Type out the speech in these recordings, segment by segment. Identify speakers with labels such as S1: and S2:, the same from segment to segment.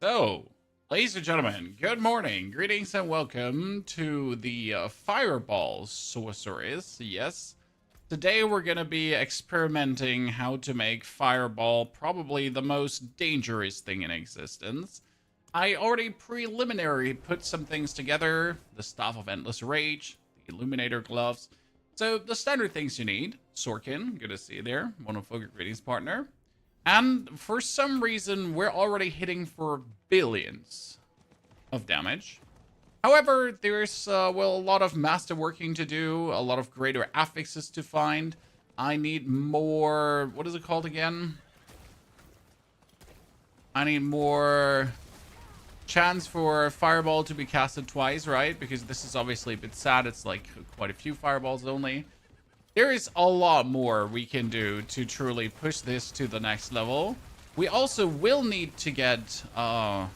S1: So, ladies and gentlemen, good morning, greetings, and welcome to the Fireball Sorceress. Yes, today we're going to be experimenting how to make Fireball probably the most dangerous thing in existence. I already preliminary put some things together, the Staff of Endless Rage, the Illuminator Gloves. So, the standard things you need. Sorkin, good to see you there, wonderful greetings partner. And for some reason, we're already hitting for billions of damage. However, there's, well, a lot of masterworking to do, a lot of greater affixes to find. I need more, what is it called again? I need more chance for Fireball to be casted twice, right? Because this is obviously a bit sad. It's like quite a few Fireballs only. There is a lot more we can do to truly push this to the next level. We also will need to get the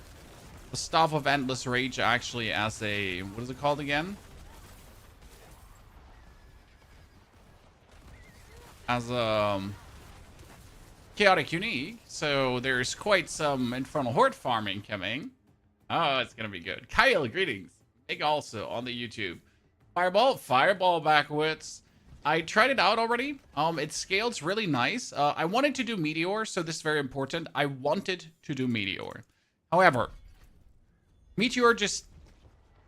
S1: Staff of Endless Rage actually as a... what is it called again? As a chaotic unique. So there's quite some Infernal Horde farming coming. Oh, it's going to be good. Kyle, greetings. Meg also on the YouTube. Fireball backwards. I tried it out already. It scales really nice. I wanted to do Meteor, so this is very important. I wanted to do Meteor. However, Meteor just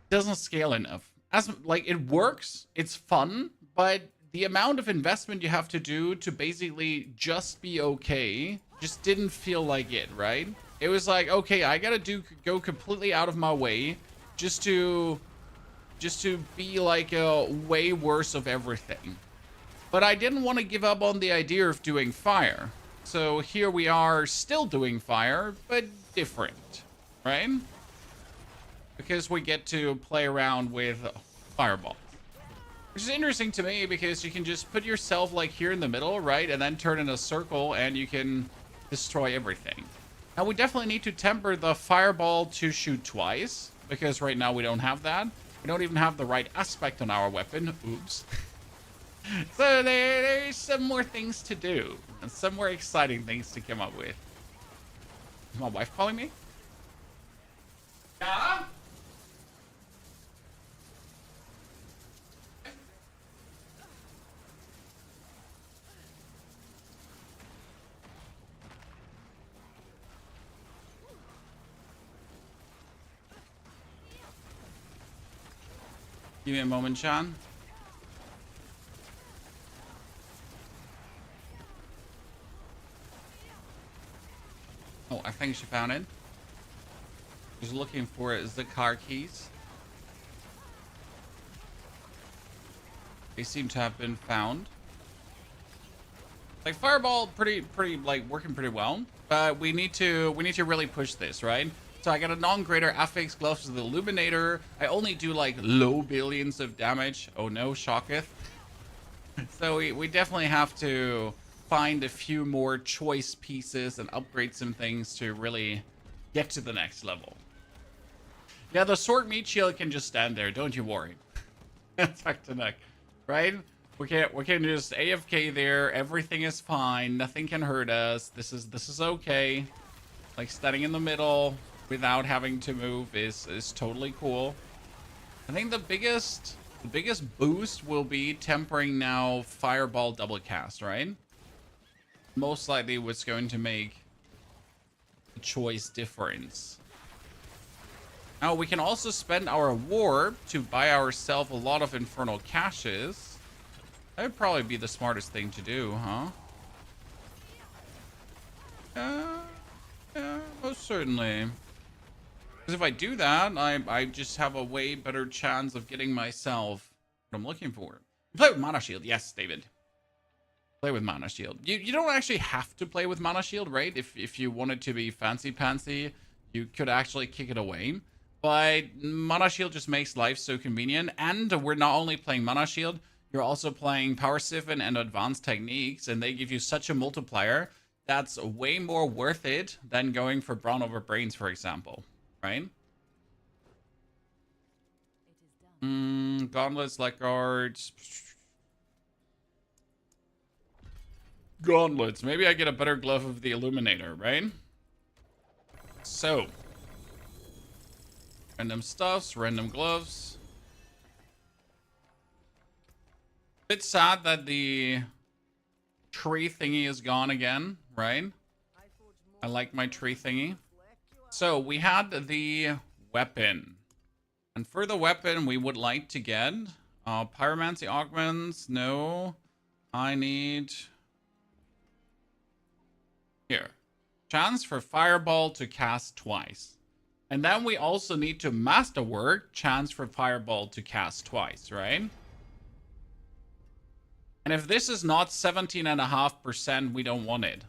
S1: doesn't scale enough. Like, it works, it's fun, but the amount of investment you have to do to basically just be okay just didn't feel like it, right? It was like, okay, I gotta go completely out of my way just to be like a way worse of everything. But I didn't want to give up on the idea of doing fire. So here we are still doing fire, but different, right? Because we get to play around with fireballs. Which is interesting to me because you can just put yourself like here in the middle, right? And then turn in a circle and you can destroy everything. Now we definitely need to temper the fireball to shoot twice. Because right now we don't have that. We don't even have the right aspect on our weapon. Oops. So there's some more things to do. And some more exciting things to come up with. Is my wife calling me? Yeah? Give me a moment, Sean. Oh, I think she found it. She's looking for the car keys. They seem to have been found. Like Fireball, pretty like working pretty well. But we need to really push this, right? So I got a non-greater affix gloves with the Illuminator. I only do like low billions of damage. Oh no, shocketh. So we definitely have to find a few more choice pieces and upgrade some things to really get to the next level. Yeah, the Sorc meat shield can just stand there. Don't you worry. Tuck to neck, right? We can just AFK there. Everything is fine. Nothing can hurt us. This is okay. Like standing in the middle without having to move is totally cool. I think the biggest boost will be tempering now Fireball double cast, right? Most likely what's going to make the choice difference. Now we can also spend our warp to buy ourselves a lot of infernal caches. That would probably be the smartest thing to do, huh? Yeah, most certainly. Because if I do that, I just have a way better chance of getting myself what I'm looking for. You play with Mana Shield, yes, David. Play with Mana Shield. You don't actually have to play with Mana Shield, right? If you wanted to be fancy-pantsy, you could actually kick it away. But Mana Shield just makes life so convenient. And we're not only playing Mana Shield, you're also playing Power Siphon and Advanced Techniques. And they give you such a multiplier that's way more worth it than going for Brawn over Brains, for example. Right? Gauntlets, Leg Guards. Gauntlets. Maybe I get a better glove of the Illuminator, right? So, Random stuffs, random gloves. Bit sad that the tree thingy is gone again, right? I like my tree thingy. So we had the weapon. And for the weapon, we would like to get pyromancy augments. No. I need... Here. Chance for fireball to cast twice. And then we also need to masterwork. Chance for fireball to cast twice, right? And if this is not 17.5%, we don't want it.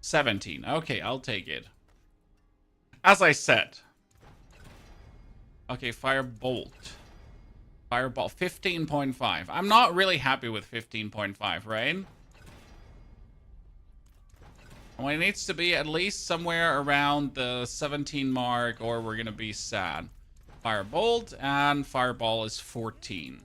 S1: 17. Okay, I'll take it. As I said. Okay, firebolt. Fireball, 15.5. I'm not really happy with 15.5, right? Well, it needs to be at least somewhere around the 17 mark, or we're gonna be sad. Firebolt, and fireball is 14.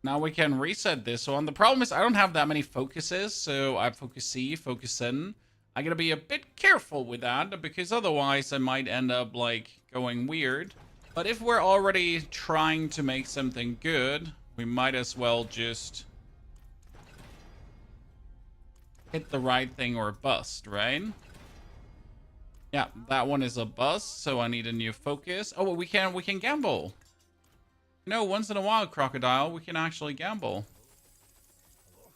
S1: Now we can reset this one. The problem is I don't have that many focuses, so I have focus C, focus N. I gotta be a bit careful with that, because otherwise I might end up, like, going weird. But if we're already trying to make something good, we might as well just hit the right thing or bust, right? Yeah, that one is a bust, so I need a new focus. Oh, well, we can gamble. You know, once in a while, Crocodile, we can actually gamble.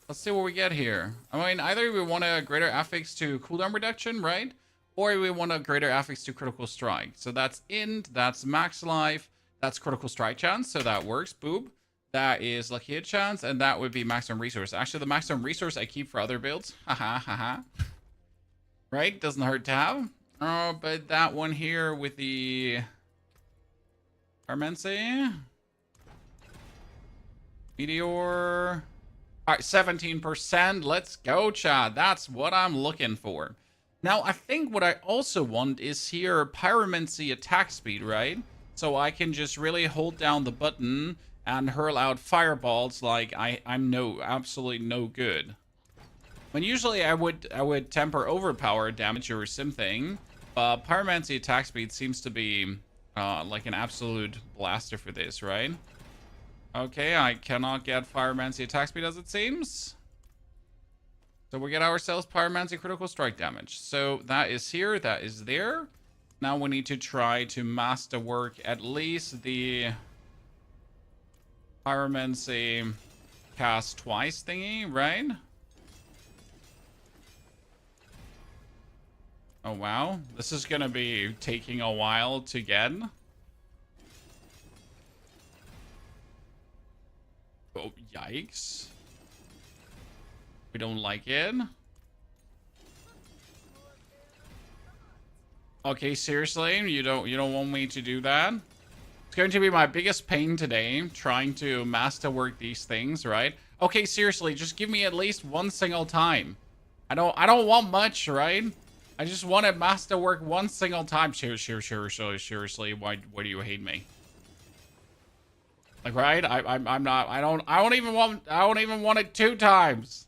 S1: Let's see what we get here. I mean, either we want a greater affix to cooldown reduction, right? Or we want a greater affix to critical strike. So that's int, that's max life, that's critical strike chance, so that works, boob. That is lucky hit chance, and that would be maximum resource. Actually, the maximum resource I keep for other builds. Haha, haha. Right? Doesn't hurt to have. Oh, but that one here with the Armency. Meteor. Alright, 17%. Let's go, Chad. That's what I'm looking for. Now, I think what I also want is here pyromancy attack speed, right? So I can just really hold down the button and hurl out fireballs like I'm absolutely no good. When usually I would temper overpower damage or something, but pyromancy attack speed seems to be like an absolute blaster for this, right? Okay, I cannot get pyromancy attack speed as it seems. So we get ourselves pyromancy critical strike damage. So that is here, that is there. Now we need to try to masterwork at least the pyromancy cast twice thingy, right? Oh wow, this is gonna be taking a while to get. Oh, yikes. We don't like it. Okay, seriously? You don't want me to do that? It's going to be my biggest pain today, trying to masterwork these things, right? Okay, seriously, just give me at least one single time. I don't want much, right? I just want to masterwork one single time. Seriously, why do you hate me? Like, right? I don't even want it 2 times.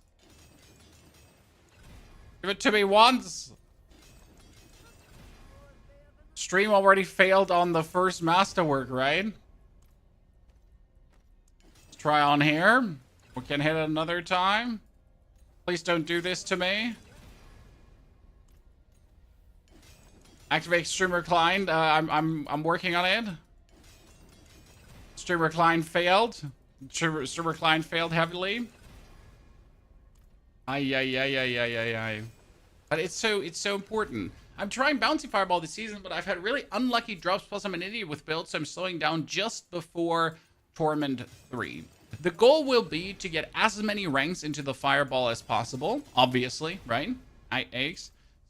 S1: Give it to me once. Stream already failed on the first masterwork, right? Let's try on here. We can hit it another time. Please don't do this to me. Activate stream reclined. I'm working on it. Stream recline failed. Stream recline failed heavily. Ay. But it's so important. I'm trying Bouncy Fireball this season, but I've had really unlucky drops, plus I'm an idiot with builds, so I'm slowing down just before Torment 3. The goal will be to get as many ranks into the Fireball as possible, obviously, right?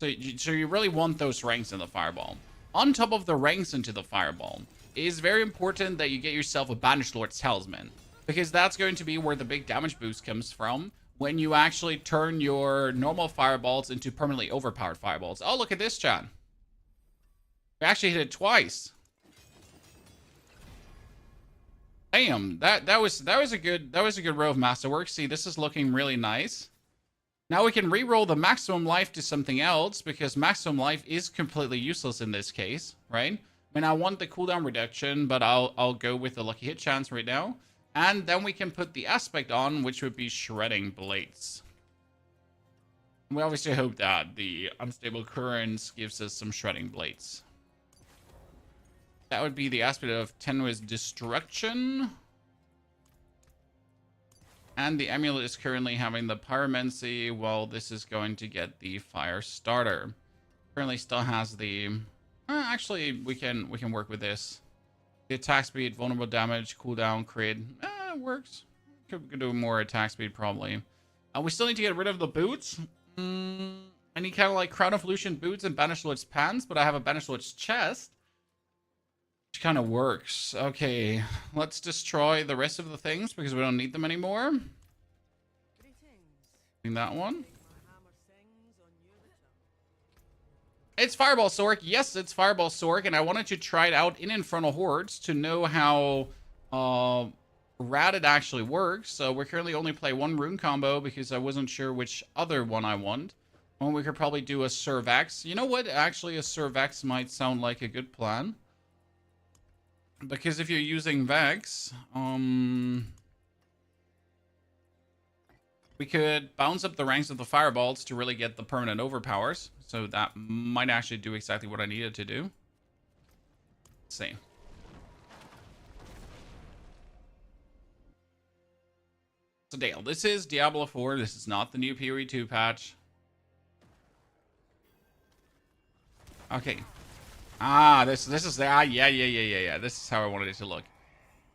S1: So you really want those ranks in the Fireball. On top of the ranks into the Fireball, it is very important that you get yourself a Banished Lord's Talisman, because that's going to be where the big damage boost comes from, when you actually turn your normal fireballs into permanently overpowered fireballs. Oh, look at this, chat. We actually hit it twice. Damn, that was a good row of masterwork. See, this is looking really nice. Now we can re-roll the maximum life to something else, because maximum life is completely useless in this case, right? I mean, I want the cooldown reduction, but I'll go with the lucky hit chance right now. And then we can put the aspect on, which would be shredding blades. We obviously hope that the unstable currents gives us some shredding blades. That would be the aspect of tenuous destruction. And the amulet is currently having the pyromancy, while this is going to get the fire starter. Currently still has the... actually, we can work with this. The attack speed, vulnerable damage, cooldown, crit. It works. Could do more attack speed, probably. We still need to get rid of the boots. I need kind of like Crown of Lucian boots and Banished Lord's pants, but I have a Banished Lord's chest. Which kind of works. Okay, let's destroy the rest of the things because we don't need them anymore. That one. It's Fireball Sorc. Yes, it's Fireball Sorc, and I wanted to try it out in Infernal Hordes to know how rad it actually works. So we're currently only play one rune combo because I wasn't sure which other one I want. Well, we could probably do a Servex. You know what? Actually, a Servex might sound like a good plan. Because if you're using Vex, we could bounce up the ranks of the fireballs to really get the permanent overpowers. So that might actually do exactly what I needed to do. Let's see. So Dale, this is Diablo 4. This is not the new PoE 2 patch. Okay. This is the yeah. This is how I wanted it to look.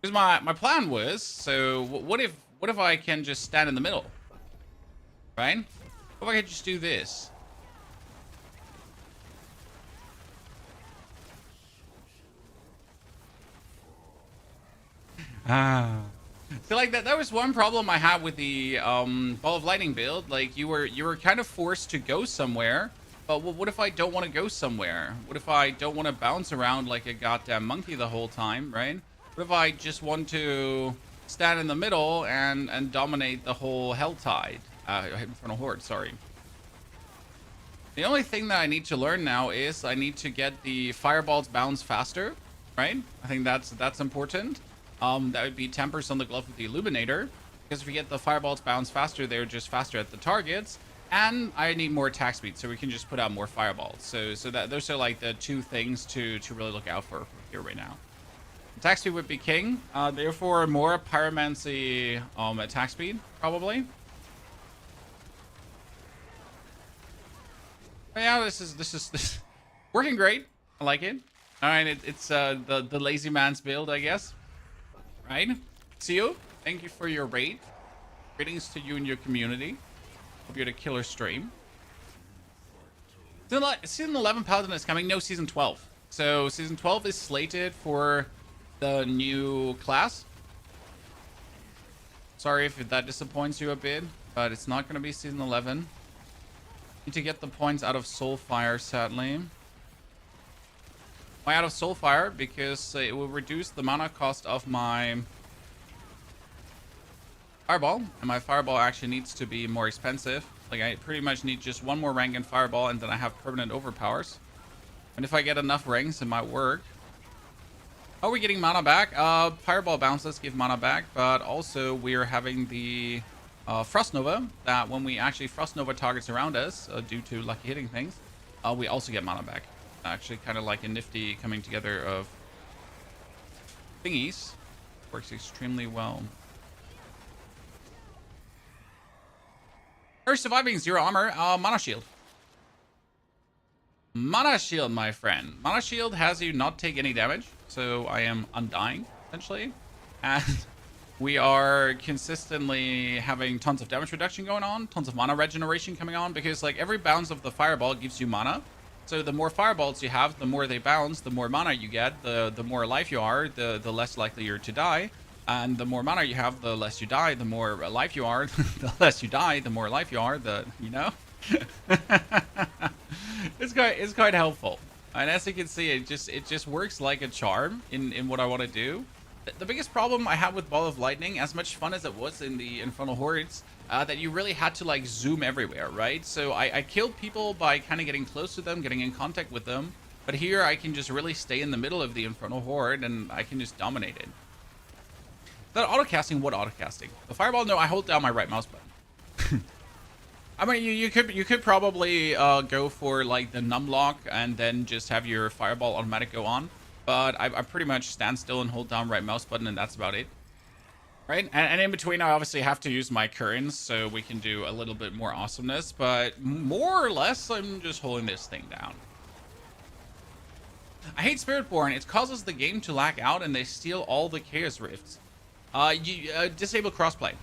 S1: Because my plan was, so what if I can just stand in the middle, right? What if I could just do this? So like that was one problem I had with the Ball of Lightning build. Like you were kind of forced to go somewhere. But what if I don't want to go somewhere? What if I don't want to bounce around like a goddamn monkey the whole time, right? What if I just want to stand in the middle and dominate the whole Helltide? Infernal Horde, sorry. The only thing that I need to learn now is I need to get the fireballs bounce faster, right? I think that's important. That would be tempers on the glove of the Illuminator. Because if we get the fireballs bounce faster, they're just faster at the targets. And I need more attack speed, so we can just put out more fireballs. So that those are like the two things to really look out for here right now. Attack speed would be king. Therefore, more pyromancy attack speed, probably. But yeah, this is working great. I like it. All right, it's the lazy man's build, I guess. Right? See you. Thank you for your raid. Greetings to you and your community. Hope you had a killer stream. Season 11 Paladin is coming. No, Season 12. So Season 12 is slated for the new class. Sorry if that disappoints you a bit, but it's not going to be Season 11. Need to get the points out of Soulfire, sadly. Why out of Soulfire? Because it will reduce the mana cost of my Fireball, and my Fireball actually needs to be more expensive. Like, I pretty much need just one more rank in Fireball, and then I have permanent overpowers. And if I get enough ranks, it might work. Are we getting mana back? Fireball bounces give mana back, but also we are having the Frost Nova, that when we actually Frost Nova targets around us, due to lucky hitting things, we also get mana back. Actually, kind of like a nifty coming together of thingies. Works extremely well. Her surviving 0 armor, Mana Shield. Mana Shield, my friend. Mana Shield has you not take any damage, so I am undying, essentially. And we are consistently having tons of damage reduction going on, tons of mana regeneration coming on, because like every bounce of the fireball gives you mana. So the more fireballs you have, the more they bounce, the more mana you get, the more life you are, the less likely you're to die. And the more mana you have, the less you die, the more life you are, the less you die, the more life you are, you know? It's quite helpful. And as you can see, it just works like a charm in what I want to do. The biggest problem I had with Ball of Lightning, as much fun as it was in the Infernal Hordes, that you really had to like zoom everywhere, right? So I killed people by kind of getting close to them, getting in contact with them. But here I can just really stay in the middle of the Infernal Horde and I can just dominate it. That autocasting, what autocasting? The fireball? No, I hold down my right mouse button. I mean, you could probably go for like the num lock and then just have your fireball automatic go on. But I pretty much stand still and hold down right mouse button and that's about it. Right? And in between, I obviously have to use my currents so we can do a little bit more awesomeness. But more or less, I'm just holding this thing down. I hate Spiritborn. It causes the game to lag out and they steal all the Chaos Rifts. Disable crossplay.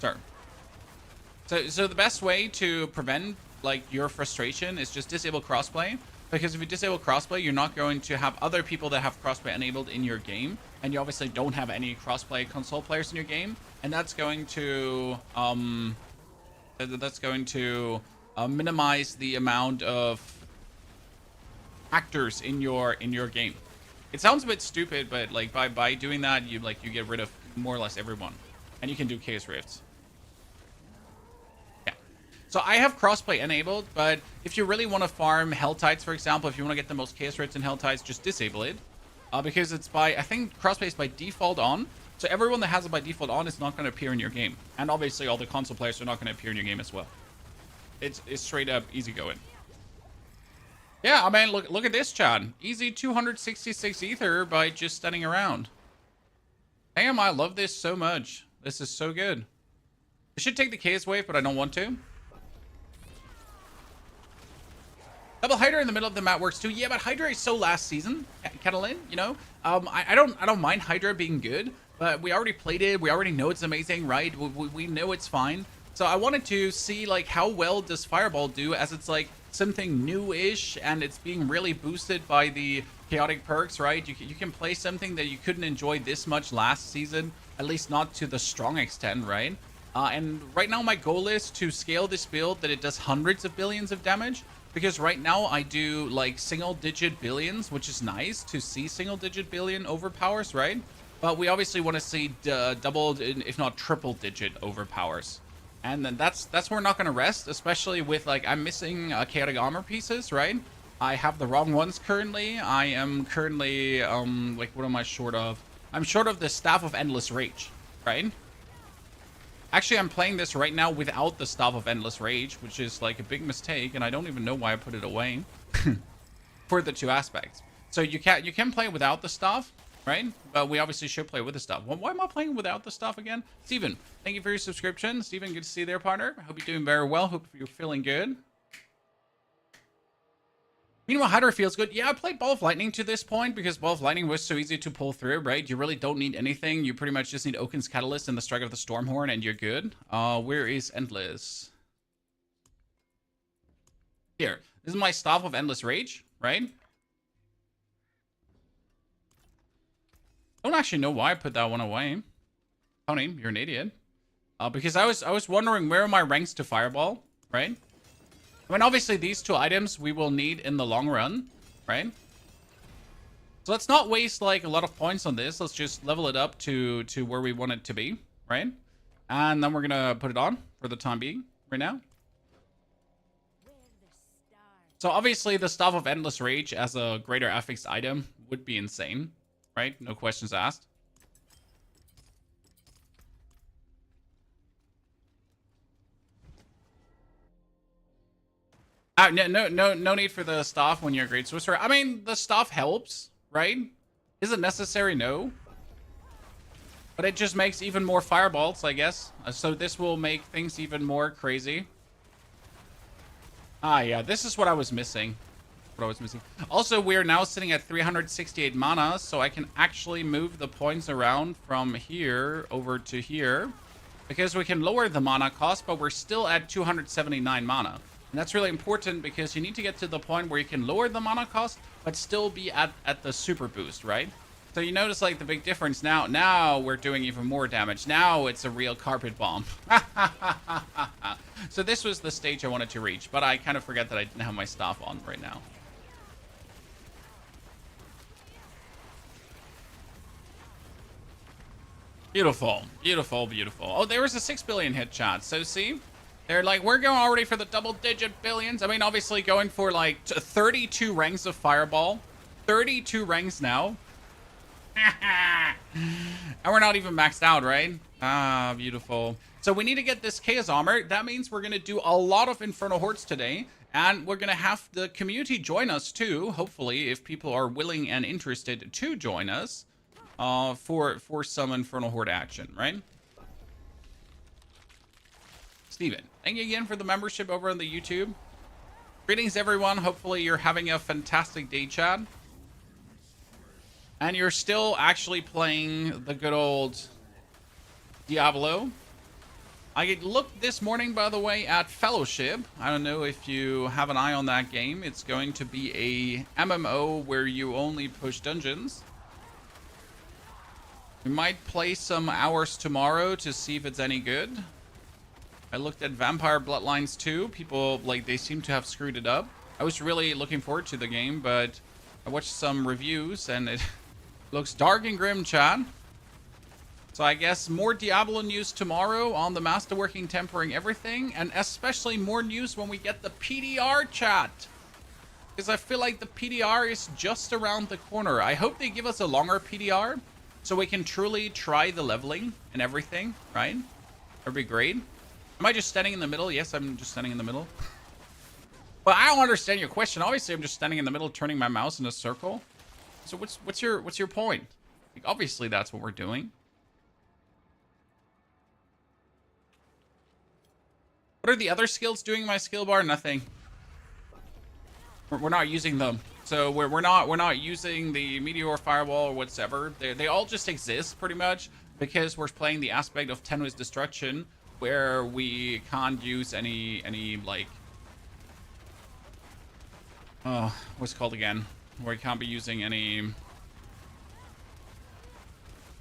S1: Sure. So the best way to prevent like your frustration is just disable crossplay, because if you disable crossplay, you're not going to have other people that have crossplay enabled in your game, and you obviously don't have any crossplay console players in your game, and that's going to minimize the amount of actors in your game. It sounds a bit stupid, but like by doing that, you get rid of more or less everyone, and you can do Chaos Rifts. So I have crossplay enabled, but if you really want to farm Helltides, for example, if you want to get the most Chaos Rifts in Helltides, just disable it. Because it's I think crossplay is by default on. So everyone that has it by default on is not going to appear in your game. And obviously all the console players are not going to appear in your game as well. It's straight up easy going. Yeah, I mean, look at this, Chad. Easy 266 ether by just standing around. Damn, I love this so much. This is so good. I should take the Chaos Wave, but I don't want to. Double Hydra in the middle of the map works too. Yeah, but Hydra is so last season, Catalin, you know? I don't mind Hydra being good, but we already played it. We already know it's amazing, right? We know it's fine. So I wanted to see like how well does Fireball do, as it's like something new-ish and it's being really boosted by the chaotic perks, right? You can play something that you couldn't enjoy this much last season, at least not to the strong extent, right? And right now my goal is to scale this build that it does hundreds of billions of damage. Because right now I do like single-digit billions, which is nice to see single-digit billion overpowers, right? But we obviously want to see double, if not triple-digit overpowers. And then that's where we're not going to rest, especially with like I'm missing chaotic armor pieces, right? I have the wrong ones currently. I am currently like what am I short of? I'm short of the Staff of Endless Rage, right? Actually, I'm playing this right now without the Staff of Endless Rage, which is like a big mistake, and I don't even know why I put it away for the two aspects. So you can play without the Staff, right? But we obviously should play with the Staff. Why am I playing without the Staff again? Steven, thank you for your subscription. Steven, good to see you there, partner. Hope you're doing very well. Hope you're feeling good. Meanwhile, Hydra feels good. Yeah, I played Ball of Lightning to this point because Ball of Lightning was so easy to pull through, right? You really don't need anything. You pretty much just need Oaken's Catalyst and the Strike of the Stormhorn and you're good. Where is Endless? Here. This is my Staff of Endless Rage, right? Don't actually know why I put that one away. Tony, you're an idiot. Because I was wondering where are my ranks to Fireball, right? I mean, obviously, these two items we will need in the long run, right? So let's not waste, like, a lot of points on this. Let's just level it up to where we want it to be, right? And then we're going to put it on for the time being right now. So obviously, the Staff of Endless Rage as a greater affix item would be insane, right? No questions asked. No need for the Staff when you're a Great Sorcerer. I mean, the Staff helps, right? Is it necessary? No. But it just makes even more fireballs, I guess. So this will make things even more crazy. Ah, yeah, this is what I was missing. Also, we're now sitting at 368 mana, so I can actually move the points around from here over to here. Because we can lower the mana cost, but we're still at 279 mana. And that's really important because you need to get to the point where you can lower the mana cost, but still be at the super boost, right? So you notice like the big difference now. Now we're doing even more damage. Now it's a real carpet bomb. So this was the stage I wanted to reach, but I kind of forget that I didn't have my Staff on right now. Beautiful, beautiful, beautiful. Oh, there was a 6 billion hit shot. So see, They're like, we're going already for the double-digit billions. I mean, obviously going for like 32 ranks of Fireball. 32 ranks now. And we're not even maxed out, right? Ah, beautiful. So we need to get this Chaos Armor. That means we're going to do a lot of Infernal Hordes today. And we're going to have the community join us too. Hopefully, if people are willing and interested to join us for some Infernal Horde action, right? Steven, thank you again for the membership over on the YouTube. Greetings, everyone. Hopefully, you're having a fantastic day, Chad. And you're still actually playing the good old Diablo. I looked this morning, by the way, at Fellowship. I don't know if you have an eye on that game. It's going to be a MMO where you only push dungeons. We might play some hours tomorrow to see if it's any good. I looked at Vampire Bloodlines 2. People, like, they seem to have screwed it up. I was really looking forward to the game, but I watched some reviews and it looks dark and grim, Chad. So I guess more Diablo news tomorrow on the Masterworking tempering everything, and especially more news when we get the PDR, chat. Because I feel like the PDR is just around the corner. I hope they give us a longer PDR so we can truly try the leveling and everything, right? That'd be great. Am I just standing in the middle? Yes, I'm just standing in the middle. Well, I don't understand your question. Obviously, I'm just standing in the middle, turning my mouse in a circle. So what's your point? Like, obviously, that's what we're doing. What are the other skills doing in my skill bar? Nothing. We're not using them. So we're not using the Meteor, Fireball, or whatsoever. They all just exist pretty much because we're playing the aspect of Tenuous Destruction where we can't use any like what's it called again? Where we can't be using any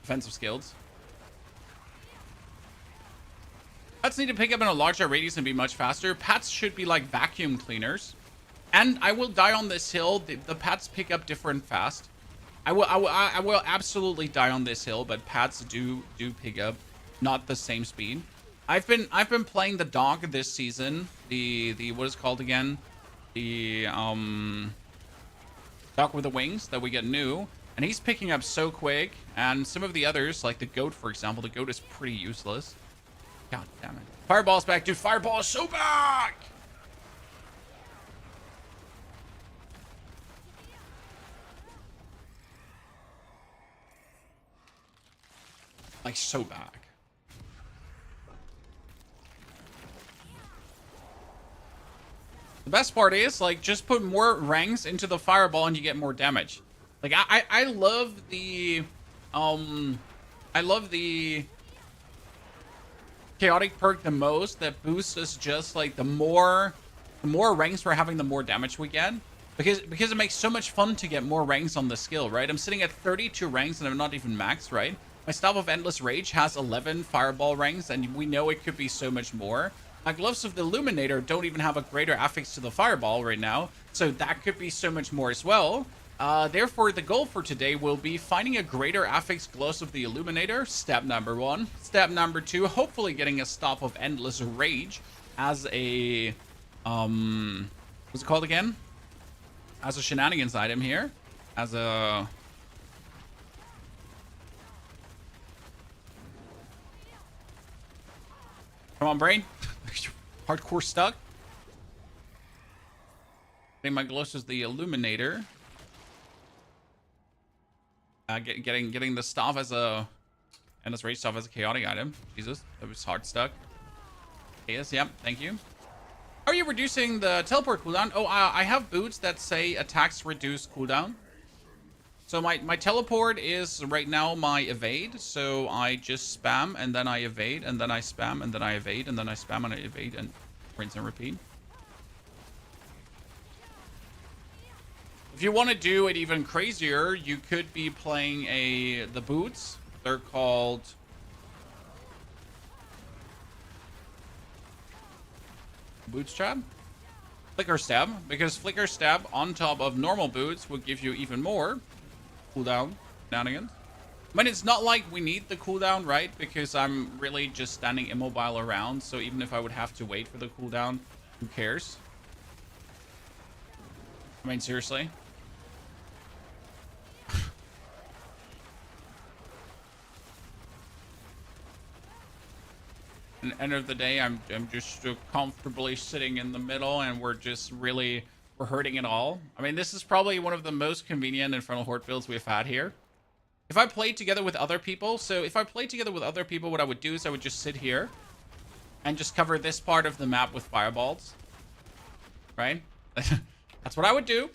S1: offensive skills. Pets need to pick up in a larger radius and be much faster. Pets should be like vacuum cleaners. And I will die on this hill. The pets pick up different fast. I will absolutely die on this hill, but pets do pick up not the same speed. I've been playing the dog this season. The what is it called again? The dog with the wings that we get new, and he's picking up so quick. And some of the others, like the goat, for example, the goat is pretty useless. God damn it! Fireball's back, dude. Fireball is so back. Like so back. The best part is, like, just put more ranks into the fireball and you get more damage. Like, I love the, I love the chaotic perk the most that boosts us just, like, the more ranks we're having, the more damage we get. Because it makes so much fun to get more ranks on the skill, right? I'm sitting at 32 ranks and I'm not even maxed, right? My Staff of Endless Rage has 11 fireball ranks and we know it could be so much more. My Gloves of the Illuminator don't even have a greater affix to the fireball right now, so that could be so much more as well. Therefore, the goal for today will be finding a greater affix Gloves of the Illuminator, step number 1. Step number 2, hopefully getting a Staff of Endless Rage as a, what's it called again? As a shenanigans item here. As a... Come on, brain. Hardcore stuck. I think my Gloss is the Illuminator. Getting the staff as a... And this rage staff as a chaotic item. Jesus, that was hard stuck. Yes, yep, thank you. How are you reducing the teleport cooldown? Oh, I have boots that say attacks reduce cooldown. So my teleport is right now my evade. So I just spam and then I evade and then I spam and then I evade and then I spam and I evade and rinse and repeat. If you want to do it even crazier, you could be playing the boots. They're called... Boots Chad? Flicker Stab, because Flicker Stab on top of normal boots would give you even more cooldown shenanigans. I mean, it's not like we need the cooldown, right? Because I'm really just standing immobile around. So even if I would have to wait for the cooldown, who cares? I mean, seriously. At the end of the day, I'm just comfortably sitting in the middle, and we're hurting it all. I mean, this is probably one of the most convenient Infernal Horde builds we've had here. If I played together with other people, what I would do is I would just sit here and just cover this part of the map with fireballs. Right? That's what I would do.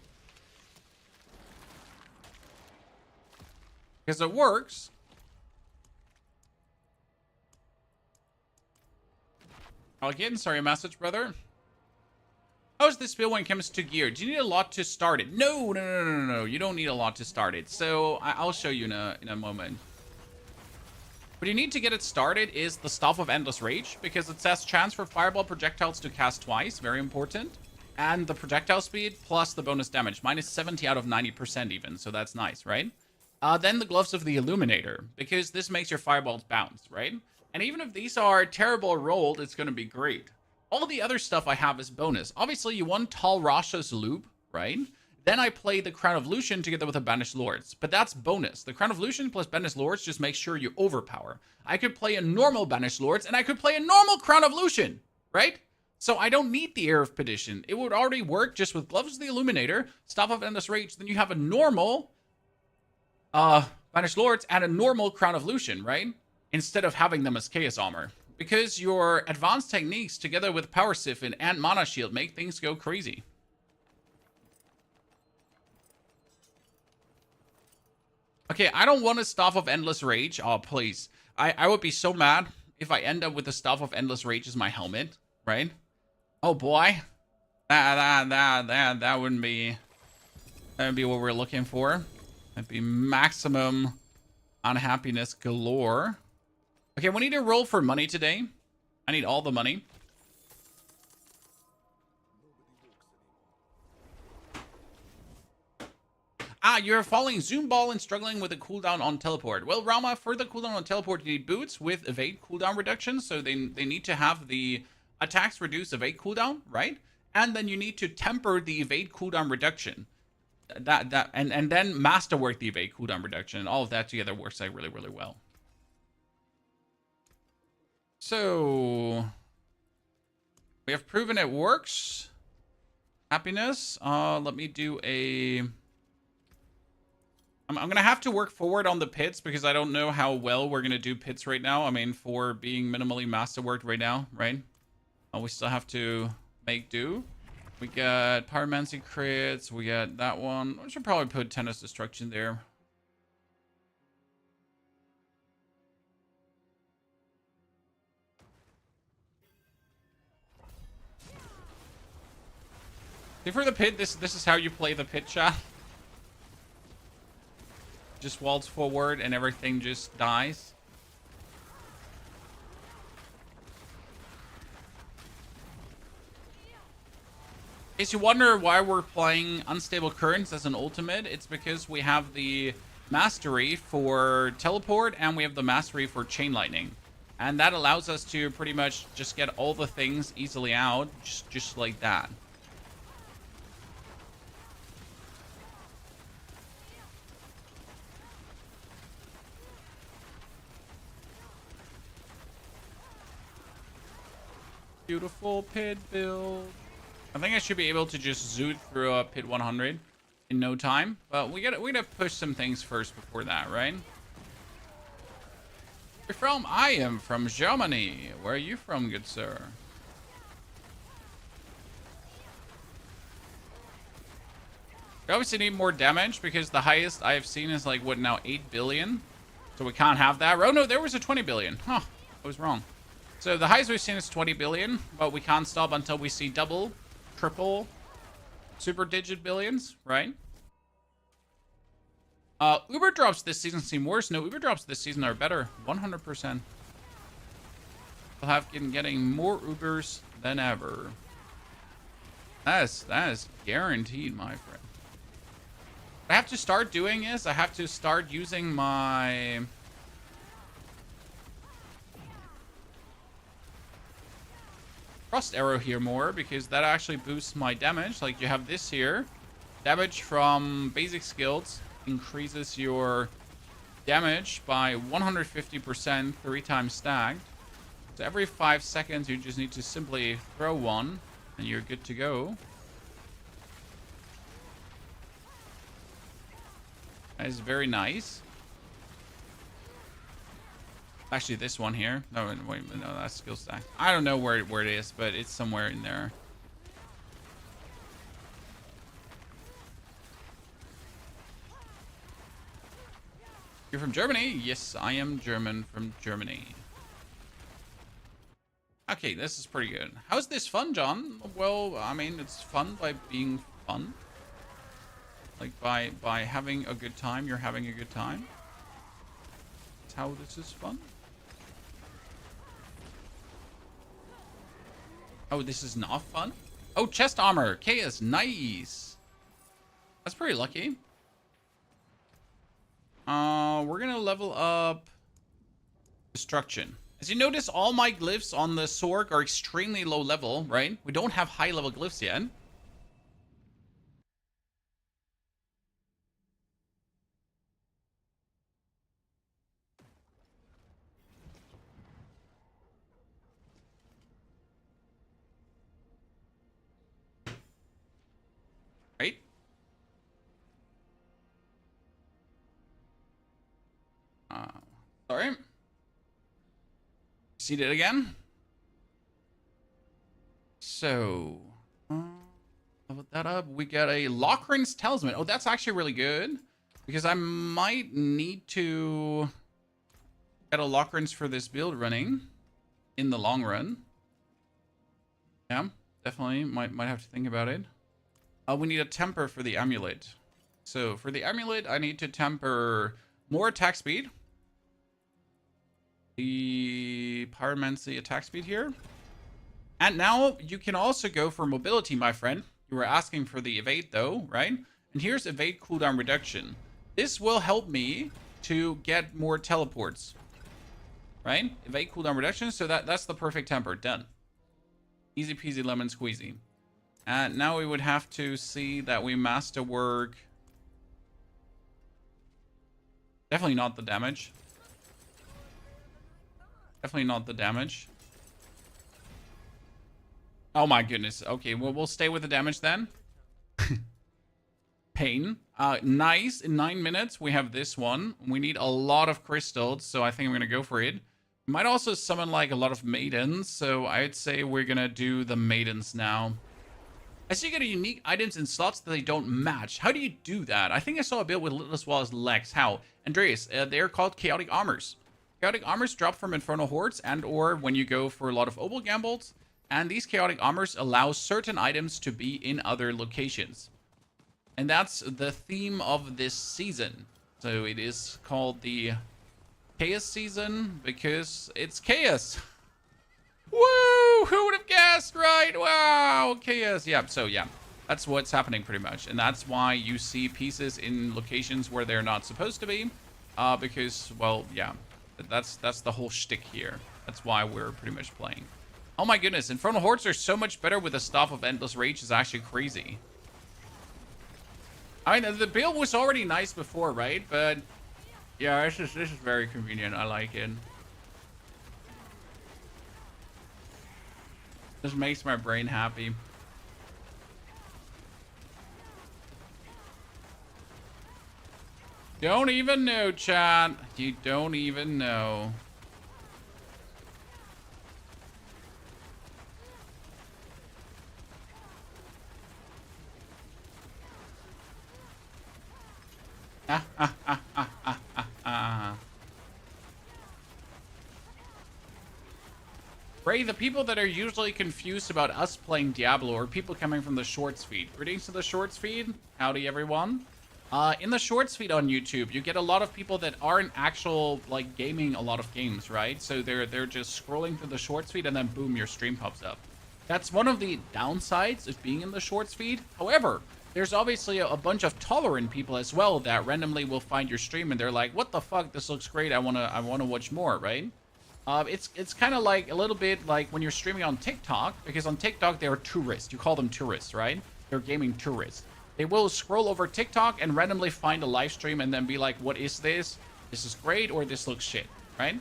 S1: Because it works. Again, sorry, message, brother. How's this feel when it comes to gear? Do you need a lot to start it? No. You don't need a lot to start it. So I'll show you in a moment. What you need to get it started is the Staff of Endless Rage, because it says chance for fireball projectiles to cast twice. Very important. And the projectile speed plus the bonus damage. Mine is 70 out of 90% even, so that's nice, right? Then the Gloves of the Illuminator, because this makes your fireballs bounce, right? And even if these are terrible rolled, it's going to be great. All the other stuff I have is bonus. Obviously, you want Tal Rasha's Loop, right? Then I play the Crown of Lucian together with the Banished Lords. But that's bonus. The Crown of Lucian plus Banished Lords just makes sure you overpower. I could play a normal Banished Lords, and I could play a normal Crown of Lucian, right? So I don't need the Air of Perdition. It would already work just with Gloves of the Illuminator, Staff of Endless Rage. Then you have a normal Banished Lords and a normal Crown of Lucian, right? Instead of having them as Chaos Armor. Because your advanced techniques together with Power Siphon and Mana Shield make things go crazy. Okay, I don't want a Staff of Endless Rage. Oh, please. I would be so mad if I end up with the Staff of Endless Rage as my helmet, right? Oh boy. That wouldn't be... That would be what we're looking for. That'd be maximum unhappiness galore. Okay, we need to roll for money today. I need all the money. You're following Zoom Ball and struggling with a cooldown on teleport. Well, Rama, for the cooldown on teleport, you need boots with evade cooldown reduction. So they need to have the attacks reduce evade cooldown, right? And then you need to temper the evade cooldown reduction. And then masterwork the evade cooldown reduction. And all of that together works like really, really well. So we have proven it works. Happiness. Let me do a... I'm going to have to work forward on the pits because I don't know how well we're going to do pits right now. I mean, for being minimally masterworked right now, right? We still have to make do. We got Pyromancy crits. We got that one. I should probably put Tennis Destruction there. See, for the pit, this is how you play the pit, chat. Just waltz forward and everything just dies. In case you wonder why we're playing Unstable Currents as an ultimate, it's because we have the mastery for teleport and we have the mastery for chain lightning. And that allows us to pretty much just get all the things easily out, just like that. Beautiful pit build. I think I should be able to just zoot through a pit 100 in no time, but we gotta push some things first before that, right? You're from? I am from Germany. Where are you from, good sir? We obviously need more damage because the highest I have seen is like what now, 8 billion. So we can't have that. Oh no, there was a 20 billion. Huh, I was wrong. So the highest we've seen is 20 billion, but we can't stop until we see double, triple, super digit billions, right? Uber drops this season seem worse. No, Uber drops this season are better. 100%. We'll have been getting more Ubers than ever. That is guaranteed, my friend. What I have to start doing is I have to start using my Frost Arrow here more, because that actually boosts my damage. Like, you have this here. Damage from basic skills increases your damage by 150% 3 times stacked. So every 5 seconds, you just need to simply throw one, and you're good to go. That is very nice. Actually, this one here. No, wait, no, that's skill stack. I don't know where it is, but it's somewhere in there. You're from Germany? Yes, I am German from Germany. Okay, this is pretty good. How's this fun, John? Well, I mean, it's fun by being fun. Like, by having a good time, you're having a good time. That's how this is fun. Oh, this is not fun? Oh, chest armor. Chaos. Nice. That's pretty lucky. We're gonna level up Destruction. As you notice, all my glyphs on the Sorc are extremely low level, right? We don't have high level glyphs yet. Right? Sorry. See it again. So, level that up. We got a Lochran's Talisman. Oh, that's actually really good, because I might need to get a Lochran's for this build running in the long run. Yeah, definitely might have to think about it. We need a temper for the amulet. So for the amulet, I need to temper more attack speed. The pyromancy attack speed here. And now you can also go for mobility, my friend. You were asking for the evade though, right? And here's evade cooldown reduction. This will help me to get more teleports, right? Evade cooldown reduction. So that's the perfect temper. Done. Easy peasy lemon squeezy. And now we would have to see that we masterwork. Definitely not the damage. Definitely not the damage. Oh my goodness. Okay, well, we'll stay with the damage then. Pain. Nice. In 9 minutes, we have this one. We need a lot of crystals, so I think I'm going to go for it. We might also summon, like, a lot of maidens, so I'd say we're going to do the maidens now. I see you get a unique items in slots that they don't match. How do you do that? I think I saw a bit with Little as well as Lex. How? Andreas, they're called chaotic armors. Chaotic armors drop from Infernal Hordes and or when you go for a lot of Obel Gambles. And these chaotic armors allow certain items to be in other locations. And that's the theme of this season. So it is called the Chaos season because it's chaos. Woo! Who would have guessed, right? Wow! Chaos. Yeah, so yeah. That's what's happening pretty much. And that's why you see pieces in locations where they're not supposed to be. Because, well, yeah. That's the whole shtick here. That's why we're pretty much playing. Oh my goodness, Infernal Hordes are so much better with the Staff of Endless Rage. Is actually crazy. I mean, the build was already nice before, right? But yeah, this is very convenient. I like it. This makes my brain happy. Don't even know, chat. You don't even know. Ray, the people that are usually confused about us playing Diablo are people coming from the Shorts feed. Greetings to the Shorts feed. Howdy, everyone. In the Shorts feed on YouTube, you get a lot of people that aren't actual, like, gaming a lot of games, right? So they're just scrolling through the Shorts feed and then boom, your stream pops up. That's one of the downsides of being in the Shorts feed. However, there's obviously a bunch of tolerant people as well that randomly will find your stream and they're like, what the fuck, this looks great, I wanna watch more, right? It's kind of like a little bit like when you're streaming on TikTok, because on TikTok they are tourists. You call them tourists, right? They're gaming tourists. They will scroll over TikTok and randomly find a live stream and then be like, what is this? This is great, or this looks shit, right?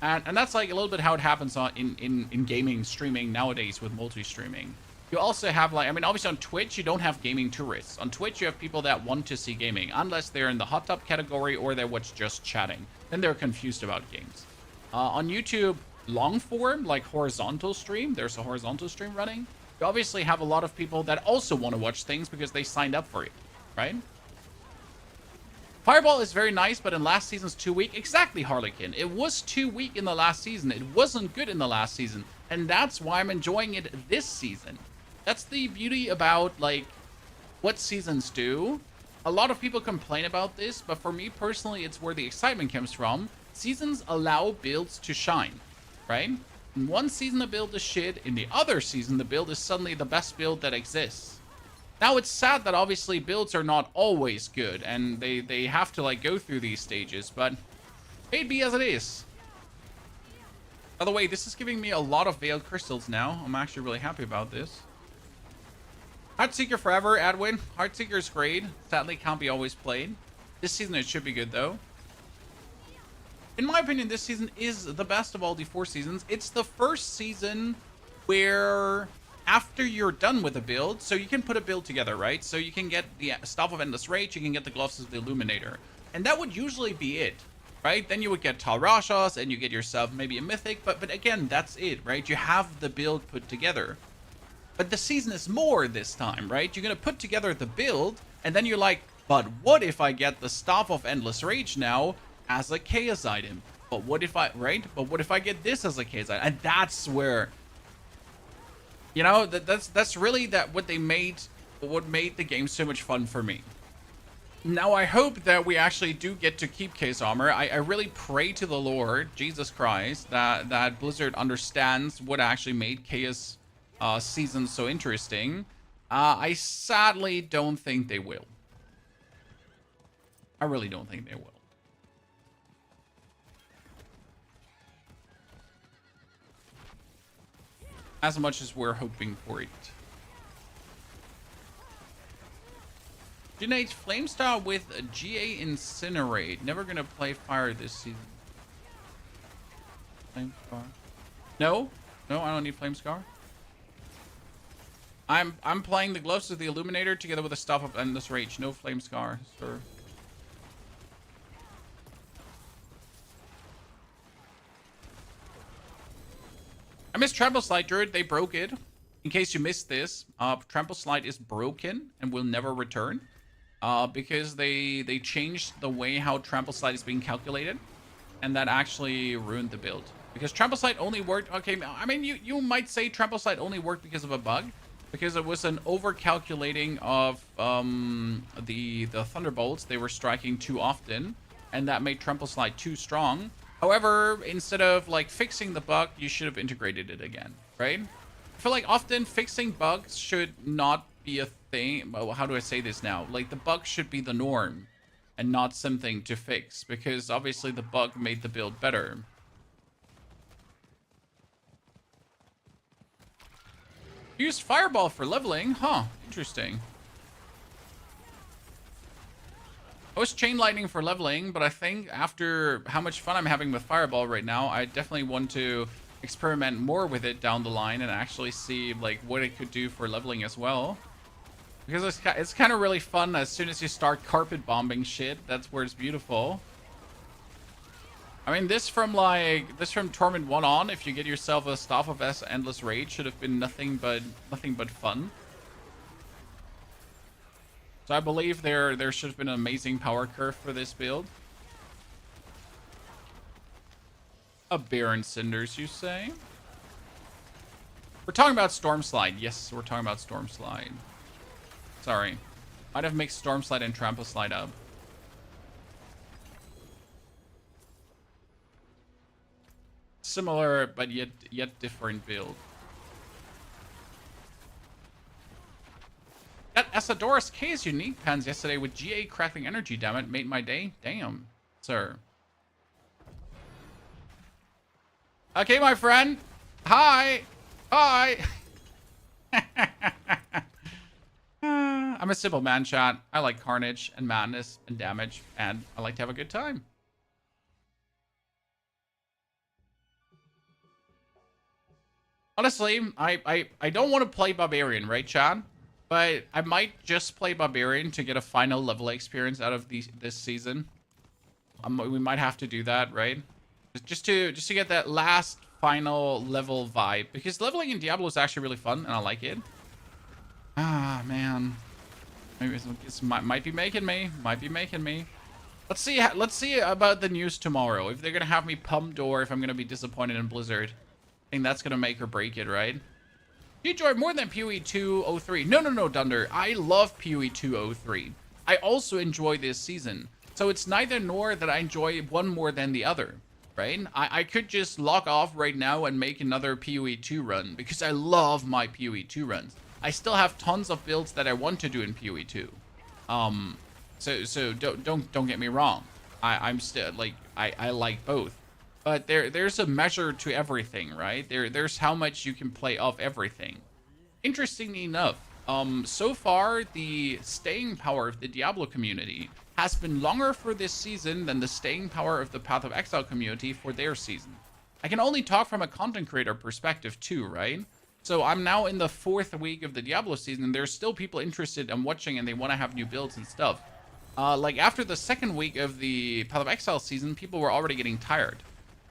S1: And that's like a little bit how it happens in gaming streaming nowadays with multi-streaming. You also have, like, I mean, obviously on Twitch, you don't have gaming tourists. On Twitch, you have people that want to see gaming, unless they're in the hot tub category or they're just chatting. Then they're confused about games. On YouTube, long form, like horizontal stream, there's a horizontal stream running. You obviously have a lot of people that also want to watch things because they signed up for it, right? Fireball is very nice, but in last season's too weak. Exactly, Harlequin. It was too weak in the last season. It wasn't good in the last season. And that's why I'm enjoying it this season. That's the beauty about, like, what seasons do. A lot of people complain about this, but for me personally, it's where the excitement comes from. Seasons allow builds to shine, right? In one season, the build is shit. In the other season, the build is suddenly the best build that exists. Now, it's sad that obviously builds are not always good, and they have to, like, go through these stages, but it be as it is. By the way, this is giving me a lot of Veiled Crystals now. I'm actually really happy about this. Heartseeker forever, Adwin. Heartseeker is great. Sadly, can't be always played. This season, it should be good, though. In my opinion, this season is the best of all the 4 seasons. It's the first season where, after you're done with a build, so you can put a build together, right? So you can get the Staff of Endless Rage, you can get the Gloves of the Illuminator. And that would usually be it, right? Then you would get Tal Rashas, and you get yourself maybe a Mythic, but again, that's it, right? You have the build put together. But the season is more this time, right? You're going to put together the build, and then you're like, but what if I get the Staff of Endless Rage now as a chaos item? But what if I, right? But what if I get this as a chaos item? And that's where, you know, that's really what made the game so much fun for me. Now, I hope that we actually do get to keep Chaos Armor. I really pray to the Lord, Jesus Christ, that Blizzard understands what actually made Chaos season so interesting. I sadly don't think they will. I really don't think they will. As much as we're hoping for it. Genate Flamestar with GA Incinerate. Never gonna play fire this season. Flamescar. No, I don't need Flamescar. I'm playing the Gloves of the Illuminator together with the Staff of Endless Rage. No Flamescar, sir. I missed Trample Slide, Druid. They broke it. In case you missed this, Trample Slide is broken and will never return. Because they changed the way how Trample Slide is being calculated. And that actually ruined the build. Because Trample Slide only worked... Okay, I mean, you might say Trample Slide only worked because of a bug. Because it was an over-calculating of the Thunderbolts. They were striking too often. And that made Trample Slide too strong. However, instead of, like, fixing the bug, you should have integrated it again, right? I feel like often fixing bugs should not be a thing. Well, how do I say this now? Like, the bug should be the norm and not something to fix, because obviously the bug made the build better. Used Fireball for leveling? Huh, interesting. I was Chain Lightning for leveling, but I think after how much fun I'm having with Fireball right now, I definitely want to experiment more with it down the line and actually see, like, what it could do for leveling as well. Because it's kind of really fun as soon as you start carpet bombing shit. That's where it's beautiful. I mean, this from Torment 1 on, if you get yourself a Staff of Endless Rage, should have been nothing but fun. So I believe there should have been an amazing power curve for this build. A Barren Cinders, you say? We're talking about Storm Slide. Yes, we're talking about Storm Slide. Sorry. Might have mixed Storm Slide and Trample Slide up. Similar, but yet different build. That Asadorus K's unique pens yesterday with GA crackling energy, damn it, made my day. Damn, sir. Okay, my friend. Hi. Hi. I'm a simple man, chat. I like carnage and madness and damage, and I like to have a good time. Honestly, I don't want to play Barbarian, right, Chad? But I might just play Barbarian to get a final level experience out of this season. We might have to do that, right? Just to get that last final level vibe, because leveling in Diablo is actually really fun and I like it. Ah, man, maybe this might be making me. Let's see about the news tomorrow. If they're gonna have me pumped or if I'm gonna be disappointed in Blizzard. I think that's gonna make or break it, right? You enjoy more than PoE 203? No, Dunder. I love PoE 203. I also enjoy this season, so it's neither nor that I enjoy one more than the other. Right? I could just log off right now and make another PoE 2 run because I love my PoE 2 runs. I still have tons of builds that I want to do in PoE 2. So don't get me wrong. I'm still like I like both. But there's a measure to everything, right? There's how much you can play of everything. Interestingly enough, so far the staying power of the Diablo community has been longer for this season than the staying power of the Path of Exile community for their season. I can only talk from a content creator perspective too, right? So I'm now in the 4th week of the Diablo season, and there's still people interested in watching and they want to have new builds and stuff. Like after the 2nd week of the Path of Exile season, people were already getting tired,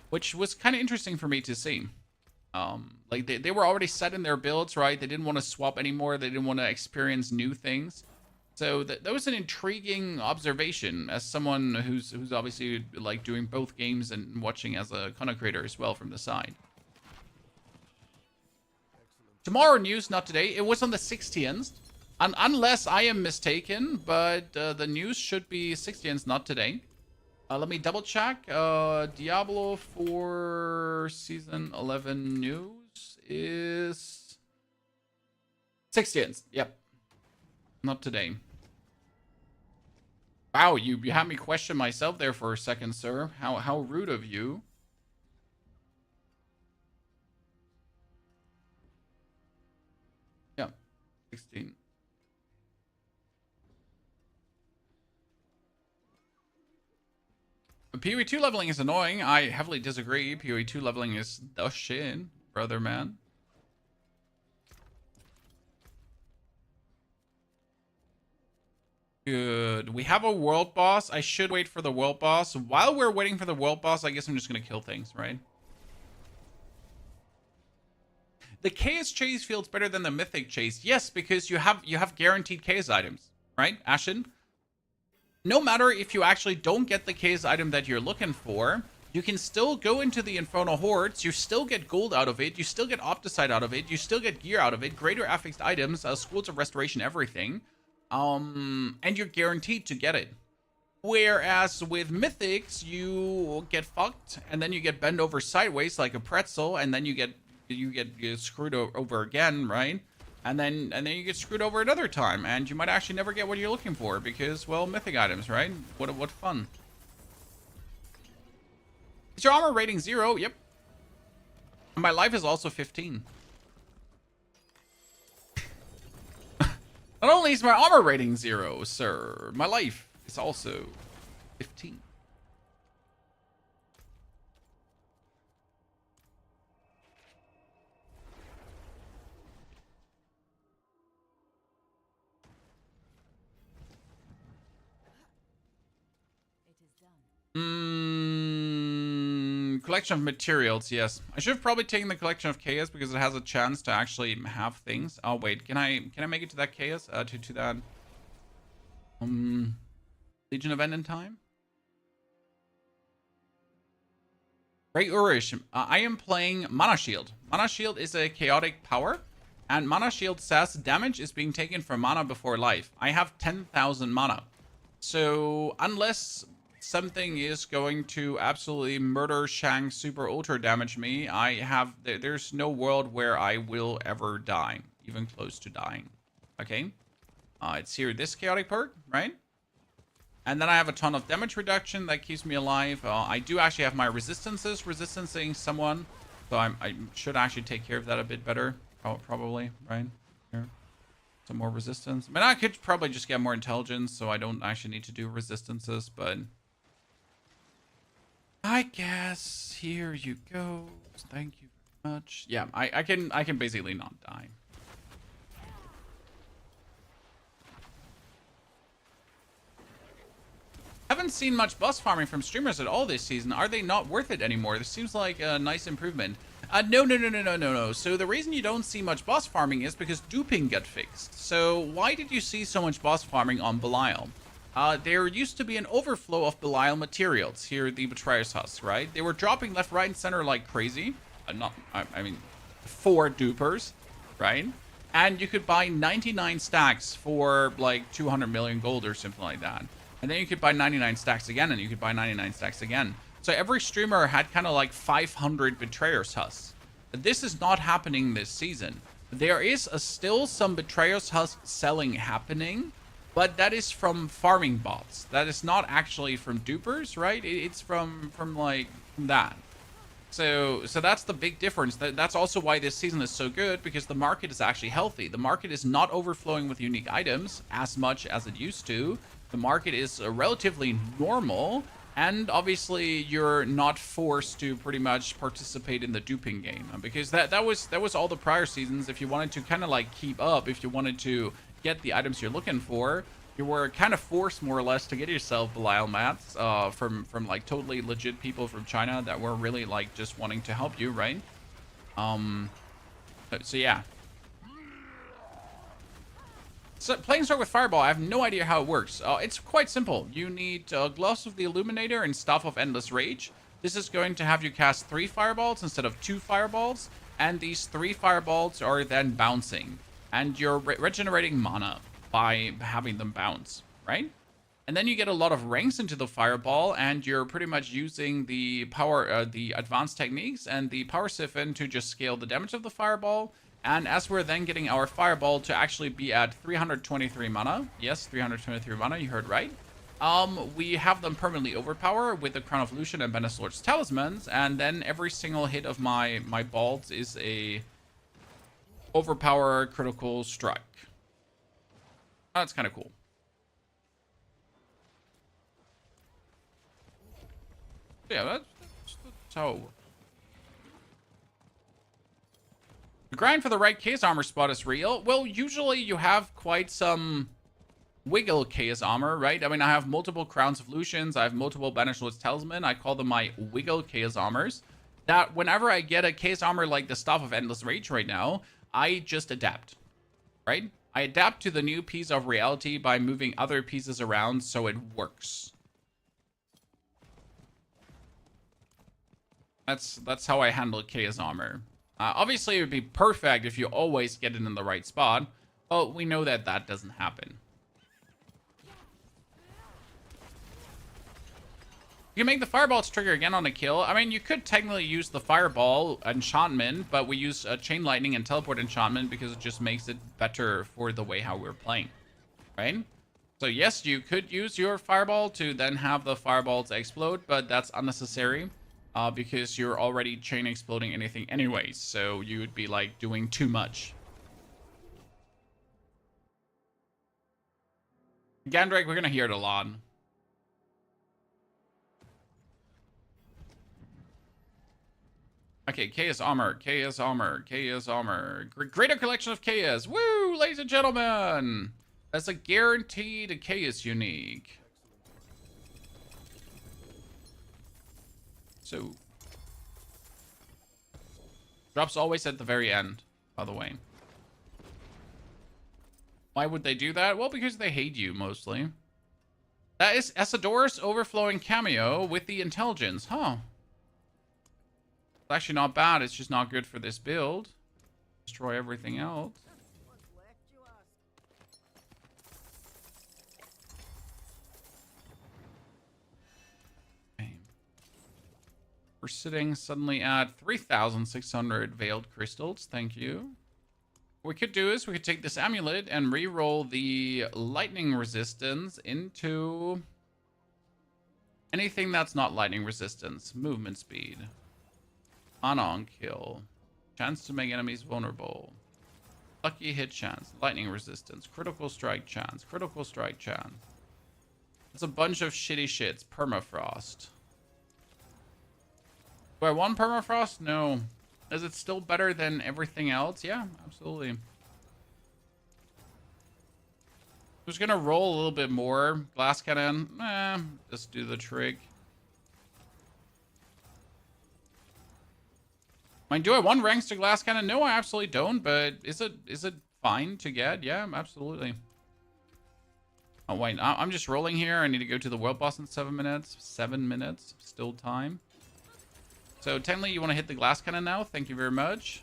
S1: which was kind of interesting for me to see. Like they were already set in their builds, right? They didn't want to swap anymore. They didn't want to experience new things. So that was an intriguing observation as someone who's obviously like doing both games and watching as a content creator as well from the side. Tomorrow news, not today. It was on the 16th. Unless I am mistaken, but the news should be 16th, not today. Let me double check. Diablo 4 Season 11 news is 16th. Yep. Not today. Wow, you had me question myself there for a second, sir. How rude of you. Yeah, 16. PoE 2 leveling is annoying. I heavily disagree. PoE 2 leveling is the shit, brother man. Good. We have a world boss. I should wait for the world boss. While we're waiting for the world boss, I guess I'm just going to kill things, right? The chaos chase feels better than the mythic chase. Yes, because you have guaranteed chaos items, right, Ashen? No matter if you actually don't get the chaos item that you're looking for, you can still go into the Infernal Hordes. You still get gold out of it. You still get Opticite out of it. You still get gear out of it. Greater affixed items, schools of restoration, everything. And you're guaranteed to get it. Whereas with mythics, you get fucked, and then you get bent over sideways like a pretzel, and then you get screwed over again, right? And then you get screwed over another time, and you might actually never get what you're looking for because, well, mythic items, right? What fun. Is your armor rating 0? Yep. And my life is also 15. Not only is my armor rating 0, sir, my life is also 15. Collection of materials, yes. I should have probably taken the collection of chaos because it has a chance to actually have things. Oh wait, can I make it to that chaos? To that Legion event in time? Ray Urish, I am playing Mana Shield. Mana Shield is a chaotic power, and Mana Shield says damage is being taken from mana before life. I have 10,000 mana. So unless something is going to absolutely murder, shank, super ultra damage me, there's no world where I will ever die, even close to dying. Okay? It's here, this chaotic perk, right? And then I have a ton of damage reduction that keeps me alive. I do actually have my resistances, resistancing someone. So I should actually take care of that a bit better, probably, right? Here. Some more resistance. I mean, I could probably just get more intelligence, so I don't actually need to do resistances, but I guess here you go. Thank you very much. Yeah, I can basically not die. Haven't seen much boss farming from streamers at all this season. Are they not worth it anymore? This seems like a nice improvement. No. So the reason you don't see much boss farming is because duping got fixed. So why did you see so much boss farming on Belial? There used to be an overflow of Belial materials here at the Betrayer's Husk, right? They were dropping left, right, and center like crazy. I mean, 4 dupers, right? And you could buy 99 stacks for like 200 million gold or something like that. And then you could buy 99 stacks again, and you could buy 99 stacks again. So every streamer had kind of like 500 Betrayer's Husks. This is not happening this season. There is still some Betrayer's Husk selling happening, but that is from farming bots. That is not actually from dupers, right? It's from that. So that's the big difference. That's also why this season is so good, because the market is actually healthy. The market is not overflowing with unique items as much as it used to. The market is relatively normal, and obviously you're not forced to pretty much participate in the duping game, because that was all the prior seasons. If you wanted to kind of like keep up, if you wanted to get the items you're looking for, you were kind of forced more or less to get yourself Belial mats from like totally legit people from China that were really like just wanting to help you, right? So yeah. So playing Sorc with Fireball, I have no idea how it works. It's quite simple. You need Gloves of the Illuminator and Staff of Endless Rage. This is going to have you cast 3 fireballs instead of 2 fireballs, and these 3 fireballs are then bouncing, and you're regenerating mana by having them bounce, right? And then you get a lot of ranks into the fireball, and you're pretty much using the power, the advanced techniques and the power siphon to just scale the damage of the fireball. And as we're then getting our fireball to actually be at 323 mana, yes, 323 mana, you heard right. We have them permanently overpower with the Crown of Lucian and Beneslord's Talismans, and then every single hit of my balls is a overpower critical strike. That's kind of cool. Yeah, that's how it works. The grind for the right case armor spot is real. Well, usually you have quite some wiggle case armor, right? I mean, I have multiple Crowns of Lucians. I have multiple Beneslord's Talisman. I call them my wiggle case armors. That whenever I get a case armor like the Staff of Endless Rage right now, I just adapt, right? I adapt to the new piece of reality by moving other pieces around so it works. That's how I handle chaos armor. Obviously, it would be perfect if you always get it in the right spot, but we know that that doesn't happen. You can make the fireballs trigger again on a kill. I mean, you could technically use the fireball enchantment, but we use chain lightning and teleport enchantment because it just makes it better for the way how we're playing, right? So yes, you could use your fireball to then have the fireballs explode, but that's unnecessary because you're already chain exploding anything anyways. So you would be like doing too much. Gandrake, we're gonna hear it a lot. Okay, Chaos Armor, Chaos Armor, Chaos Armor. Greater collection of Chaos. Woo, ladies and gentlemen. That's a guaranteed Chaos unique. So. Drops always at the very end, by the way. Why would they do that? Well, because they hate you, mostly. That is Esador's overflowing cameo with the intelligence, huh? It's actually not bad. It's just not good for this build. Destroy everything else. Okay. We're sitting suddenly at 3,600 veiled crystals. Thank you. What we could do is we could take this amulet and re-roll the lightning resistance into anything that's not lightning resistance. Movement speed. On kill. Chance to make enemies vulnerable. Lucky hit chance. Lightning resistance. Critical strike chance. Critical strike chance. It's a bunch of shitty shits. Permafrost. Do I want permafrost? No. Is it still better than everything else? Yeah, absolutely. Who's gonna roll a little bit more? Glass cannon? Just do the trick. I mean, do I want ranks to glass cannon? No, I absolutely don't, but is it fine to get? Yeah, absolutely. Oh, wait, I'm just rolling here. I need to go to the world boss in 7 minutes. 7 minutes, still time. So, technically, you want to hit the glass cannon now. Thank you very much.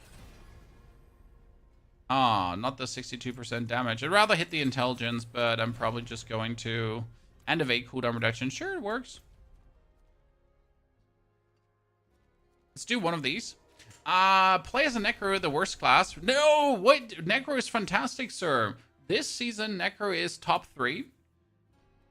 S1: Ah, not the 62% damage. I'd rather hit the intelligence, but I'm probably just going to... End of 8 cooldown reduction. Sure, it works. Let's do one of these. Play as a Necro, the worst class. No, what? Necro is fantastic, sir. This season, Necro is top 3.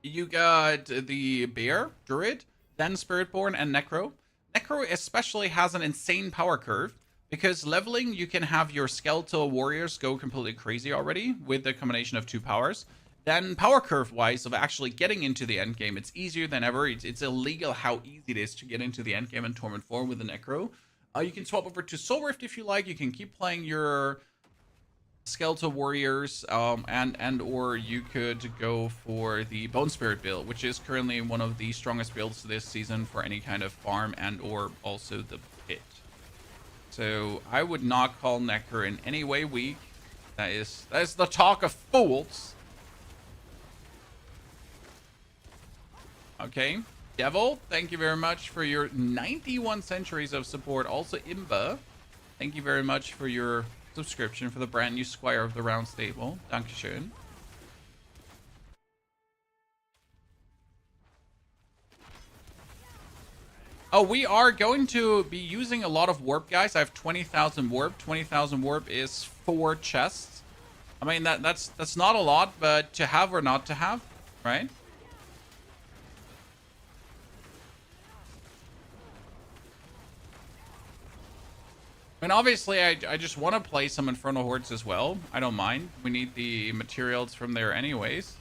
S1: You got the Bear, Druid, then Spiritborn, and Necro. Necro especially has an insane power curve, because leveling, you can have your Skeletal Warriors go completely crazy already with the combination of 2 powers. Then power curve-wise of actually getting into the endgame, it's easier than ever. It's illegal how easy it is to get into the endgame in Torment 4 with the Necro. You can swap over to Soul Rift if you like. You can keep playing your Skeletal Warriors, and or you could go for the Bone Spirit build, which is currently one of the strongest builds this season for any kind of farm and or also the pit. So I would not call Necro in any way weak. That is the talk of fools. Okay, Devil, thank you very much for your 91 centuries of support. Also, Imba, thank you very much for your subscription for the brand new Squire of the Round Stable. Dankeschön. Oh, we are going to be using a lot of warp, guys. I have 20,000 warp. 20,000 warp is 4 chests. I mean, that's not a lot, but to have or not to have, right? I mean, obviously, I just want to play some Infernal Hordes as well. I don't mind. We need the materials from there anyways.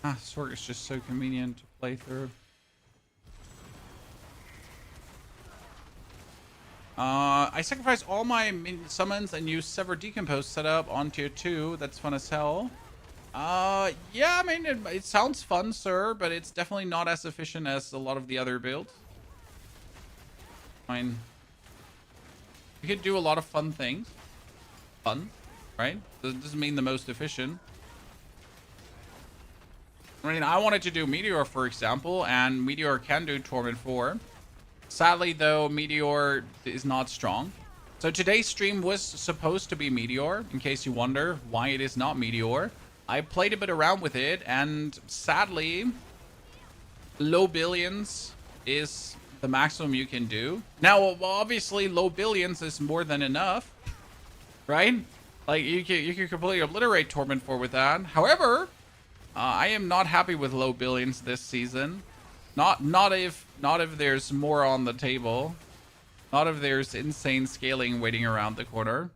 S1: Sorc is just so convenient to play through. I sacrifice all my summons and use Sever Decompose setup on tier 2. That's fun as hell. Yeah, I mean, it sounds fun, sir, but it's definitely not as efficient as a lot of the other builds. I mean, you could do a lot of fun things. Fun, right? Doesn't mean the most efficient. I mean, I wanted to do Meteor, for example, and Meteor can do Torment 4. Sadly, though, Meteor is not strong. So today's stream was supposed to be Meteor, in case you wonder why it is not Meteor. I played a bit around with it, and sadly, low billions is the maximum you can do. Now, obviously, low billions is more than enough, right? Like, you can completely obliterate Torment 4 with that. However, I am not happy with low billions this season. Not if there's more on the table. Not if there's insane scaling waiting around the corner.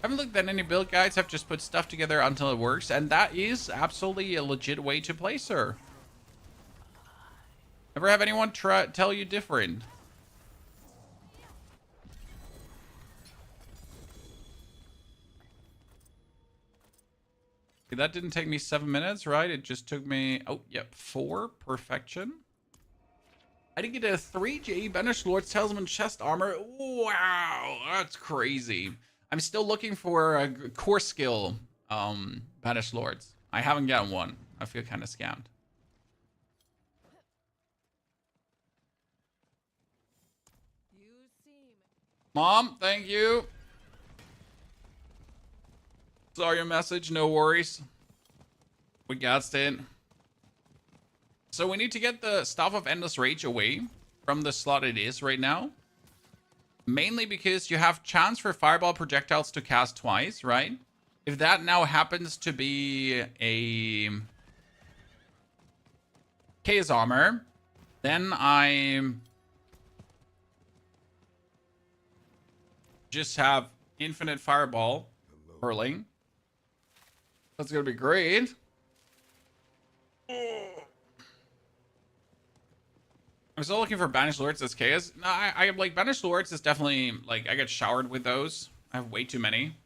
S1: I haven't looked at any build guides. I've just put stuff together until it works, and that is absolutely a legit way to play, sir. Ever have anyone tell you different? That didn't take me 7 minutes, right? It just took me, oh, yep, 4. Perfection. I did get a 3J Banished Lord's Talisman chest armor. Wow, that's crazy. I'm still looking for a core skill Banished Lords. I haven't gotten one. I feel kind of scammed. Mom, thank you. Saw your message, no worries. We got it. So we need to get the Staff of Endless Rage away from the slot it is right now. Mainly because you have chance for fireball projectiles to cast twice, right? If that now happens to be a Chaos Armor, then I just have infinite fireball hurling. That's gonna be great. I'm still looking for Banished Lords as Chaos. No, I like Banished Lords is definitely like I get showered with those. I have way too many.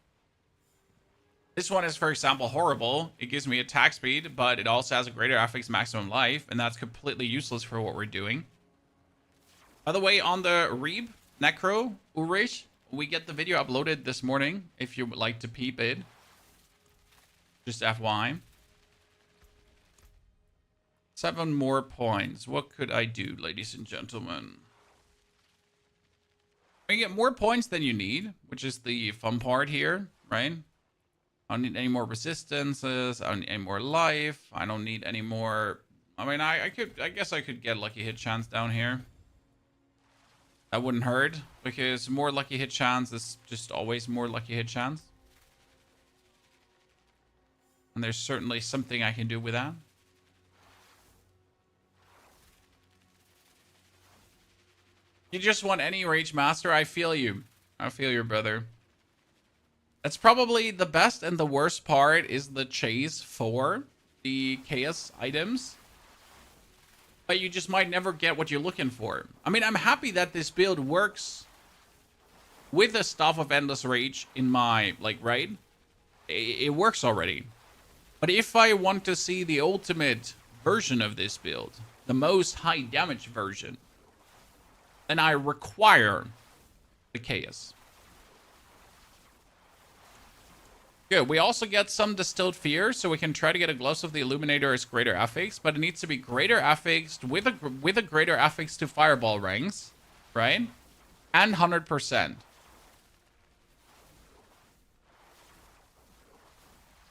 S1: This one is, for example, horrible. It gives me attack speed, but it also has a greater affix maximum life, and that's completely useless for what we're doing. By the way, on the Reeb, Necro, Ulrich, we get the video uploaded this morning, if you would like to peep it. Just FYI. 7 more points. What could I do, ladies and gentlemen? You get more points than you need, which is the fun part here, right? I don't need any more resistances. I don't need any more life. I don't need any more. I mean, I guess I could get lucky hit chance down here. That wouldn't hurt because more lucky hit chance is just always more lucky hit chance. And there's certainly something I can do with that. You just want any Rage Master? I feel you. I feel your brother. That's probably the best and the worst part is the chase for the chaos items. But you just might never get what you're looking for. I mean, I'm happy that this build works with the Staff of Endless Rage in my, like, right? It works already. But if I want to see the ultimate version of this build, the most high damage version, then I require the chaos. Good. We also get some Distilled Fear, so we can try to get a Gloves of the Illuminator as greater affix, but it needs to be greater affixed with a greater affix to Fireball ranks, right? And 100%.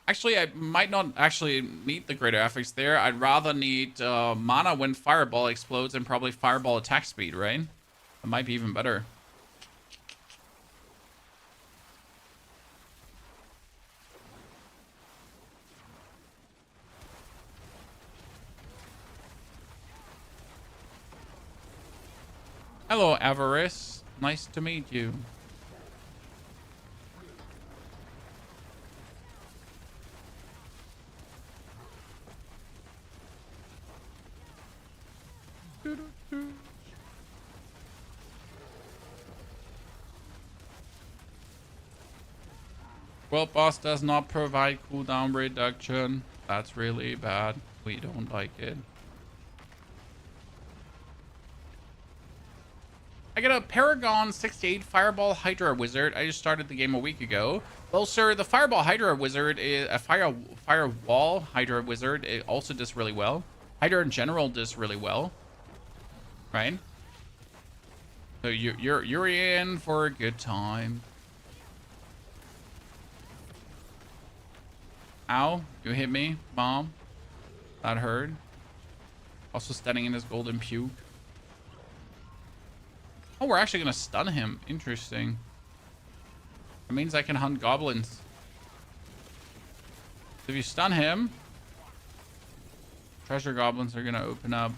S1: Actually, I might not actually need the greater affix there. I'd rather need mana when Fireball explodes and probably Fireball attack speed, right? That might be even better. Hello, Avarice. Nice to meet you. Well, boss does not provide cooldown reduction. That's really bad. We don't like it. I got a Paragon 68 Fireball Hydra Wizard. I just started the game a week ago. Well, sir, the Fireball Hydra Wizard is a Firewall Hydra Wizard. It also does really well. Hydra in general does really well, right? So you're in for a good time. Ow! You hit me, Mom. That hurt. Also standing in his golden puke. Oh, we're actually gonna stun him. Interesting. That means I can hunt goblins. If you stun him, treasure goblins are gonna open up.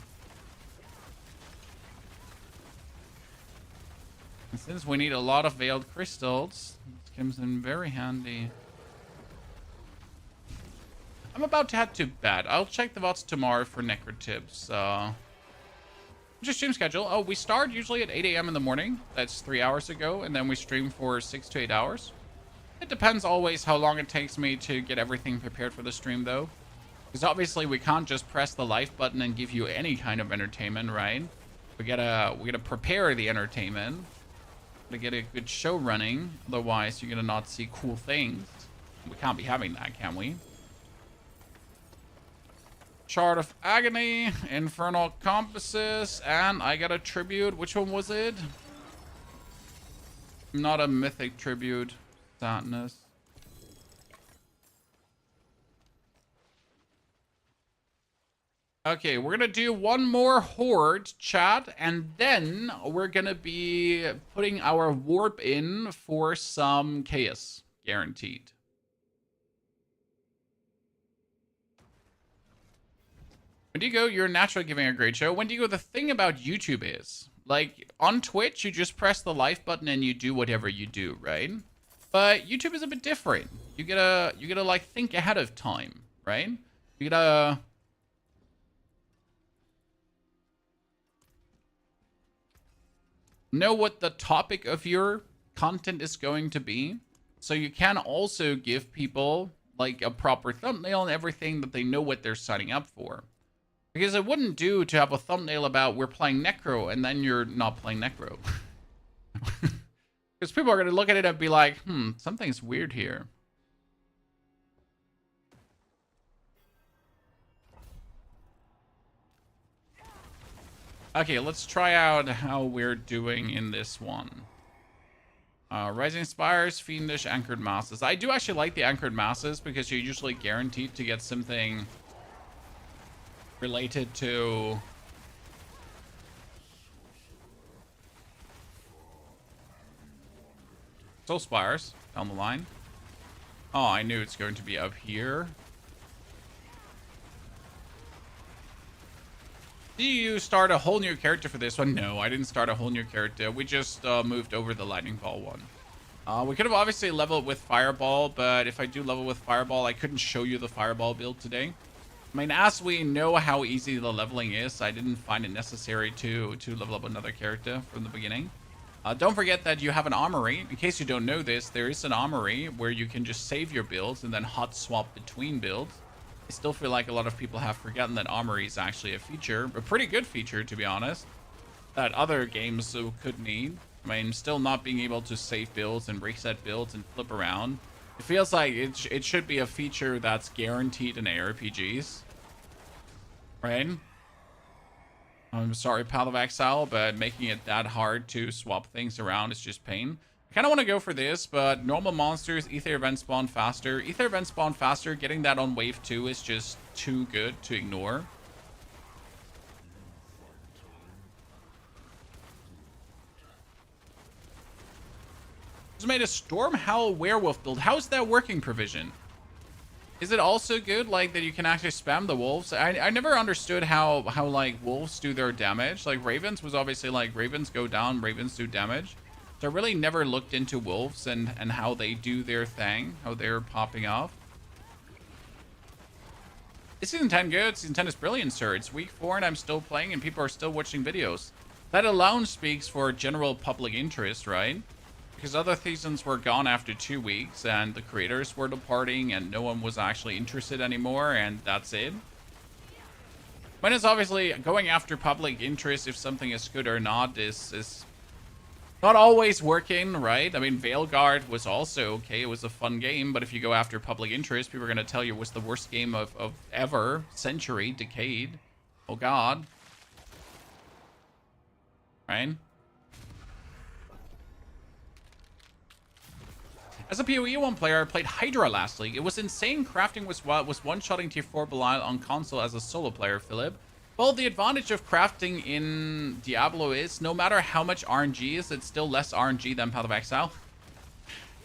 S1: And since we need a lot of veiled crystals, this comes in very handy. I'm about to head to bed. I'll check the VODs tomorrow for necro tips. Just stream schedule. Oh, we start usually at 8 a.m. in the morning. That's 3 hours ago. And then we stream for 6 to 8 hours. It depends always how long it takes me to get everything prepared for the stream, though. Because obviously we can't just press the live button and give you any kind of entertainment, right? We gotta prepare the entertainment. To get a good show running. Otherwise, you're gonna not see cool things. We can't be having that, can we? Shard of Agony, Infernal Compasses, and I got a tribute. Which one was it? Not a mythic tribute. Sadness. Okay, we're gonna do one more horde, chat, and then we're gonna be putting our warp in for some chaos, guaranteed. Wendigo, you're naturally giving a great show. Wendigo, the thing about YouTube is, like, on Twitch, you just press the like button and you do whatever you do, right? But YouTube is a bit different. You gotta like think ahead of time, right? You gotta know what the topic of your content is going to be, so you can also give people like a proper thumbnail and everything, that they know what they're signing up for. Because it wouldn't do to have a thumbnail about we're playing Necro and then you're not playing Necro. Because people are going to look at it and be like, something's weird here. Okay, let's try out how we're doing in this one. Rising Spires, Fiendish, Anchored Masses. I do actually like the Anchored Masses because you're usually guaranteed to get something related to Soul Spires down the line. Oh, I knew it's going to be up here. Do you start a whole new character for this one? No, I didn't start a whole new character. We just moved over the Lightning Ball one. We could have obviously leveled with Fireball, but if I do level with Fireball, I couldn't show you the Fireball build today. I mean, as we know how easy the leveling is, I didn't find it necessary to level up another character from the beginning. Don't forget that you have an armory. In case you don't know this, there is an armory where you can just save your builds and then hot swap between builds. I still feel like a lot of people have forgotten that armory is actually a feature, a pretty good feature, to be honest, that other games could need. I mean, still not being able to save builds and reset builds and flip around. It feels like it should be a feature that's guaranteed in ARPGs. Right? I'm sorry, Path of Exile, but making it that hard to swap things around is just pain. I kind of want to go for this, but normal monsters, Ether Event spawn faster. Ether Event spawn faster, getting that on wave 2 is just too good to ignore. Just made a Stormhowl Werewolf build. How's that working, Provision? Is it also good, like, that you can actually spam the wolves? I never understood how like, wolves do their damage. Like, ravens was obviously, like, ravens go down, ravens do damage. So I really never looked into wolves and how they do their thing, how they're popping off. Is Season 10 good? Season 10 is brilliant, sir. It's week 4 and I'm still playing and people are still watching videos. That alone speaks for general public interest, right? Because other seasons were gone after 2 weeks and the creators were departing and no one was actually interested anymore, and that's it. When it's obviously going after public interest, if something is good or not, is not always working, right? I mean, Veilguard was also okay. It was a fun game, but if you go after public interest, people are going to tell you it was the worst game of ever, century, decade. Oh, God. Right? As a PoE 1 player, I played Hydra last league. It was insane. Crafting was one-shotting tier 4 Belial on console as a solo player, Philip. Well, the advantage of crafting in Diablo is no matter how much RNG is, it's still less RNG than Path of Exile.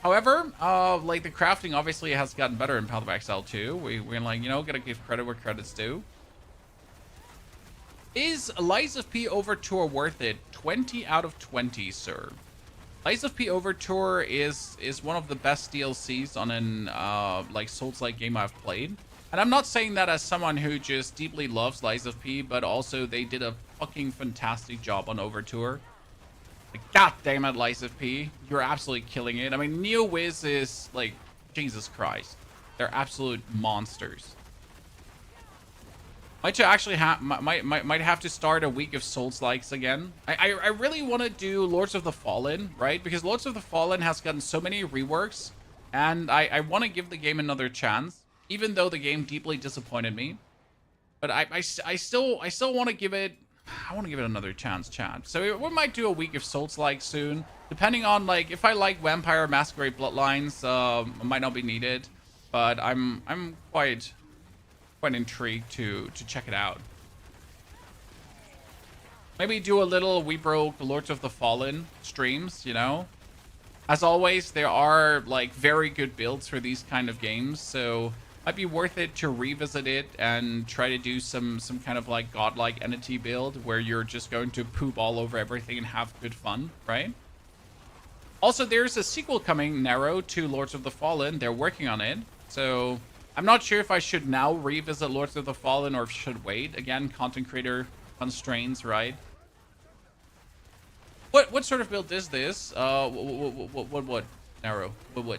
S1: However, like, the crafting obviously has gotten better in Path of Exile too. We're like, you know, gotta give credit where credit's due. Is Lies of P Overture worth it? 20 out of 20, sir. Lies of P Overture is one of the best DLCs on an like Souls-like game I've played. And I'm not saying that as someone who just deeply loves Lies of P, but also they did a fucking fantastic job on Overture. Like, god damn it, Lies of P. You're absolutely killing it. I mean, Neo Wiz is like, Jesus Christ. They're absolute monsters. Might actually might have to start a week of Souls-likes again. I really want to do Lords of the Fallen, right? Because Lords of the Fallen has gotten so many reworks, and I want to give the game another chance, even though the game deeply disappointed me. But I still want to give it I want to give it another chance, chat. So we might do a week of Souls-like soon, depending on like if I like Vampire Masquerade Bloodlines. It might not be needed, but I'm quite intrigued to check it out. Maybe do a little We Broke Lords of the Fallen streams, you know. As always, there are like very good builds for these kind of games, so might be worth it to revisit it and try to do some kind of like godlike entity build where you're just going to poop all over everything and have good fun, right? Also, there's a sequel coming, Narrow, to Lords of the Fallen. They're working on it, so I'm not sure if I should now revisit Lords of the Fallen or should wait. Again, content creator constraints, right? What sort of build is this? What Narrow? What?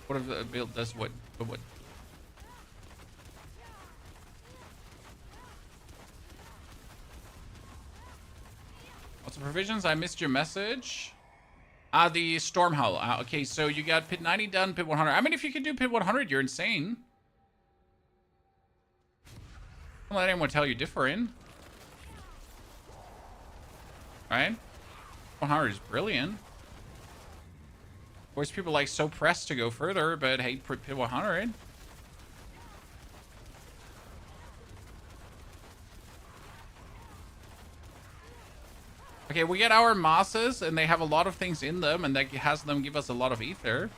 S1: What if the build does what? What's the provisions? I missed your message. The Stormhowl. Okay, so you got Pit 90 done, Pit 100. I mean, if you can do Pit 100, you're insane. Don't let anyone tell you different. Right? 100 is brilliant. Of course, people like so pressed to go further, but hey, Pit 100. Okay, we get our mosses, and they have a lot of things in them, and that has them give us a lot of ether.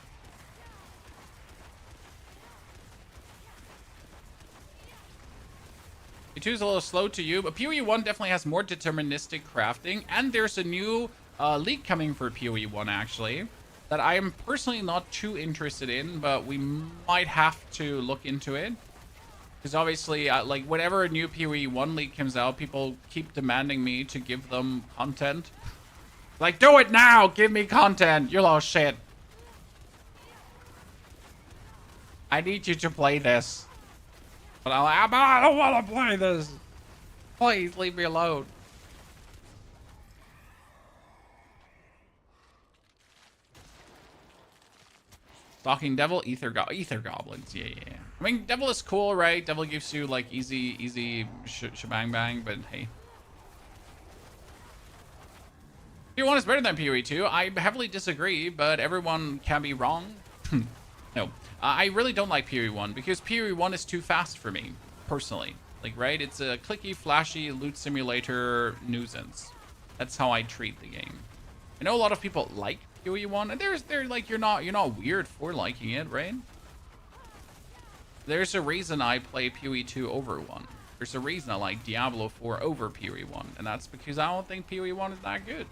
S1: P2 is a little slow to you, but PoE 1 definitely has more deterministic crafting, and there's a new leak coming for PoE 1 actually that I am personally not too interested in, but we might have to look into it. Because obviously, like, whenever a new PoE 1 leak comes out, people keep demanding me to give them content. Like, do it now! Give me content! You little shit. I need you to play this. But I don't want to play this. Please, leave me alone. Stalking Devil, Ether Goblins. Yeah. I mean, Devil is cool, right? Devil gives you, like, easy shebang bang, but hey. PoE 1 is better than PoE 2. I heavily disagree, but everyone can be wrong. No. I really don't like PoE 1 because PoE 1 is too fast for me, personally. Like, right? It's a clicky, flashy loot simulator nuisance. That's how I treat the game. I know a lot of people like PoE 1, and they're like, you're not weird for liking it, right? There's a reason I play PoE 2 over 1. There's a reason I like Diablo 4 over PoE 1, and that's because I don't think PoE 1 is that good.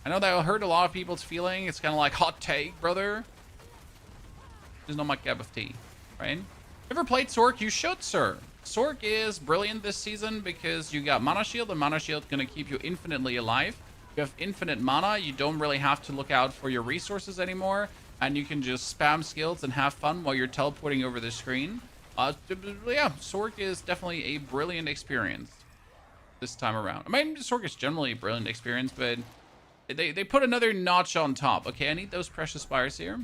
S1: I know that will hurt a lot of people's feeling. It's kind of like hot take, brother. It's not my cup of tea, right? Ever played Sorc? You should, sir. Sorc is brilliant this season because you got Mana Shield, and Mana Shield is going to keep you infinitely alive. You have infinite mana. You don't really have to look out for your resources anymore, and you can just spam skills and have fun while you're teleporting over the screen. Yeah, Sorc is definitely a brilliant experience this time around. I mean, Sorc is generally a brilliant experience, but they put another notch on top. Okay, I need those precious spires here.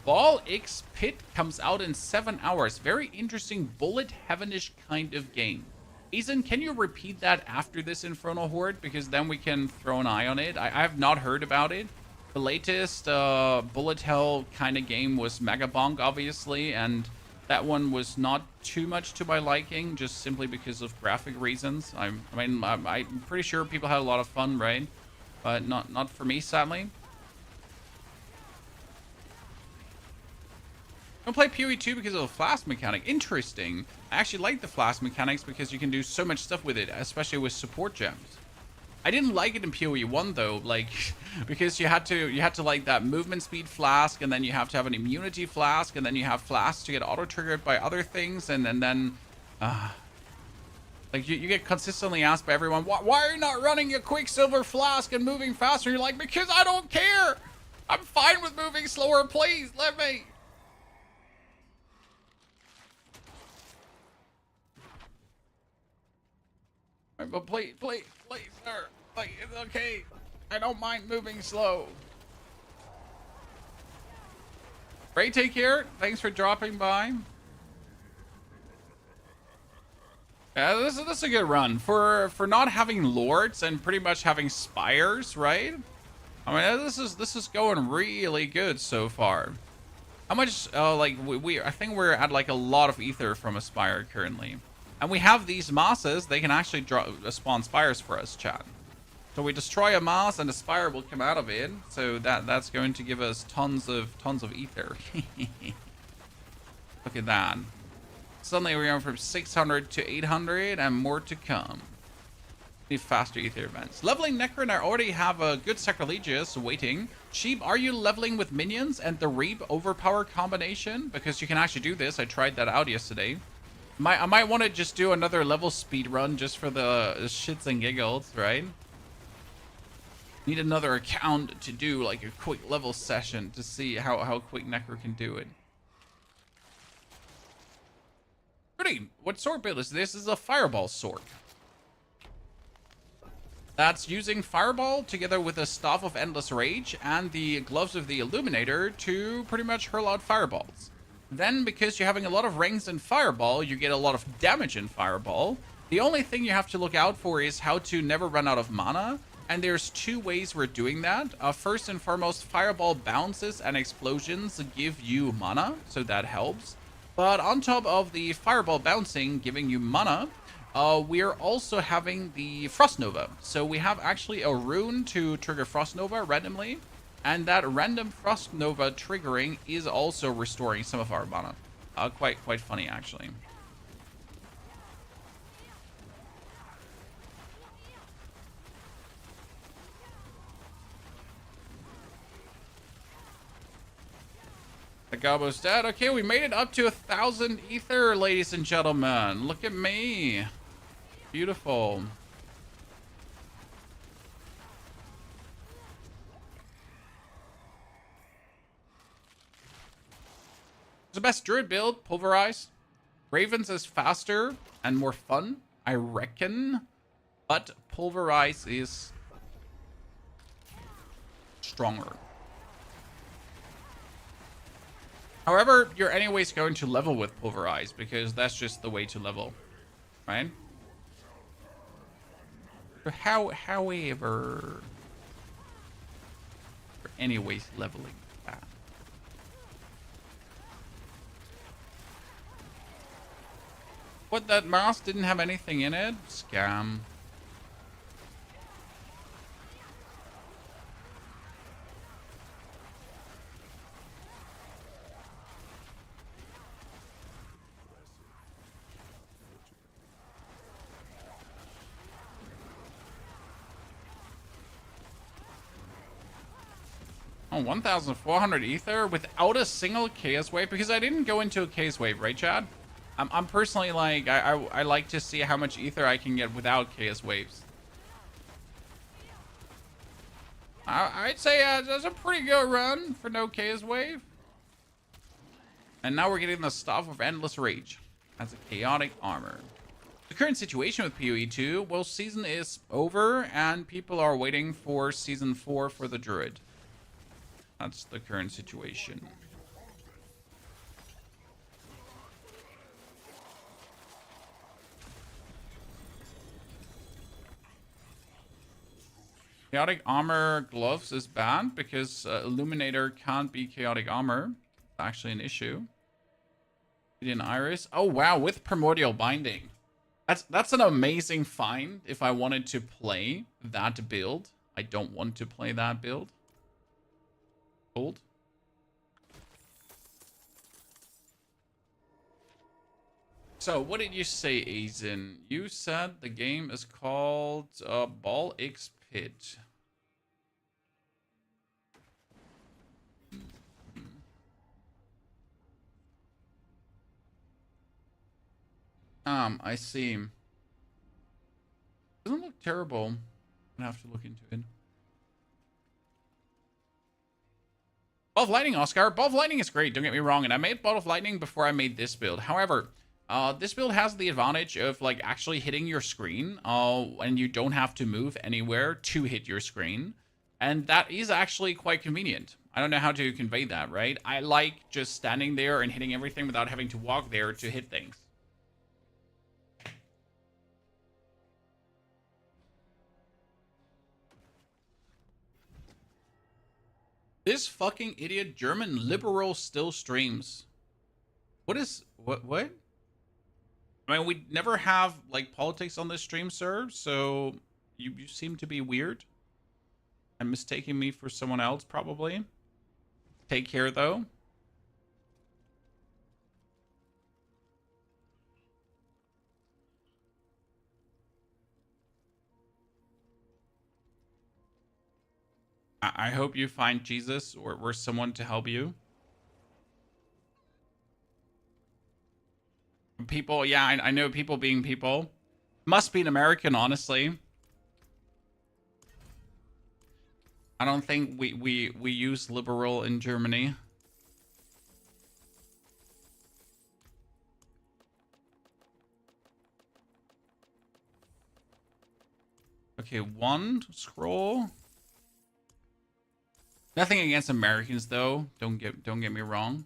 S1: Ball X Pit comes out in 7 hours. Very interesting bullet heavenish kind of game. Ethan, can you repeat that after this Infernal Horde? Because then we can throw an eye on it. I have not heard about it. The latest bullet hell kind of game was Megabonk, obviously, and that one was not too much to my liking, just simply because of graphic reasons. I'm pretty sure people had a lot of fun, right? But not for me, sadly. Don't play PoE 2 because of the flask mechanic. Interesting. I actually like the flask mechanics because you can do so much stuff with it, especially with support gems. I didn't like it in PoE 1 though, like, because you had to like that movement speed flask, and then you have to have an immunity flask, and then you have flasks to get auto triggered by other things, and then like you get consistently asked by everyone, why are you not running a Quicksilver flask and moving faster? And you're like, because I don't care. I'm fine with moving slower. Please let me. But please, sir. Like, it's okay. I don't mind moving slow. Ray, take care. Thanks for dropping by. This is a good run for not having lords and pretty much having spires, right? I mean, this is going really good so far. How much? Like I think we're at like a lot of ether from a spire currently, and we have these mosses. They can actually spawn spires for us, chat. So we destroy a moss and a spire will come out of it. So that's going to give us tons of ether. Look at that. Suddenly we're going from 600 to 800 and more to come. Need faster ether events. Leveling Necro, and I already have a good Sacrilegious waiting. Sheep, are you leveling with minions and the Reap overpower combination? Because you can actually do this. I tried that out yesterday. I might want to just do another level speed run just for the shits and giggles, right? Need another account to do like a quick level session to see how quick Necro can do it. Pretty. What Sorc build is this? This is a Fireball Sorc. That's using Fireball together with the Staff of Endless Rage and the Gloves of the Illuminator to pretty much hurl out fireballs. Then, because you're having a lot of rings in Fireball, you get a lot of damage in Fireball. The only thing you have to look out for is how to never run out of mana. And there's two ways we're doing that. First and foremost, Fireball bounces and explosions give you mana, so that helps. But on top of the Fireball bouncing giving you mana, we're also having the Frost Nova. So we have actually a rune to trigger Frost Nova randomly. And that random Frost Nova triggering is also restoring some of our mana. Quite funny, actually. The Gobbo's dead. Okay, we made it up to 1,000 ether, ladies and gentlemen. Look at me. Beautiful. The best druid build, Pulverize. Ravens is faster and more fun, I reckon. But Pulverize is stronger. However, you're anyways going to level with Pulverize because that's just the way to level, right? However, you're anyways leveling that. What, that mask didn't have anything in it? Scam. Oh, 1,400 ether without a single chaos wave because I didn't go into a chaos wave, right, Chad? I'm personally like, I like to see how much ether I can get without chaos waves. I'd say that's a pretty good run for no chaos wave. And now we're getting the Staff of Endless Rage as a chaotic armor. The current situation with PoE 2, well, season is over and people are waiting for season 4 for the druid. That's the current situation. Chaotic armor gloves is banned because Illuminator can't be chaotic armor. It's actually an issue. Gideon Iris. Oh wow, with Primordial Binding. That's an amazing find if I wanted to play that build. I don't want to play that build. Old. So, what did you say, Aizen? You said the game is called Ball X Pit. I see. Doesn't look terrible. I'm gonna have to look into it. Ball of Lightning, Oscar. Ball of Lightning is great, don't get me wrong, and I made Ball of Lightning before I made this build. However, this build has the advantage of like actually hitting your screen, and you don't have to move anywhere to hit your screen. And that is actually quite convenient. I don't know how to convey that, right? I like just standing there and hitting everything without having to walk there to hit things. This fucking idiot German liberal still streams. What? I mean, we never have, like, politics on this stream, sir, so you seem to be weird. And mistaking me for someone else, probably. Take care, though. I hope you find Jesus or someone to help you. People, yeah, I know people being people. Must be an American, honestly. I don't think we use liberal in Germany. Okay, one scroll. Nothing against Americans though. Don't get me wrong.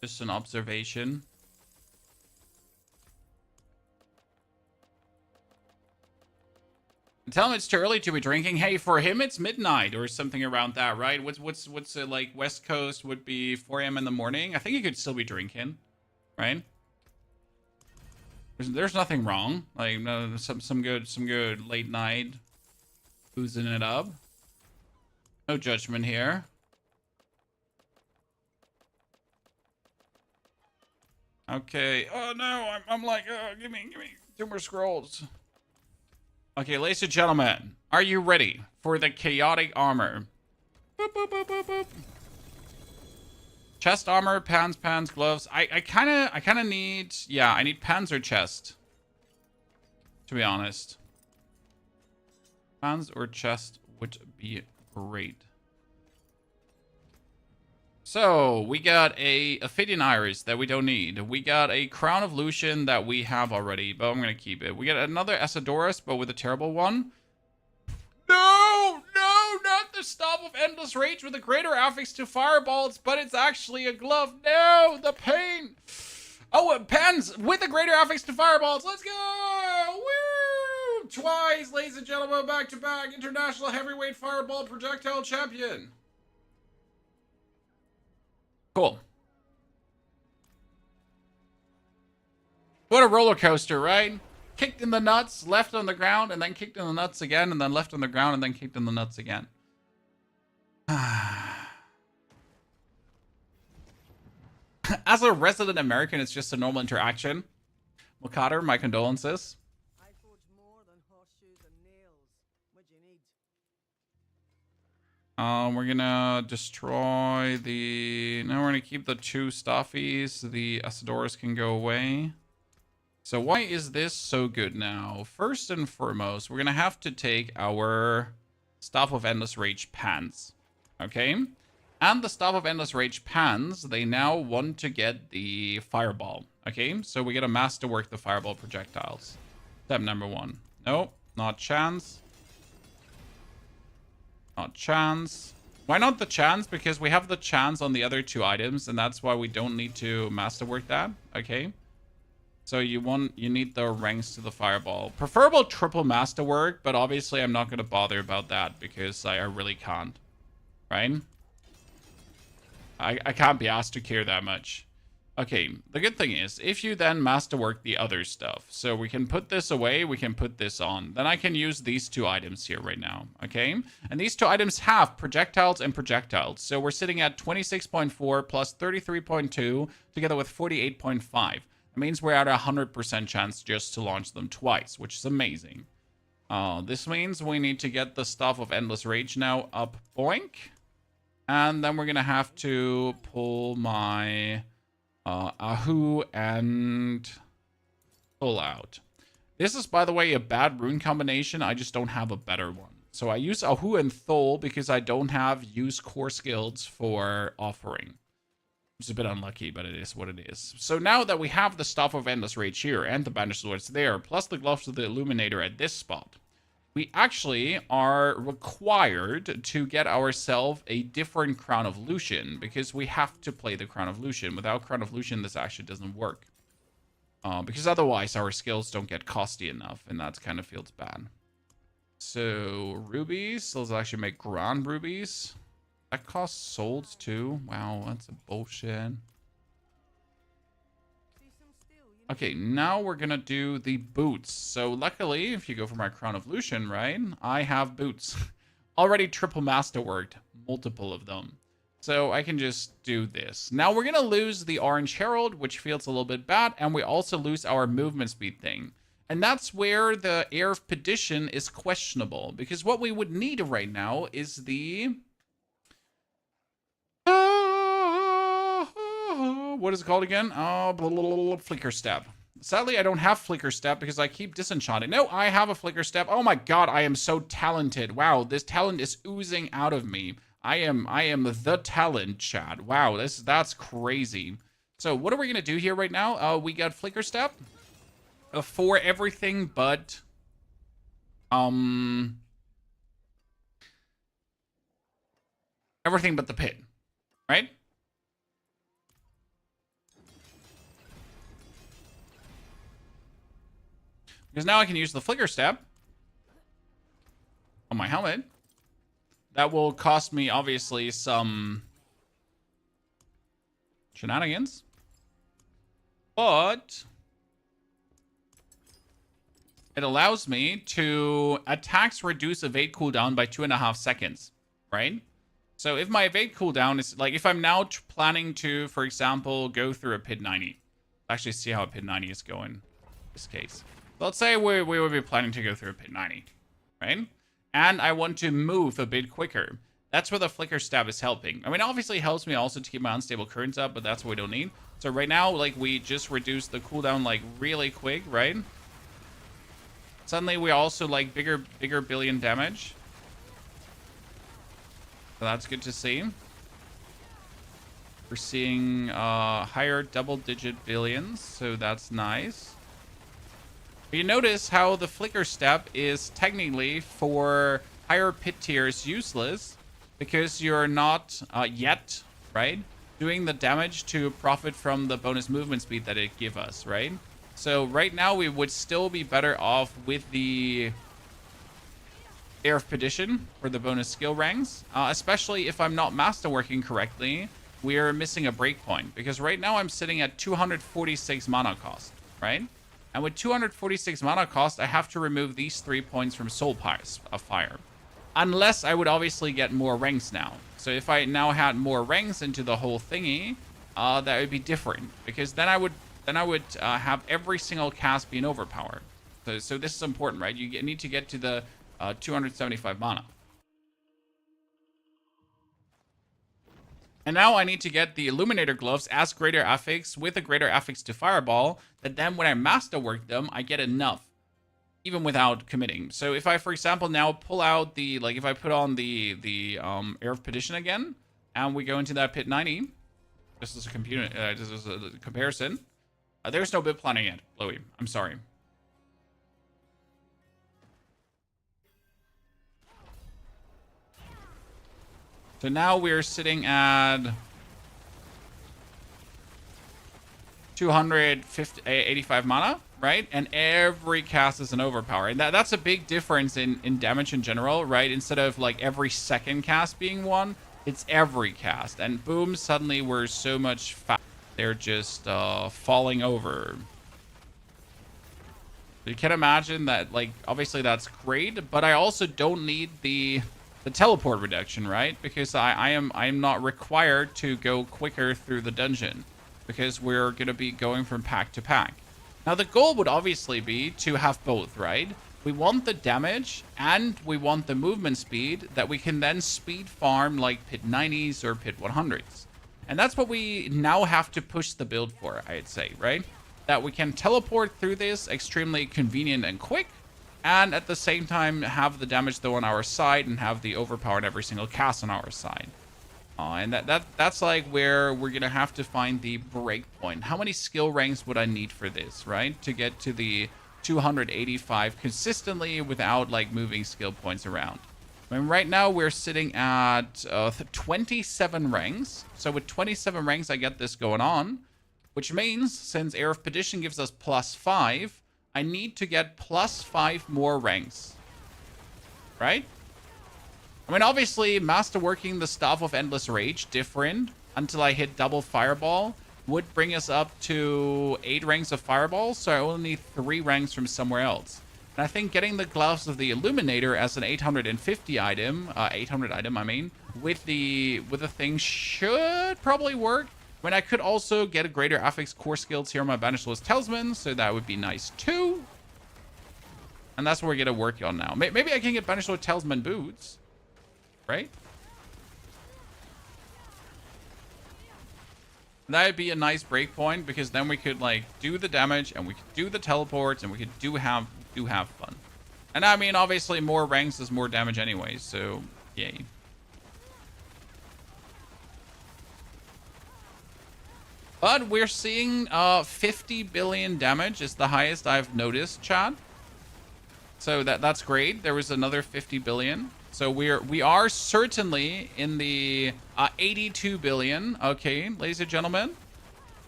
S1: Just an observation. Tell him it's too early to be drinking. Hey, for him it's midnight or something around that, right? What's like West Coast would be 4 a.m. in the morning. I think he could still be drinking, right? There's nothing wrong. Like some good late night boozing it up. No judgment here. Okay. Oh no, I'm like, give me 2 more scrolls. Okay, ladies and gentlemen, are you ready for the chaotic armor? Boop, boop, boop, boop, boop. Chest armor, pants, gloves. I kind of need, yeah, I need pants or chest. To be honest. Pants or chest would be great. So, we got a Ophidian Iris that we don't need. We got a Crown of Lucian that we have already, but I'm going to keep it. We got another Asadorus, but with a terrible one. No, not the Staff of Endless Rage with a greater affix to fireballs, but it's actually a glove. No, the pain. Oh, pens with a greater affix to fireballs. Let's go. Woo! Twice, ladies and gentlemen, back-to-back International Heavyweight Fireball Projectile Champion. Cool. What a roller coaster, right? Kicked in the nuts, left on the ground, and then kicked in the nuts again, and then left on the ground, and then kicked in the nuts again. As a resident American, it's just a normal interaction. Mokader, my condolences.
S2: I forge more than horseshoes and nails. What do you need?
S1: We're gonna destroy the... No, we're gonna keep the 2 stuffies. The Asadorus can go away. So why is this so good now? First and foremost, we're gonna have to take our Staff of Endless Rage pants. Okay? And the Staff of Endless Rage pants, they now want to get the Fireball. Okay? So we gotta masterwork the Fireball projectiles. Step number 1. Nope, not chance. Not chance. Why not the chance? Because we have the chance on the other 2 items, and that's why we don't need to masterwork that. Okay? So you need the ranks to the fireball. Preferable triple masterwork, but obviously I'm not going to bother about that because I really can't. Right? I can't be asked to care that much. Okay, the good thing is, if you then masterwork the other stuff, so we can put this away, we can put this on, then I can use these 2 items here right now, okay? And these 2 items have projectiles and projectiles, so we're sitting at 26.4 plus 33.2, together with 48.5. It means we're at a 100% chance just to launch them twice, which is amazing. This means we need to get the Staff of Endless Rage now up, boink. And then we're gonna have to pull my... Ahu and pull out. This is, by the way, a bad rune combination. I just don't have a better one. So I use Ahu and Thol because I don't have use core skills for offering. Which is a bit unlucky, but it is what it is. So now that we have the Staff of Endless Rage here and the Banished Swords there, plus the Gloves of the Illuminator at this spot, we actually are required to get ourselves a different Crown of Lucian because we have to play the Crown of Lucian. Without Crown of Lucian, this actually doesn't work. Because otherwise our skills don't get costly enough, and that kind of feels bad. So rubies, let's actually make grand rubies. That costs souls too. Wow, that's a bullshit. Okay, now we're gonna do the boots. So luckily, if you go for my Crown of Lucian, right, I have boots. Already triple masterworked, multiple of them. So I can just do this. Now we're gonna lose the Orange Herald, which feels a little bit bad, and we also lose our movement speed thing. And that's where the Heir of Perdition is questionable, because what we would need right now is the... what is it called again? Flicker Step. Sadly, I don't have Flicker Step because I keep disenchanting. No, I have a Flicker Step. Oh my god, I am so talented. Wow, this talent is oozing out of me. I am the talent, Chad. Wow, that's crazy. So what are we gonna do here right now? We got Flicker Step for everything but everything but the pit, right? Because now I can use the Flicker Step on my helmet. That will cost me, obviously, some shenanigans. But it allows me to attacks reduce evade cooldown by 2.5 seconds, right? So if my evade cooldown is, like, if I'm now planning to, for example, go through a pit 90. Actually see how a pit 90 is going in this case. Let's say we would be planning to go through a pit 90, right? And I want to move a bit quicker. That's where the Flicker Stab is helping. I mean, obviously it helps me also to keep my unstable currents up, but that's what we don't need. So right now, like, we just reduce the cooldown, like, really quick, right? Suddenly we also, like, bigger billion damage. So that's good to see. We're seeing higher double-digit billions, so that's nice. You notice how the Flicker Step is technically for higher pit tiers useless because you're not yet, right, doing the damage to profit from the bonus movement speed that it gives us, right? So right now we would still be better off with the Heir of Perdition for the bonus skill ranks, especially if I'm not masterworking correctly. We're missing a breakpoint because right now I'm sitting at 246 mana cost, right? And with 246 mana cost, I have to remove these 3 points from Soul Fire. Unless I would obviously get more ranks now. So if I now had more ranks into the whole thingy, that would be different. Because then I would have every single cast being overpowered. So this is important, right? You need to get to the 275 mana. And now I need to get the Illuminator Gloves as greater affix with a greater affix to Fireball, that then when I masterwork them, I get enough, even without committing. So if I, for example, now pull out the, like, if I put on the Heir of Perdition again, and we go into that pit 90, just as a comparison, there's no bit planning yet, Chloe. I'm sorry. So now we're sitting at 285 mana, right? And every cast is an overpower. And that's a big difference in damage in general, right? Instead of like every second cast being one, it's every cast. And boom, suddenly we're so much fast. They're just falling over. You can imagine that, like, obviously that's great, but I also don't need the teleport reduction, right? Because I am not required to go quicker through the dungeon because we're going to be going from pack to pack. Now the goal would obviously be to have both, right? We want the damage and we want the movement speed that we can then speed farm like pit 90s or pit 100s. And that's what we now have to push the build for, I'd say, right? That we can teleport through this extremely convenient and quick, and at the same time have the damage though on our side and have the overpower in every single cast on our side. And that's like where we're gonna have to find the break point. How many skill ranks would I need for this, right? To get to the 285 consistently without like moving skill points around. I mean, right now we're sitting at 27 ranks. So with 27 ranks, I get this going on. which means since Air of Perdition gives us +5, I need to get +5 more ranks, right? I mean, obviously, Masterworking the Staff of Endless Rage, different, until I hit double Fireball, would bring us up to 8 ranks of Fireball, so I only need 3 ranks from somewhere else. And I think getting the Gloves of the Illuminator as an 850 item, 800 item, I mean, with the thing should probably work. I mean, I could also get a greater affix core skills here on my Banished Lord's Talisman, so that would be nice too. And that's what we're going to work on now. Maybe I can get Banished Lord Talisman boots. Right? That would be a nice breakpoint because then we could like do the damage and we could do the teleports and we could do have fun. And I mean, obviously more ranks is more damage anyway, so yay. But we're seeing 50 billion damage is the highest I've noticed, chat. So that's great. There was another 50 billion. So we are certainly in the 82 billion. Okay, ladies and gentlemen.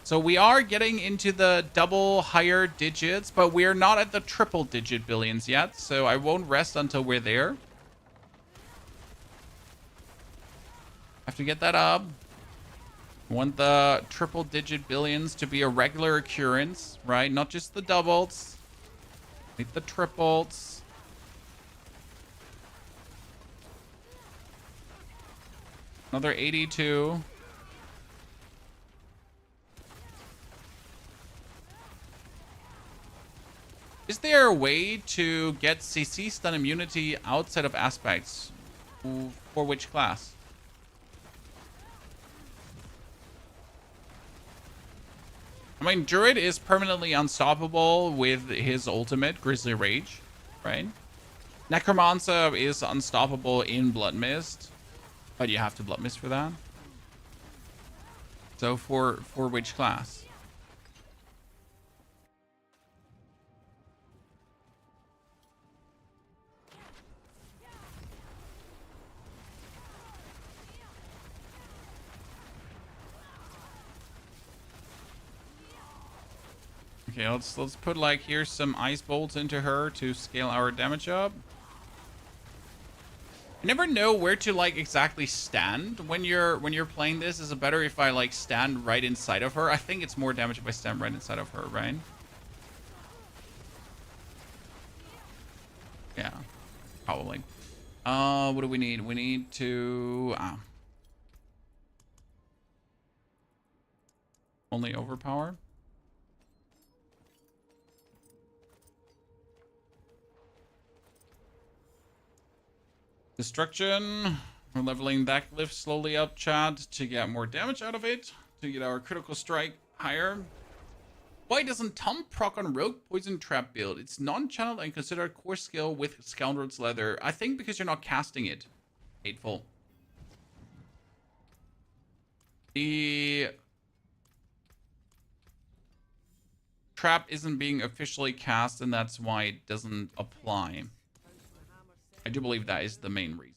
S1: So we are getting into the double higher digits, but we are not at the triple digit billions yet. So I won't rest until we're there. Have to get that up. Want the triple digit billions to be a regular occurrence, right? Not just the doubles. Need the triples. Another 82. Is there a way to get CC stun immunity outside of aspects? For which class? I mean, Druid is permanently unstoppable with his ultimate, Grizzly Rage, right? Necromancer is unstoppable in Blood Mist. But you have to Blood Mist for that. So for which class? Okay, let's put like here's some ice bolts into her to scale our damage up. I never know where to like exactly stand when you're playing this. Is it better if I like stand right inside of her? I think it's more damage if I stand right inside of her, right? Yeah, probably. What do we need? We need to only overpower. Destruction. We're leveling that glyph slowly up, chat, to get more damage out of it, to get our critical strike higher. Why doesn't Tom proc on Rogue Poison Trap build? It's non-channeled and considered core skill with Scoundrel's Leather. I think because you're not casting it. Hateful. The trap isn't being officially cast, and that's why it doesn't apply. I do believe that is the main reason.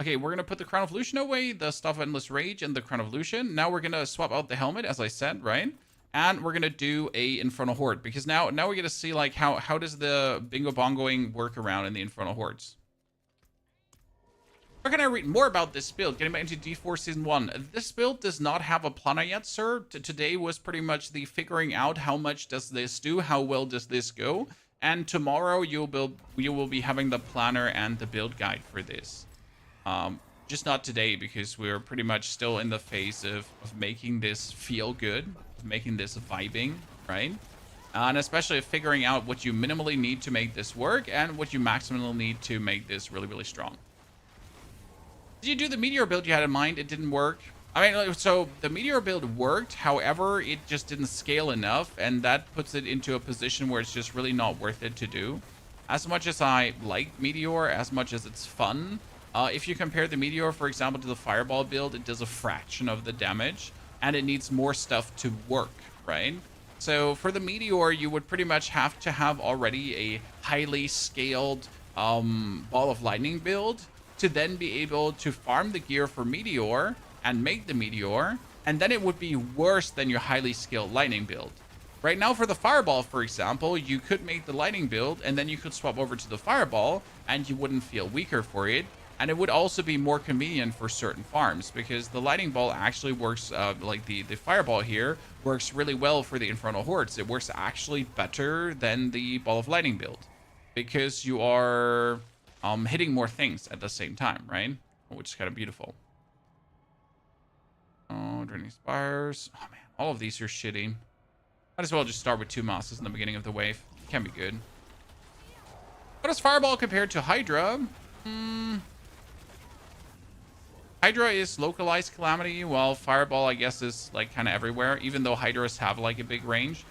S1: Okay, we're going to put the Crown of Lucian away, the Staff of Endless Rage, and the Crown of Lucian. Now we're going to swap out the helmet, as I said, right? And we're going to do a Infernal Horde, because now we're going to see, like, how does the bingo bongoing work around in the Infernal Hordes. Where can I read more about this build? Getting back into D4 Season 1. This build does not have a planner yet, sir. Today was pretty much the figuring out how much does this do, how well does this go. And tomorrow you will be having the planner and the build guide for this. Just not today, because we're pretty much still in the phase of making this feel good, of making this vibing, right? And especially figuring out what you minimally need to make this work and what you maximally need to make this really, really strong. Did you do the Meteor build you had in mind? It didn't work. I mean, so the Meteor build worked, however, it just didn't scale enough, and that puts it into a position where it's just really not worth it to do. As much as I like Meteor, as much as it's fun, if you compare the Meteor, for example, to the Fireball build, it does a fraction of the damage, and it needs more stuff to work, right? So for the Meteor, you would pretty much have to have already a highly scaled Ball of Lightning build to then be able to farm the gear for Meteor and make the Meteor, and then it would be worse than your highly skilled lightning build. Right now for the fireball, for example, you could make the lightning build and then you could swap over to the fireball and you wouldn't feel weaker for it. And it would also be more convenient for certain farms because the lightning ball actually works, like the fireball here works really well for the Infernal Hordes. It works actually better than the ball of lightning build because you are hitting more things at the same time, right? Which is kind of beautiful. Oh, Draining Spires. Oh man, all of these are shitty. Might as well just start with 2 mosses in the beginning of the wave. Can be good. What is Fireball compared to Hydra? Hydra is localized Calamity, while Fireball, I guess, is like kind of everywhere, even though Hydras have like a big range.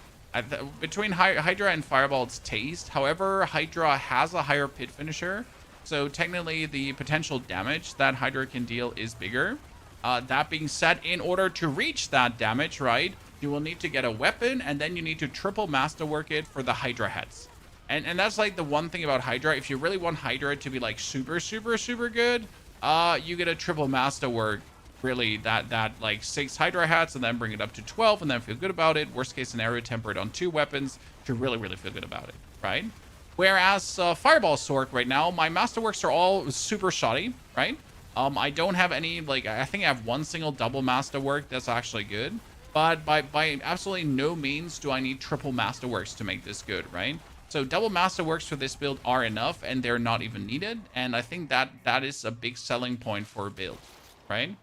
S1: Between Hydra and Fireball, it's taste. However, Hydra has a higher pit finisher, so technically the potential damage that Hydra can deal is bigger. That being said, in order to reach that damage, right, you will need to get a weapon, and then you need to triple masterwork it for the Hydra heads. And that's like the one thing about Hydra. If you really want Hydra to be like super good, you get a triple masterwork, really, that like 6 Hydra hats, and then bring it up to 12, and then feel good about it. Worst case scenario, temper it on 2 weapons to really feel good about it, right? Whereas Fireball Sorc right now, my masterworks are all super shoddy, right? I don't have any, like, I think I have 1 single double masterwork that's actually good. But by absolutely no means do I need triple masterworks to make this good, right? So double masterworks for this build are enough, and they're not even needed. And I think that is a big selling point for a build, right?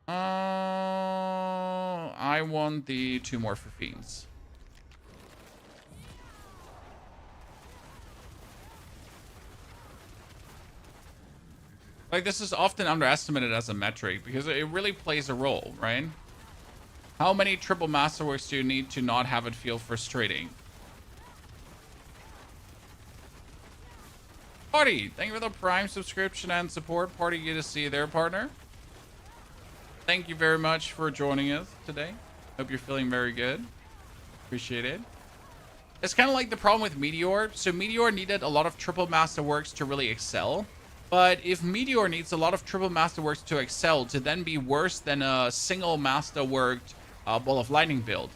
S1: I want the 2 more for Fiends. Like, this is often underestimated as a metric because it really plays a role, right? How many triple masterworks do you need to not have it feel frustrating? Party, thank you for the Prime subscription and support. Party, good to see you there, partner. Thank you very much for joining us today. Hope you're feeling very good. Appreciate it. It's kind of like the problem with Meteor. So Meteor needed a lot of triple masterworks to really excel. But if Meteor needs a lot of triple masterworks to excel, to then be worse than a single masterworked ball of lightning build,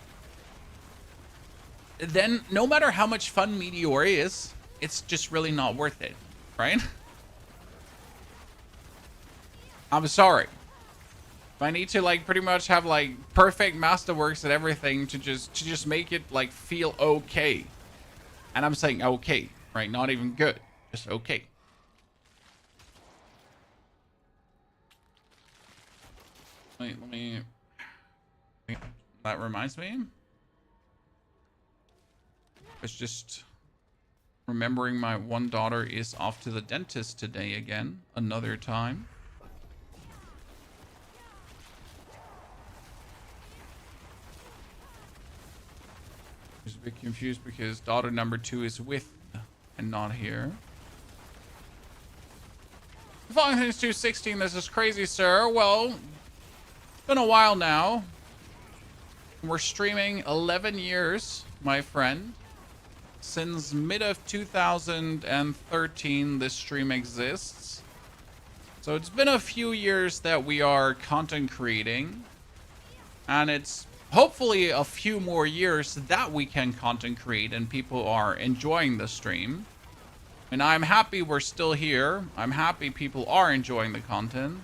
S1: then no matter how much fun Meteor is, it's just really not worth it, right? I'm sorry. If I need to like pretty much have like perfect masterworks and everything to just make it like feel okay, and I'm saying okay, right? Not even good, just okay. Let me. That reminds me. It's just remembering my one daughter is off to the dentist today again, another time. I was a bit confused because daughter number 2 is with and not here. Following things 216, this is crazy, sir. Well, it's been a while now. We're streaming 11 years, my friend. Since mid of 2013, this stream exists. So it's been a few years that we are content creating. And it's hopefully a few more years that we can content create and people are enjoying the stream. And I'm happy we're still here. I'm happy people are enjoying the content.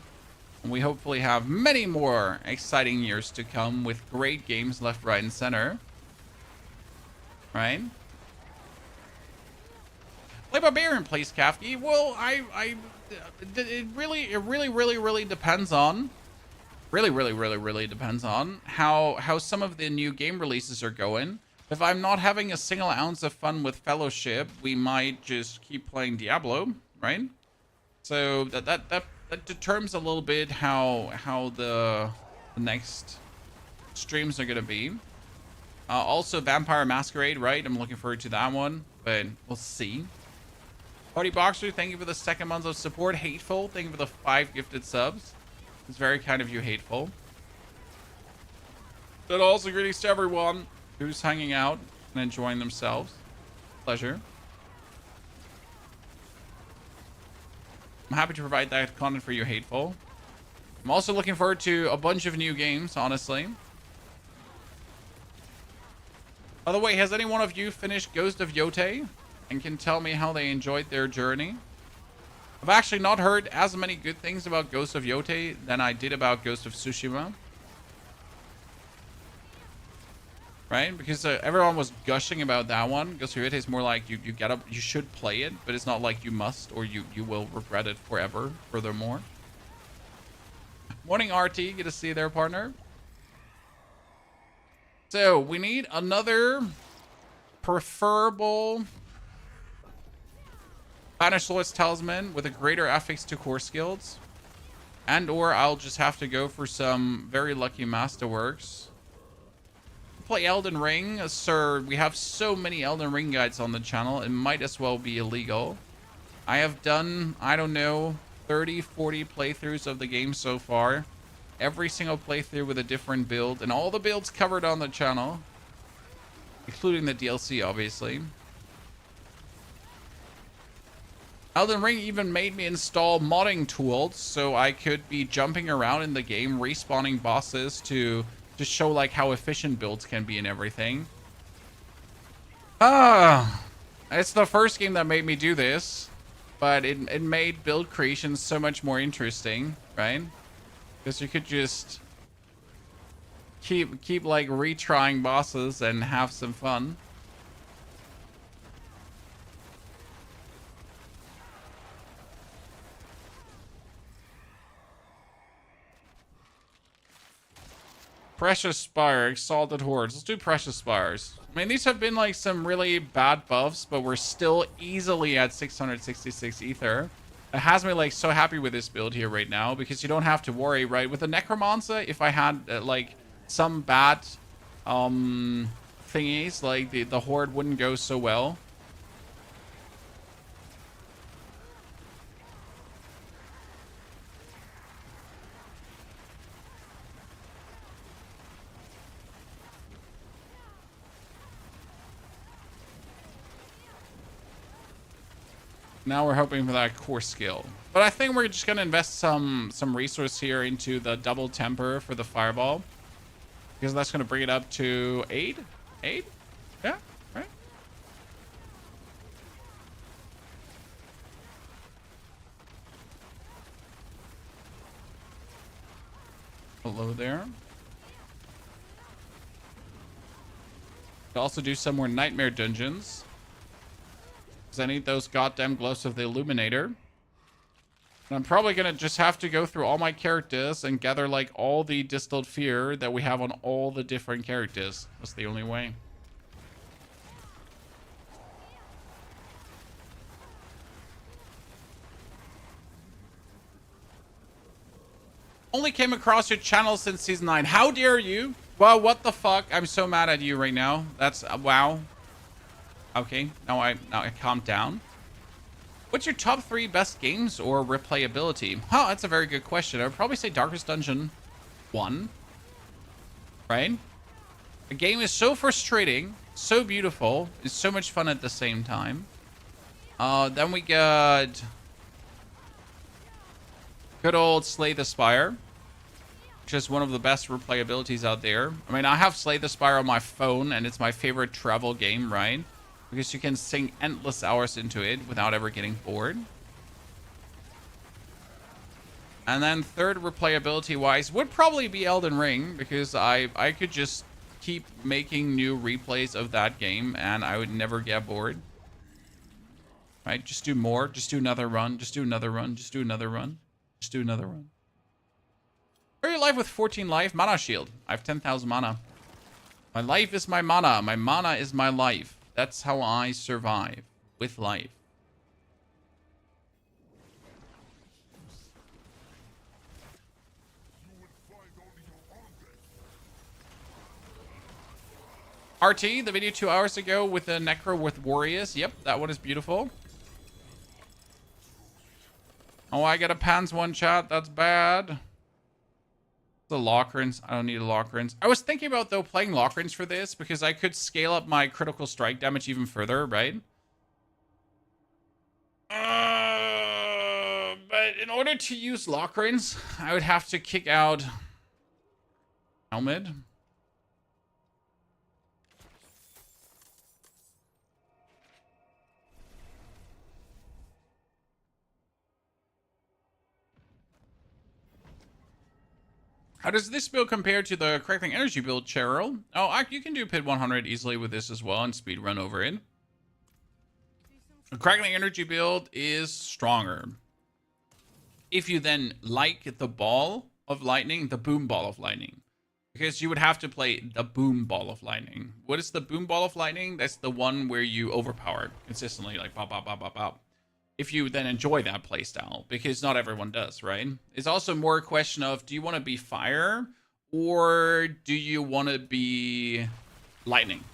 S1: And we hopefully have many more exciting years to come with great games left, right, and center. Right? Play Barbarian, please, Kafki. Well, it really depends on. Really depends on how some of the new game releases are going. If I'm not having a single ounce of fun with Fellowship, we might just keep playing Diablo, right? So that determines a little bit how the next streams are gonna be. Also Vampire Masquerade, right? I'm looking forward to that one, but we'll see. Party Boxer, thank you for the 2nd month of support. Hateful, thank you for the 5 gifted subs. It's very kind of you, Hateful. But also greetings to everyone who's hanging out and enjoying themselves. Pleasure. I'm happy to provide that content for you, Hateful. I'm also looking forward to a bunch of new games, honestly. By the way, has any one of you finished Ghost of Yotei and can tell me how they enjoyed their journey? I've actually not heard as many good things about Ghost of Yotei than I did about Ghost of Tsushima. Right? Because everyone was gushing about that one. Ghost of Yotei is more like you get up, you should play it, but it's not like you must or you will regret it forever. Furthermore. Morning, RT. Good to see you there, partner. So we need another preferable Banished Lord's Talisman with a greater affix to core skills. And or I'll just have to go for some very lucky Masterworks. Play Elden Ring. Sir, we have so many Elden Ring guides on the channel. It might as well be illegal. I have done, I don't know, 30, 40 playthroughs of the game so far. Every single playthrough with a different build. And all the builds covered on the channel. Including the DLC, obviously. Elden Ring even made me install modding tools so I could be jumping around in the game, respawning bosses to show like how efficient builds can be and everything. It's the first game that made me do this, but it made build creation so much more interesting, right? Because you could just keep like retrying bosses and have some fun. Precious Spire, Exalted Hordes. Let's do Precious Spires. I mean, these have been like some really bad buffs, but we're still easily at 666 ether. It has me like so happy with this build here right now because you don't have to worry, right? With the Necromancer, if I had like some bad thingies, like the Horde wouldn't go so well. Now we're hoping for that core skill. But I think we're just going to invest some resource here into the double temper for the fireball. Because that's going to bring it up to 8? 8? Yeah, right? Hello there. Could also do some more nightmare dungeons. Because I need those goddamn gloves of the Illuminator. And I'm probably going to just have to go through all my characters and gather like all the distilled fear that we have on all the different characters. That's the only way. Only came across your channel since season 9. How dare you? Well, what the fuck? I'm so mad at you right now. That's wow. Okay, now I calmed down. What's your top 3 best games or replayability? Huh, that's a very good question. I would probably say Darkest Dungeon 1. Right? The game is so frustrating, so beautiful, it's so much fun at the same time. Then we got good old Slay the Spire, which is one of the best replayabilities out there. I mean, I have Slay the Spire on my phone, and it's my favorite travel game, right? Because you can sink endless hours into it without ever getting bored. And then third, replayability-wise, would probably be Elden Ring, because I could just keep making new replays of that game, and I would never get bored. Right? Just do more. Just do another run. Just do another run. Just do another run. Just do another run. Are you alive with 14 life? Mana shield. I have 10,000 mana. My life is my mana. My mana is my life. That's how I survive. With life. RT, the video 2 hours ago with the Necro with Warriors. Yep, that one is beautiful. Oh, I got a pans one chat. That's bad. The Lockrins. I don't need a Lockrins. I was thinking about, though, playing Lockrins for this because I could scale up my critical strike damage even further, right? But But in order to use Lockrins, I would have to kick out Helmet. How does this build compare to the Crackling Energy build, Cheryl? Oh, you can do Pit 100 easily with this as well and speed run over it. The Crackling Energy build is stronger. If you then like the ball of lightning, the boom ball of lightning. Because you would have to play the boom ball of lightning. What is the boom ball of lightning? That's the one where you overpower consistently, like pop, pop, pop, pop, pop. If you then enjoy that playstyle, because not everyone does, right? It's also more a question of, do you want to be fire or do you want to be lightning?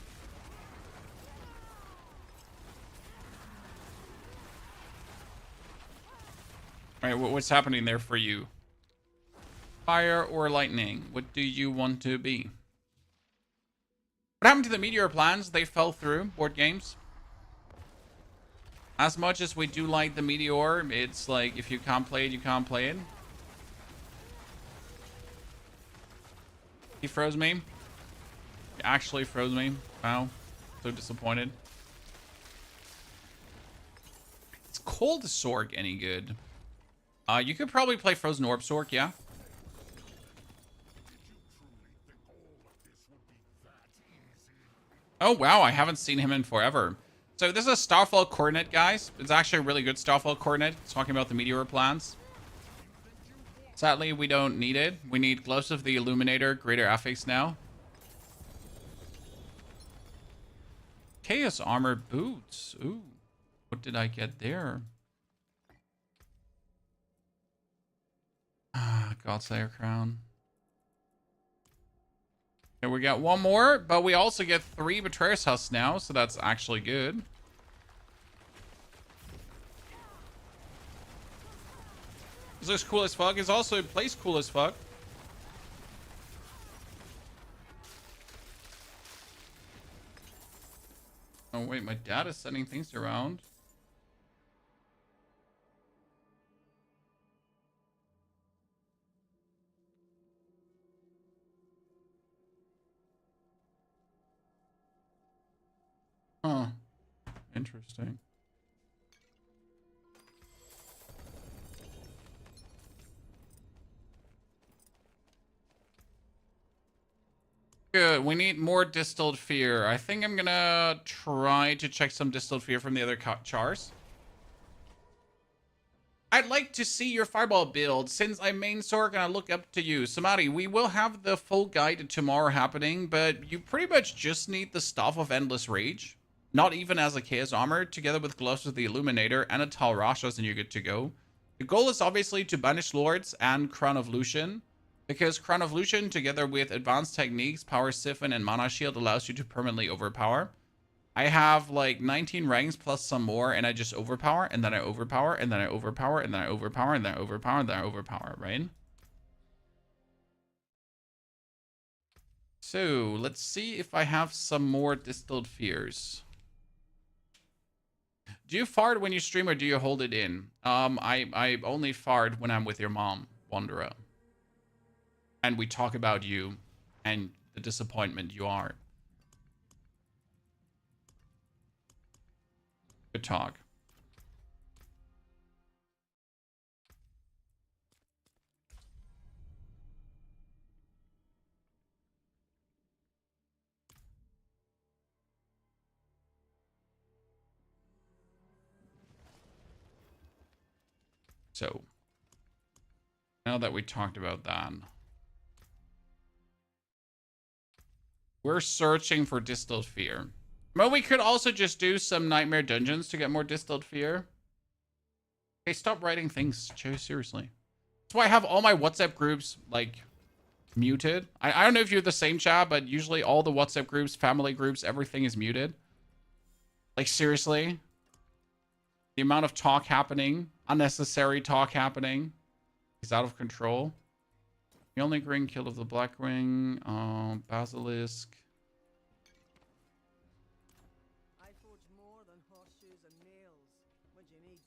S1: All right, what's happening there for you? Fire or lightning? What do you want to be? What happened to the Meteor plans? They fell through board games. As much as we do like the Meteor, it's like if you can't play it, you can't play it. He froze me. He actually froze me. Wow. So disappointed. It's cold Sorc any good? You could probably play Frozen Orb Sorc, yeah. Oh, wow. I haven't seen him in forever. So this is a Starfall coordinate, guys. It's actually a really good Starfall coordinate. It's talking about the Meteor plans. Sadly, we don't need it. We need Gloves of the Illuminator, Greater Affix now. Chaos Armor Boots. Ooh. What did I get there? Ah, Godslayer Crown. And we got one more, but we also get 3 Betrayer's Husks now, so that's actually good. This looks cool as fuck. It's also plays cool as fuck. Oh wait, my dad is sending things around. Huh. Interesting. Good. We need more Distilled Fear. I think I'm gonna try to check some Distilled Fear from the other chars. I'd like to see your Fireball build since I main Sorc and I look up to you. Samadi, we will have the full guide tomorrow happening, but you pretty much just need the Staff of Endless Rage. Not even as a Chaos Armor, together with Gloves of the Illuminator and a Tal Rashas, and you're good to go. The goal is obviously to banish Lords and Crown of Lucian, because Crown of Lucian, together with Advanced Techniques, Power Siphon, and Mana Shield, allows you to permanently overpower. I have like 19 ranks plus some more, and I just overpower, and then I overpower, and then I overpower, and then I overpower, and then I overpower, and then I overpower, right? So, let's see if I have some more Distilled Fears. Do you fart when you stream or do you hold it in? I only fart when I'm with your mom, Wanderer. And we talk about you and the disappointment you are. Good talk. So, now that we talked about that, we're searching for Distilled Fear. Well, we could also just do some Nightmare Dungeons to get more Distilled Fear. Okay, stop writing things, seriously. That's why I have all my WhatsApp groups, like, muted. I don't know if you're the same, chat, but usually all the WhatsApp groups, family groups, everything is muted. Like, seriously? The amount of talk happening, unnecessary talk happening, is out of control. The only green kill of the Blackwing, Basilisk.
S2: I forge more than horseshoes and nails. What do you need?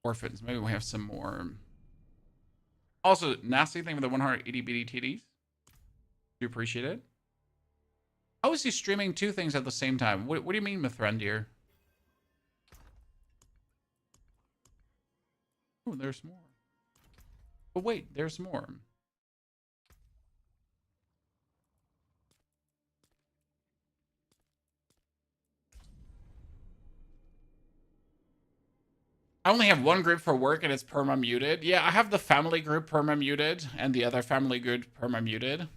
S1: Orphans. Maybe we have some more. Also, nasty thing with the 180 BDTDs. Do appreciate it. How is he streaming two things at the same time? What do you mean, Mithrandir? Oh, there's more. But wait, there's more. I only have one group for work and it's perma muted. Yeah, I have the family group perma muted and the other family group perma muted.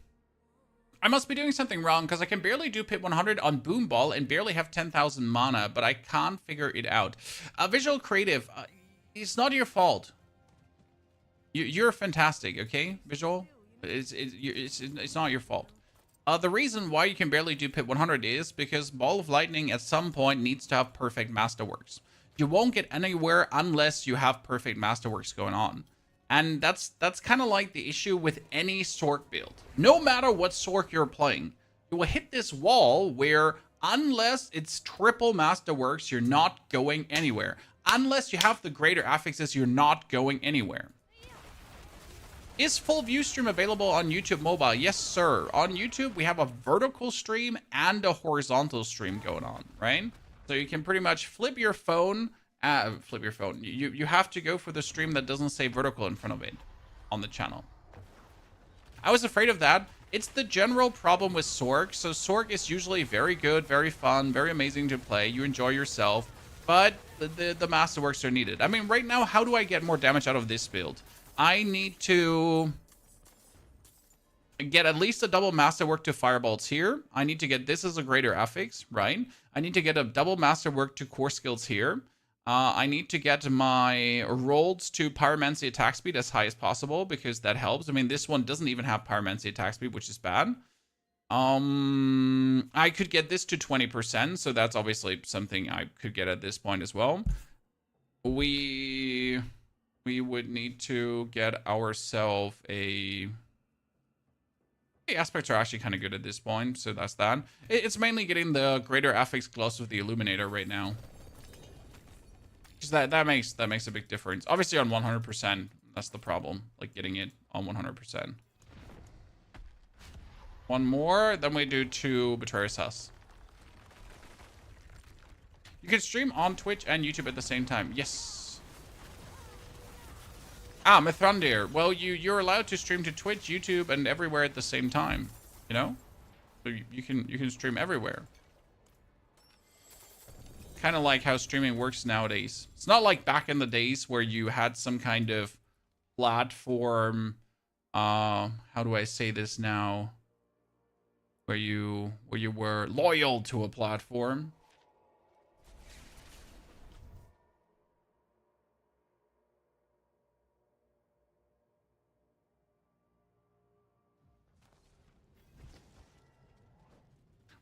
S1: I must be doing something wrong because I can barely do pit 100 on Boom Ball and barely have 10,000 mana, but I can't figure it out. Visual Creative, it's not your fault. You're fantastic, okay, Visual? It's not your fault. The reason why you can barely do pit 100 is because Ball of Lightning at some point needs to have perfect Masterworks. You won't get anywhere unless you have perfect Masterworks going on. And that's kind of like the issue with any Sorc build. No matter what Sorc you're playing, you will hit this wall where unless it's triple Masterworks, you're not going anywhere. Unless you have the greater affixes, you're not going anywhere. Is full view stream available on YouTube mobile? Yes, sir. On YouTube, we have a vertical stream and a horizontal stream going on, right? So you can pretty much flip your phone. You have to go for the stream that doesn't say vertical in front of it on the channel. I was afraid of that. It's the general problem with Sorc. So Sorc is usually very good, very fun, very amazing to play. You enjoy yourself, but the Masterworks are needed. I mean, right now, how do I get more damage out of this build? I need to get at least a double Masterwork to Firebolts here. I need to get this as a greater affix, right? I need to get a double Masterwork to Core Skills here. I need to get my rolls to Pyromancy attack speed as high as possible because that helps. I mean, this one doesn't even have Pyromancy attack speed, which is bad. I could get this to 20%, so that's obviously something I could get at this point as well. We would need to get ourselves a... The aspects are actually kind of good at this point, so that's that. It's mainly getting the greater affix gloss with the Illuminator right now. Because that makes a big difference. Obviously on 100%, that's the problem. Like getting it on 100%. One more, then we do 2 Betrayer's Husk. You can stream on Twitch and YouTube at the same time. Yes. Ah, Mithrandir. Well, you're allowed to stream to Twitch, YouTube, and everywhere at the same time. You know? So you can stream everywhere. Kind of like how streaming works nowadays. It's not like back in the days where you had some kind of platform. How do I say this now? Where you were loyal to a platform.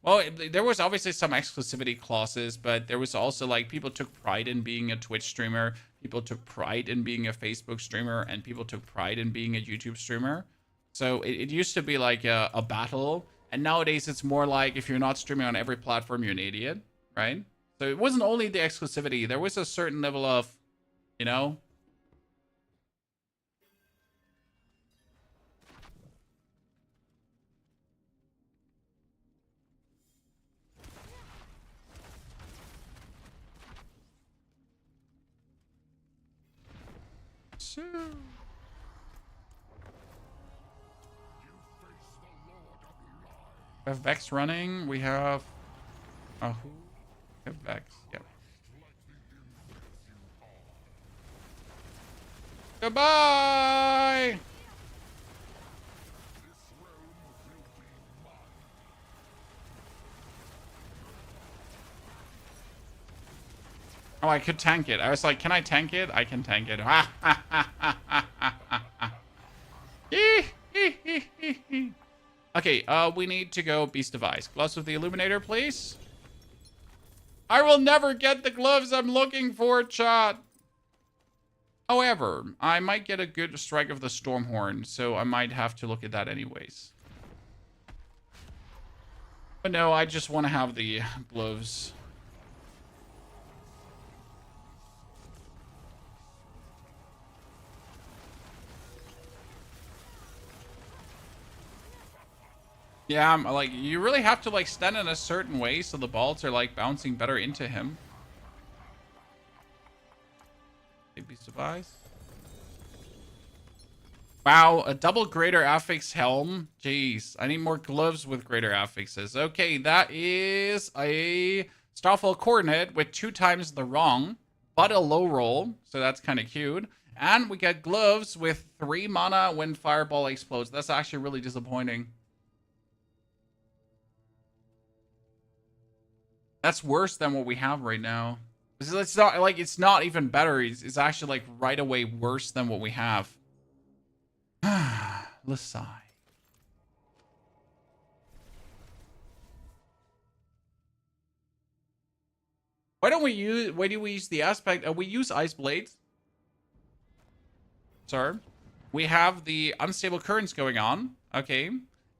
S1: Well, there was obviously some exclusivity clauses, but there was also like people took pride in being a Twitch streamer, people took pride in being a Facebook streamer, and people took pride in being a YouTube streamer. So it used to be like a battle, and nowadays it's more like if you're not streaming on every platform, you're an idiot, right? So it wasn't only the exclusivity, there was a certain level of, you know... So... We have Vex running. We have... who? We have Vex. Yep. Goodbye! Oh, I could tank it. I was like, can I tank it? I can tank it. Okay, we need to go Beast Device. Gloves with the Illuminator, please. I will never get the gloves I'm looking for, chat. However, I might get a good strike of the Stormhorn, so I might have to look at that anyways. But no, I just want to have the gloves. Yeah, like, you really have to, like, stand in a certain way so the balls are, like, bouncing better into him. Maybe survives. Wow, a double greater affix helm. Jeez, I need more gloves with greater affixes. Okay, that is a Starfall coordinate with 2 times the wrong, but a low roll, so that's kind of cute. And we get gloves with 3 mana when Fireball explodes. That's actually really disappointing. That's worse than what we have right now. It's not like it's not even better. It's actually like right away worse than what we have. Let's sigh. Why do we use the aspect? We use ice blades. Sir, we have the unstable currents going on. Okay.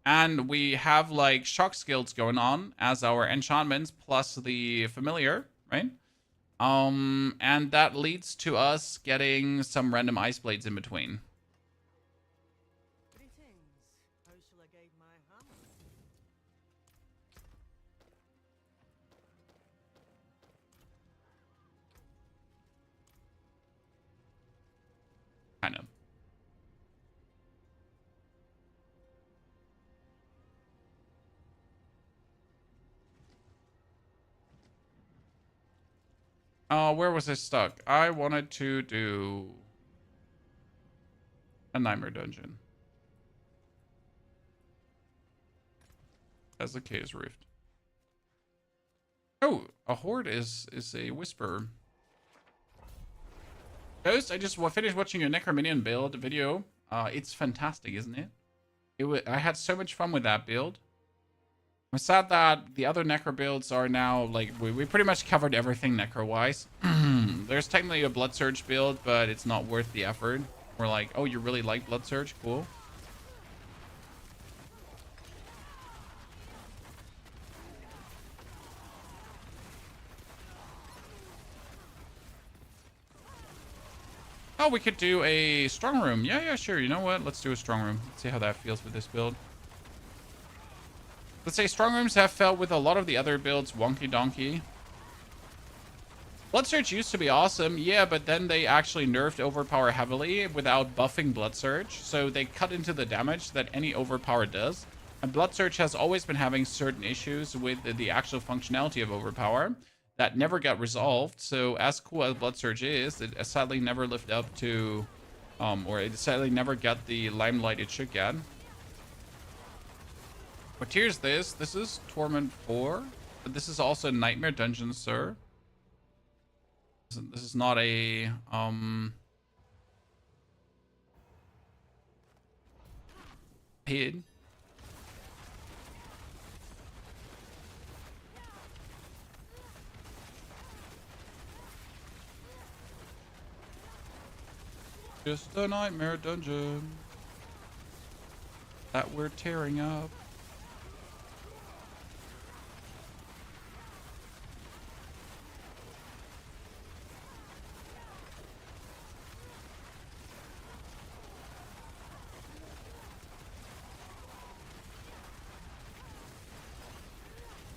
S1: And we have like shock skills going on as our enchantments plus the familiar, right? And that leads to us getting some random ice blades in between.
S2: Greetings. How shall I guide my hammer?
S1: Kind of. Where was I stuck? I wanted to do a nightmare dungeon. As the Caves Rift. Oh, a horde is a whisper. Ghost, I just finished watching your Necrominion build video. It's fantastic, isn't it? I had so much fun with that build. I'm sad that the other Necro builds are now, like, we pretty much covered everything Necro-wise. There's technically a Blood Surge build, but it's not worth the effort. We're like, oh, you really like Blood Surge? Cool. Oh, we could do a strong room. Yeah, sure. You know what? Let's do a strong room. Let's see how that feels with this build. Let's say strong rooms have felt with a lot of the other builds wonky donkey. Blood Surge used to be awesome, yeah, but then they actually nerfed Overpower heavily without buffing Blood Surge, so they cut into the damage that any Overpower does. And Blood Surge has always been having certain issues with the actual functionality of Overpower that never got resolved. So as cool as Blood Surge is, it sadly never lived up to, or it sadly never got the limelight it should get. But here's this. This is Torment 4, but this is also Nightmare Dungeon, sir. This is not a hid. Just a nightmare dungeon that we're tearing up.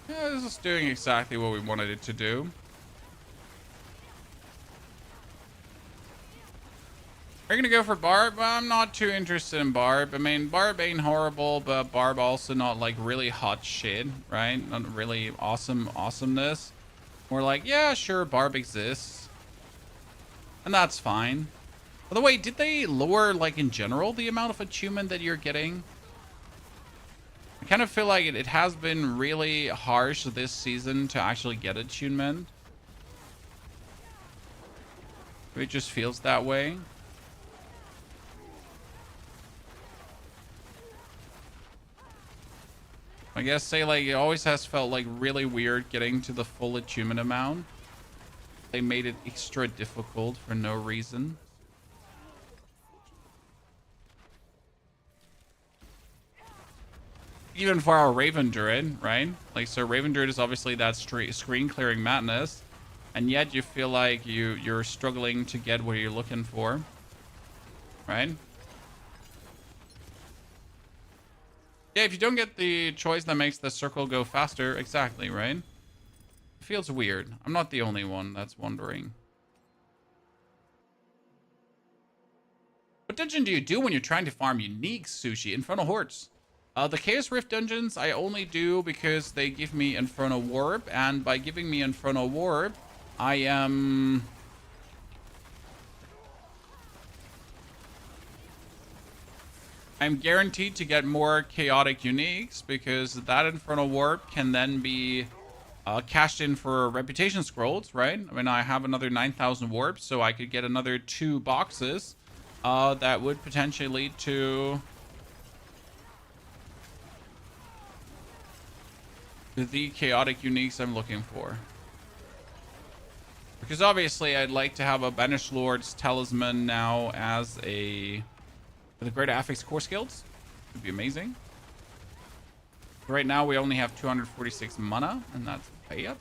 S1: Yeah, this is doing exactly what we wanted it to do. Are you gonna go for Barb? I'm not too interested in Barb. I mean, Barb ain't horrible, but Barb also not like really hot shit, right? Not really awesomeness. We're like, yeah, sure, Barb exists. And that's fine. By the way, did they lower, like, in general, the amount of attunement that you're getting? I kind of feel like it has been really harsh this season to actually get attunement. It just feels that way. I guess, say, like, it always has felt, like, really weird getting to the full attunement amount. They made it extra difficult for no reason. Even for our Raven Druid, right? Like, so Raven Druid is obviously that screen clearing madness, and yet you feel like you're struggling to get what you're looking for, right? Yeah, if you don't get the choice that makes the circle go faster, exactly, right? It feels weird. I'm not the only one that's wondering. What dungeon do you do when you're trying to farm unique sushi? Infernal Hordes. The Chaos Rift dungeons I only do because they give me Infernal Warp, and by giving me Infernal Warp, I am... I'm guaranteed to get more chaotic uniques because that Infernal Warp can then be cashed in for reputation scrolls, right? I mean, I have another 9,000 warps, so I could get another 2 boxes that would potentially lead to the chaotic uniques I'm looking for. Because obviously I'd like to have a Banished Lord's Talisman now as a... with the Greater Affix core skills. Would be amazing. Right now we only have 246 mana, and that's pay up.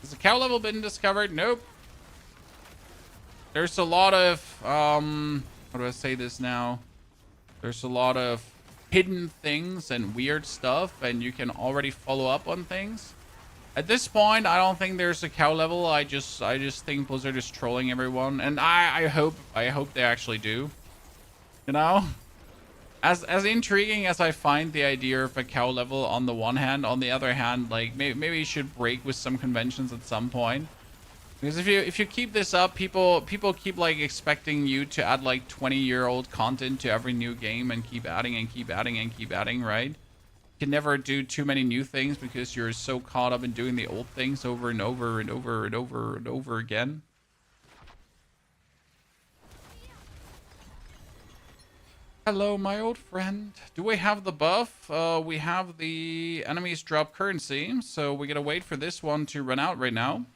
S1: Has the cow level been discovered? Nope. There's a lot of, how do I say this now? There's a lot of hidden things and weird stuff, and you can already follow up on things. At this point, I don't think there's a cow level. I just think Blizzard is trolling everyone, and I hope they actually do. You know, as intriguing as I find the idea of a cow level on the one hand, on the other hand, like maybe you should break with some conventions at some point. Because if you keep this up, people keep like expecting you to add like 20-year-old content to every new game and keep adding and keep adding and keep adding, right? You can never do too many new things because you're so caught up in doing the old things over and over and over and over and over again. Hello, my old friend. Do we have the buff? We have the enemies drop currency, so we gotta wait for this one to run out right now.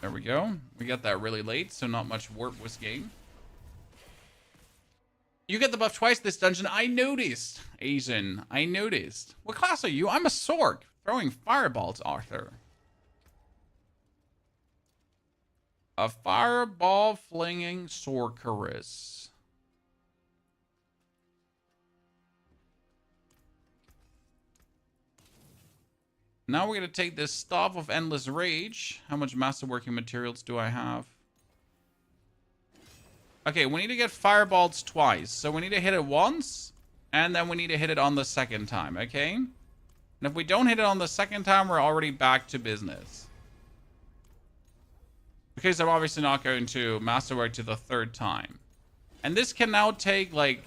S1: There we go. We got that really late, so not much warp was gained. You get the buff twice this dungeon. I noticed, Asian. I noticed. What class are you? I'm a Sorc. Throwing fireballs, Arthur. A fireball flinging sorceress. Now we're going to take this Staff of Endless Rage. How much Masterworking materials do I have? Okay, we need to get fireballs twice. So we need to hit it once, and then we need to hit it on the second time, okay? And if we don't hit it on the second time, we're already back to business. Because I'm obviously not going to Masterwork to the third time. And this can now take like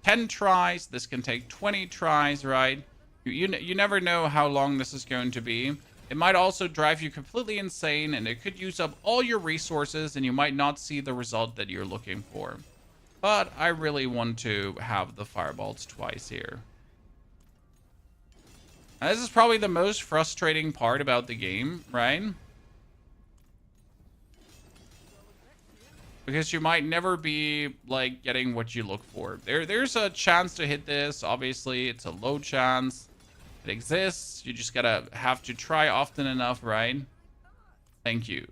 S1: 10 tries. This can take 20 tries, right? You never know how long this is going to be. It might also drive you completely insane, and it could use up all your resources, and you might not see the result that you're looking for. But I really want to have the fireballs twice here. Now, this is probably the most frustrating part about the game, right? Because you might never be, like, getting what you look for. There's a chance to hit this. Obviously, it's a low chance. It exists. You just gotta have to try often enough, right? Thank you.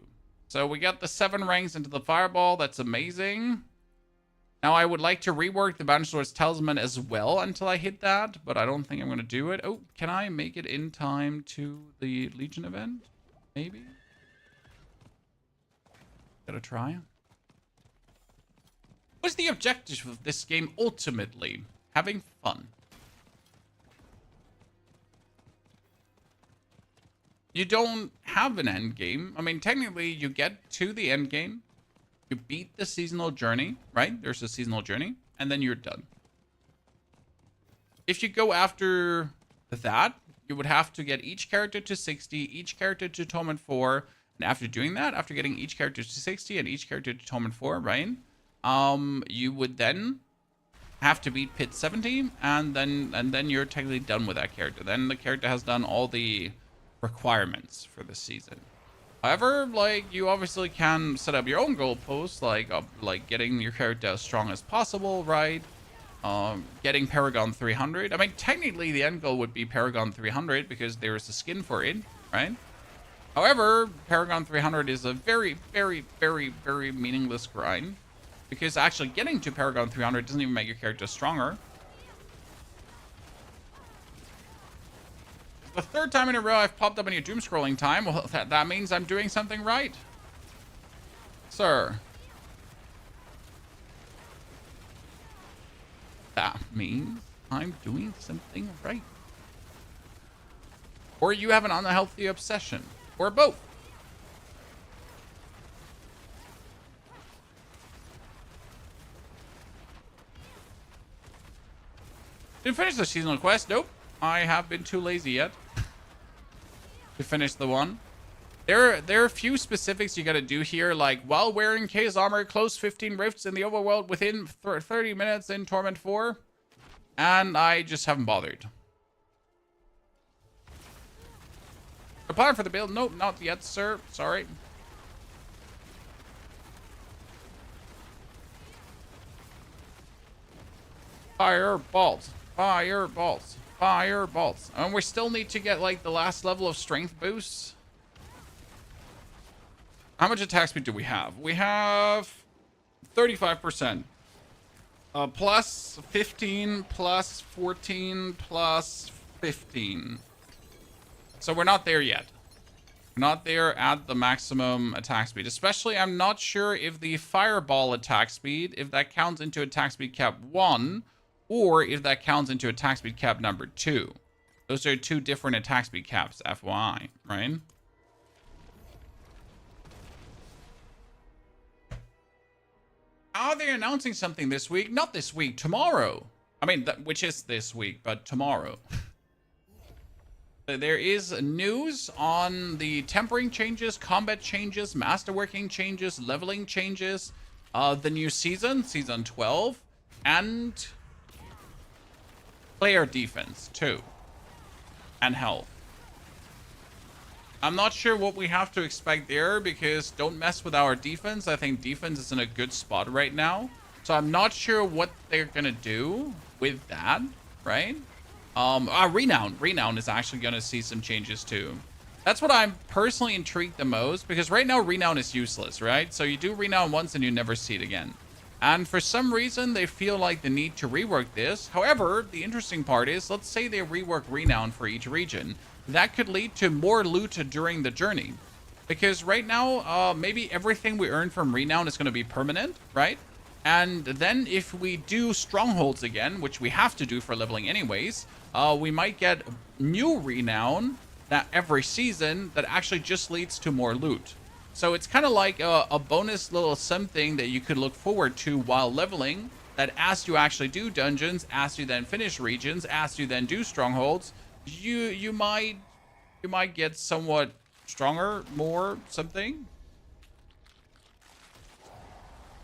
S1: So we got the 7 ranks into the fireball. That's amazing. Now I would like to rework the Banished Lord's Talisman as well until I hit that, but I don't think I'm gonna do it. Oh, can I make it in time to the Legion event? Maybe? Gotta try. What's the objective of this game ultimately? Having fun. You don't have an end game. I mean, technically, you get to the end game. You beat the seasonal journey, right? There's a seasonal journey, and then you're done. If you go after that, you would have to get each character to 60, each character to Torment 4, and after doing that, after getting each character to 60 and each character to Torment 4, right? You would then have to beat Pit 70, and then you're technically done with that character. Then the character has done all the requirements for the season. However, like, you obviously can set up your own goalposts, like getting your character as strong as possible, right? getting Paragon 300. I mean, technically the end goal would be Paragon 300 because there's a skin for it, right? However, Paragon 300 is a very, very, very, very meaningless grind because actually getting to Paragon 300 doesn't even make your character stronger. The third time in a row I've popped up on your doom scrolling time. Well, that means I'm doing something right, sir. That means I'm doing something right. Or you have an unhealthy obsession. Or both. Didn't finish the seasonal quest. Nope. I have been too lazy yet to finish the one. There are a few specifics you gotta do here, like while wearing K's armor, close 15 rifts in the overworld within 30 minutes in Torment 4. And I just haven't bothered. Apply for the build? Nope, not yet, sir. Sorry. Fireballs. Fireballs. Fireballs. And we still need to get, like, the last level of strength boosts. How much attack speed do we have? We have 35%. Plus 15, plus 14, plus 15. So we're not there yet. We're not there at the maximum attack speed. Especially, I'm not sure if the fireball attack speed, if that counts into attack speed cap 1, or if that counts into attack speed cap number 2. Those are two different attack speed caps, FYI, right? Are they announcing something this week? Not this week, tomorrow. I mean, which is this week, but tomorrow. There is news on the tempering changes, combat changes, masterworking changes, leveling changes, the new season, season 12, and player defense too, and health. I'm not sure what we have to expect there because don't mess with our defense. I think defense is in a good spot right now. So I'm not sure what they're going to do with that, right? Renown. Renown is actually going to see some changes too. That's what I'm personally intrigued the most because right now Renown is useless, right? So you do Renown once and you never see it again. And for some reason, they feel like the need to rework this. However, the interesting part is, let's say they rework Renown for each region. That could lead to more loot during the journey. Because right now, maybe everything we earn from Renown is going to be permanent, right? And then if we do Strongholds again, which we have to do for leveling anyways, we might get new Renown that every season that actually just leads to more loot. So it's kind of like a bonus little something that you could look forward to while leveling, that as you actually do dungeons, as you then finish regions, as you then do Strongholds, you might get somewhat stronger, more something.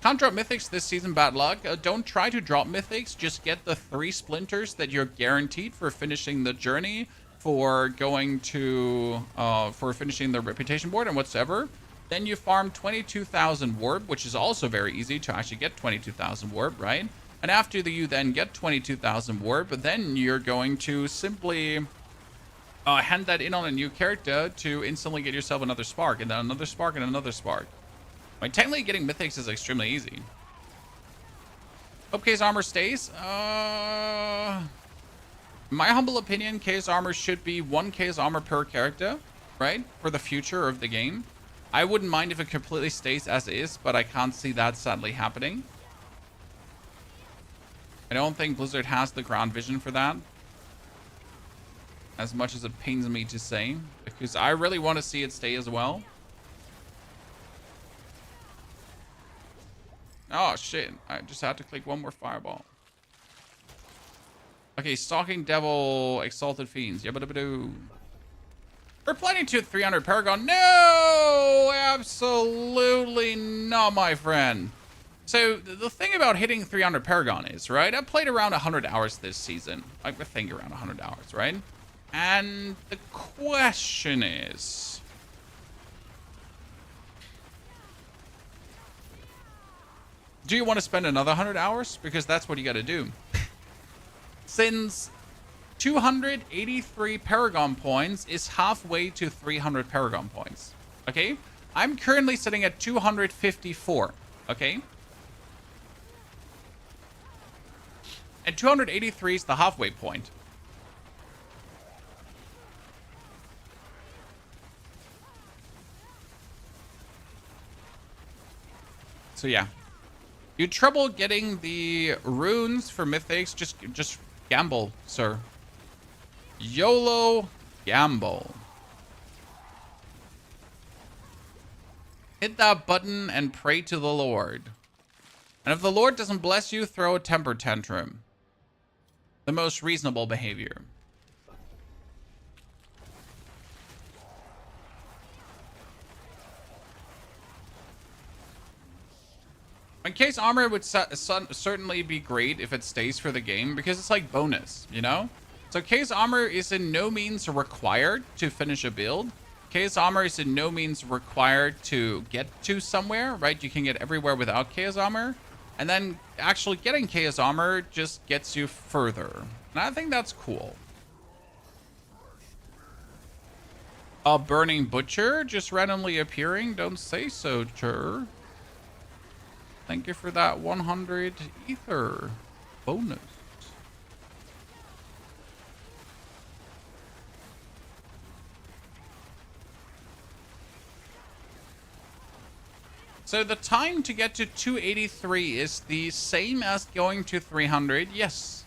S1: Can't drop mythics this season, bad luck. Don't try to drop mythics, just get the 3 splinters that you're guaranteed for finishing the journey, for going to for finishing the reputation board and whatsoever. Then you farm 22,000 warp, which is also very easy to actually get 22,000 warp, right? And after you then get 22,000 warp, then you're going to simply hand that in on a new character to instantly get yourself another spark, and then another spark, and another spark. I mean, technically getting mythics is extremely easy. Hope K's armor stays. In my humble opinion, K's armor should be 1 K's armor per character, right? For the future of the game. I wouldn't mind if it completely stays as is, but I can't see that sadly happening. I don't think Blizzard has the ground vision for that. As much as it pains me to say, because I really want to see it stay as well. Oh shit, I just had to click one more fireball. Okay, Stalking Devil, Exalted Fiends. Yabba-dabba-doo. We're planning to 300 Paragon. No, absolutely not, my friend. So the thing about hitting 300 Paragon is, right? I played around 100 hours this season. I think around 100 hours, right? And the question is, do you want to spend another 100 hours? Because that's what you got to do. since 283 Paragon points is halfway to 300 Paragon points. Okay? I'm currently sitting at 254. Okay? And 283 is the halfway point. So yeah. You had trouble getting the runes for mythics, just gamble, sir. YOLO gamble. Hit that button and pray to the Lord. And if the Lord doesn't bless you, throw a temper tantrum. The most reasonable behavior. In case armor would certainly be great if it stays for the game, because it's like bonus, you know? So case armor is in no means required to finish a build. Chaos armor is in no means required to get to somewhere, right? You can get everywhere without chaos armor. And then actually getting chaos armor just gets you further. And I think that's cool. A burning butcher just randomly appearing. Don't say so, sir. Thank you for that 100 ether bonus. So the time to get to 283 is the same as going to 300. Yes.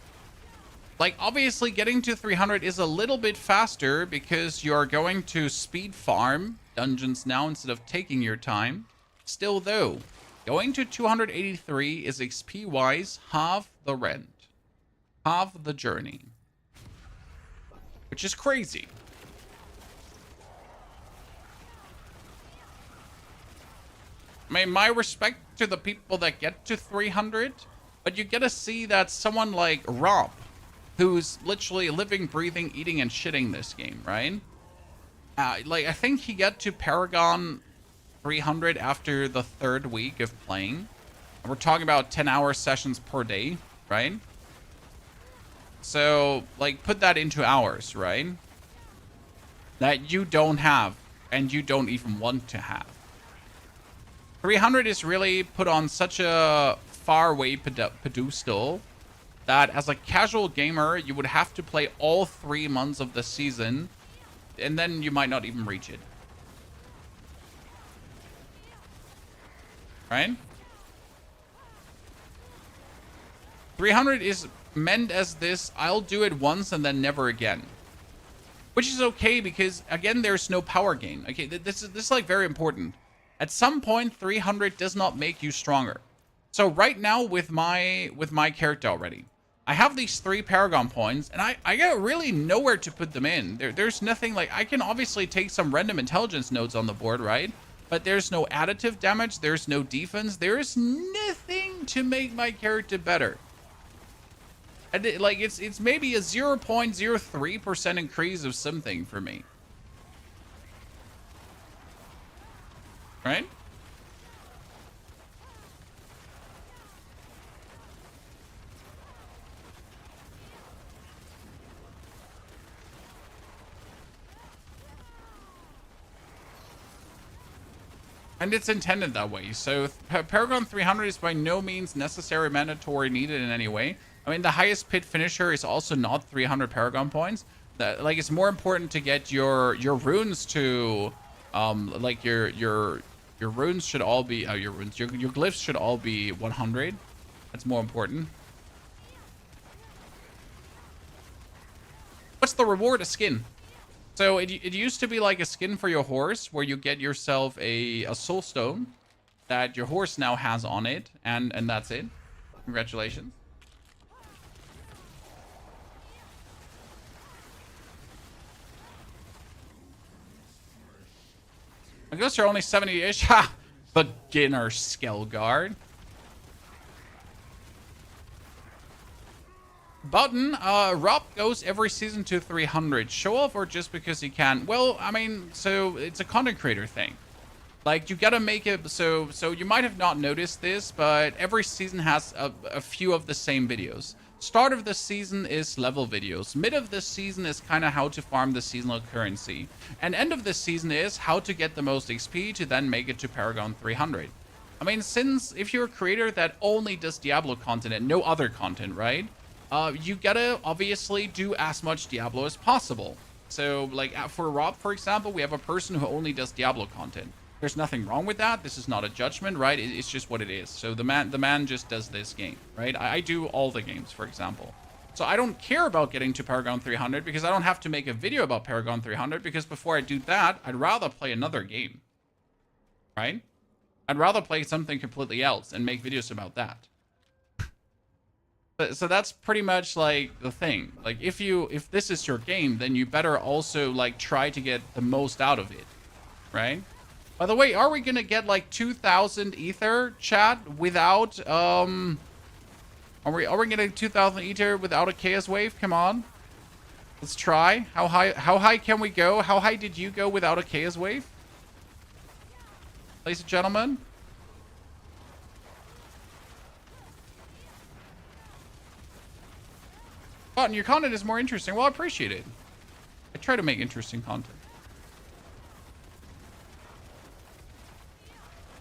S1: Like, obviously getting to 300 is a little bit faster because you're going to speed farm dungeons now instead of taking your time. Still though, going to 283 is XP wise half the rent. Half the journey. Which is crazy. I mean, my respect to the people that get to 300, but you get to see that someone like Rob, who's literally living, breathing, eating, and shitting this game, right? Like, I think he got to Paragon 300 after the 3rd week of playing. And we're talking about 10-hour sessions per day, right? So, like, put that into hours, right? That you don't have, and you don't even want to have. 300 is really put on such a far-away pedestal that as a casual gamer, you would have to play all 3 months of the season, and then you might not even reach it. Right? 300 is meant as this, I'll do it once and then never again. Which is okay because, again, there's no power gain. Okay, this is like very important. At some point, 300 does not make you stronger. So right now with my character already, I have these 3 Paragon points, and I got really nowhere to put them in. There's nothing, like, I can obviously take some random intelligence nodes on the board, right? But there's no additive damage, there's no defense, there's nothing to make my character better. And it's maybe a 0.03% increase of something for me. Right? And it's intended that way. So Paragon 300 is by no means necessary, mandatory, needed in any way. I mean, the highest pit finisher is also not 300 Paragon points. That, like, it's more important to get your runes to, like your runes should all be, your glyphs should all be 100. That's more important. What's the reward? A skin. So it used to be like a skin for your horse, where you get yourself a soul stone that your horse now has on it, and that's it. Congratulations. I guess you're only 70-ish. Ha! Beginner skill guard. Button, Rob goes every season to 300. Show off or just because he can? Well, I mean, so it's a content creator thing. Like, you gotta make it so you might have not noticed this, but every season has a few of the same videos. Start of the season is level videos. Mid of this season is kind of how to farm the seasonal currency. And end of this season is how to get the most XP to then make it to Paragon 300. I mean, since if you're a creator that only does Diablo content and no other content, right? You gotta obviously do as much Diablo as possible. So like for Rob, for example, we have a person who only does Diablo content. There's nothing wrong with that. This is not a judgment, right? It's just what it is. So the man just does this game, right? I do all the games, for example. So I don't care about getting to Paragon 300 because I don't have to make a video about Paragon 300 because before I do that, I'd rather play another game, right? I'd rather play something completely else and make videos about that. So that's pretty much like the thing. Like if this is your game, then you better also like try to get the most out of it, right? By the way, are we gonna get like 2,000 ether, chat, without are we getting 2,000 ether without a chaos wave? Come on, let's try. How high can we go? How high did you go without a chaos wave, ladies and gentlemen? Oh, and your content is more interesting. Well, I appreciate it. I try to make interesting content.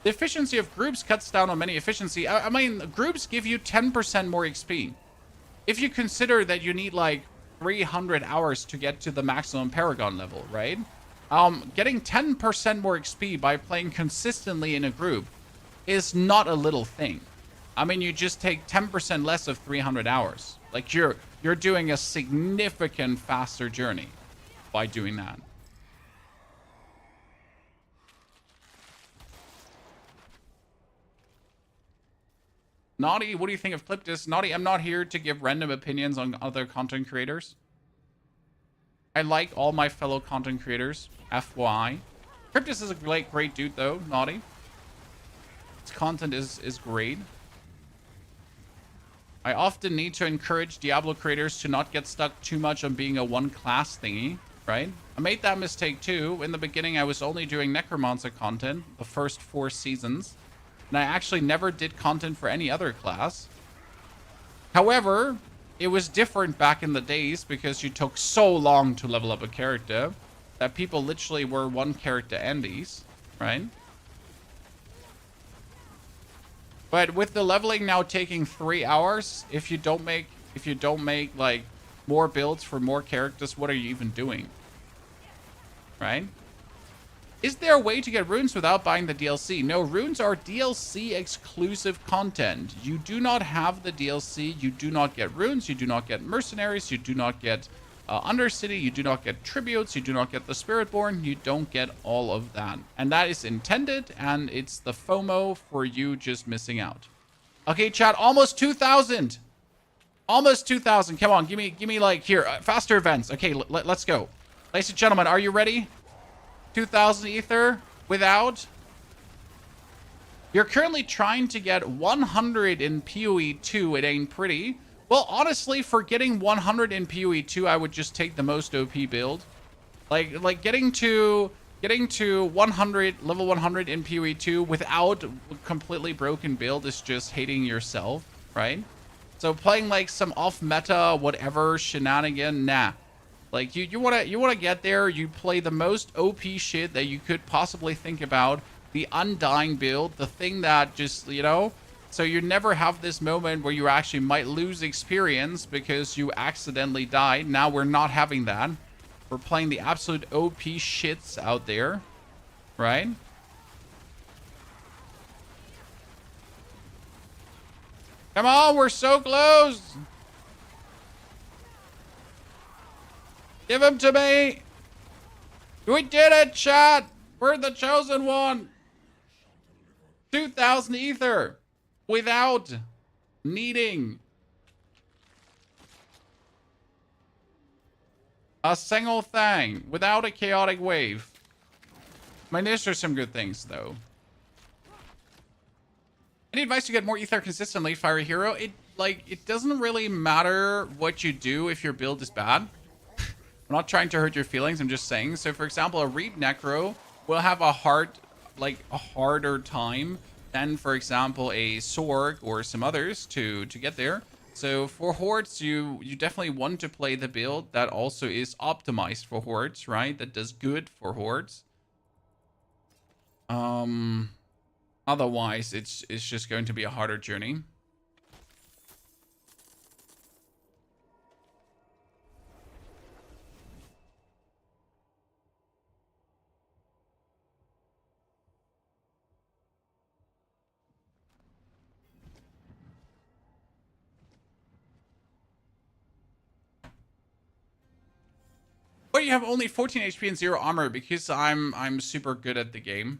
S1: The efficiency of groups cuts down on many efficiency. I mean, groups give you 10% more XP. If you consider that you need like 300 hours to get to the maximum Paragon level, right? Getting 10% more XP by playing consistently in a group is not a little thing. I mean, you just take 10% less of 300 hours. Like you're doing a significant faster journey by doing that. Naughty, what do you think of Cliptus? Naughty, I'm not here to give random opinions on other content creators. I like all my fellow content creators, FYI. Cryptus is a great dude, though, Naughty. His content is great. I often need to encourage Diablo creators to not get stuck too much on being a one-class thingy, right? I made that mistake, too. In the beginning, I was only doing Necromancer content the first 4 seasons. And I actually never did content for any other class. However, it was different back in the days because you took so long to level up a character that people literally were one character endies, right? But with the leveling now taking 3 hours, if you don't make like more builds for more characters, what are you even doing? Right? Is there a way to get runes without buying the DLC? No, runes are DLC exclusive content. You do not have the DLC. You do not get runes. You do not get mercenaries. You do not get Undercity. You do not get tributes. You do not get the Spiritborn. You don't get all of that. And that is intended, and it's the FOMO for you just missing out. Okay, chat, almost 2,000. Almost 2,000. Come on, give me like, here, faster events. Okay, let's go. Ladies and gentlemen, are you ready? 2,000 ether without. You're currently trying to get 100 in PoE 2. It ain't pretty. Well, honestly, for getting 100 in PoE 2, I would just take the most OP build. Like getting to 100, level 100 in PoE 2 without a completely broken build is just hating yourself, right? So playing like some off meta whatever shenanigan, nah. Like you wanna get there, you play the most OP shit that you could possibly think about, the undying build, the thing that just, you know, so you never have this moment where you actually might lose experience because you accidentally died. Now we're not having that. We're playing the absolute OP shits out there, right? Come on, we're so close. Give him to me. We did it, chat. We're the chosen one. 2,000 ether without needing a single thing, without a chaotic wave. I mean, there's some good things, though. Any advice to get more ether consistently, Fiery Hero? It doesn't really matter what you do if your build is bad. I'm not trying to hurt your feelings, I'm just saying. So, for example, a Reap Necro will have a harder time than, for example, a Sorc or some others to get there. So for hordes, you definitely want to play the build that also is optimized for hordes, right? That does good for hordes. Otherwise, it's just going to be a harder journey. But you have only 14 HP and 0 armor because I'm super good at the game.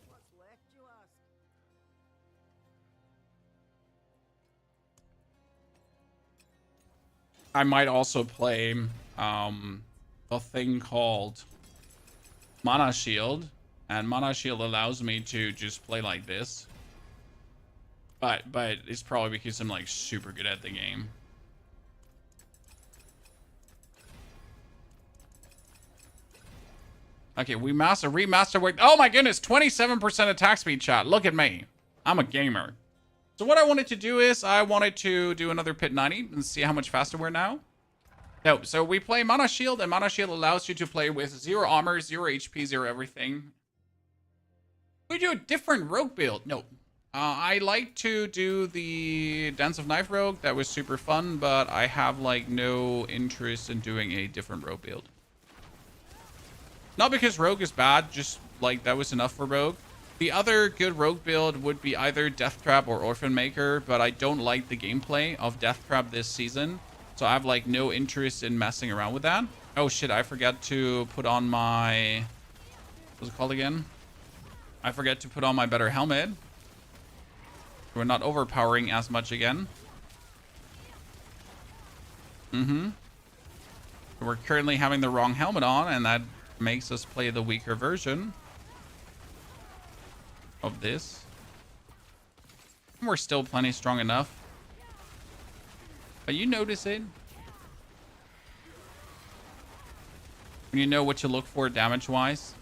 S2: What's left, you ask?
S1: I might also play a thing called Mana Shield, and Mana Shield allows me to just play like this. But it's probably because I'm like super good at the game. Okay, we remaster work. Oh my goodness, 27% attack speed, chat. Look at me. I'm a gamer. So what I wanted to do is I wanted to do another pit 90 and see how much faster we're now. No, so we play Mana Shield, and Mana Shield allows you to play with 0 armor, 0 HP, 0 everything. We do a different rogue build. No. I like to do the Dance of Knife Rogue. That was super fun, but I have like no interest in doing a different rogue build. Not because Rogue is bad, just like that was enough for Rogue. The other good Rogue build would be either Death Trap or Orphan Maker, but I don't like the gameplay of Death Trap this season. So I have like no interest in messing around with that. Oh shit, I forgot to put on my... What's it called again? I forget to put on my better helmet. We're not overpowering as much again. We're currently having the wrong helmet on, and that makes us play the weaker version of this. We're still plenty strong enough. But you notice it. When you know what to look for damage-wise.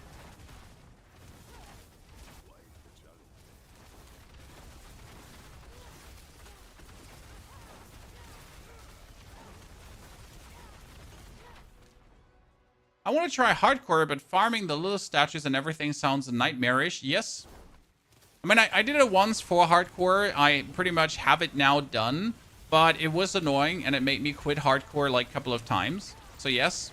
S1: I want to try hardcore, but farming the little statues and everything sounds nightmarish. Yes. I mean, I did it once for hardcore. I pretty much have it now done. But it was annoying, and it made me quit hardcore like a couple of times. So yes.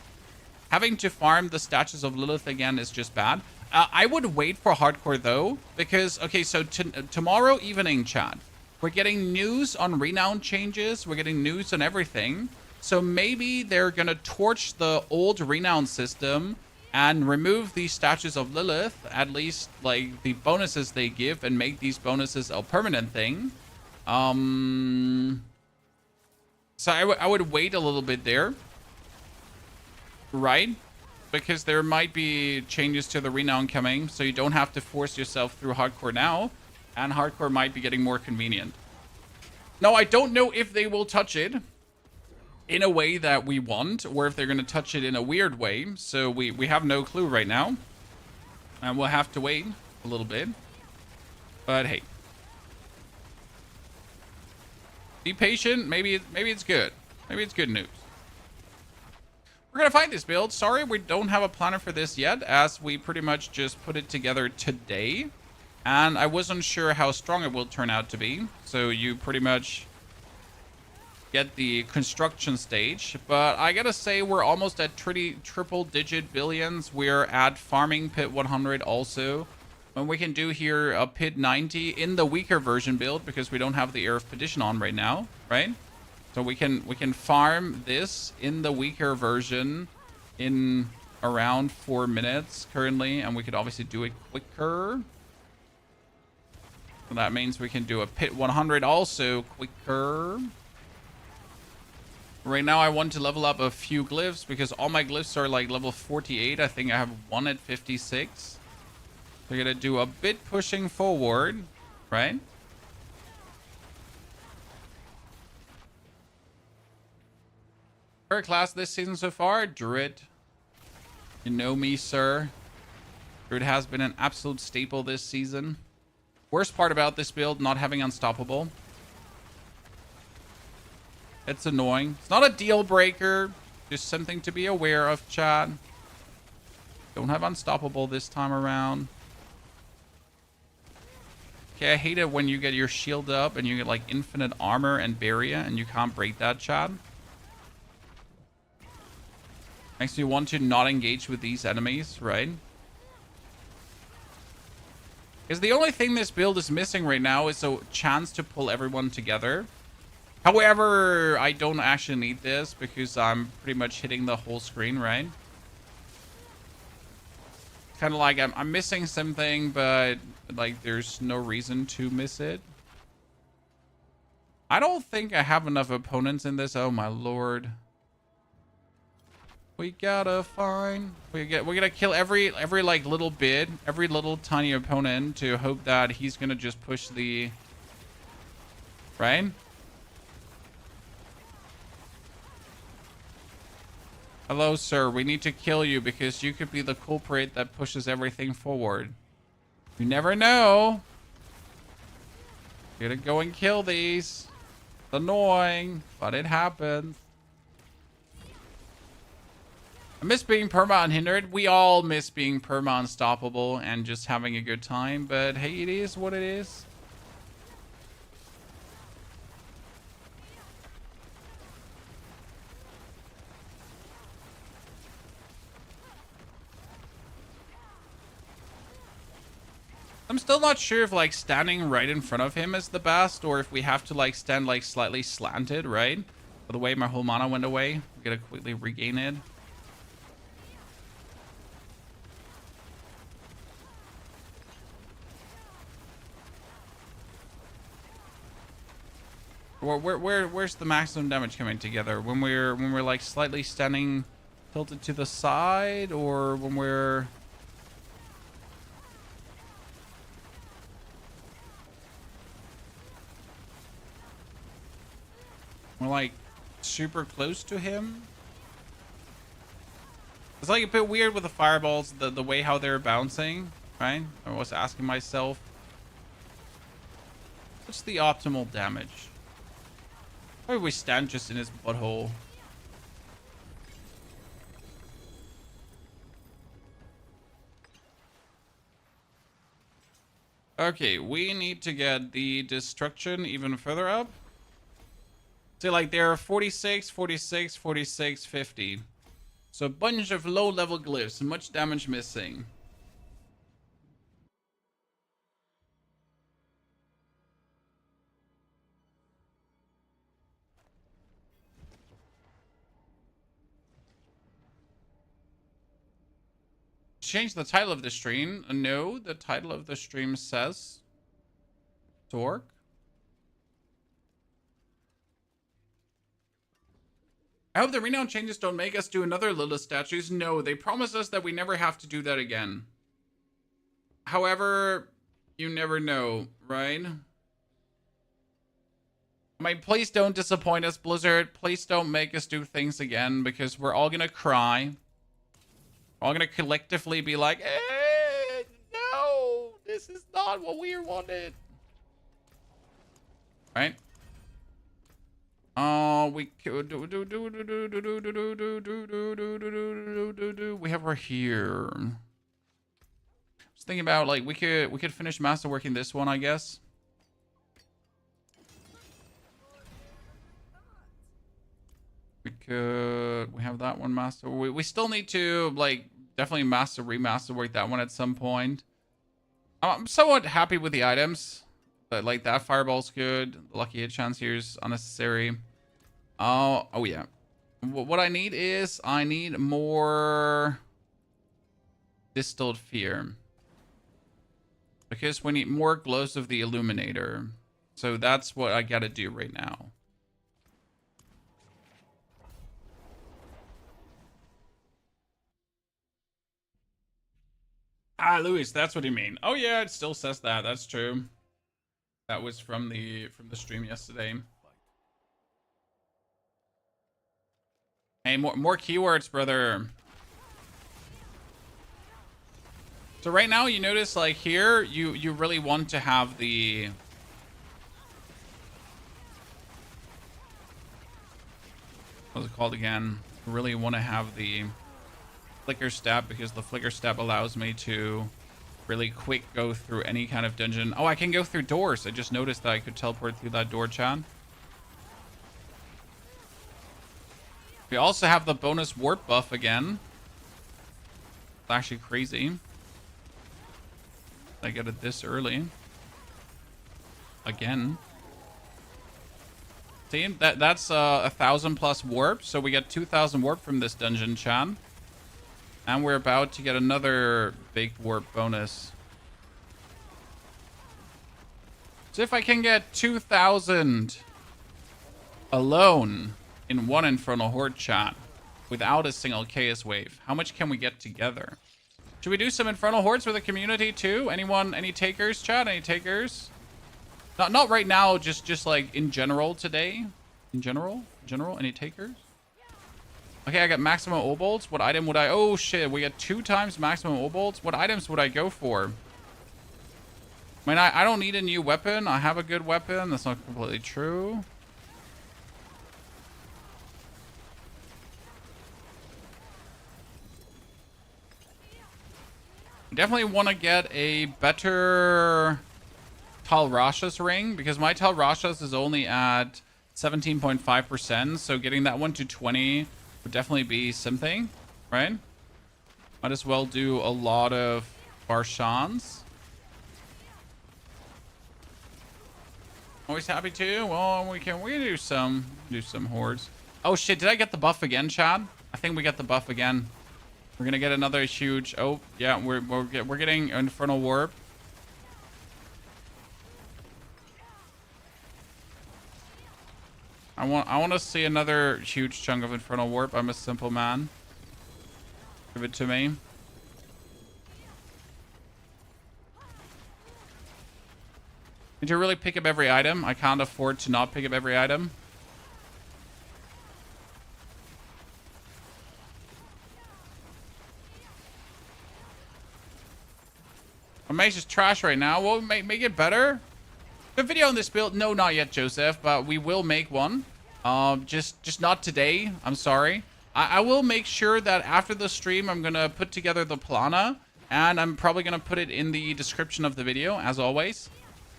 S1: Having to farm the statues of Lilith again is just bad. I would wait for hardcore, though. Because, okay, so tomorrow evening, chat. We're getting news on renown changes. We're getting news on everything. So maybe they're going to torch the old renown system and remove these statues of Lilith, at least like the bonuses they give, and make these bonuses a permanent thing. So I would wait a little bit there. Right? Because there might be changes to the renown coming, so you don't have to force yourself through hardcore now. And hardcore might be getting more convenient. No, I don't know if they will touch it in a way that we want, or if they're going to touch it in a weird way. So we have no clue right now. And we'll have to wait a little bit. But hey. Be patient. Maybe it's good. Maybe it's good news. We're going to fight this build. Sorry, we don't have a planner for this yet, as we pretty much just put it together today. And I wasn't sure how strong it will turn out to be. So you pretty much get the construction stage. But I gotta say, we're almost at triple-digit billions. We're at farming pit 100 also. And we can do here a pit 90 in the weaker version build, because we don't have the Air of Petition on right now, right? So we can farm this in the weaker version in around 4 minutes currently, and we could obviously do it quicker. So that means we can do a pit 100 also quicker. Right now I want to level up a few glyphs, because all my glyphs are like level 48. I think I have one at 56. We're gonna do a bit pushing forward, right? Favorite class this season so far? Druid. You know me, sir. Druid has been an absolute staple this season. Worst part about this build, not having unstoppable. It's annoying. It's not a deal breaker. Just something to be aware of, chat. Don't have unstoppable this time around. Okay, I hate it when you get your shield up and you get like infinite armor and barrier and you can't break that, chat. Makes me want to not engage with these enemies, right? Because the only thing this build is missing right now is a chance to pull everyone together. However, I don't actually need this because I'm pretty much hitting the whole screen, right? Kind of like I'm missing something, but like there's no reason to miss it. I don't think I have enough opponents in this. Oh my lord. We gotta find. We're gonna kill every like little bit, every little tiny opponent to hope that he's gonna just push the. Right? Hello, sir. We need to kill you because you could be the culprit that pushes everything forward. You never know. You're gonna go and kill these. It's annoying, but it happens. I miss being perma unhindered. We all miss being perma unstoppable and just having a good time, but hey, it is what it is. I'm still not sure if like standing right in front of him is the best or if we have to like stand like slightly slanted, right? By the way, my whole mana went away. We gotta quickly regain it. Where's the maximum damage coming together? When we're like slightly standing tilted to the side or when we're like super close to him? It's like a bit weird with the fireballs, the way how they're bouncing, right? I was asking myself, what's the optimal damage? Probably we stand just in his butthole. Okay, we need to get the destruction even further up. So like there are 46, 46, 46, 50. So a bunch of low level glyphs, much damage missing. Change the title of the stream. No, the title of the stream says Sorc. I hope the renown changes don't make us do another Lilith statues. No, they promise us that we never have to do that again. However, you never know, right? I mean, please don't disappoint us, Blizzard. Please don't make us do things again because we're all gonna cry. We're all gonna collectively be like, no, this is not what we wanted. Right? We could we have her here. I was thinking about like we could finish masterworking this one, I guess. We have that one master. We still need to like definitely remaster work that one at some point. I'm somewhat happy with the items, but like that fireball's good. The lucky hit chance here is unnecessary. Oh yeah. What I need is I need more distilled fear because we need more glows of the illuminator. So that's what I gotta do right now. Ah, Luis, that's what you mean. Oh yeah, it still says that. That's true. That was from the stream yesterday. Hey, more keywords, brother. So right now, you notice like here, you really want to have the... What's it called again? You really want to have the flicker step, because the flicker step allows me to really quick go through any kind of dungeon. Oh, I can go through doors. I just noticed that I could teleport through that door, Chan. We also have the bonus warp buff again. It's actually crazy. I get it this early. Again. See, that's 1,000 plus warp. So we get 2,000 warp from this dungeon, Chan. And we're about to get another big warp bonus. So if I can get 2,000 alone in one Infernal Horde, chat, without a single chaos wave, how much can we get together? Should we do some Infernal Hordes with the community too? Anyone, any takers, chat? Any takers? Not right now, just like in general today. In general, any takers? Okay, I got maximum obolts. What item would I... Oh, shit. We got 2 times maximum obolts. What items would I go for? I mean, I don't need a new weapon. I have a good weapon. That's not completely true. Definitely want to get a better Tal Rasha's ring, because my Tal Rasha's is only at 17.5%. So getting that one to 20... would definitely be something, right? Might as well do a lot of Barshans. Always happy to. Well, we do some hordes. Oh shit! Did I get the buff again, Chad? I think we got the buff again. We're gonna get another huge. Oh yeah, we're getting Infernal Warp. I want to see another huge chunk of Infernal Warp. I'm a simple man. Give it to me. Need to really pick up every item. I can't afford to not pick up every item. My mage is trash right now. We'll make it better. The video on this build? No, not yet, Joseph, but we will make one. Just not today. I'm sorry. I will make sure that after the stream, I'm gonna put together the plana, and I'm probably gonna put it in the description of the video, as always.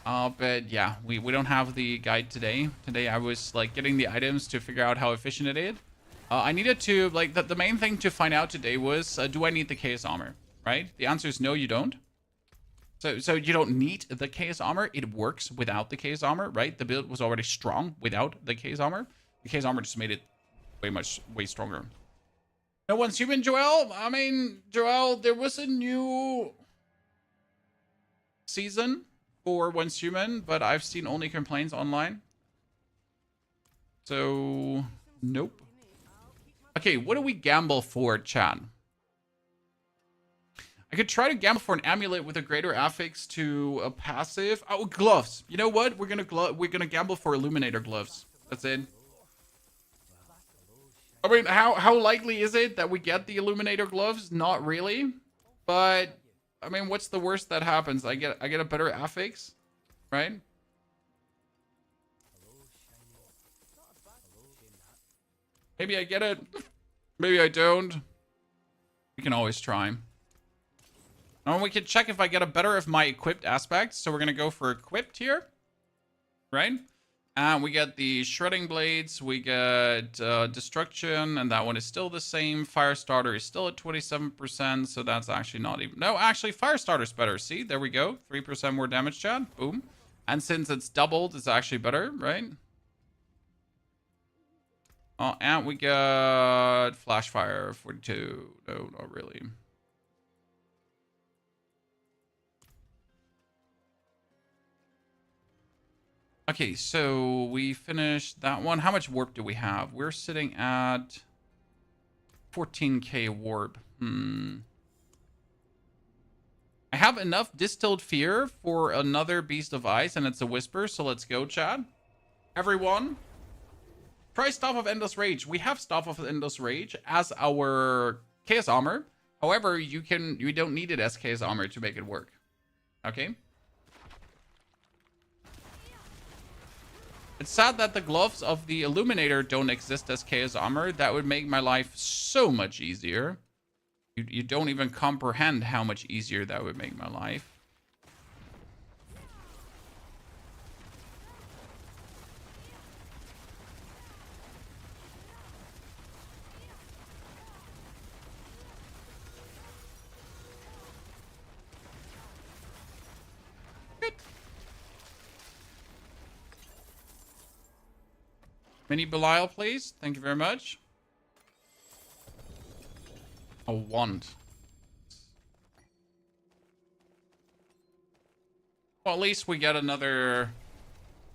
S1: But yeah, we don't have the guide today. Today I was like getting the items to figure out how efficient it is. I needed to like the main thing to find out today was do I need the chaos armor? Right? The answer is no, you don't. So you don't need the chaos armor. It works without the chaos armor, right? The build was already strong without the chaos armor. The chaos armor just made it way stronger. No one's human, Joel. I mean, Joel, there was a new season for Once Human, but I've seen only complaints online. So nope. Okay, what do we gamble for, Chan? I could try to gamble for an amulet with a greater affix to a passive. Oh, gloves. You know what? We're gonna gamble for illuminator gloves. That's it. I mean, how likely is it that we get the illuminator gloves? Not really. But I mean, what's the worst that happens? I get a better affix, right? Maybe I get it. Maybe I don't. We can always try. And we can check if I get a better of my equipped aspects. So we're going to go for equipped here. Right? And we get the shredding blades. We get destruction. And that one is still the same. Firestarter is still at 27%. So that's actually not even... No, actually, Firestarter's better. See? There we go. 3% more damage, Chad. Boom. And since it's doubled, it's actually better, right? Oh, and we got Flashfire 42. No, not really. Okay, so we finished that one. How much warp do we have? We're sitting at 14k warp. I have enough distilled fear for another beast of ice, and it's a whisper. So let's go, Chad. Everyone, try Staff of Endless Rage. We have Staff of Endless Rage as our chaos armor, However, you don't need it SK's armor to make it work. Okay? It's sad that the gloves of the Illuminator don't exist as Chaos armor. That would make my life so much easier. You don't even comprehend how much easier that would make my life. Good. Mini Belial, please. Thank you very much. A wand. Well, at least we get another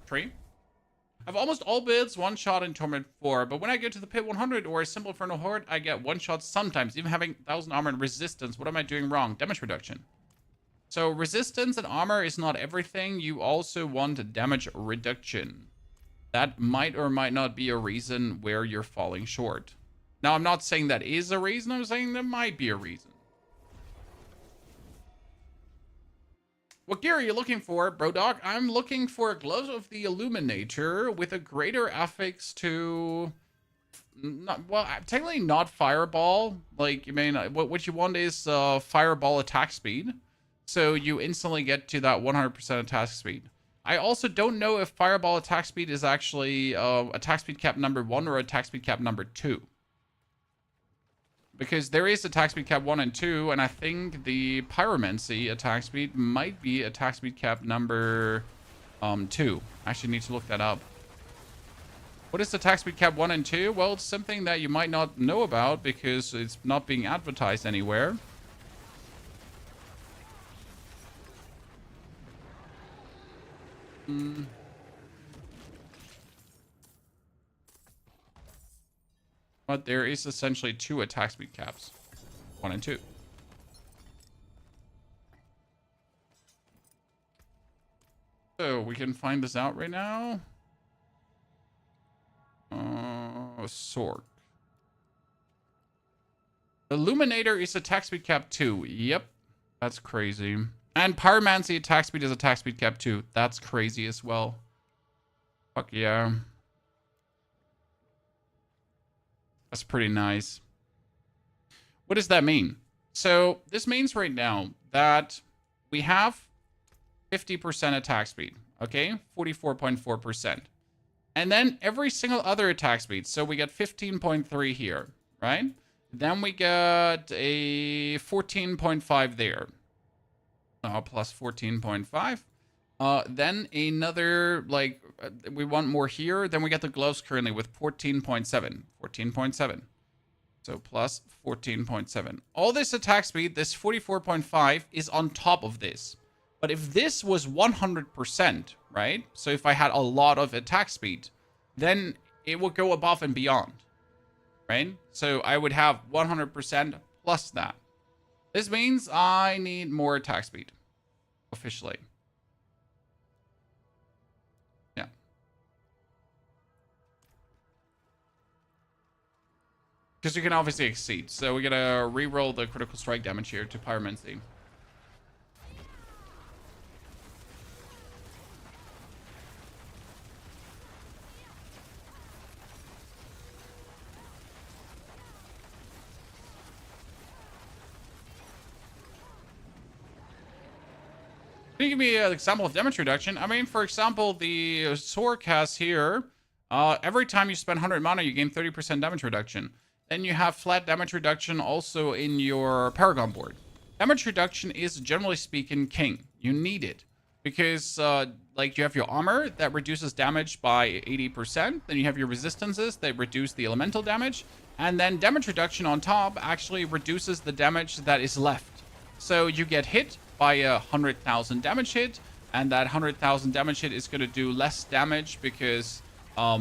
S1: tree. I have almost all builds one shot in Torment 4, but when I go to the Pit 100 or a simple Infernal Horde, I get one shot sometimes, even having 1000 armor and resistance. What am I doing wrong? Damage reduction. So resistance and armor is not everything. You also want damage reduction. That might or might not be a reason where you're falling short. Now, I'm not saying that is a reason. I'm saying there might be a reason. What gear are you looking for, Brodog? I'm looking for gloves of the Illuminator with a greater affix to... well, technically not Fireball. Like, you mean, what you want is Fireball attack speed. So you instantly get to that 100% attack speed. I also don't know if Fireball attack speed is actually attack speed cap number 1 or attack speed cap number 2. Because there is attack speed cap 1 and 2, and I think the Pyromancy attack speed might be attack speed cap number 2. I actually need to look that up. What is attack speed cap 1 and 2? Well, it's something that you might not know about because it's not being advertised anywhere. But there is essentially 2 attack speed caps. 1 and 2. So we can find this out right now. Sorc. Illuminator is attack speed cap 2. Yep. That's crazy. And Pyromancy attack speed is attack speed cap 2. That's crazy as well. Fuck yeah. That's pretty nice. What does that mean? So this means right now that we have 50% attack speed, okay? 44.4%. And then every single other attack speed. So we get 15.3 here, right? Then we get a 14.5 there. Plus 14.5. Then another, like, we want more here. Then we get the gloves currently with 14.7. 14.7. So plus 14.7. All this attack speed, this 44.5, is on top of this. But if this was 100%, right? So if I had a lot of attack speed, then it would go above and beyond, right? So I would have 100% plus that. This means I need more attack speed, officially. Yeah. Because you can obviously exceed. So we gotta reroll the critical strike damage here to Pyromancy. Can you give me an example of damage reduction? I mean, for example, the Sorc has here, every time you spend 100 mana, you gain 30% damage reduction. Then you have flat damage reduction also in your Paragon board. Damage reduction is, generally speaking, king. You need it. Because, like, you have your armor that reduces damage by 80%. Then you have your resistances that reduce the elemental damage. And then damage reduction on top actually reduces the damage that is left. So you get hit by a 100,000 damage hit, and that 100,000 damage hit is going to do less damage because of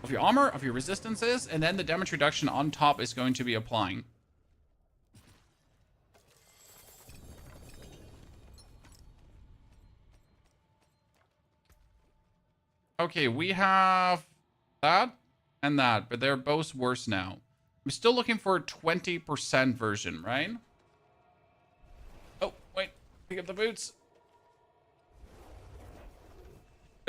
S1: your armor, of your resistances, and then the damage reduction on top is going to be applying. Okay, we have that and that, but they're both worse now. I'm still looking for a 20% version, right? Oh, wait. Pick up the boots.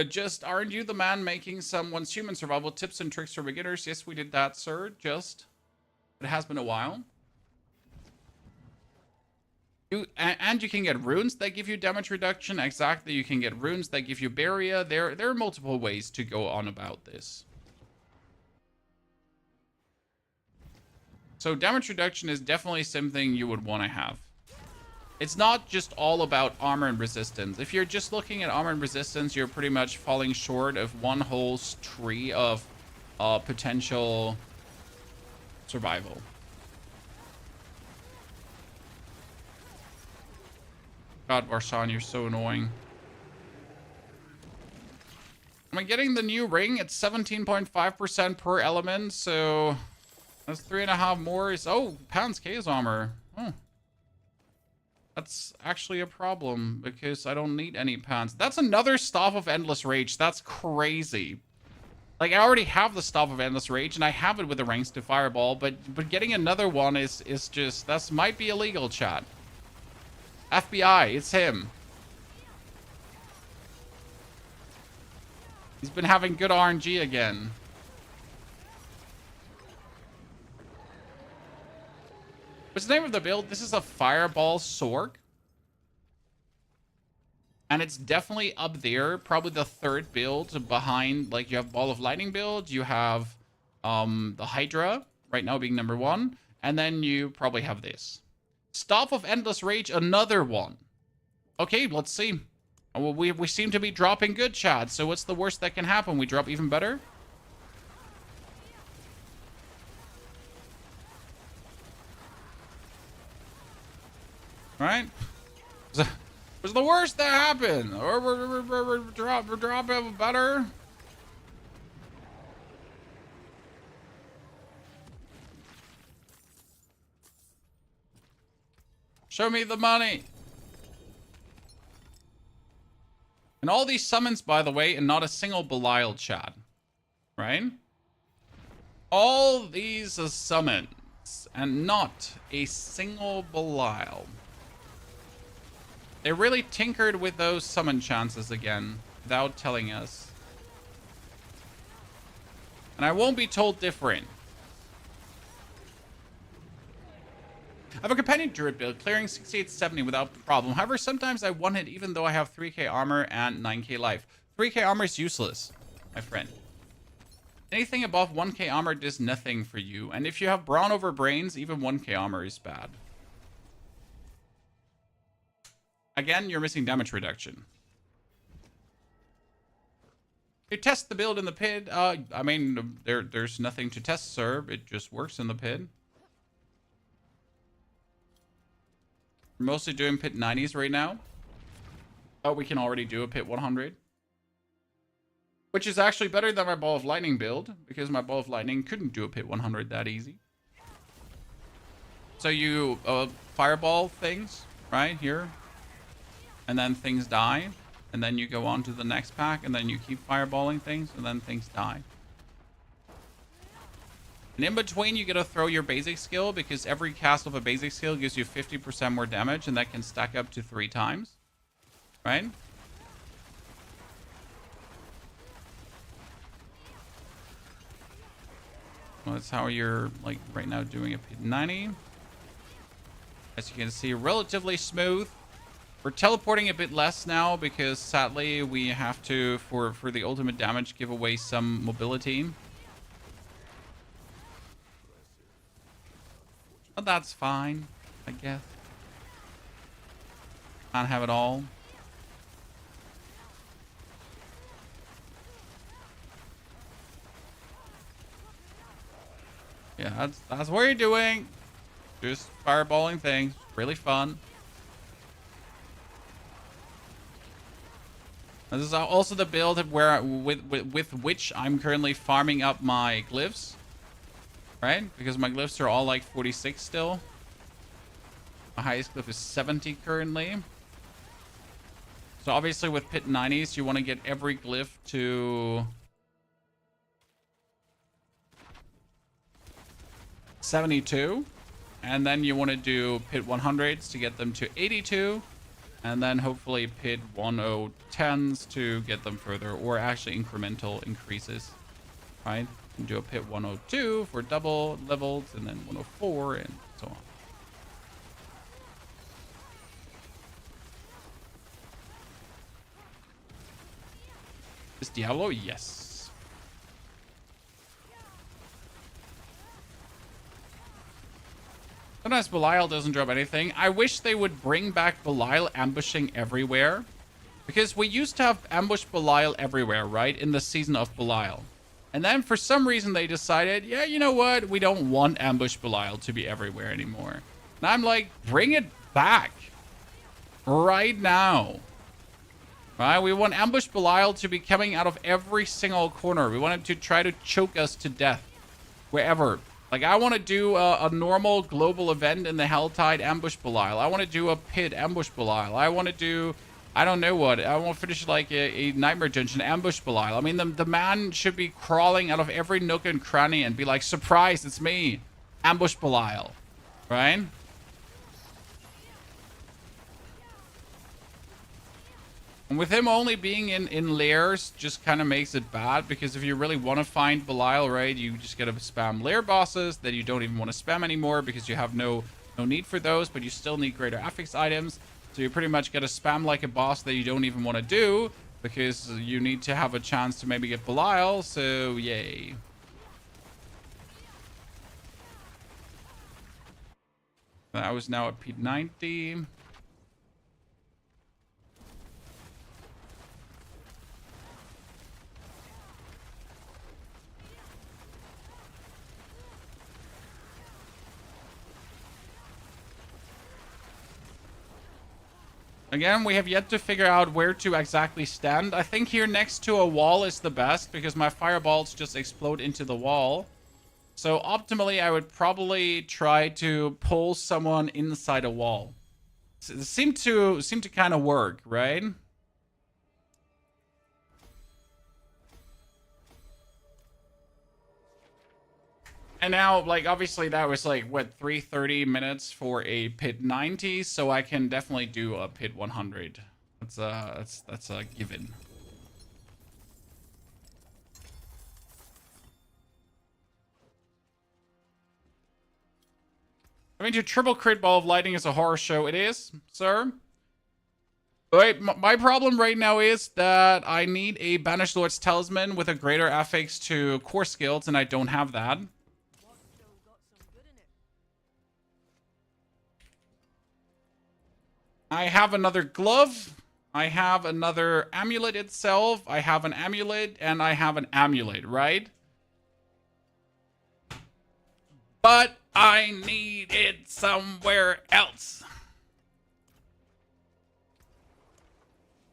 S1: Just, aren't you the man making some once human survival tips and tricks for beginners? Yes, we did that, sir. Just. It has been a while. And you can get runes that give you damage reduction. Exactly, you can get runes that give you barrier. There are multiple ways to go on about this. So damage reduction is definitely something you would want to have. It's not just all about armor and resistance. If you're just looking at armor and resistance, you're pretty much falling short of one whole tree of potential survival. God, Varsan, you're so annoying. Am I getting the new ring? It's 17.5% per element, so that's 3.5 more. Oh, pounds chaos armor. Oh. That's actually a problem because I don't need any pounds. That's another Staff of Endless Rage. That's crazy. Like, I already have the Staff of Endless Rage, and I have it with the ranks to Fireball, but getting another one is just... That might be illegal, chat. FBI, it's him. He's been having good RNG again. What's the name of the build? This is a Fireball Sorc. And it's definitely up there. Probably the third build behind. Like, you have Ball of Lightning build. You have the Hydra, right now being number 1. And then you probably have this. Staff of Endless Rage, another one. Okay, let's see. Well, we seem to be dropping good, Chad. So what's the worst that can happen? We drop even better? Right? What's the worst that happened? Or we're dropping better? Show me the money. And all these summons, by the way, and not a single Belial, Chad. Right? All these summons, and not a single Belial. They really tinkered with those summon chances again, without telling us. And I won't be told different. I have a companion druid build, clearing 68-70 without problem. However, sometimes I one hit even though I have 3k armor and 9k life. 3k armor is useless, my friend. Anything above 1k armor does nothing for you. And if you have brawn over brains, even 1k armor is bad. Again, you're missing damage reduction. You test the build in the pit. I mean, there's nothing to test, sir. It just works in the pit. We're mostly doing pit 90s right now. Oh, we can already do a pit 100. Which is actually better than my Ball of Lightning build, because my Ball of Lightning couldn't do a pit 100 that easy. So you fireball things, right, here. And then things die. And then you go on to the next pack, and then you keep fireballing things, and then things die. And in between, you get to throw your basic skill, because every cast of a basic skill gives you 50% more damage, and that can stack up to 3 times. Right? Well, that's how you're, like, right now doing a P90. As you can see, relatively smooth. We're teleporting a bit less now, because sadly, we have to, for the ultimate damage, give away some mobility. But that's fine, I guess. Can't have it all. Yeah, that's what you're doing. Just fireballing things. Really fun. This is also the build where with which I'm currently farming up my glyphs. Right? Because my glyphs are all like 46 still. My highest glyph is 70 currently. So obviously with pit 90s, you want to get every glyph to 72. And then you want to do pit 100s to get them to 82. And then hopefully pit 1010s to get them further, or actually incremental increases, right? And do a pit 102 for double levels, and then 104, and so on. Is Diablo? Yes. Sometimes Belial doesn't drop anything. I wish they would bring back Belial ambushing everywhere. Because we used to have ambush Belial everywhere, right? In the season of Belial. And then for some reason they decided, yeah, you know what? We don't want ambush Belial to be everywhere anymore. And I'm like, bring it back. Right now. Right? We want ambush Belial to be coming out of every single corner. We want him to try to choke us to death. Wherever. Like, I want to do a normal global event in the Helltide ambush Belial. I want to do a pit ambush Belial. I want to do, I don't know what. I want to finish like a Nightmare Dungeon ambush Belial. I mean, the man should be crawling out of every nook and cranny and be like, surprise, it's me. Ambush Belial. Right? And with him only being in lairs just kind of makes it bad, because if you really want to find Belial, right, you just gotta spam lair bosses that you don't even want to spam anymore because you have no need for those, but you still need greater affix items. So you pretty much gotta spam like a boss that you don't even want to do because you need to have a chance to maybe get Belial, so yay. I was now at P90. Again, we have yet to figure out where to exactly stand. I think here next to a wall is the best because my fireballs just explode into the wall. So optimally, I would probably try to pull someone inside a wall. It seemed to kind of work, right? And now, like, obviously that was like, what, 330 minutes for a pit 90, so I can definitely do a pit 100. That's a given. I mean, to triple crit Ball of Lightning is a horror show. It is, sir. Right, my problem right now is that I need a Banished Lord's Talisman with a greater affix to core skills, and I don't have that. I have another glove. I have another amulet itself. I have an amulet, and I have an amulet, right? But I need it somewhere else.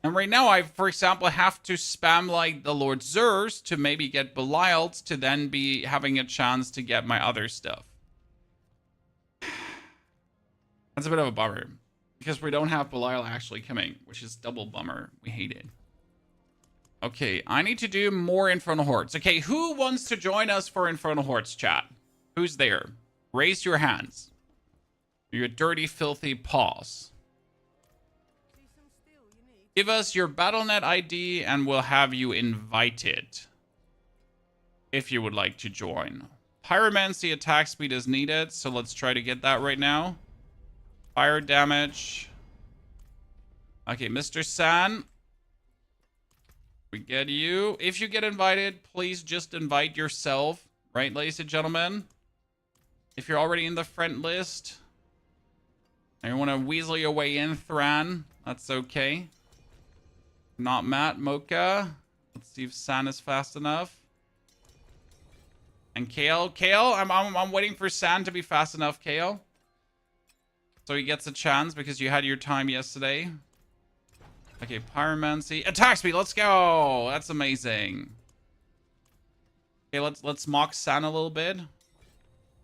S1: And right now, I, for example, have to spam like the Lord Zers to maybe get Belial to then be having a chance to get my other stuff. That's a bit of a bummer. Because we don't have Belial actually coming, which is double bummer. We hate it. Okay, I need to do more Infernal Hordes. Okay, who wants to join us for Infernal Hordes, chat? Who's there? Raise your hands. Your dirty, filthy paws. Give us your Battle.net ID and we'll have you invited. If you would like to join. Pyromancy attack speed is needed, so let's try to get that right now. Fire damage. Okay, Mr. San. We get you. If you get invited, please just invite yourself. Right, ladies and gentlemen? If you're already in the friend list. And you want to weasel your way in, Thran. That's okay. Not Matt, Mocha. Let's see if San is fast enough. And Kale. Kale, I'm waiting for San to be fast enough, Kale. So he gets a chance because you had your time yesterday. Okay, Pyromancy. Attack speed, let's go! That's amazing. Okay, let's mock San a little bit.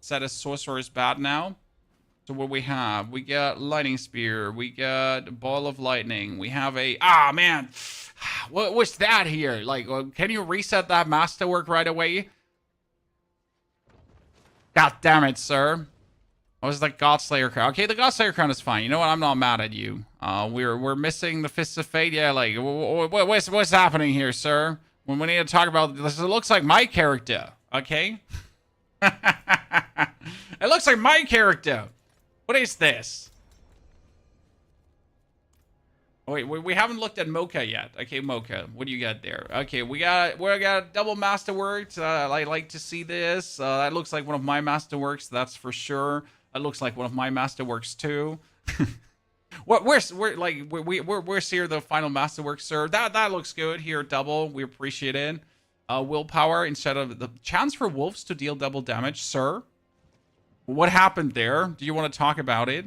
S1: Set as Sorcerer is bad now. So what we have? We got Lightning Spear. We got Ball of Lightning. We have a... Ah, man! What was that here? Like, can you reset that masterwork right away? God damn it, sir. What was the Godslayer crown? Okay, the Godslayer crown is fine. You know what? I'm not mad at you. We're missing the Fists of Fate. Yeah, like, what's happening here, sir? When we need to talk about this, it looks like my character. Okay? It looks like my character. What is this? Oh, wait, we haven't looked at Mocha yet. Okay, Mocha, what do you got there? Okay, we got double Masterworks. I like to see this. That looks like one of my Masterworks. That's for sure. That looks like one of my Masterworks too. Where's here the final Masterworks, sir? That looks good here. Double, we appreciate it. Willpower instead of the chance for wolves to deal double damage, sir. What happened there? Do you want to talk about it?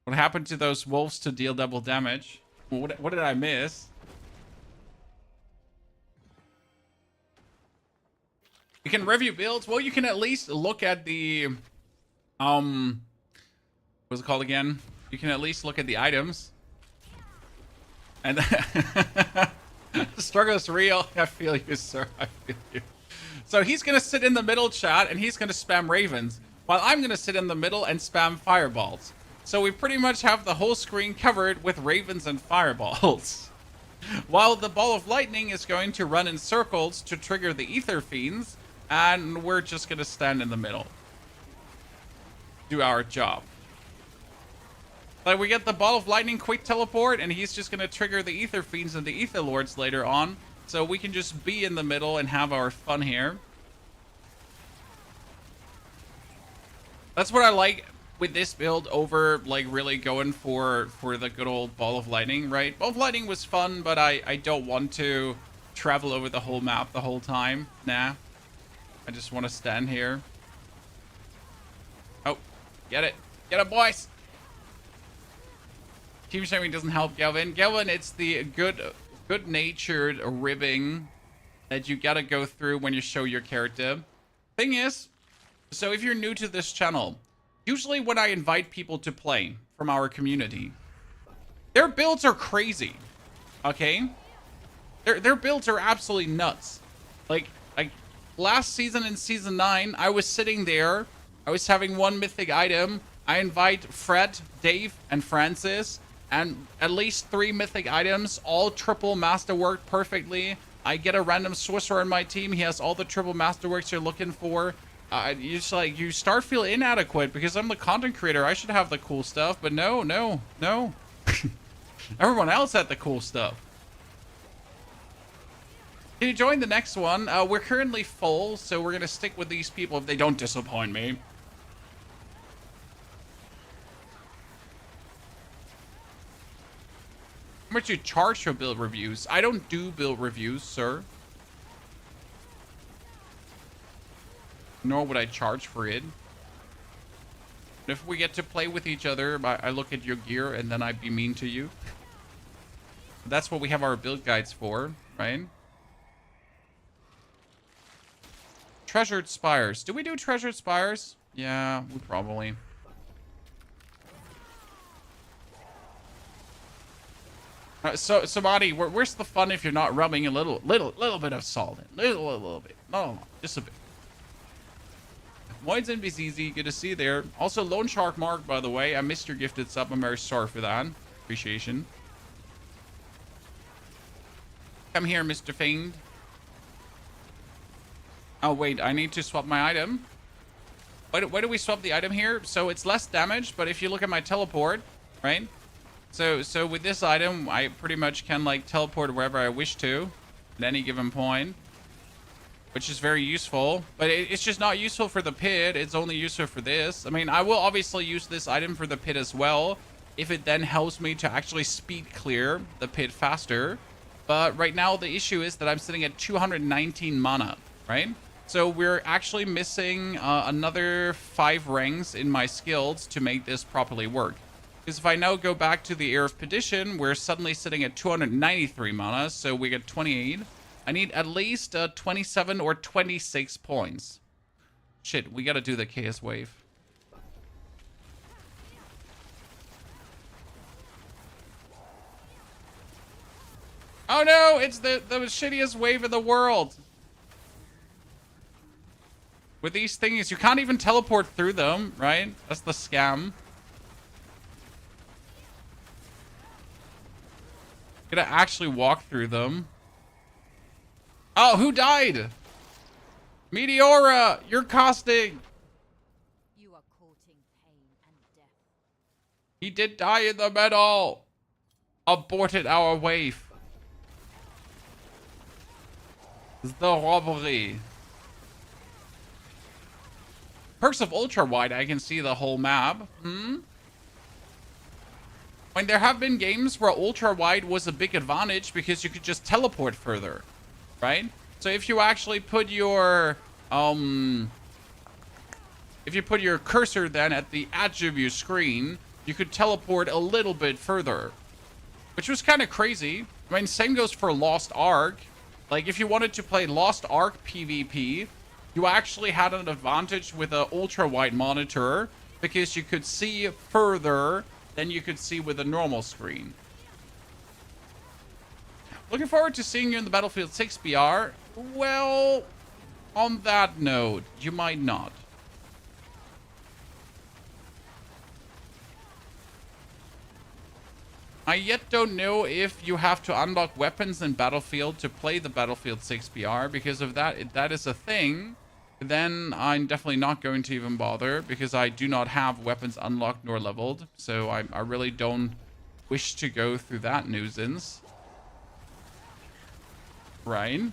S1: What happened to those wolves to deal double damage? What did I miss? You can review builds. Well, you can at least look at the what's it called again? You can at least look at the items. And the struggle is real. I feel you, sir. I feel you. So he's gonna sit in the middle chat and he's gonna spam ravens, while I'm gonna sit in the middle and spam fireballs. So we pretty much have the whole screen covered with ravens and fireballs. While the ball of lightning is going to run in circles to trigger the ether fiends, and we're just gonna stand in the middle. Do our job. Like, we get the ball of lightning quick teleport, and he's just gonna trigger the ether fiends and the ether lords later on. So we can just be in the middle and have our fun here. That's what I like with this build over, like, really going for the good old ball of lightning, right? Ball of lightning was fun, but I don't want to travel over the whole map the whole time. Nah. I just want to stand here. Oh, get it. Get it, boys. Team shaming doesn't help, Galvin. Galvin, it's the good-natured ribbing that you gotta go through when you show your character. Thing is, so if you're new to this channel, usually when I invite people to play from our community, their builds are crazy, okay? Their builds are absolutely nuts. Like last season in Season 9, I was sitting there, I was having one mythic item, I invite Fred, Dave, and Francis, and at least 3 mythic items, all triple masterwork perfectly. I get a random sorcerer in my team, he has all the triple masterworks you're looking for. You just, like, you start feel inadequate because I'm the content creator. I should have the cool stuff, but no. Everyone else had the cool stuff. Can you join the next one? We're currently full, so we're gonna stick with these people if they don't disappoint me. How much you charge for build reviews? I don't do build reviews, sir. Nor would I charge for it. If we get to play with each other, I look at your gear and then I be mean to you. That's what we have our build guides for, right? Treasured Spires. Do we do Treasured Spires? Yeah, we probably. So, Samadhi, where's the fun if you're not rubbing a little bit of salt in? Little bit. No, just a bit. Moins and BZZ, good to see you there. Also, Lone Shark Mark, by the way. I missed your gifted sub. I'm very sorry for that. Appreciation. Come here, Mr. Fiend. Oh, wait. I need to swap my item. Why do we swap the item here? So it's less damage, but if you look at my teleport, right? So with this item, I pretty much can, like, teleport wherever I wish to at any given point, which is very useful, but it's just not useful for the pit. It's only useful for this. I mean, I will obviously use this item for the pit as well, if it then helps me to actually speed clear the pit faster. But right now, the issue is that I'm sitting at 219 mana, right? So we're actually missing another 5 ranks in my skills to make this properly work. Because if I now go back to the Air of Perdition, we're suddenly sitting at 293 mana, so we get 28. I need at least 27 or 26 points. Shit, we gotta do the Chaos Wave. Oh no, it's the shittiest wave in the world. with these things. You can't even teleport through them, right? That's the scam. You gotta actually walk through them. Oh, who died? Meteora, you're costing.
S3: You are courting pain and death.
S1: He did die in the middle. Aborted our wave. The robbery. Perks of ultra wide, I can see the whole map. When there have been games where ultra wide was a big advantage because you could just teleport further, right? So if you actually put your cursor then at the edge of your screen, you could teleport a little bit further, which was kind of crazy. I mean, same goes for Lost Ark. Like, if you wanted to play Lost Ark PvP, you actually had an advantage with an ultra-wide monitor because you could see further than you could see with a normal screen. Looking forward to seeing you in the Battlefield 6 BR. Well, on that note, you might not. I yet don't know if you have to unlock weapons in Battlefield to play the Battlefield 6 BR, because if that is a thing, then I'm definitely not going to even bother, because I do not have weapons unlocked nor leveled, so I really don't wish to go through that nuisance. Right?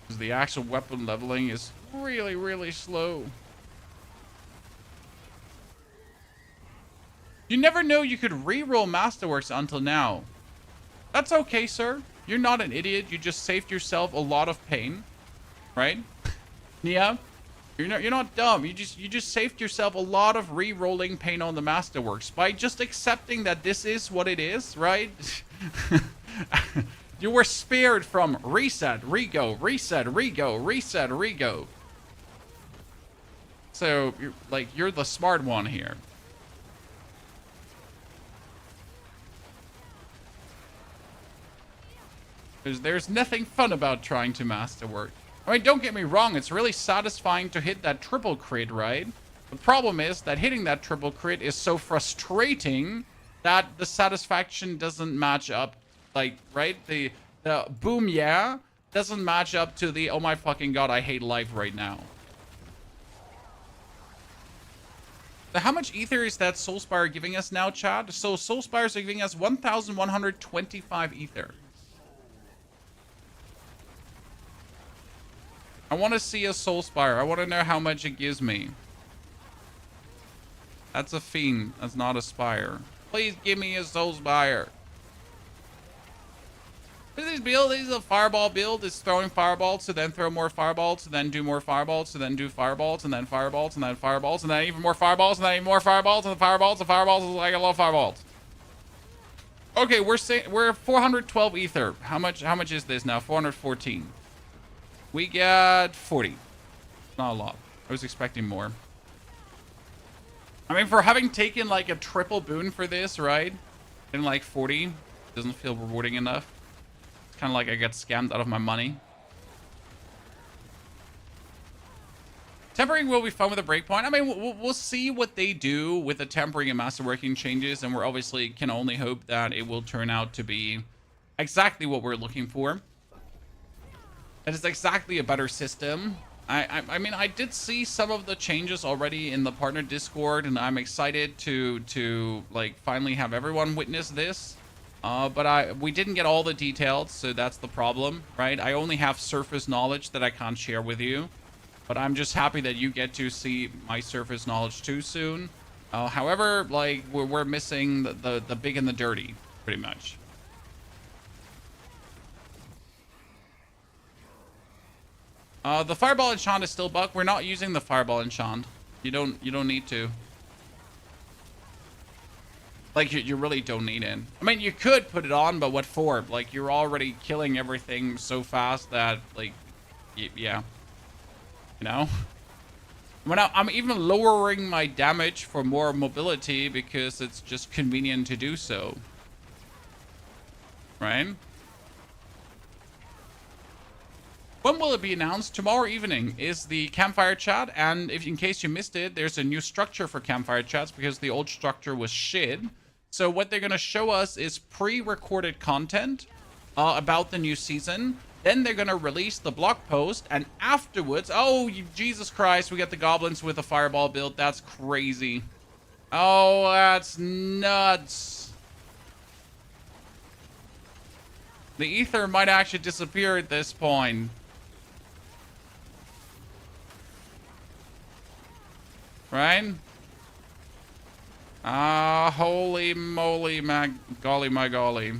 S1: Because the actual weapon leveling is really, really slow. You never know you could re-roll Masterworks until now. That's okay, sir. You're not an idiot. You just saved yourself a lot of pain, right? Yeah, you're not dumb. You just saved yourself a lot of re-rolling pain on the Masterworks by just accepting that this is what it is, right? You were spared from reset, rego, reset, rego, reset, rego. So you're the smart one here. There's nothing fun about trying to masterwork. I mean, don't get me wrong, it's really satisfying to hit that triple crit, right? The problem is that hitting that triple crit is so frustrating that the satisfaction doesn't match up. Like, right? The boom, yeah, doesn't match up to the, oh my fucking god, I hate life right now. So how much ether is that Soulspire giving us now, Chad? So Soulspires are giving us 1,125 ether. I want to see a Soulspire. I want to know how much it gives me. That's a fiend. That's not a spire. Please give me a Soulspire. This build is a fireball build. It's throwing fireballs to then throw more fireballs to then do more fireballs to then do fireballs and then fireballs and then fireballs and then even more fireballs and then even more fireballs and fireballs and fireballs. Like I love fireballs. Okay, we're 412 ether. How much is this now? 414. We got 40. Not a lot. I was expecting more. I mean, for having taken like a triple boon for this, right? And like 40 doesn't feel rewarding enough. It's kind of like I get scammed out of my money. Tempering will be fun with a breakpoint. I mean, we'll see what they do with the tempering and masterworking changes, and we're obviously can only hope that it will turn out to be exactly what we're looking for. It is exactly a better system. I mean, I did see some of the changes already in the partner Discord, and I'm excited to like finally have everyone witness this. But we didn't get all the details, so that's the problem, right? I only have surface knowledge that I can't share with you, but I'm just happy that you get to see my surface knowledge too soon. However, like we're missing the big and the dirty, pretty much. The fireball enchant is still buck. We're not using the fireball enchant. You don't need to. Like you really don't need it. I mean, you could put it on, but what for? Like you're already killing everything so fast that like, yeah, you know. I'm even lowering my damage for more mobility because it's just convenient to do so. Right? When will it be announced? Tomorrow evening is the campfire chat, and if in case you missed it, there's a new structure for campfire chats because the old structure was shit. So what they're gonna show us is pre-recorded content about the new season. Then they're gonna release the blog post, and afterwards, oh Jesus Christ, we get the goblins with a fireball build. That's crazy. Oh, that's nuts. The ether might actually disappear at this point. Right? Ah, holy moly, my golly, my golly.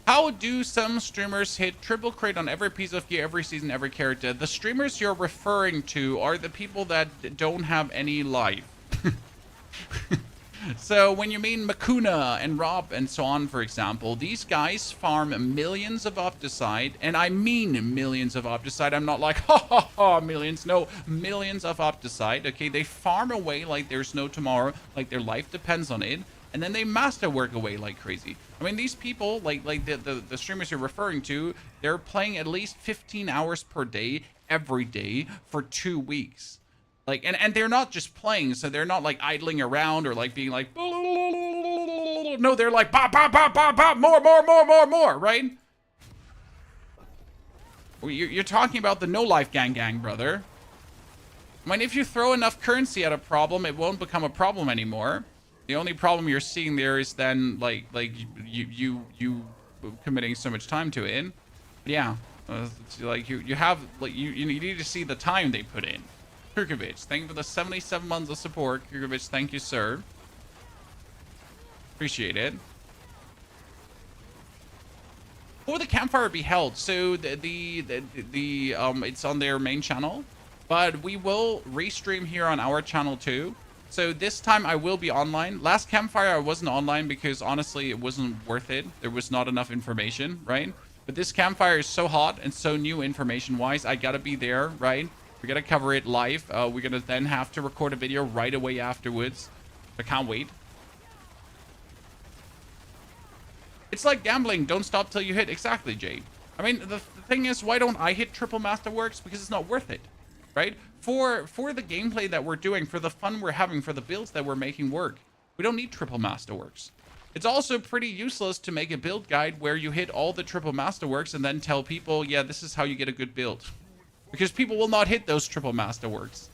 S1: How do some streamers hit triple crate on every piece of gear, every season, every character? The streamers you're referring to are the people that don't have any life. So when you mean Makuna and Rob and so on, for example, these guys farm millions of Opticide, and I mean millions of Opticide. I'm not like, ha ha ha, millions. No, millions of Opticide. Okay, they farm away like there's no tomorrow, like their life depends on it, and then they masterwork away like crazy. I mean, these people, like the streamers you're referring to, they're playing at least 15 hours per day, every day, for 2 weeks. Like, and they're not just playing, so they're not like idling around or like being like, no, they're like, bop, bop, bop, bop, bop, more, right? You're talking about the no-life gang, brother. I mean, if you throw enough currency at a problem, it won't become a problem anymore. The only problem you're seeing there is then, like you committing so much time to it. Yeah, it's like you have, like, you need to see the time they put in. Kirkovich, thank you for the 77 months of support. Kirkovich, thank you, sir. Appreciate it. Will the campfire be held? So it's on their main channel, but we will restream here on our channel too. So this time I will be online. Last campfire I wasn't online because honestly it wasn't worth it. There was not enough information, right? But this campfire is so hot and so new information wise. I gotta be there, right? We're gonna cover it live. We're gonna then have to record a video right away afterwards. I can't wait. It's like gambling. Don't stop till you hit. Exactly, Jade. I mean, the thing is, why don't I hit triple Masterworks? Because it's not worth it, right? For the gameplay that we're doing, for the fun we're having, for the builds that we're making work, we don't need triple Masterworks. It's also pretty useless to make a build guide where you hit all the triple Masterworks and then tell people, yeah, this is how you get a good build. Because people will not hit those triple Masterworks.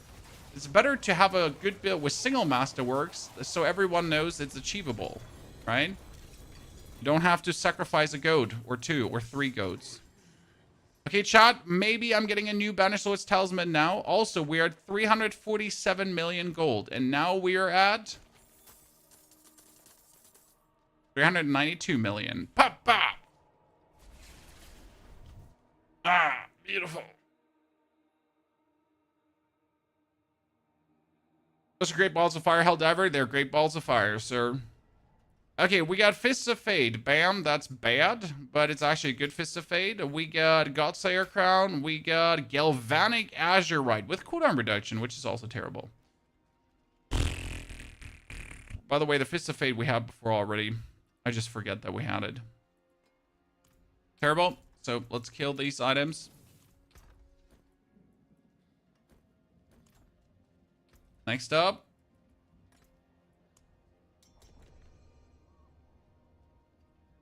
S1: It's better to have a good build with single Masterworks so everyone knows it's achievable, right? You don't have to sacrifice a goat or 2 or 3 goats. Okay, chat, maybe I'm getting a new Banished Lord's Talisman now. Also, we are at 347 million gold, and now we are at 392 million. Pop, pop! Ah, beautiful. Those are great balls of fire, Helldiver. They're great balls of fire, sir. Okay, we got Fists of Fate. Bam, that's bad, but it's actually a good Fist of Fate. We got Godslayer Crown. We got Galvanic Azurite with cooldown reduction, which is also terrible. By the way, the Fist of Fate we had before already. I just forget that we had it. Terrible. So let's kill these items. Next up.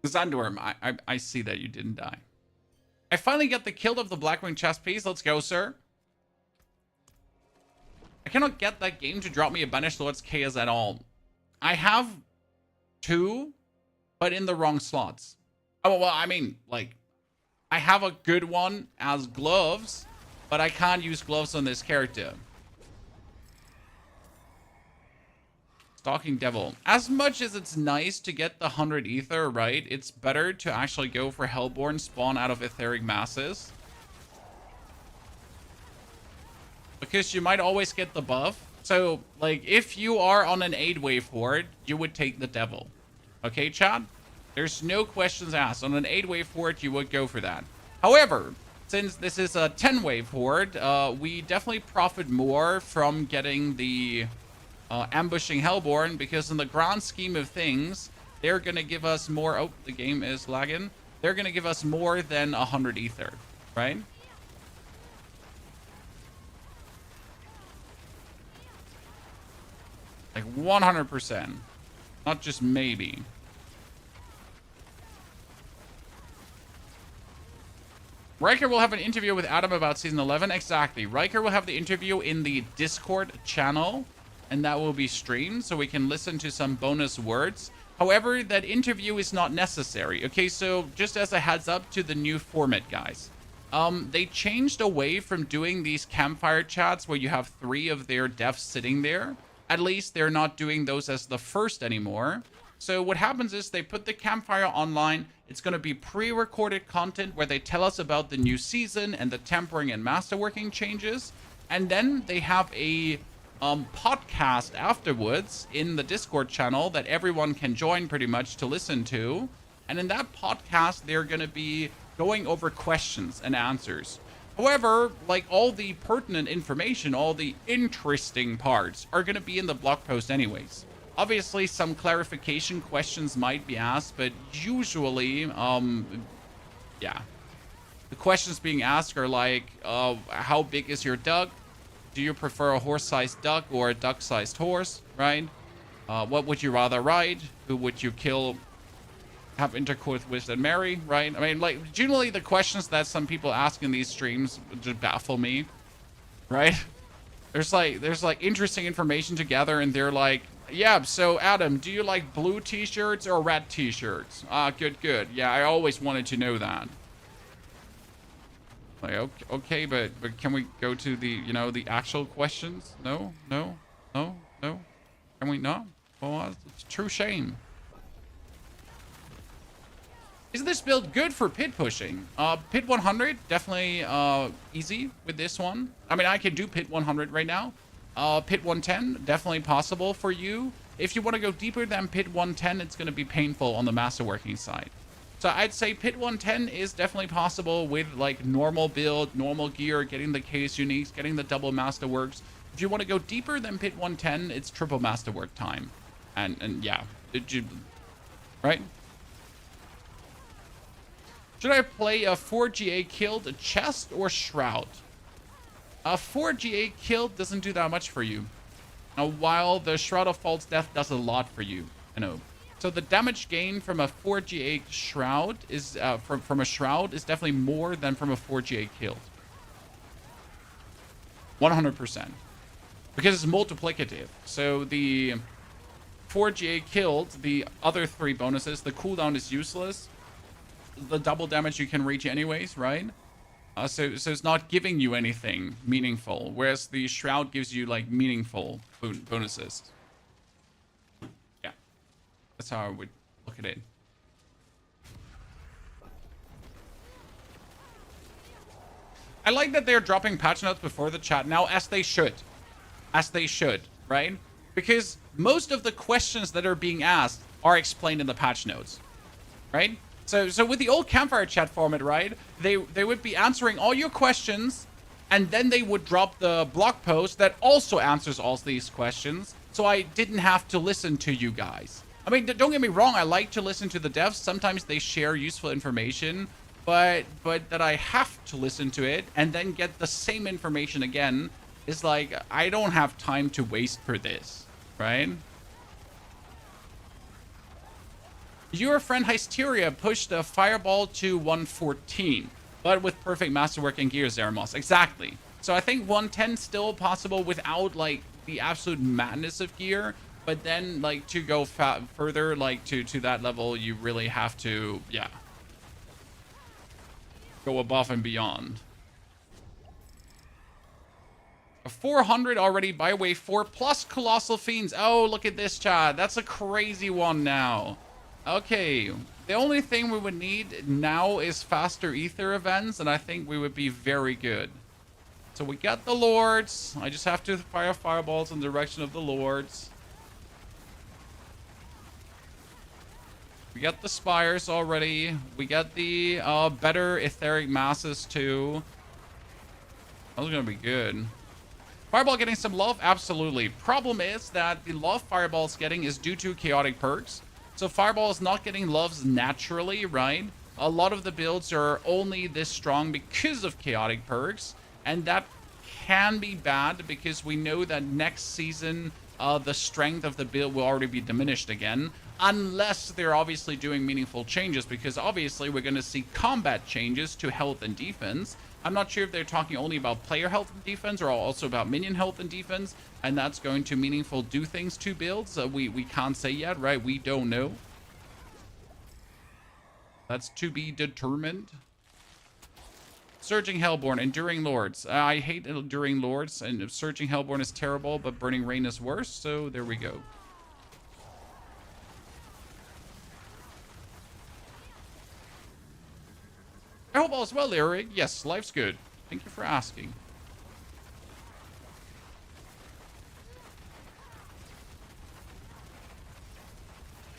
S1: Zandorm, I see that you didn't die. I finally get the kill of the Blackwing chest piece. Let's go, sir. I cannot get that game to drop me a Banished Lord's Chaos at all. I have 2, but in the wrong slots. Oh, well, I mean, like, I have a good one as gloves, but I can't use gloves on this character. Stalking Devil. As much as it's nice to get the 100 ether, right? It's better to actually go for Hellborn, spawn out of etheric masses. Because you might always get the buff. So, like, if you are on an 8-wave horde, you would take the Devil. Okay, chat? There's no questions asked. On an 8-wave horde, you would go for that. However, since this is a 10-wave horde, we definitely profit more from getting the ambushing Hellborn, because in the grand scheme of things, they're gonna give us more. Oh, the game is lagging. they're going to give us more than 100 ether, right? Like 100%. Not just maybe. Riker will have an interview with Adam about Season 11. Exactly. Riker will have the interview in the Discord channel, and that will be streamed, so we can listen to some bonus words. However, that interview is not necessary. Okay, so just as a heads up to the new format, guys. They changed away from doing these campfire chats where you have 3 of their devs sitting there. At least they're not doing those as the first anymore. So what happens is they put the campfire online. It's going to be pre-recorded content where they tell us about the new season and the tempering and masterworking changes. And then they have a podcast afterwards in the Discord channel that everyone can join pretty much to listen to. And in that podcast, they're going to be going over questions and answers. However, like all the pertinent information, all the interesting parts are going to be in the blog post anyways. Obviously, some clarification questions might be asked, but usually, yeah. The questions being asked are like, how big is your duck? Do you prefer a horse-sized duck or a duck-sized horse, right? What would you rather ride? Who would you kill, have intercourse with and marry, right? I mean, like, generally the questions that some people ask in these streams just baffle me, right? There's like interesting information to gather, and they're like, yeah, so Adam, do you like blue t-shirts or red t-shirts? Good. Yeah, I always wanted to know that. Like, okay, but can we go to the, you know, the actual questions? No. Can we not? Well, it's a true shame. Is this build good for pit pushing? Pit 100, definitely easy with this one. I mean, I can do pit 100 right now. Pit 110, definitely possible for you. If you want to go deeper than pit 110, it's going to be painful on the masterworking side. So I'd say pit 110 is definitely possible with like normal build, normal gear, getting the case uniques, getting the double masterworks. If you want to go deeper than pit 110, it's triple masterwork time. And yeah, right? Should I play a 4GA killed, chest, or shroud? A 4GA killed doesn't do that much for you. Now, while the Shroud of False Death does a lot for you. I know. So the damage gain from a 4GA shroud is from a shroud is definitely more than from a 4GA killed. 100%. Because it's multiplicative. So the 4GA killed, the other 3 bonuses, the cooldown is useless. The double damage you can reach anyways, right? So it's not giving you anything meaningful, whereas the Shroud gives you, like, meaningful bonuses. Yeah. That's how I would look at it. I like that they're dropping patch notes before the chat now, as they should. As they should, right? Because most of the questions that are being asked are explained in the patch notes, right? So with the old campfire chat format, right, they would be answering all your questions, and then they would drop the blog post that also answers all these questions, so I didn't have to listen to you guys. I mean, don't get me wrong, I like to listen to the devs. Sometimes they share useful information, but that I have to listen to it and then get the same information again is like, I don't have time to waste for this, right? Your friend Hysteria pushed a fireball to 114, but with perfect masterwork and gear, Zeramos. Exactly. So I think 110 still possible without like the absolute madness of gear, but then like to go further, like to that level, you really have to, yeah, go above and beyond. A 400 already by wave 4 plus Colossal Fiends. Oh, look at this, chat. That's a crazy one now. Okay, the only thing we would need now is faster ether events, and I think we would be very good. So we got the lords. I just have to fire fireballs in the direction of the lords. We got the spires already. We got the better etheric masses too. Those are gonna be good. Fireball getting some love? Absolutely. Problem is that the love Fireball's getting is due to chaotic perks. So Fireball is not getting loves naturally, right? A lot of the builds are only this strong because of chaotic perks, and that can be bad because we know that next season the strength of the build will already be diminished again, unless they're obviously doing meaningful changes, because obviously we're going to see combat changes to health and defense. I'm not sure if they're talking only about player health and defense or also about minion health and defense, and that's going to meaningful do things to builds. We can't say yet, right? We don't know. That's to be determined. Surging Hellborn, Enduring Lords. I hate Enduring Lords, and Surging Hellborn is terrible, but Burning Rain is worse, so there we go. I hope all is well, Eric. Yes, life's good. Thank you for asking.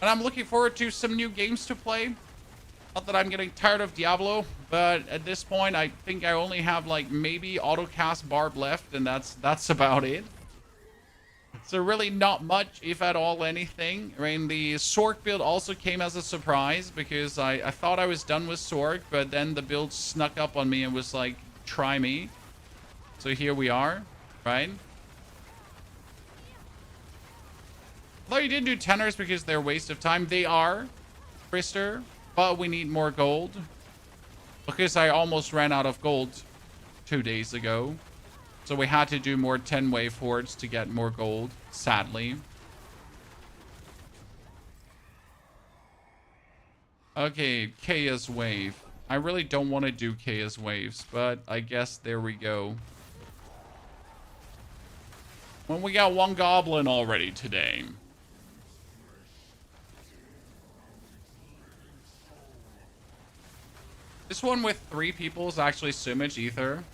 S1: And I'm looking forward to some new games to play. Not that I'm getting tired of Diablo, but at this point, I think I only have like maybe autocast Barb left, and that's about it. So really not much, if at all anything. I mean, the Sorc build also came as a surprise because I thought I was done with Sorc, but then the build snuck up on me and was like, try me. So here we are, right? Although you didn't do tenors because they're a waste of time. They are, Krister, but we need more gold. Because I almost ran out of gold 2 days ago. So we had to do more 10-wave hordes to get more gold, sadly. Okay, Chaos Wave. I really don't want to do Chaos Waves, but I guess there we go. When we got one goblin already today. This one with 3 people is actually so much ether.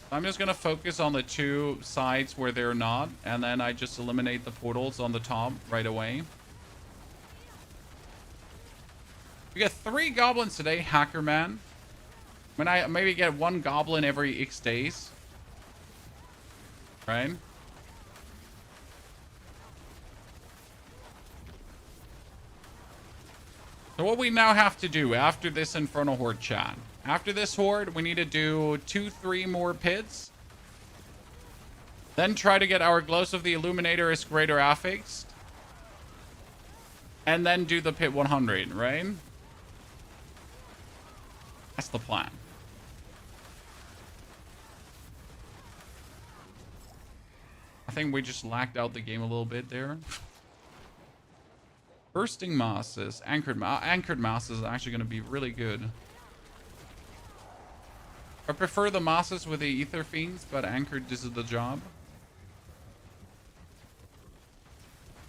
S1: I'm just going to focus on the 2 sides where they're not, and then I just eliminate the portals on the top right away. We got 3 goblins today, Hacker Man. When I maybe get 1 goblin every X days. Right? So what we now have to do after this Infernal Horde chat. After this Horde, we need to do 2-3 more pits. Then try to get our Glows of the Illuminator as greater affixed. And then do the pit 100, right? That's the plan. I think we just lagged out the game a little bit there. Bursting Masses. Anchored Masses is actually going to be really good. I prefer the Masses with the Ether Fiends, but Anchored does the job.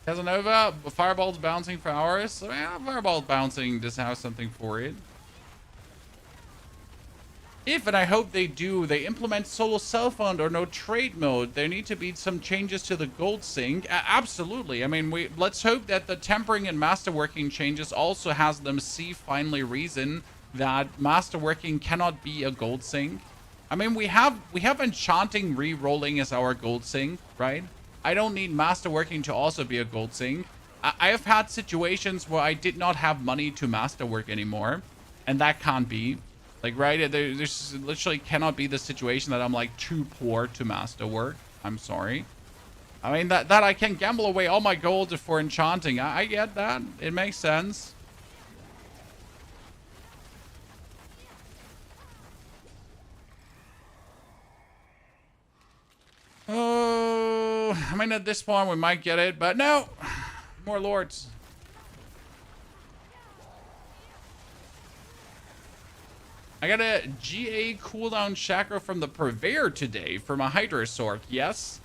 S1: Casanova, Fireball's bouncing for hours. So, yeah, Fireball's bouncing does have something for it. If, and I hope they do, they implement solo self-fund or no trade mode, there need to be some changes to the gold sync. Absolutely. I mean, let's hope that the tempering and masterworking changes also has them see finally reason that masterworking cannot be a gold sync. I mean, we have enchanting re-rolling as our gold sync, right? I don't need masterworking to also be a gold sync. I have had situations where I did not have money to masterwork anymore, and that can't be. Like, right, there's literally cannot be the situation that I'm like too poor to masterwork. I'm sorry. I mean, that I can gamble away all my gold for enchanting. I get that. It makes sense. Oh, I mean, at this point we might get it, but no. More lords. I got a GA cooldown chakra from the Purveyor today for my Hydra Sorc. Yes.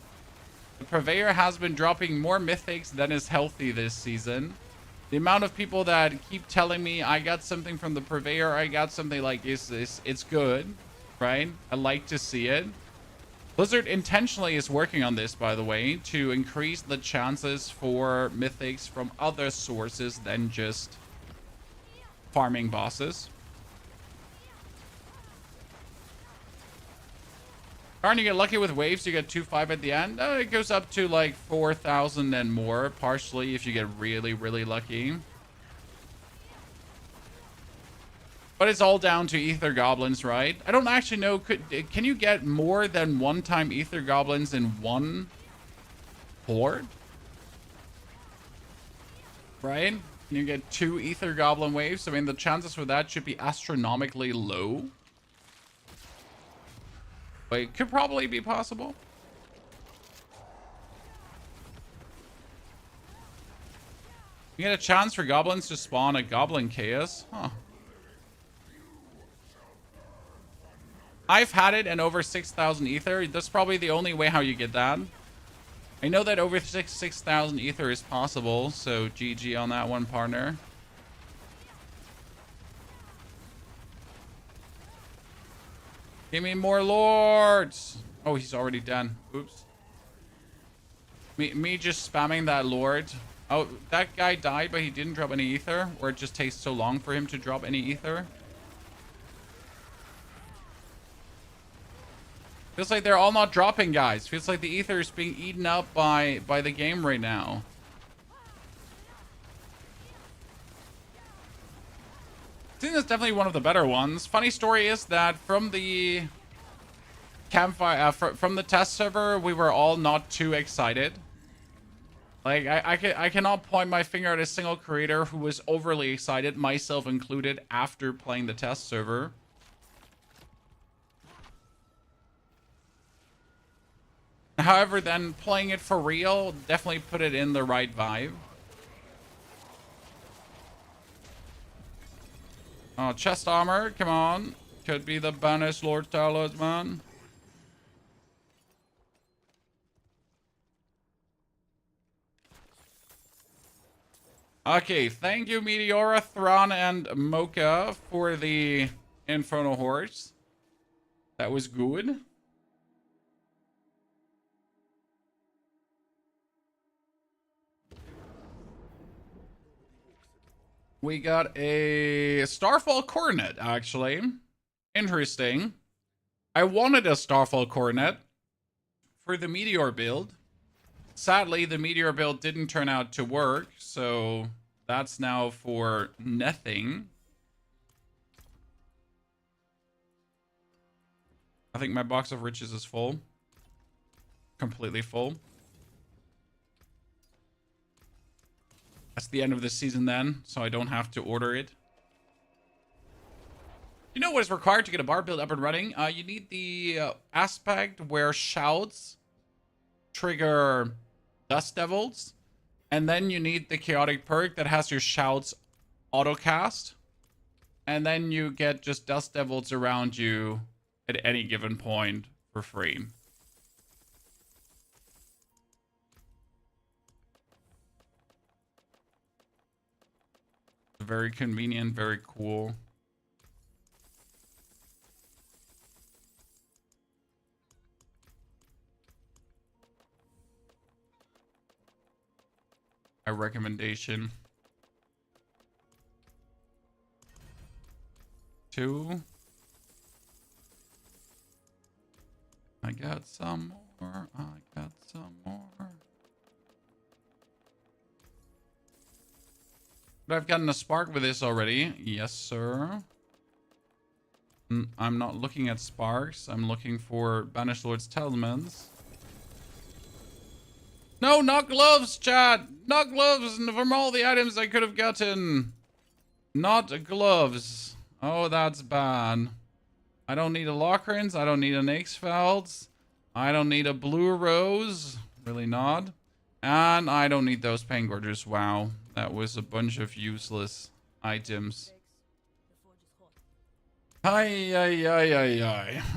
S1: The Purveyor has been dropping more mythics than is healthy this season. The amount of people that keep telling me I got something from the Purveyor, I got something like it's good, right? I like to see it. Blizzard intentionally is working on this, by the way, to increase the chances for mythics from other sources than just farming bosses. Darn, you get lucky with waves, you get 2-5 at the end. It goes up to like 4,000 and more, partially if you get really, really lucky. But it's all down to Ether Goblins, right? I don't actually know. Can you get more than one-time Ether Goblins in one horde? Right? Can you get 2 Ether Goblin waves? I mean, the chances for that should be astronomically low. But it could probably be possible. You get a chance for goblins to spawn a Goblin Chaos? Huh. I've had it and over 6,000 Ether. That's probably the only way how you get that. I know that over 6,000 Ether is possible, so GG on that one, partner. Give me more lords! Oh, he's already done. Oops. Me just spamming that lord. Oh, that guy died, but he didn't drop any ether? Or it just takes so long for him to drop any ether? Feels like they're all not dropping, guys. Feels like the ether is being eaten up by the game right now. I think that's definitely one of the better ones. Funny story is that from the campfire, from the test server, we were all not too excited. Like, I cannot point my finger at a single creator who was overly excited, myself included, after playing the test server. However, then playing it for real definitely put it in the right vibe. Oh, chest armor, come on. Could be the banished Lord Talisman. Okay, thank you, Meteora, Thrawn, and Mocha for the Infernal Hordes. That was good. We got a Starfall Coronet, actually. Interesting. I wanted a Starfall Coronet for the Meteor build. Sadly, the Meteor build didn't turn out to work, so that's now for nothing. I think my box of riches is full. Completely full. That's the end of the season then, so I don't have to order it. You know what is required to get a bar build up and running? You need the aspect where shouts trigger Dust Devils. And then you need the chaotic perk that has your shouts autocast. And then you get just Dust Devils around you at any given point for free. Very convenient, very cool. A recommendation. 2. I got some more. I got some more. But I've gotten a spark with this already. Yes, sir. I'm not looking at sparks. I'm looking for Banished Lord's Talismans. No, not gloves, chat. Not gloves from all the items I could have gotten. Not gloves. Oh, that's bad. I don't need a Lockrins. I don't need an X-Felds. I don't need a Blue Rose. Really not. And I don't need those Pain Gorgers. Wow. That was a bunch of useless items. Ay.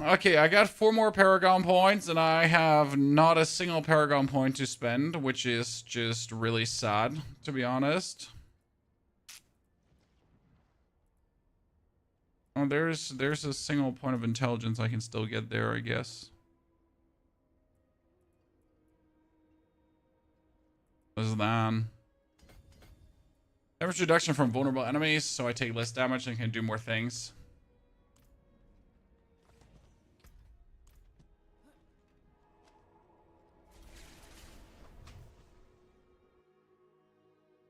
S1: Okay, I got 4 more Paragon points, and I have not a single Paragon point to spend, which is just really sad, to be honest. Oh, there's a single point of intelligence I can still get there, I guess. What is that? Damage reduction from vulnerable enemies, so I take less damage and can do more things.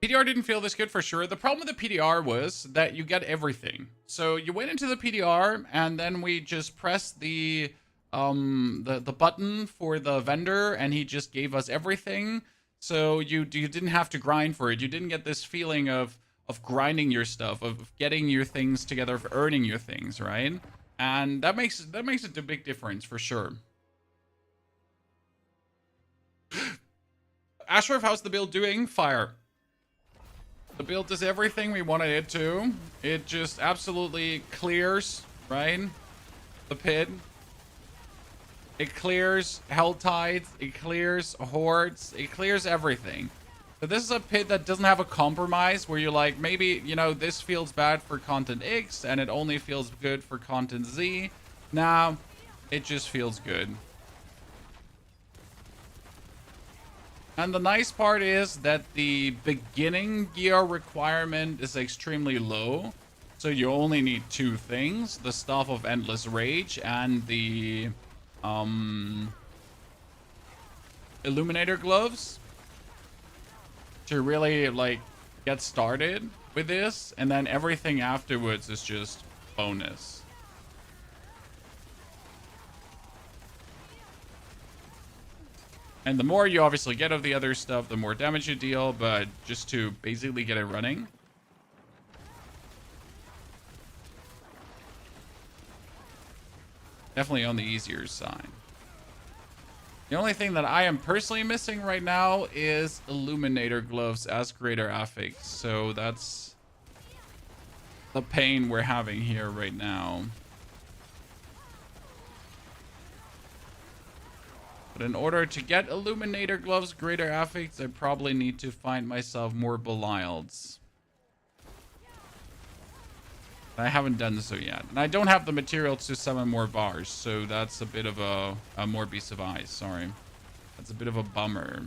S1: PDR didn't feel this good for sure. The problem with the PDR was that you get everything. So you went into the PDR and then we just pressed the button for the vendor and he just gave us everything. So you didn't have to grind for it. You didn't get this feeling of grinding your stuff, of getting your things together, of earning your things, right? And that makes it a big difference for sure. Ashraf, how's the build doing? Fire. The build does everything we wanted it to. It just absolutely clears, right? The pit. It clears Helltides. It clears Hordes. It clears everything. So this is a pit that doesn't have a compromise where you're like, maybe, you know, this feels bad for content X and it only feels good for content Z. Nah, it just feels good. And the nice part is that the beginning gear requirement is extremely low. So you only need two things, the Staff of Endless Rage and the Illuminator Gloves to really like get started with this, and then everything afterwards is just bonus. And the more you obviously get of the other stuff, the more damage you deal, but just to basically get it running. Definitely on the easier side. The only thing that I am personally missing right now is Illuminator Gloves as Greater Affix. So that's the pain we're having here right now. But in order to get Illuminator Gloves Greater Affix, I probably need to find myself more Belialds. I haven't done so yet. And I don't have the materials to summon more bars, so that's a bit of a more Beast of Ice, sorry. That's a bit of a bummer.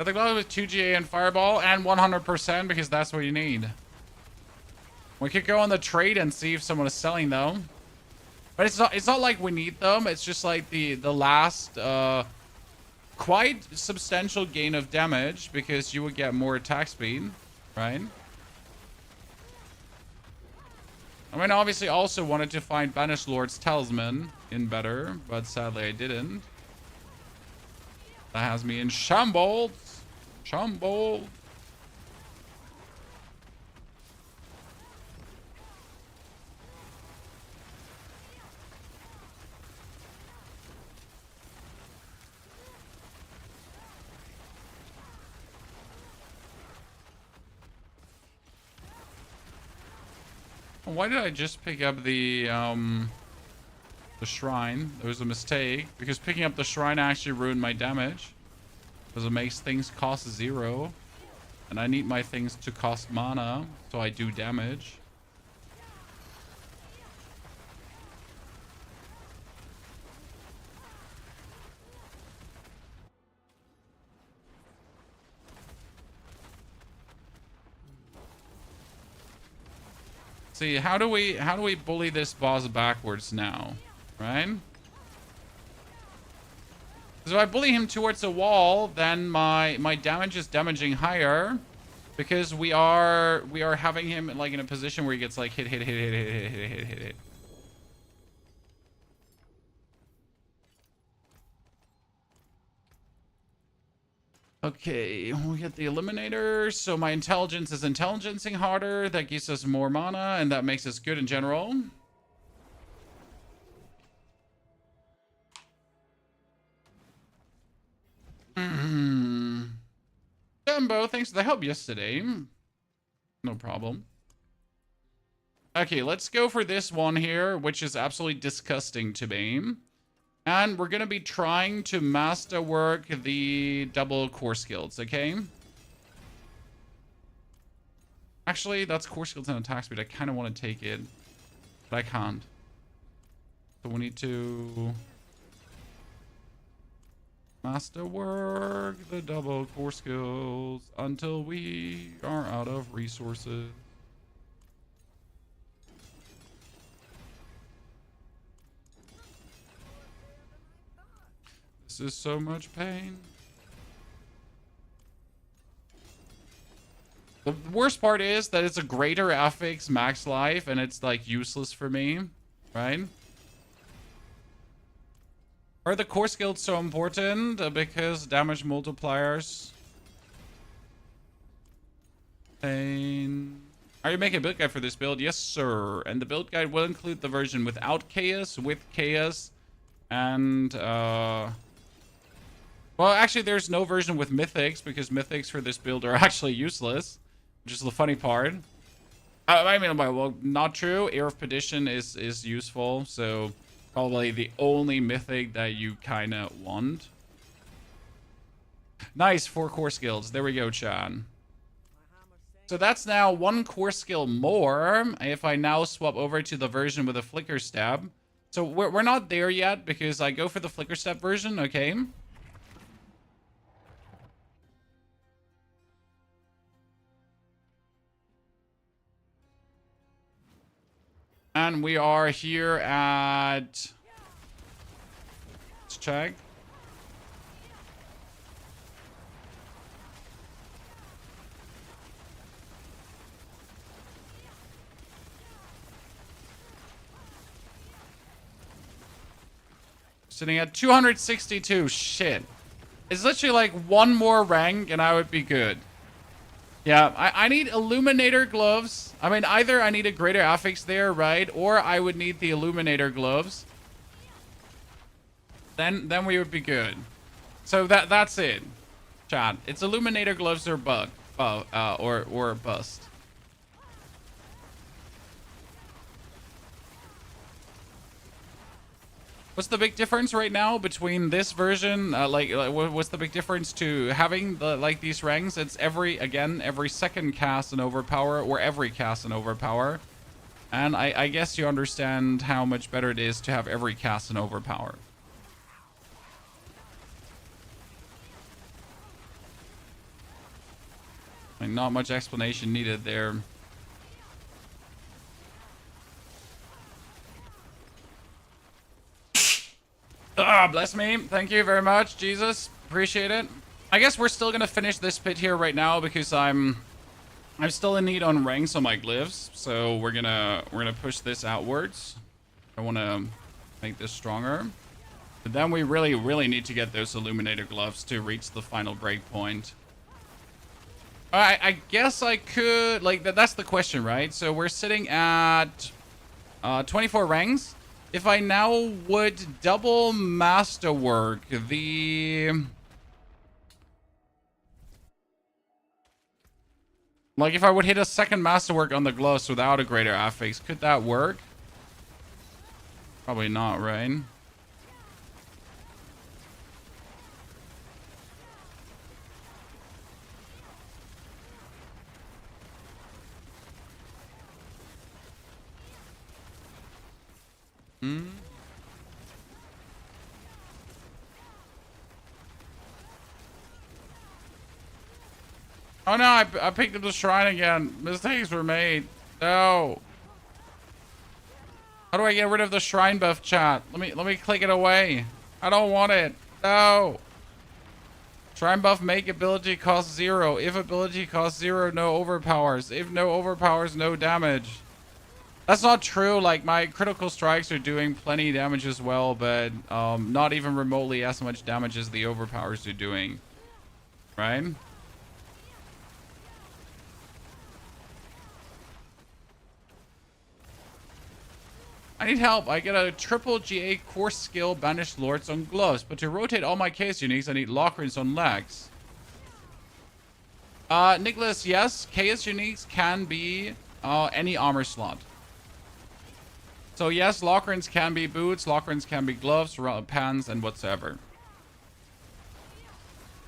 S1: I think that was 2GA and Fireball and 100% because that's what you need. We could go on the trade and see if someone is selling though. But it's not like we need them. It's just like the last quite substantial gain of damage because you would get more attack speed, right? I mean, obviously also wanted to find Banished Lord's Talisman in better, but sadly I didn't. That has me in shambles. Shambles. Why did I just pick up the shrine? It was a mistake because picking up the shrine actually ruined my damage. Because it makes things cost 0. And I need my things to cost mana, so I do damage. See, how do we bully this boss backwards now? Right? So if I bully him towards the wall, then my damage is damaging higher because we are having him like in a position where he gets like hit. Okay, we get the Eliminator. So my intelligence is intelligencing harder. That gives us more mana and that makes us good in general. Jumbo, thanks for the help yesterday. No problem. Okay, let's go for this one here, which is absolutely disgusting to me. And we're going to be trying to masterwork the double core skills, okay? Actually, that's core skills and attack speed. I kind of want to take it, but I can't. So we need to... Masterwork the double core skills until we are out of resources. This is so much pain. The worst part is that it's a greater affix max life and it's like useless for me, right? Are the core skills so important? Because damage multipliers. Pain. Are you making a build guide for this build? Yes, sir. And the build guide will include the version without chaos, with chaos, and well, actually, there's no version with mythics because mythics for this build are actually useless, which is the funny part. I mean, well, not true. Air of Perdition is useful, so probably the only mythic that you kind of want. Nice, 4 core skills. There we go, Chan. So that's now 1 core skill more if I now swap over to the version with a flicker stab. So we're not there yet because I go for the flicker stab version, okay? And we are here at... Let's check. Sitting at 262. Shit. It's literally like 1 more rank and I would be good. Yeah, I need Illuminator gloves. I mean, either I need a greater affix there, right? Or I would need the Illuminator gloves. Then we would be good. So that's it. Chat. It's Illuminator gloves or or bust. What's the big difference right now between this version? What's the big difference to having these ranks? It's every second cast and overpower, or every cast and overpower. And I guess you understand how much better it is to have every cast and overpower. Like, not much explanation needed there. Ah, bless me. Thank you very much, Jesus. Appreciate it. I guess we're still gonna finish this pit here right now because I'm still in need on ranks on my glyphs, so we're gonna push this outwards. I want to make this stronger, but then we really need to get those Illuminator gloves to reach the final breakpoint. I guess I could, like, that's the question, right? So we're sitting at 24 ranks. If I now would double Masterwork, like, if I would hit a second Masterwork on the gloves without a greater affix, could that work? Probably not, right? Hmm? Oh no, I picked up the shrine again. Mistakes were made. No. How do I get rid of the shrine buff, chat? Let me click it away. I don't want it. No. Shrine buff make ability cost 0. If ability costs 0, no overpowers. If no overpowers, no damage. That's not true. Like, my critical strikes are doing plenty damage as well, but not even remotely as much damage as the overpowers are doing. Right? I need help. I get a triple GA core skill Banished Lords on gloves, but to rotate all my case uniques, I need Lockrins on legs. Nicholas, yes, chaos uniques can be any armor slot. So yes, Lockrins can be boots, Lockrins can be gloves, pants, and whatsoever.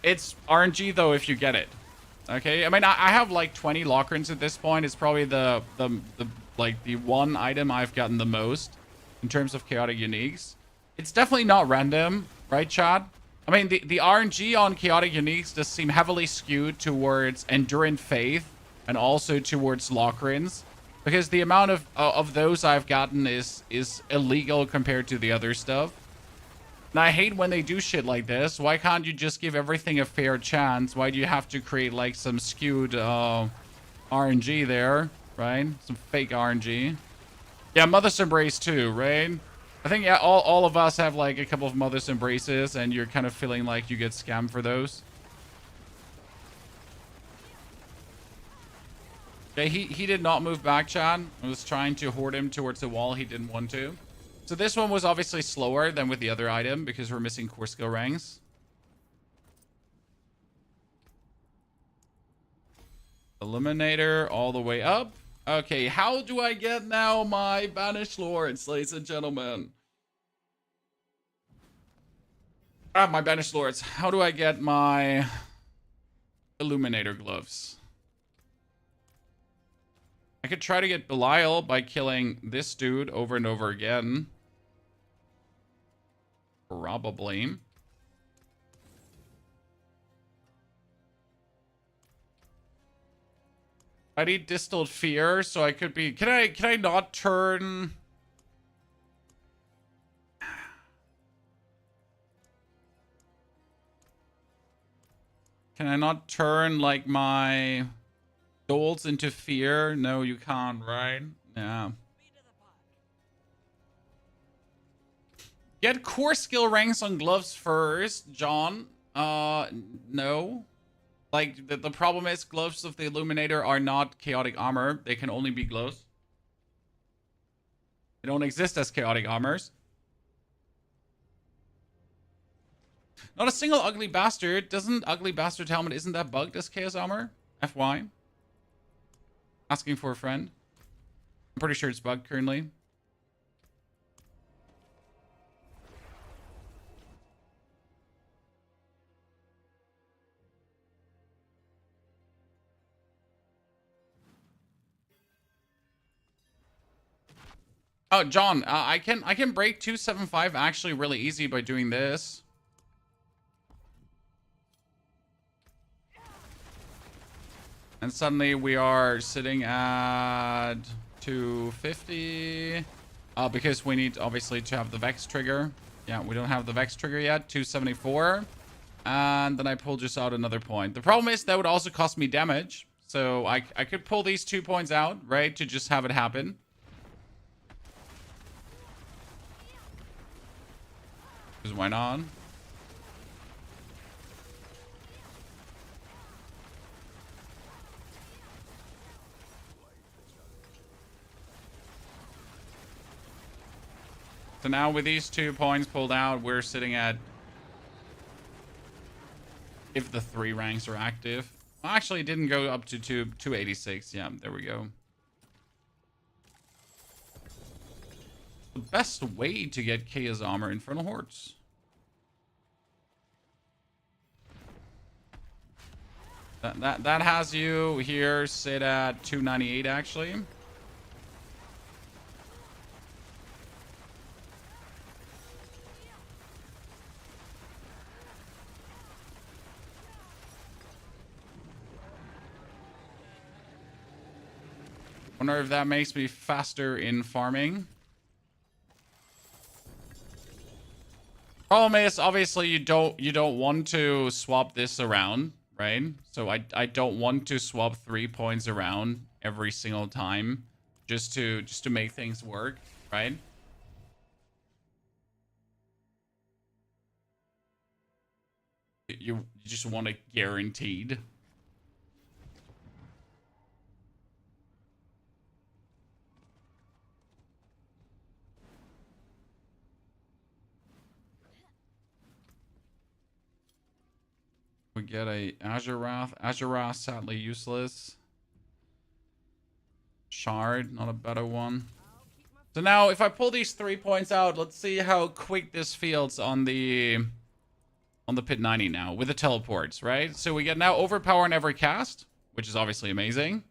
S1: It's RNG though if you get it. Okay, I mean, I have like 20 Lockrins at this point. It's probably the one item I've gotten the most in terms of chaotic uniques. It's definitely not random, right, Chad? I mean, the RNG on Chaotic Uniques does seem heavily skewed towards Endurant Faith and also towards Lockrins, because the amount of those I've gotten is illegal compared to the other stuff. And I hate when they do shit like this. Why can't you just give everything a fair chance? Why do you have to create like some skewed RNG there, right? Some fake RNG. Yeah, Mother's Embrace too, right? I think, yeah, all of us have like a couple of Mother's Embraces, and you're kind of feeling like you get scammed for those. Okay, he did not move back, Chad. I was trying to hoard him towards the wall. He didn't want to. So this one was obviously slower than with the other item because we're missing core skill ranks. Illuminator all the way up. Okay, how do I get now my Banished Lords, ladies and gentlemen? Ah, my Banished Lords. How do I get my Illuminator gloves? I could try to get Belial by killing this dude over and over again. Probably. I need Distilled Fear, so I could be... Can I not turn... Can I not turn, like, my souls into fear? No, you can't, right? Yeah. Get core skill ranks on gloves first, John. No. Like, the problem is gloves of the Illuminator are not chaotic armor. They can only be gloves. They don't exist as chaotic armors. Not a single Ugly Bastard. Doesn't Ugly Bastard helmet, isn't that bugged as chaos armor? FY. Asking for a friend. I'm pretty sure it's bugged currently. Oh, John, I can break 275 actually really easy by doing this. And suddenly we are sitting at 250. Because we need obviously to have the Vex trigger. Yeah, we don't have the Vex trigger yet. 274. And then I pull just out another point. The problem is that would also cost me damage. So I could pull these 2 points out, right? To just have it happen. Because why not? So now with these 2 points pulled out, we're sitting at... If the 3 ranks are active. Well, actually, it didn't go up to 286. Yeah, there we go. The best way to get Chaos Armor Infernal Hordes. That has you here sit at 298 actually. Wonder if that makes me faster in farming. Problem is, obviously, you don't want to swap this around, right? So I don't want to swap 3 points around every single time, just to make things work, right? You just want it guaranteed. We get a Azurath. Azurath, sadly useless. Shard, not a better one. So now, if I pull these 3 points out, let's see how quick this feels on the Pit 90 now with the teleports, right? So we get now overpower in every cast, which is obviously amazing.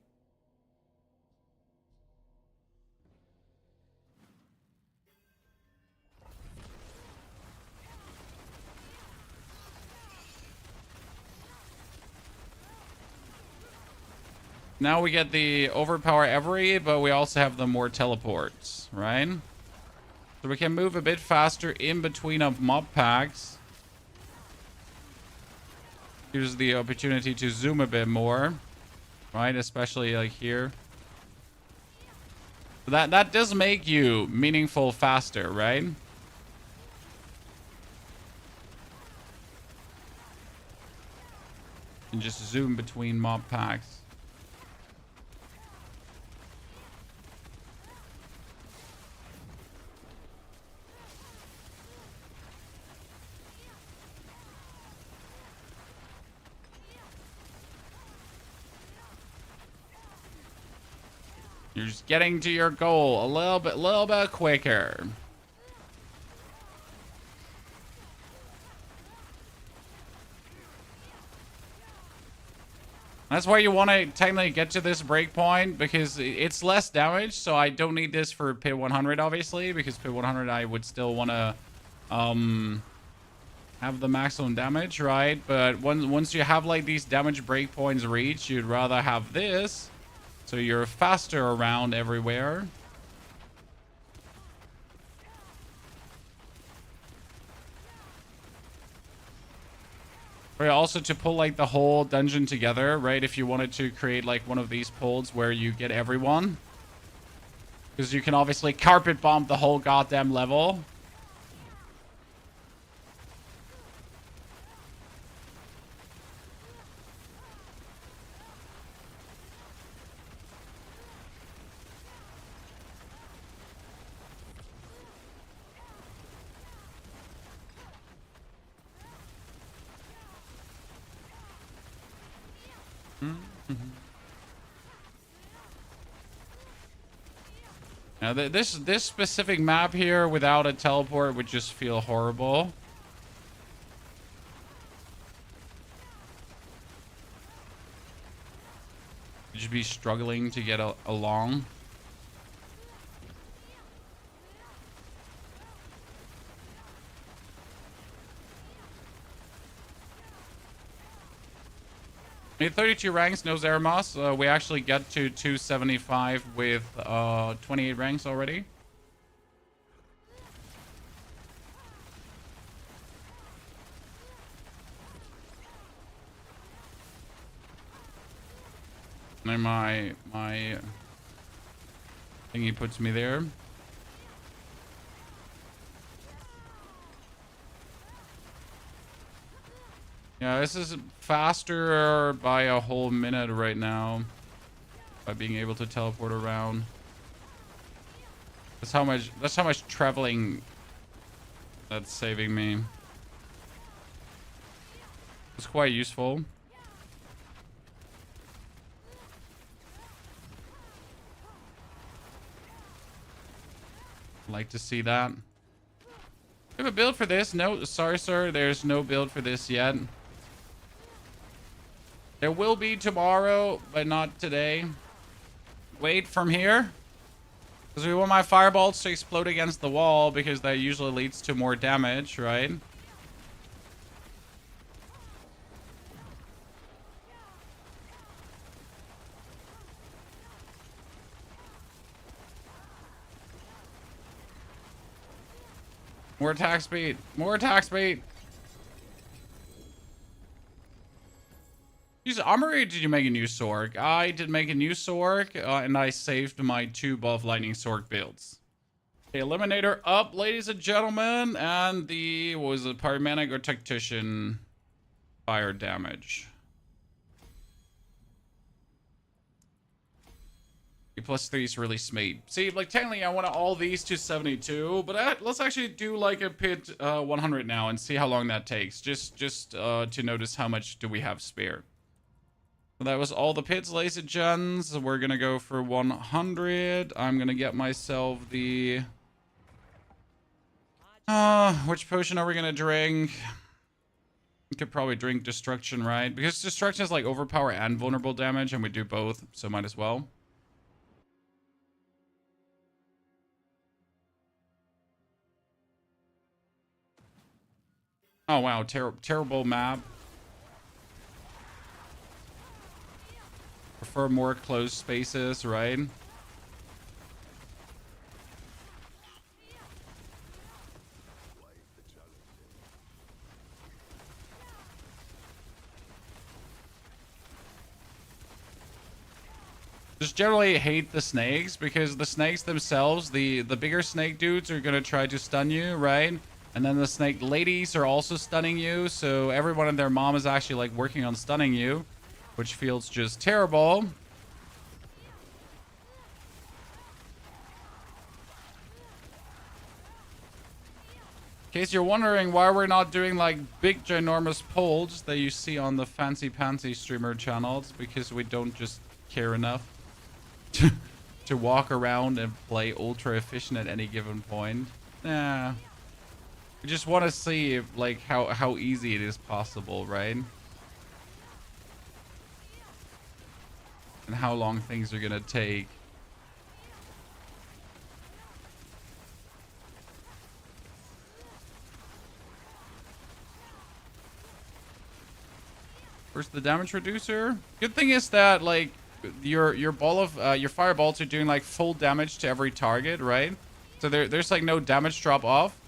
S1: Now we get the overpower every, but we also have the more teleports, right? So we can move a bit faster in between of mob packs. Here's the opportunity to zoom a bit more, right? Especially like here. That does make you meaningful faster, right? And just zoom between mob packs. You're just getting to your goal a little bit quicker. That's why you want to technically get to this breakpoint, because it's less damage. So I don't need this for pit 100, obviously, because pit 100 I would still want to have the maximum damage, right? But once you have like these damage breakpoints reached, you'd rather have this, so you're faster around everywhere. Or also to pull like the whole dungeon together, right? If you wanted to create like one of these pulls where you get everyone, because you can obviously carpet bomb the whole goddamn level. Now this specific map here without a teleport would just feel horrible. You'd just be struggling to get along. We had 32 ranks, no Zeramos. We actually get to 275 with 28 ranks already. And my thingy puts me there. Yeah, this is faster by a whole minute right now by being able to teleport around. That's how much traveling that's saving me. It's quite useful. Like to see that. You have a build for this? No, sorry, sir. There's no build for this yet. There will be tomorrow, but not today. Wait from here. Because we want my firebolts to explode against the wall, because that usually leads to more damage, right? More attack speed. More attack speed. Use armory, did you make a new Sorc? I did make a new Sorc, and I saved my 2 buff lightning Sorc builds. Okay, Eliminator up, ladies and gentlemen, and the, what was it, Pyromantic or Tactician fire damage. +3 is really sweet. See, like, technically I want all these to 72, but let's actually do like a pit 100 now and see how long that takes. Just to notice how much do we have spare. So that was all the pits, ladies and gents. We're gonna go for 100. I'm gonna get myself the... which potion are we gonna drink? We could probably drink Destruction, right? Because Destruction is like overpower and vulnerable damage, and we do both, so might as well. Oh wow, terrible map. for more closed spaces, right? Just generally hate the snakes because the snakes themselves, the bigger snake dudes are gonna try to stun you, right? And then the snake ladies are also stunning you, so everyone and their mom is actually like working on stunning you, which feels just terrible. In case you're wondering why we're not doing like big ginormous polls that you see on the fancy pantsy streamer channels, because we don't just care enough to walk around and play ultra efficient at any given point. Nah. We just want to see if, like how easy it is possible, right? And how long things are gonna take. Where's the damage reducer? Good thing is that like your ball of your fireballs are doing like full damage to every target, right? So there's like no damage drop off.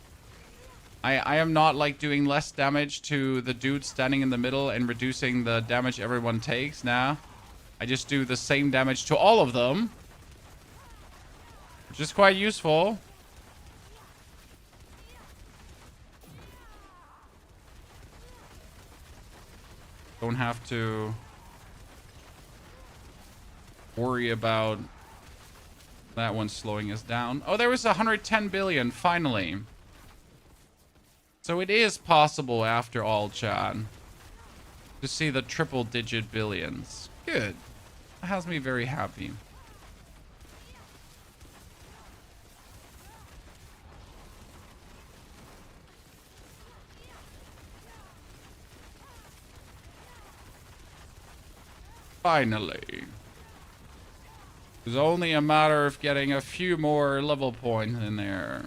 S1: I am not like doing less damage to the dude standing in the middle and reducing the damage everyone takes. Nah, I just do the same damage to all of them, which is quite useful. Don't have to worry about that one slowing us down. Oh, there was 110 billion, finally. So it is possible after all, chat, to see the triple-digit billions. Good. That has me very happy. Finally. It's only a matter of getting a few more level points in there.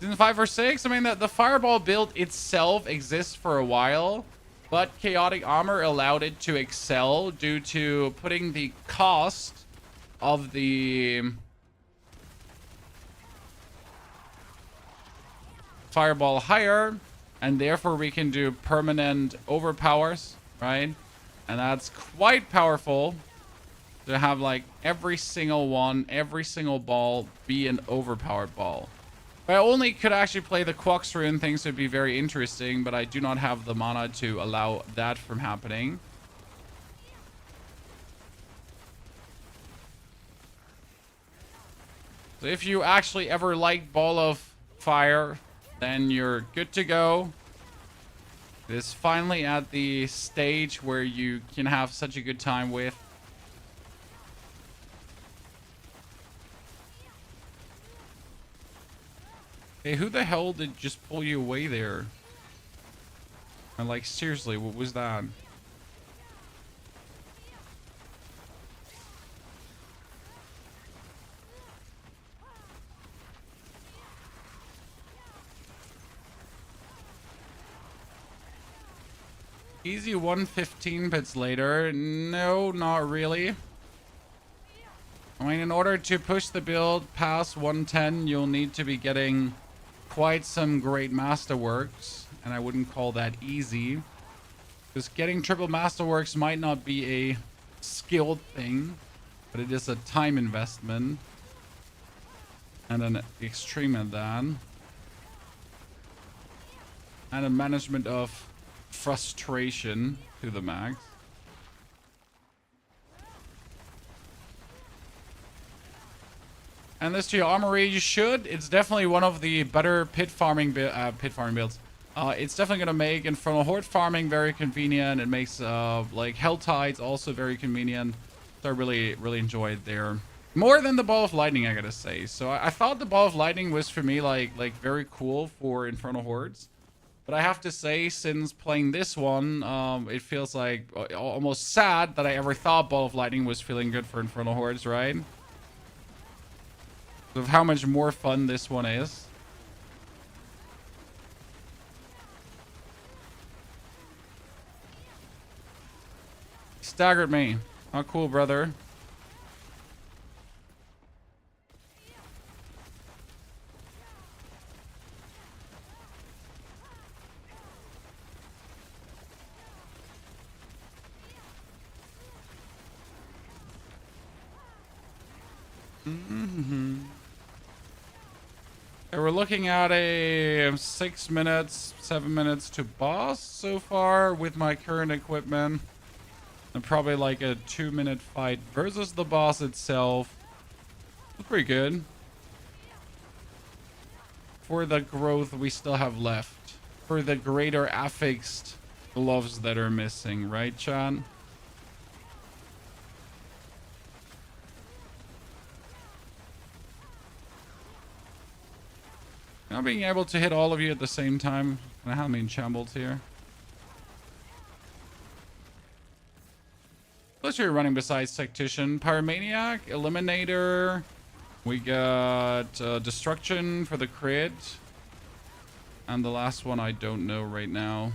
S1: Season 5 or 6? I mean, the fireball build itself exists for a while, but chaotic armor allowed it to excel due to putting the cost of the fireball higher, and therefore we can do permanent overpowers, right? And that's quite powerful to have like every single ball be an overpowered ball. If I only could actually play the Quox rune, things would be very interesting, but I do not have the mana to allow that from happening. So if you actually ever like Ball of Fire, then you're good to go. It is finally at the stage where you can have such a good time with. Hey, who the hell did just pull you away there? And like, seriously, what was that? Easy 115 bits later. No, not really. I mean, in order to push the build past 110, you'll need to be getting quite some great masterworks, and I wouldn't call that easy. Because getting triple masterworks might not be a skilled thing, but it is a time investment. And an extreme at that. And a management of frustration to the max. And this to your armory, you should. It's definitely one of the better pit farming builds. It's definitely going to make Infernal Horde farming very convenient. It makes like Helltides also very convenient. So I really enjoy it there. More than the Ball of Lightning, I gotta say. So I thought the Ball of Lightning was for me like very cool for Infernal Hordes. But I have to say, since playing this one, it feels like almost sad that I ever thought Ball of Lightning was feeling good for Infernal Hordes, right? Of how much more fun this one is. Staggered me. Oh, cool, brother. Mm-hmm. Okay, we're looking at a 6 minutes, 7 minutes to boss so far with my current equipment. And probably like a 2-minute fight versus the boss itself. It's pretty good. For the growth we still have left. For the greater affixed gloves that are missing, right, Chan? Not being able to hit all of you at the same time. Can I have me in shambles here? What's your running besides Tactician? Pyromaniac, Eliminator. We got Destruction for the crit. And the last one I don't know right now.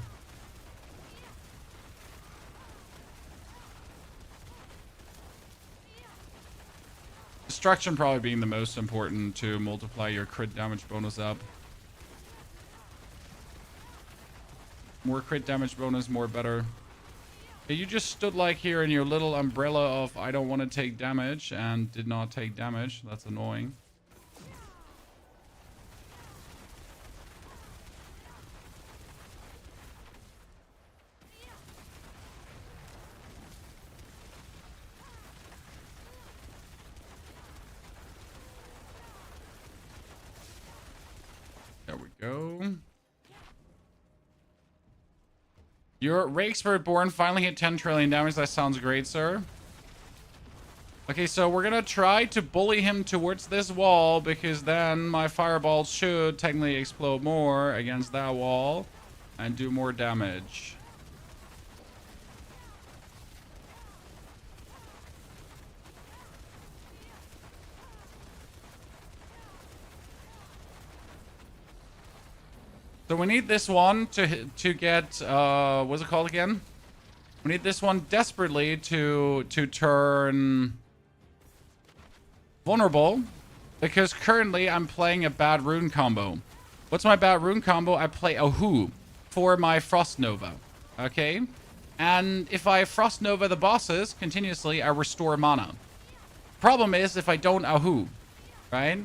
S1: Destruction probably being the most important to multiply your crit damage bonus up. More crit damage bonus, more better. Okay, you just stood like here in your little umbrella of I don't want to take damage and did not take damage. That's annoying. There we go. Your Rakespert Born finally hit 10 trillion damage. That sounds great, sir. Okay, so we're gonna try to bully him towards this wall because then my fireballs should technically explode more against that wall and do more damage. So we need this one to get what's it called again? We need this one desperately to turn vulnerable, because currently I'm playing a bad rune combo. What's my bad rune combo? I play Ahu for my Frost Nova. Okay? And if I Frost Nova the bosses continuously, I restore mana. Problem is if I don't Ahu, right?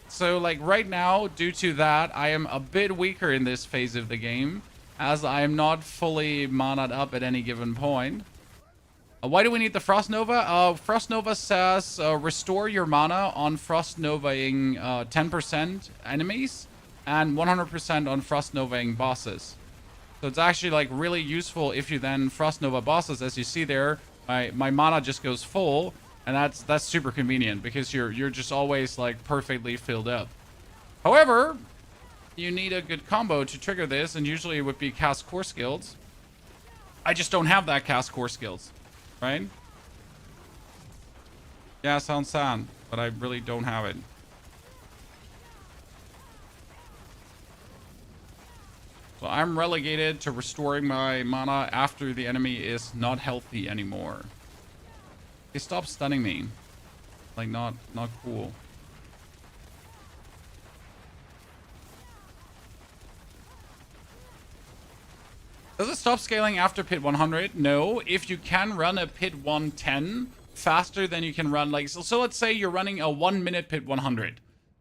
S1: So like right now, due to that, I am a bit weaker in this phase of the game, as I am not fully mana'd up at any given point. Why do we need the Frost Nova? Frost Nova says restore your mana on Frost Novaing 10% enemies and 100% on Frost Novaing bosses. So it's actually like really useful if you then Frost Nova bosses. As you see there, my mana just goes full. And that's super convenient because you're just always like perfectly filled up. However, you need a good combo to trigger this, and usually it would be cast core skills. I just don't have that cast core skills, right? Yeah, sounds sad, but I really don't have it. So I'm relegated to restoring my mana after the enemy is not healthy anymore. He stopped stunning me. Like, not cool. Does it stop scaling after pit 100? No. If you can run a pit 110 faster than you can run, like, so let's say you're running a 1 minute pit 100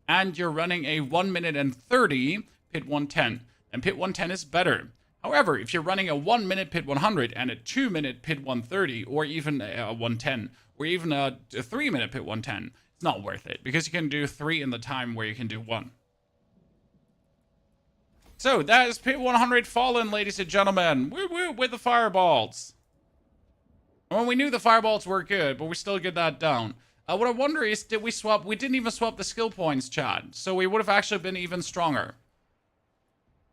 S1: and you're running a 1 minute and 30 pit 110, and pit 110 is better. However, if you're running a 1 minute pit 100 and a 2 minute pit 130, or even a 110, or even a 3 minute pit 110, it's not worth it because you can do 3 in the time where you can do 1. So that is pit 100 fallen, ladies and gentlemen. Woo woo with the fireballs. Well, we knew the fireballs were good, but we still get that down. What I wonder is, did we swap? We didn't even swap the skill points, Chad. So we would have actually been even stronger.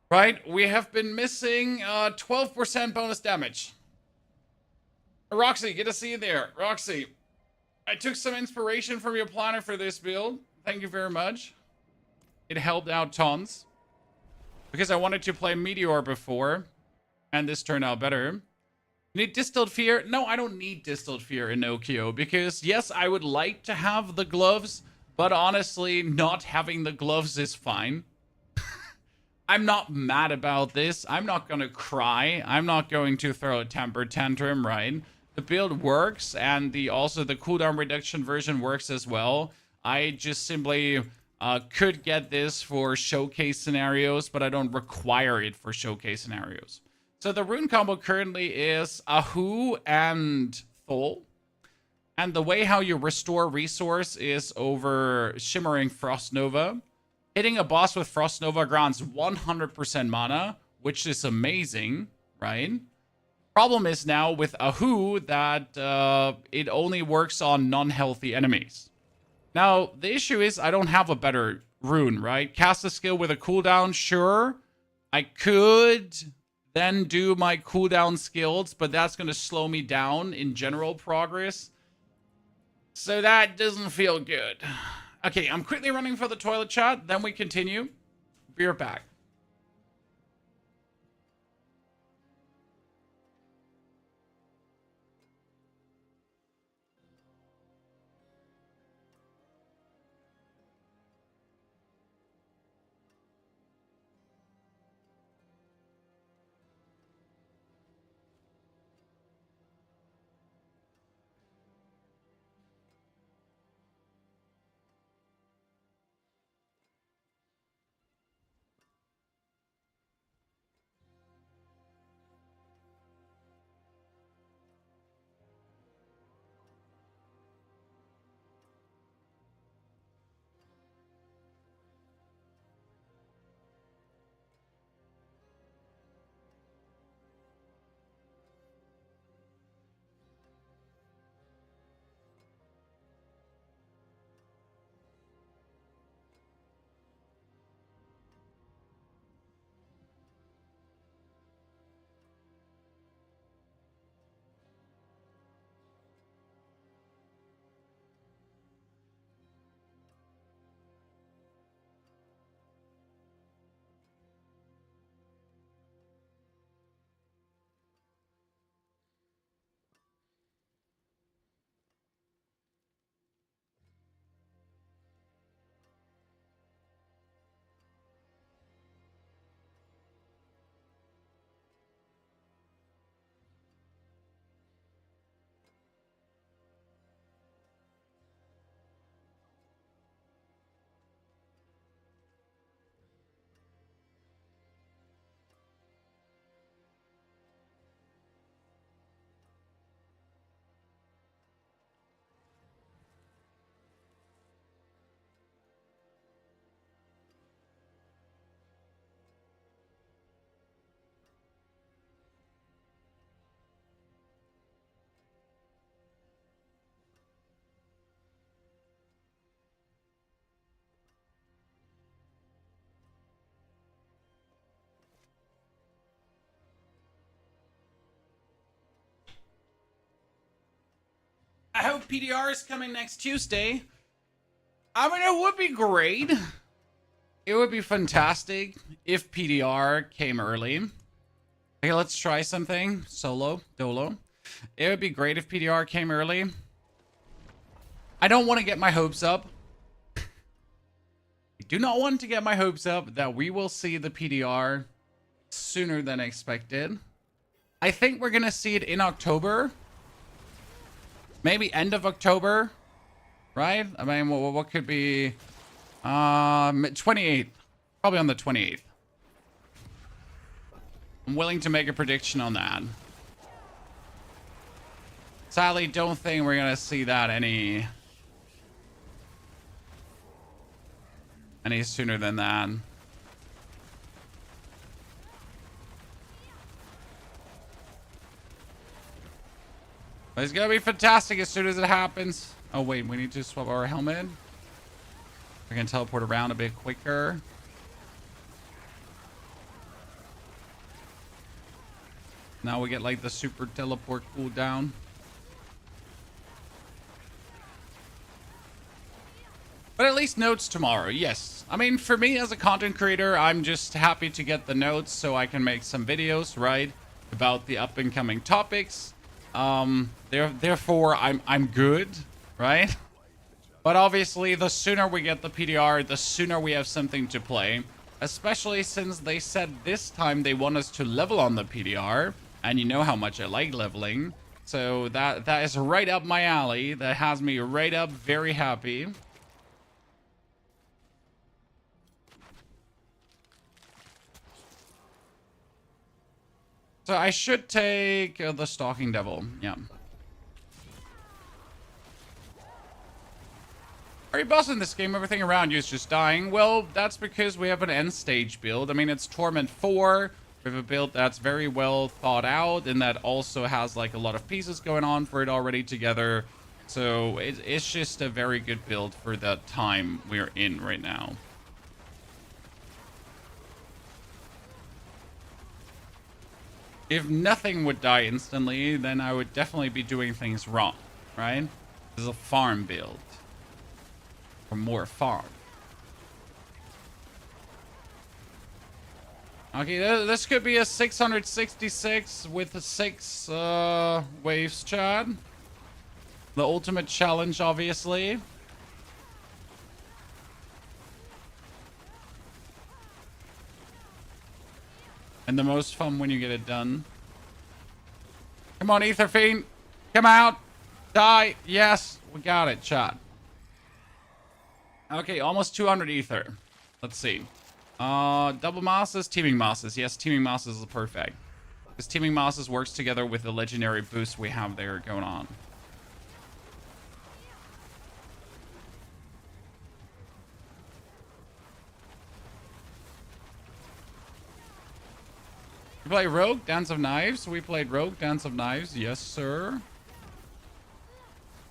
S1: Right? We have been missing 12% bonus damage. Roxy, good to see you there. Roxy, I took some inspiration from your planner for this build. Thank you very much. It helped out tons. Because I wanted to play Meteor before, and this turned out better. Need distilled fear? No, I don't need distilled fear in Okio because yes, I would like to have the gloves, but honestly, not having the gloves is fine. I'm not mad about this. I'm not gonna cry. I'm not going to throw a temper tantrum, right? The build works, and also the cooldown reduction version works as well. I just simply could get this for showcase scenarios, but I don't require it for showcase scenarios. So the rune combo currently is Ahu and Thol. And the way how you restore resource is over Shimmering Frost Nova. Hitting a boss with Frost Nova grants 100% mana, which is amazing, right? Problem is now with Ahu that it only works on non-healthy enemies. Now, the issue is I don't have a better rune, right? Cast a skill with a cooldown, sure. I could then do my cooldown skills, but that's going to slow me down in general progress. So that doesn't feel good. Okay, I'm quickly running for the toilet chat, then we continue. Be right back. I hope PDR is coming next Tuesday. I mean, it would be great. It would be fantastic if PDR came early. Okay, let's try something. Dolo. It would be great if PDR came early. I don't want to get my hopes up. I do not want to get my hopes up that we will see the PDR sooner than expected. I think we're going to see it in October. Maybe end of October, right? I mean, what could be 28th, probably on the 28th. I'm willing to make a prediction on that. Sadly, don't think we're gonna see that any sooner than that. But it's gonna be fantastic as soon as it happens. Oh wait, we need to swap our helmet. We can teleport around a bit quicker. Now we get like the super teleport cooldown. But at least notes tomorrow, yes. I mean, for me as a content creator, I'm just happy to get the notes so I can make some videos, right? about the up and coming topics. Therefore, I'm good, right? But obviously, the sooner we get the PDR, the sooner we have something to play. Especially since they said this time they want us to level on the PDR. And you know how much I like leveling. So that is right up my alley. That has me right up, very happy. So I should take the Stalking Devil. Yeah. Are you bossing this game? Everything around you is just dying. Well, that's because we have an end stage build. I mean, it's Torment 4. We have a build that's very well thought out, and that also has like a lot of pieces going on for it already together. So it's just a very good build for the time we're in right now. If nothing would die instantly, then I would definitely be doing things wrong, right? This is a farm build. For more farm. Okay, this could be a 666 with a 6 waves, Chad. The ultimate challenge, obviously. And the most fun when you get it done. Come on, Ether Fiend. Come out. Die. Yes, we got it, Chad. Okay, almost 200 ether. Let's see. Double Mosses, Teaming Mosses. Yes, Teaming Mosses is perfect. Because Teaming Mosses works together with the legendary boost we have there going on. You play Rogue, Dance of Knives? We played Rogue, Dance of Knives. Yes, sir.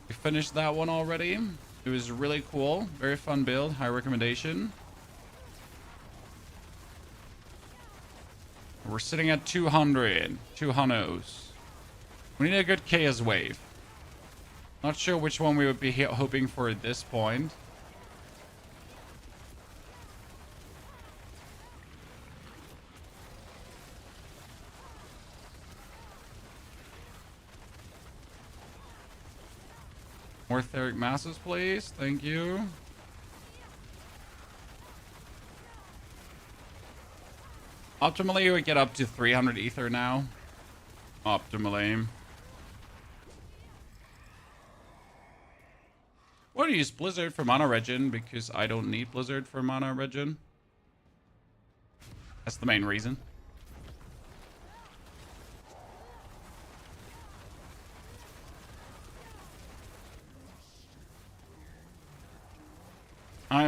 S1: We finished that one already. It was really cool. Very fun build. High recommendation. We're sitting at 200. 200. We need a good Chaos Wave. Not sure which one we would be hoping for at this point. More Etheric Masses, please. Thank you. Optimally, we get up to 300 ether now. Optimally. I want to use Blizzard for mana regen because I don't need Blizzard for mana regen. That's the main reason.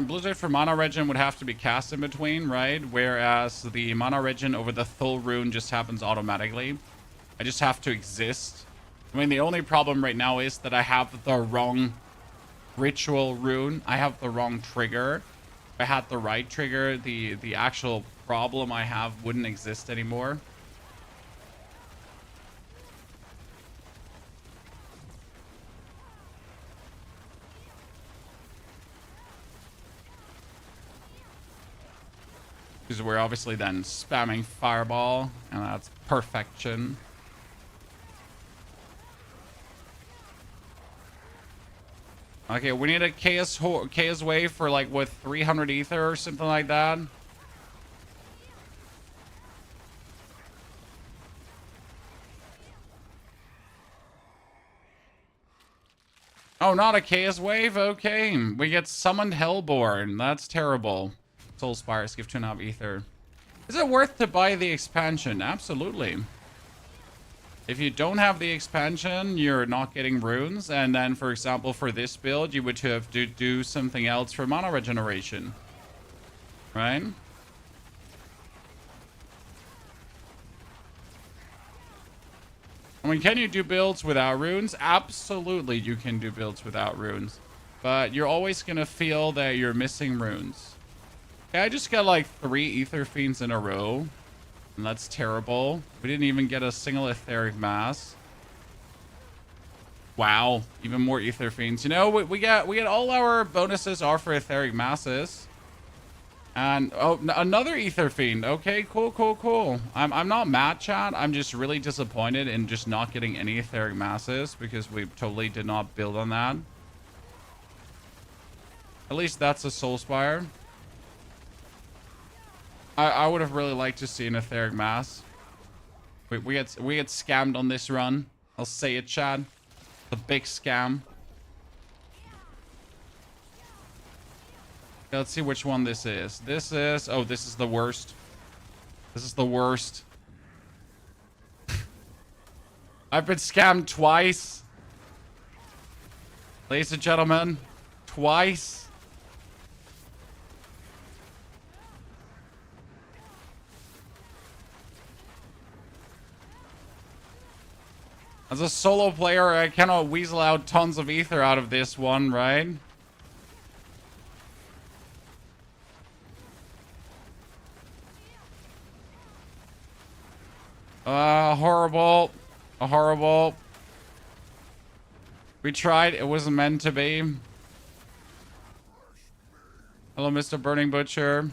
S1: Blizzard for mana regen would have to be cast in between, right? Whereas the mana regen over the Thul rune just happens automatically. I just have to exist. I mean, the only problem right now is that I have the wrong ritual rune. I have the wrong trigger. If I had the right trigger, the actual problem I have wouldn't exist anymore. Because we're obviously then spamming Fireball, and that's perfection. Okay, we need a Chaos Wave for like, what, 300 ether or something like that? Oh, not a Chaos Wave? Okay. We get Summoned Hellborn. That's terrible. Soul Spires give 2.5 ether. Is it worth to buy the expansion? Absolutely. If you don't have the expansion, you're not getting runes. And then, for example, for this build, you would have to do something else for mana regeneration. Right? I mean, can you do builds without runes? Absolutely, you can do builds without runes. But you're always going to feel that you're missing runes. Okay, I just got like 3 Ether Fiends in a row. And that's terrible. We didn't even get a single Etheric Mass. Wow, even more Ether Fiends. You know, we get all our bonuses are for Etheric Masses. And oh, another Ether Fiend. Okay, cool, cool, cool. I'm not mad, chat. I'm just really disappointed in just not getting any Etheric Masses because we totally did not build on that. At least that's a Soul Spire. I would have really liked to see an Etheric Mass. We get scammed on this run. I'll say it, Chad. The big scam. Okay, let's see which one this is. This is... Oh, this is the worst. This is the worst. I've been scammed twice. Ladies and gentlemen. Twice. As a solo player, I cannot weasel out tons of ether out of this one, right? Horrible. Horrible. We tried. It wasn't meant to be. Hello, Mr. Burning Butcher.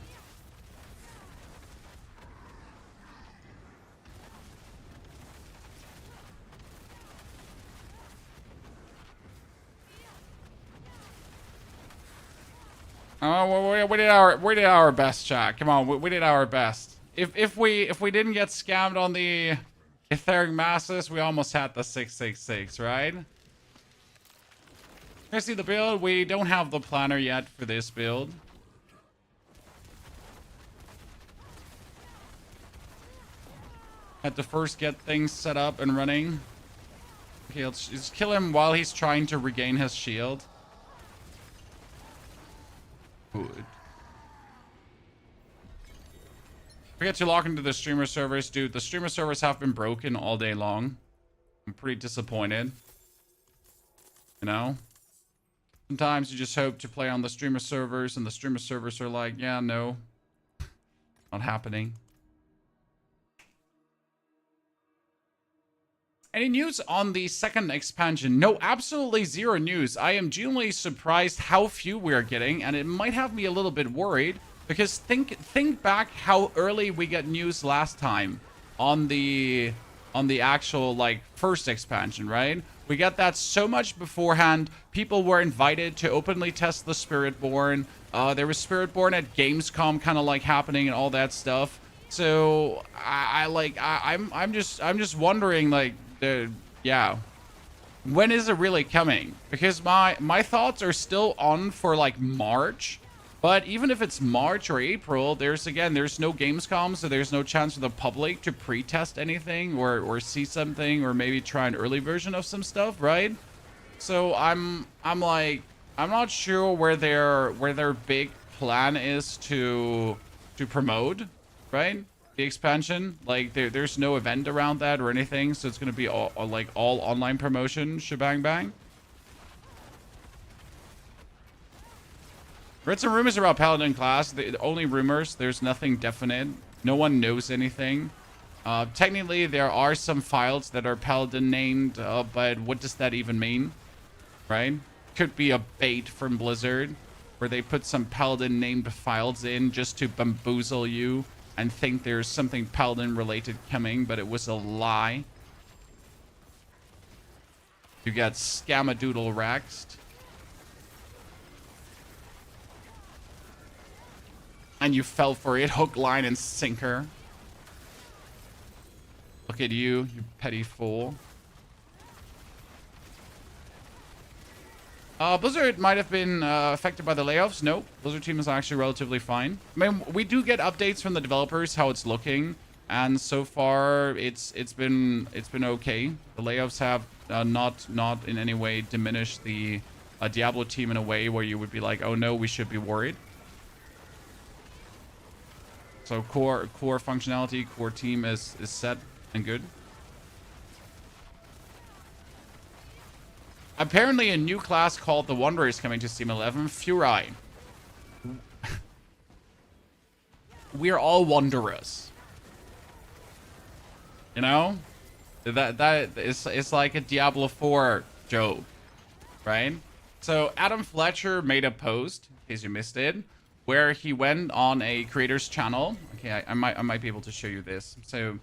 S1: Oh, we did our best, chat. Come on, we did our best. If we didn't get scammed on the Etheric Masses, we almost had the 666, right? Here's the build. We don't have the planner yet for this build. Had to first get things set up and running. Okay, let's just kill him while he's trying to regain his shield. Good. Forget to log into the streamer servers, dude. The streamer servers have been broken all day long. I'm pretty disappointed. You know? Sometimes you just hope to play on the streamer servers, and the streamer servers are like, yeah, no. Not happening. Any news on the second expansion? No, absolutely zero news. I am genuinely surprised how few we are getting, and it might have me a little bit worried. Because think back how early we got news last time on the actual like first expansion, right? We got that so much beforehand. People were invited to openly test the Spiritborn. There was Spiritborn at Gamescom kind of like happening and all that stuff. So I'm just wondering like yeah, when is it really coming? Because my thoughts are still on for like March. But even if it's March or April, there's no Gamescom, so there's no chance for the public to pre-test anything or see something or maybe try an early version of some stuff, right? So I'm not sure where their big plan is to promote, right? The expansion, like there's no event around that or anything, so it's gonna be all online promotion, shebang bang. Read some rumors about Paladin class. Only rumors. There's nothing definite. No one knows anything. Technically, there are some files that are Paladin named, but what does that even mean? Right? Could be a bait from Blizzard, where they put some Paladin named files in just to bamboozle you and think there's something Paladin related coming, but it was a lie. You got Scamadoodle Rexed. And you fell for it, hook, line, and sinker. Look at you, you petty fool. Blizzard might have been affected by the layoffs. No, Blizzard team is actually relatively fine. I mean, we do get updates from the developers how it's looking, and so far it's been okay. The layoffs have not in any way diminished the Diablo team in a way where you would be like, oh no, we should be worried. So core functionality, core team is set and good. Apparently a new class called the Wanderer is coming to Steam 11. Furai. We're all wanderers. You know? That is like a Diablo 4 joke. Right? So Adam Fletcher made a post, in case you missed it, where he went on a creator's channel. Okay, I might be able to show you this. So,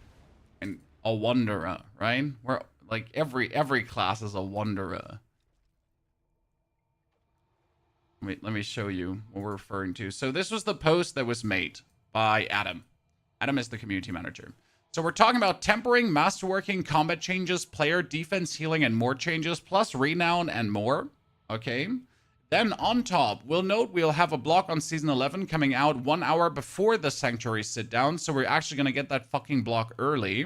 S1: and a wanderer, right? Where like every class is a wanderer. Let me show you what we're referring to. So this was the post that was made by Adam. Adam is the community manager. So we're talking about tempering, masterworking, combat changes, player defense, healing, and more changes, plus renown and more. Okay. Then on top, we'll note we'll have a block on Season 11 coming out 1 hour before the Sanctuary sit down. So we're actually going to get that fucking block early.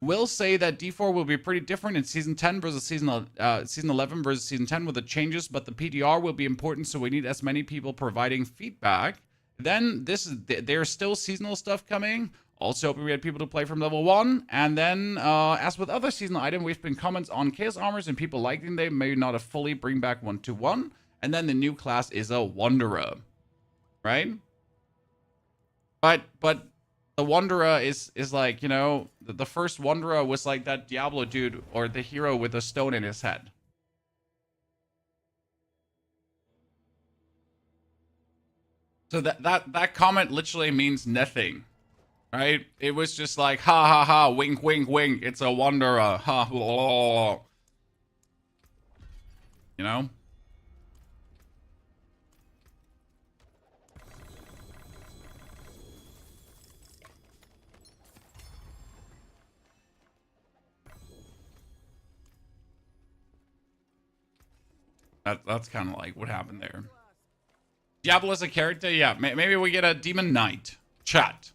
S1: We'll say that D4 will be pretty different in Season 10 versus Season 11 versus Season 10 with the changes, but the PDR will be important, so we need as many people providing feedback. Then there's still seasonal stuff coming. Also hoping we had people to play from level 1. And then, as with other seasonal items, we've been comments on Chaos Armors and people liking them, maybe not a fully bring back 1-to-1. And then the new class is a Wanderer, right? But the Wanderer is like, you know, the first Wanderer was like that Diablo dude or the hero with a stone in his head. So that comment literally means nothing, right? It was just like, ha ha ha, wink wink wink, it's a Wanderer, ha, blah, blah, blah. You know? That's kind of like what happened there. Diablo as a character? Yeah, maybe we get a Demon Knight. Chat.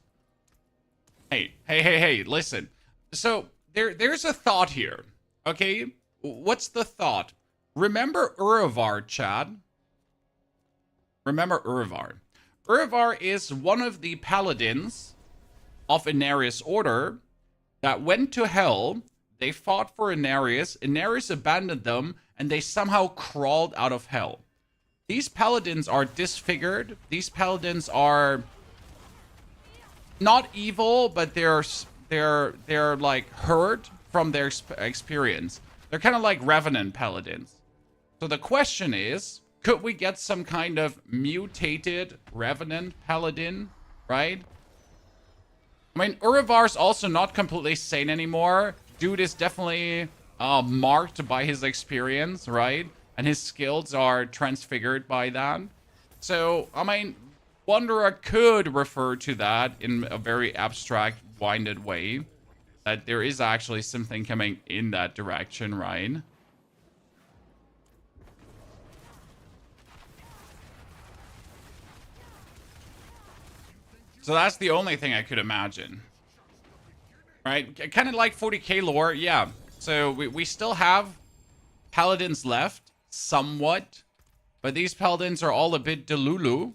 S1: Hey, listen. So, there's a thought here. Okay? What's the thought? Remember Urivar, chat? Remember Urivar. Urivar is one of the paladins of Inarius' order that went to hell. They fought for Inarius. Inarius abandoned them, and they somehow crawled out of hell. These paladins are disfigured. These paladins are not evil, but they're like hurt from their experience. They're kind of like revenant paladins. So the question is, could we get some kind of mutated revenant paladin, right? I mean, Urivar's also not completely sane anymore. Dude is definitely marked by his experience, right? And his skills are transfigured by that. So, I mean, Wanderer could refer to that in a very abstract, winded way. That there is actually something coming in that direction, right? So that's the only thing I could imagine. Right? Kind of like 40k lore, yeah. So we still have paladins left. Somewhat, but these paladins are all a bit delulu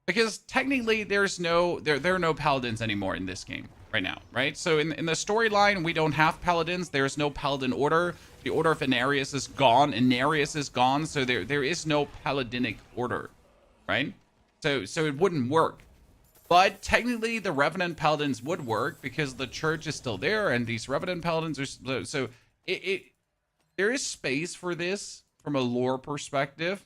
S1: because technically there are no paladins anymore in this game right now, right? So in the storyline, we don't have paladins. There's no paladin order. The order of Inarius is gone. Inarius is gone, so there is no paladinic order, right? So it wouldn't work. But technically, the Revenant Paladins would work because the church is still there, and these Revenant Paladins are so there is space for this. From a lore perspective,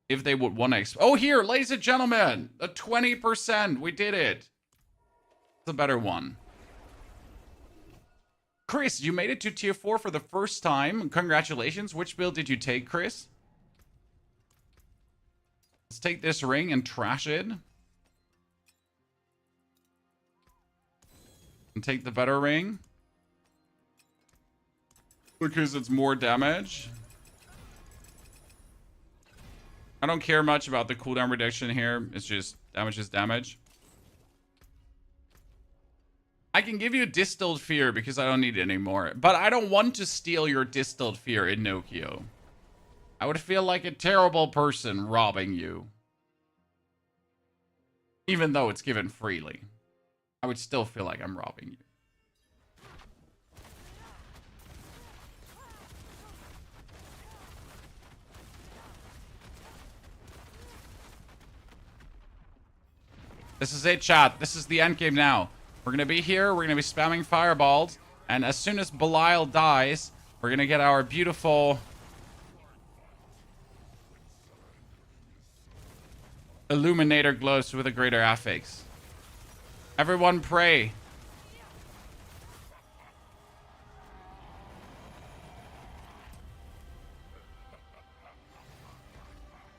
S1: if they would want to oh, here, ladies and gentlemen, a 20%, we did it. It's a better one. Chris, you made it to tier 4 for the first time. Congratulations. Which build did you take, Chris? Let's take this ring and trash it. And take the better ring. Because it's more damage. I don't care much about the cooldown reduction here. It's just damage is damage. I can give you Distilled Fear because I don't need it anymore. But I don't want to steal your Distilled Fear in Nokia. I would feel like a terrible person robbing you. Even though it's given freely. I would still feel like I'm robbing you. This is it, chat. This is the endgame now. We're going to be here. We're going to be spamming fireballs. And as soon as Belial dies, we're going to get our beautiful... Illuminator glows with a greater affix. Everyone pray.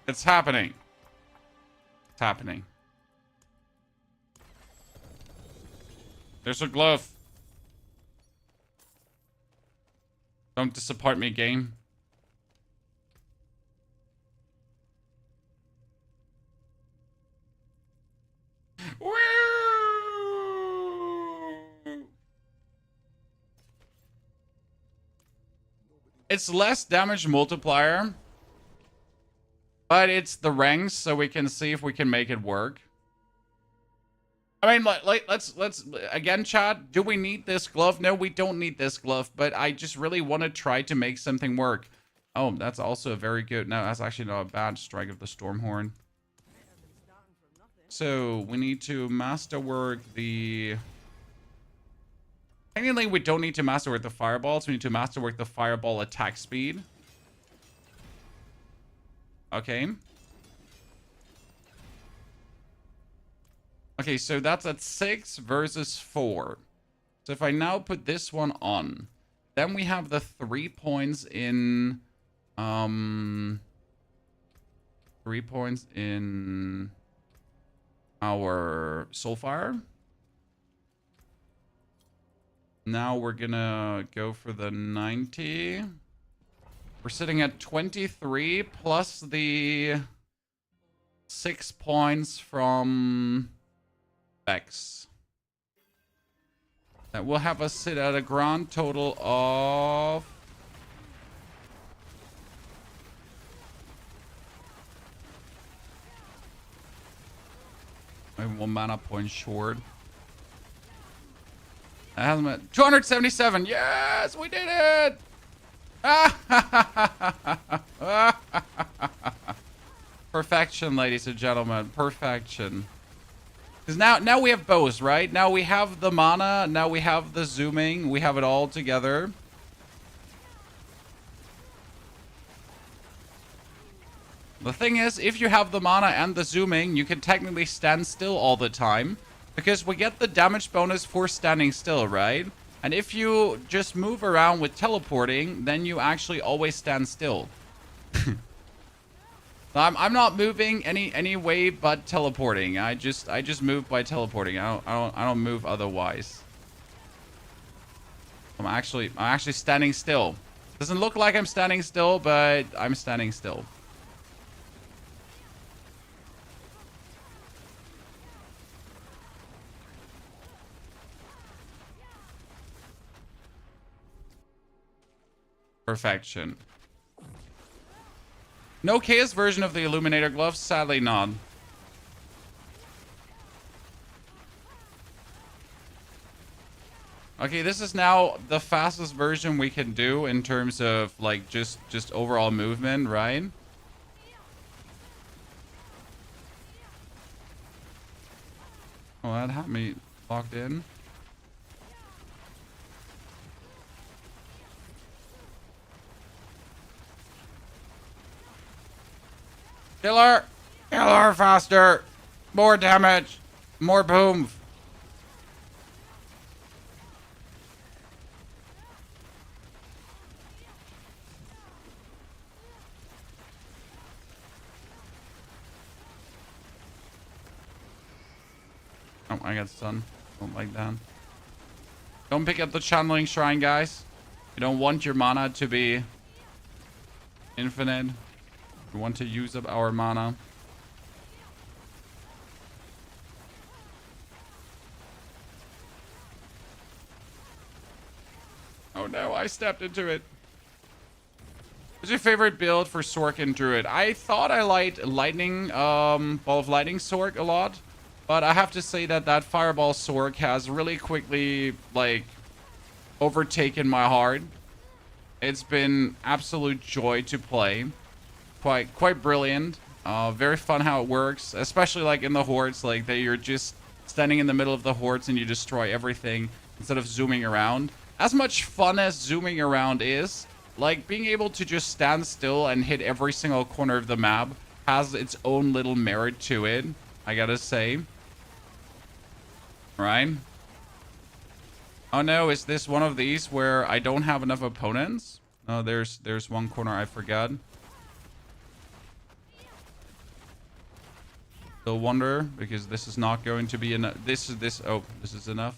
S1: It's happening. It's happening. There's a glove. Don't disappoint me, game. Woo! It's less damage multiplier, but it's the ranks, so we can see if we can make it work. I mean, let's again, chat. Do we need this glove? No, we don't need this glove, but I just really want to try to make something work. Oh, that's also a very good. No, that's actually not a bad strike of the Stormhorn. So we need to masterwork the. Technically, we don't need to masterwork the fireballs. We need to masterwork the fireball attack speed. Okay. Okay, so that's at 6 versus 4. So if I now put this one on, then we have the 3 points in 3 points in our Soulfire. Now we're gonna go for the 90. We're sitting at 23 plus the 6 points from X. That will have us sit at a grand total of I'm 1 mana point short. That has me at 277. Yes, we did it. Perfection, ladies and gentlemen. Perfection. Because now we have both, right? Now we have the mana. Now we have the zooming. We have it all together. The thing is, if you have the mana and the zooming, you can technically stand still all the time. Because we get the damage bonus for standing still, right? And if you just move around with teleporting, then you actually always stand still. I'm not moving any way but teleporting. I just move by teleporting. I don't move otherwise. I'm actually standing still. Doesn't look like I'm standing still, but I'm standing still. Perfection. No chaos version of the Illuminator glove? Sadly not. Okay, this is now the fastest version we can do in terms of like just overall movement, right? Oh, that had me locked in. Kill her! Kill her faster! More damage! More boom! Oh, I got stunned. Don't like that. Don't pick up the channeling shrine, guys. You don't want your mana to be infinite. We want to use up our mana. Oh no, I stepped into it. What's your favorite build for Sorc and Druid? I thought I liked Lightning, Ball of Lightning Sorc a lot. But I have to say that Fireball Sorc has really quickly, like, overtaken my heart. It's been absolute joy to play. Quite brilliant. Very fun how it works, especially like in the hordes, like that you're just standing in the middle of the hordes and you destroy everything instead of zooming around. As much fun as zooming around is, like being able to just stand still and hit every single corner of the map has its own little merit to it, I gotta say. Right? Oh no, is this one of these where I don't have enough opponents? Oh, there's one corner I forgot. Still wonder, because this is not going to be enough. This is enough.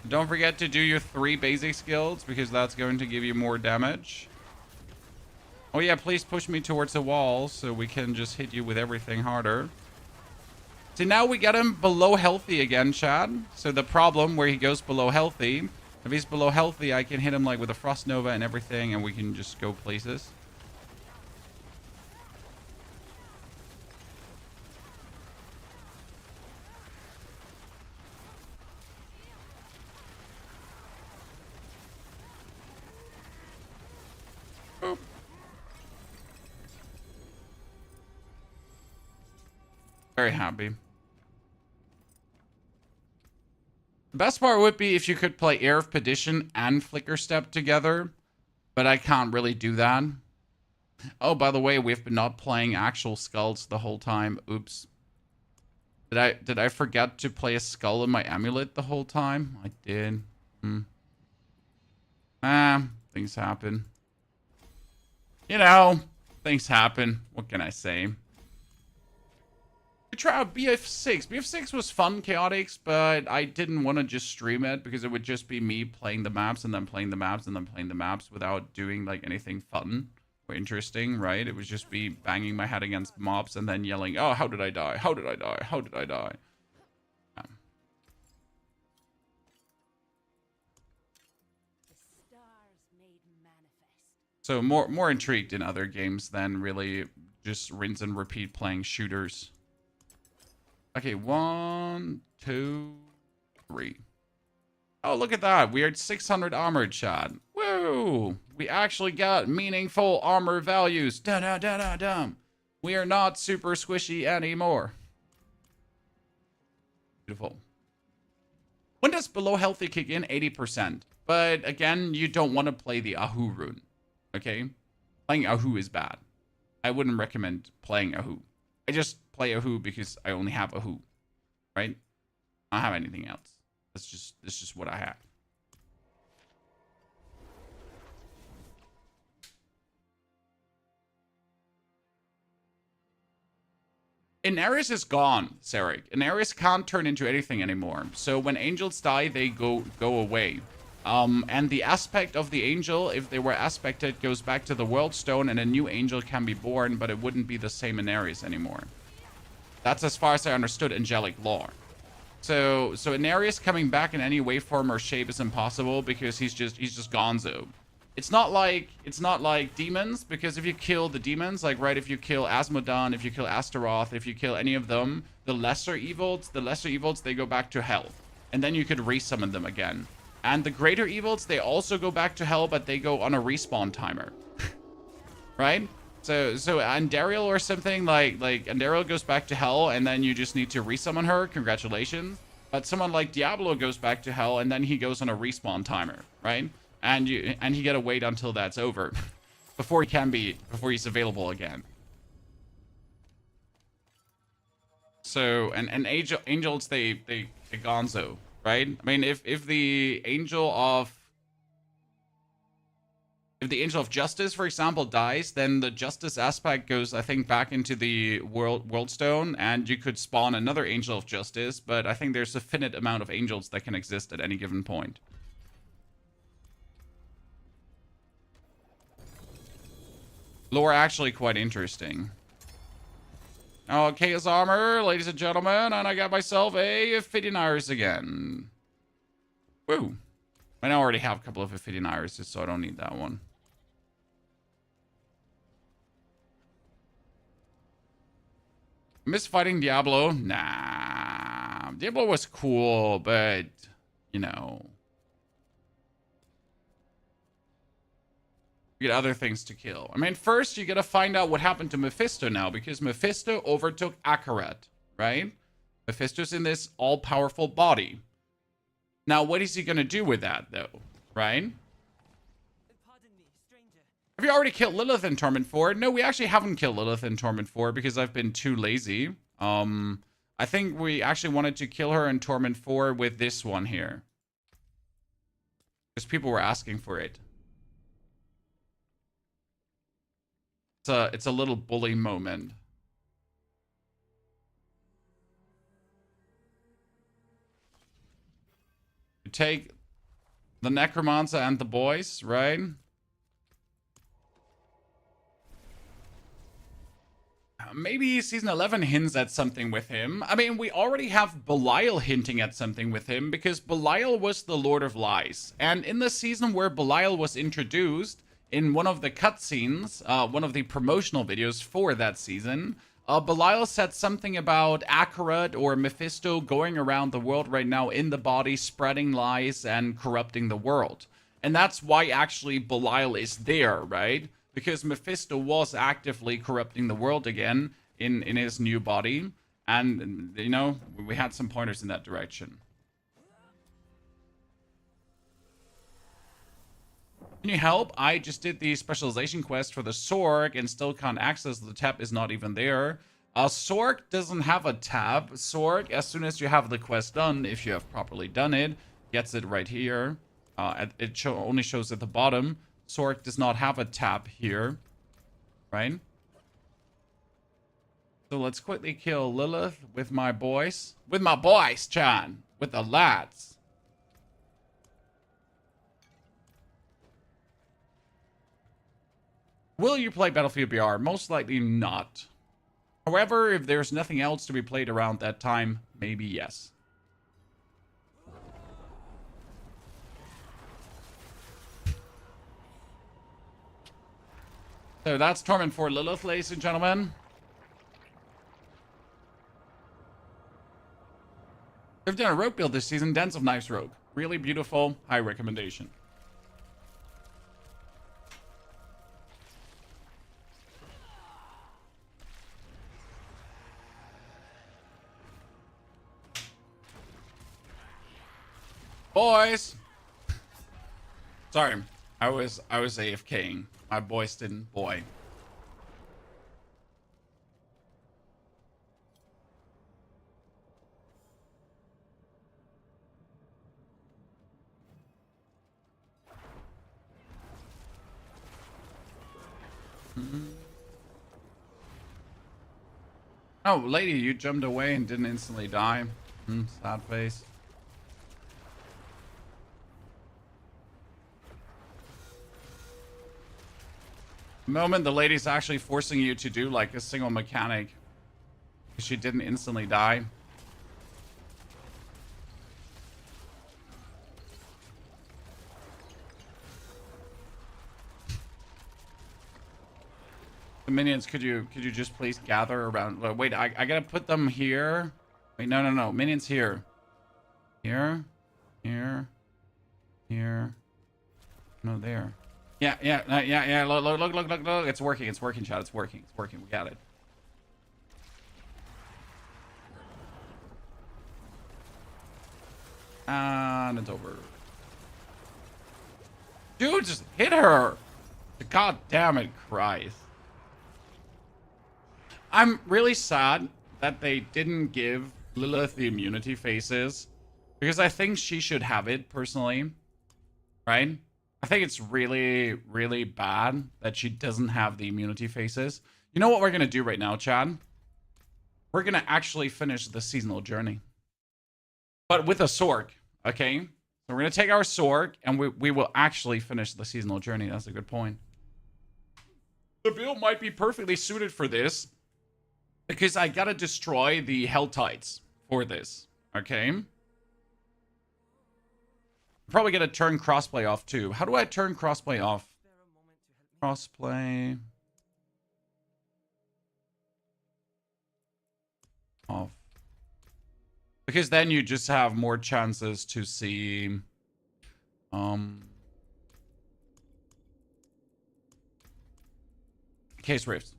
S1: Don't forget to do your 3 basic skills, because that's going to give you more damage. Oh yeah, please push me towards the wall so we can just hit you with everything harder. See, now we get him below healthy again, Chad. So the problem where he goes below healthy, if he's below healthy, I can hit him like with a Frost Nova and everything, and we can just go places. Boop. Very happy. The best part would be if you could play Air of Perdition and Flicker Step together, but I can't really do that. Oh, by the way, we've been not playing actual skulls the whole time. Oops. Did I forget to play a skull in my amulet the whole time? I did. Things happen. You know, things happen. What can I say? We tried out BF6. BF6 was fun, Chaotix, but I didn't want to just stream it because it would just be me playing the maps and then playing the maps and then playing the maps without doing like anything fun or interesting, right? It would just be banging my head against mobs and then yelling, "Oh, how did I die? How did I die? How did I die?" So more intrigued in other games than really just rinse and repeat playing shooters. Okay, 1, 2, 3. Oh, look at that. We are at 600 armored, Chad. Woo! We actually got meaningful armor values. Da-da-da-da-dum. We are not super squishy anymore. Beautiful. When does below healthy kick in? 80%. But again, you don't want to play the Ahu rune. Okay? Playing Ahu is bad. I wouldn't recommend playing Ahu. I just play Ahu because I only have Ahu, right? I don't have anything else. That's just what I have. Inaris is gone, Sarek. Inaris can't turn into anything anymore. So when angels die, they go away. And the aspect of the angel, if they were aspected, goes back to the world stone, and a new angel can be born, but it wouldn't be the same Inaris anymore. That's as far as I understood angelic lore. So Inarius coming back in any way, form, or shape is impossible because he's just gonzo. It's not like demons, because if you kill the demons, like right, if you kill Asmodon, if you kill Astaroth, if you kill any of them, the lesser evils, they go back to hell. And then you could resummon them again. And the greater evils, they also go back to hell, but they go on a respawn timer. Right? So Andariel or something, like Andariel goes back to hell, and then you just need to resummon her. Congratulations. But someone like Diablo goes back to hell, and then he goes on a respawn timer, right? And you gotta wait until that's over before he's available again. So and angels they gonzo, right? I mean, if the angel of justice, for example, dies, then the justice aspect goes, I think, back into the world stone, and you could spawn another angel of justice, but I think there's a finite amount of angels that can exist at any given point. Lore actually quite interesting. Oh, Chaos Armor, ladies and gentlemen, and I got myself a Amphidian again. Woo. I already have a couple of Amphidian, so I don't need that one. Miss fighting Diablo? Nah. Diablo was cool, but, you know. You get other things to kill. I mean, first, you gotta find out what happened to Mephisto now, because Mephisto overtook Akarat, right? Mephisto's in this all-powerful body. Now, what is he going to do with that, though? Right?
S2: Pardon me, stranger.
S1: Have you already killed Lilith in Torment 4? No, we actually haven't killed Lilith in Torment 4 because I've been too lazy. I think we actually wanted to kill her in Torment 4 with this one here. Because people were asking for it. It's a little bully moment. You take the Necromancer and the boys, right? Maybe season 11 hints at something with him. I mean, we already have Belial hinting at something with him because Belial was the Lord of Lies. And in the season where Belial was introduced, in one of the cutscenes, one of the promotional videos for that season, Belial said something about Akarat or Mephisto going around the world right now in the body, spreading lies and corrupting the world. And that's why actually Belial is there, right? Because Mephisto was actively corrupting the world again in his new body. And, you know, we had some pointers in that direction. Can you help? I just did the specialization quest for the Sorc and still can't access the tab is not even there. Sorc doesn't have a tab. Sorc, as soon as you have the quest done, if you have properly done it, gets it right here. It only shows at the bottom. Sorc does not have a tab here, right? So let's quickly kill Lilith with my boys. With my boys, Chan. With the lads. Will you play Battlefield BR? Most likely not. However, if there's nothing else to be played around that time, maybe yes. So that's Torment 4 Lilith, ladies and gentlemen. They've done a rogue build this season, Dens of Knives Rogue. Really beautiful, high recommendation. Boys! Sorry, I was AFKing. My boys didn't boy. Oh, lady, you jumped away and didn't instantly die. Sad face. The moment the lady's actually forcing you to do like a single mechanic. She didn't instantly die. The minions, could you just please gather around? Wait, I gotta put them here. Wait, no. Minions here. Here. Here. Here. No, there. Yeah. Look. It's working, chat. It's working. We got it. And it's over. Dude, just hit her. God damn it, Christ. I'm really sad that they didn't give Lilith the immunity faces. Because I think she should have it, personally. Right? I think it's really, really bad that she doesn't have the immunity faces. You know what we're going to do right now, Chad? We're going to actually finish the seasonal journey. But with a Sorc, okay? So we're going to take our Sorc, and we will actually finish the seasonal journey. That's a good point. The build might be perfectly suited for this. Because I got to destroy the Helltides for this, okay? Probably gonna turn crossplay off too. How do I turn crossplay off? Crossplay off. Because then you just have more chances to see case rifts.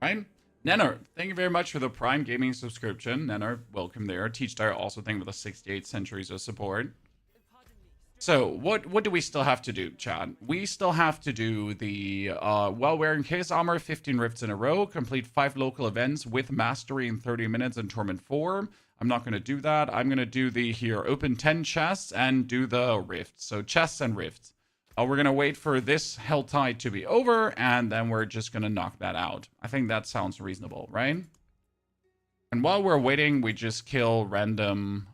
S1: Right? Nenner, thank you very much for the Prime Gaming subscription. Nenner, welcome there. Teach Dire also thank you for the 68 centuries of support. So, what do we still have to do, Chad? We still have to do the while wearing Chaos Armor 15 rifts in a row, complete 5 local events with Mastery in 30 minutes and Torment 4. I'm not going to do that. I'm going to do the here, open 10 chests and do the rifts. So, chests and rifts. We're going to wait for this Helltide to be over, and then we're just going to knock that out. I think that sounds reasonable, right? And while we're waiting, we just kill random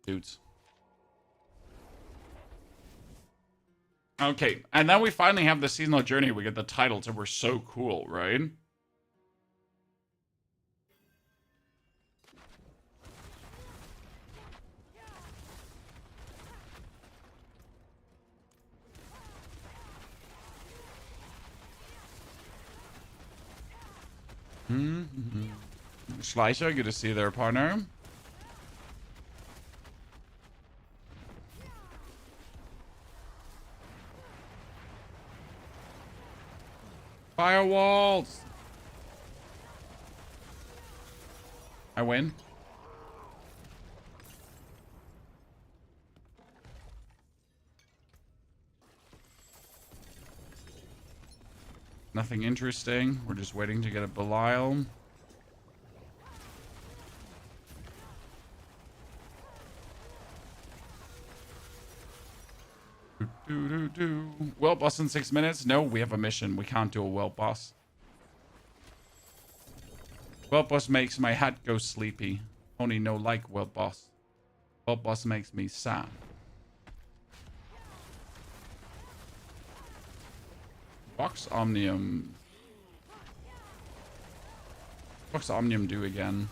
S1: dudes. Okay, and then we finally have the seasonal journey. We get the titles, and we're so cool, right? Schleicher, good to see you there, partner. Firewalls! I win. Nothing interesting. We're just waiting to get a Belial. Well, boss in 6 minutes? No, we have a mission. We can't do a well boss. Well boss makes my hat go sleepy. Only no like well boss. Well boss makes me sad. Box Omnium. Box Omnium do again.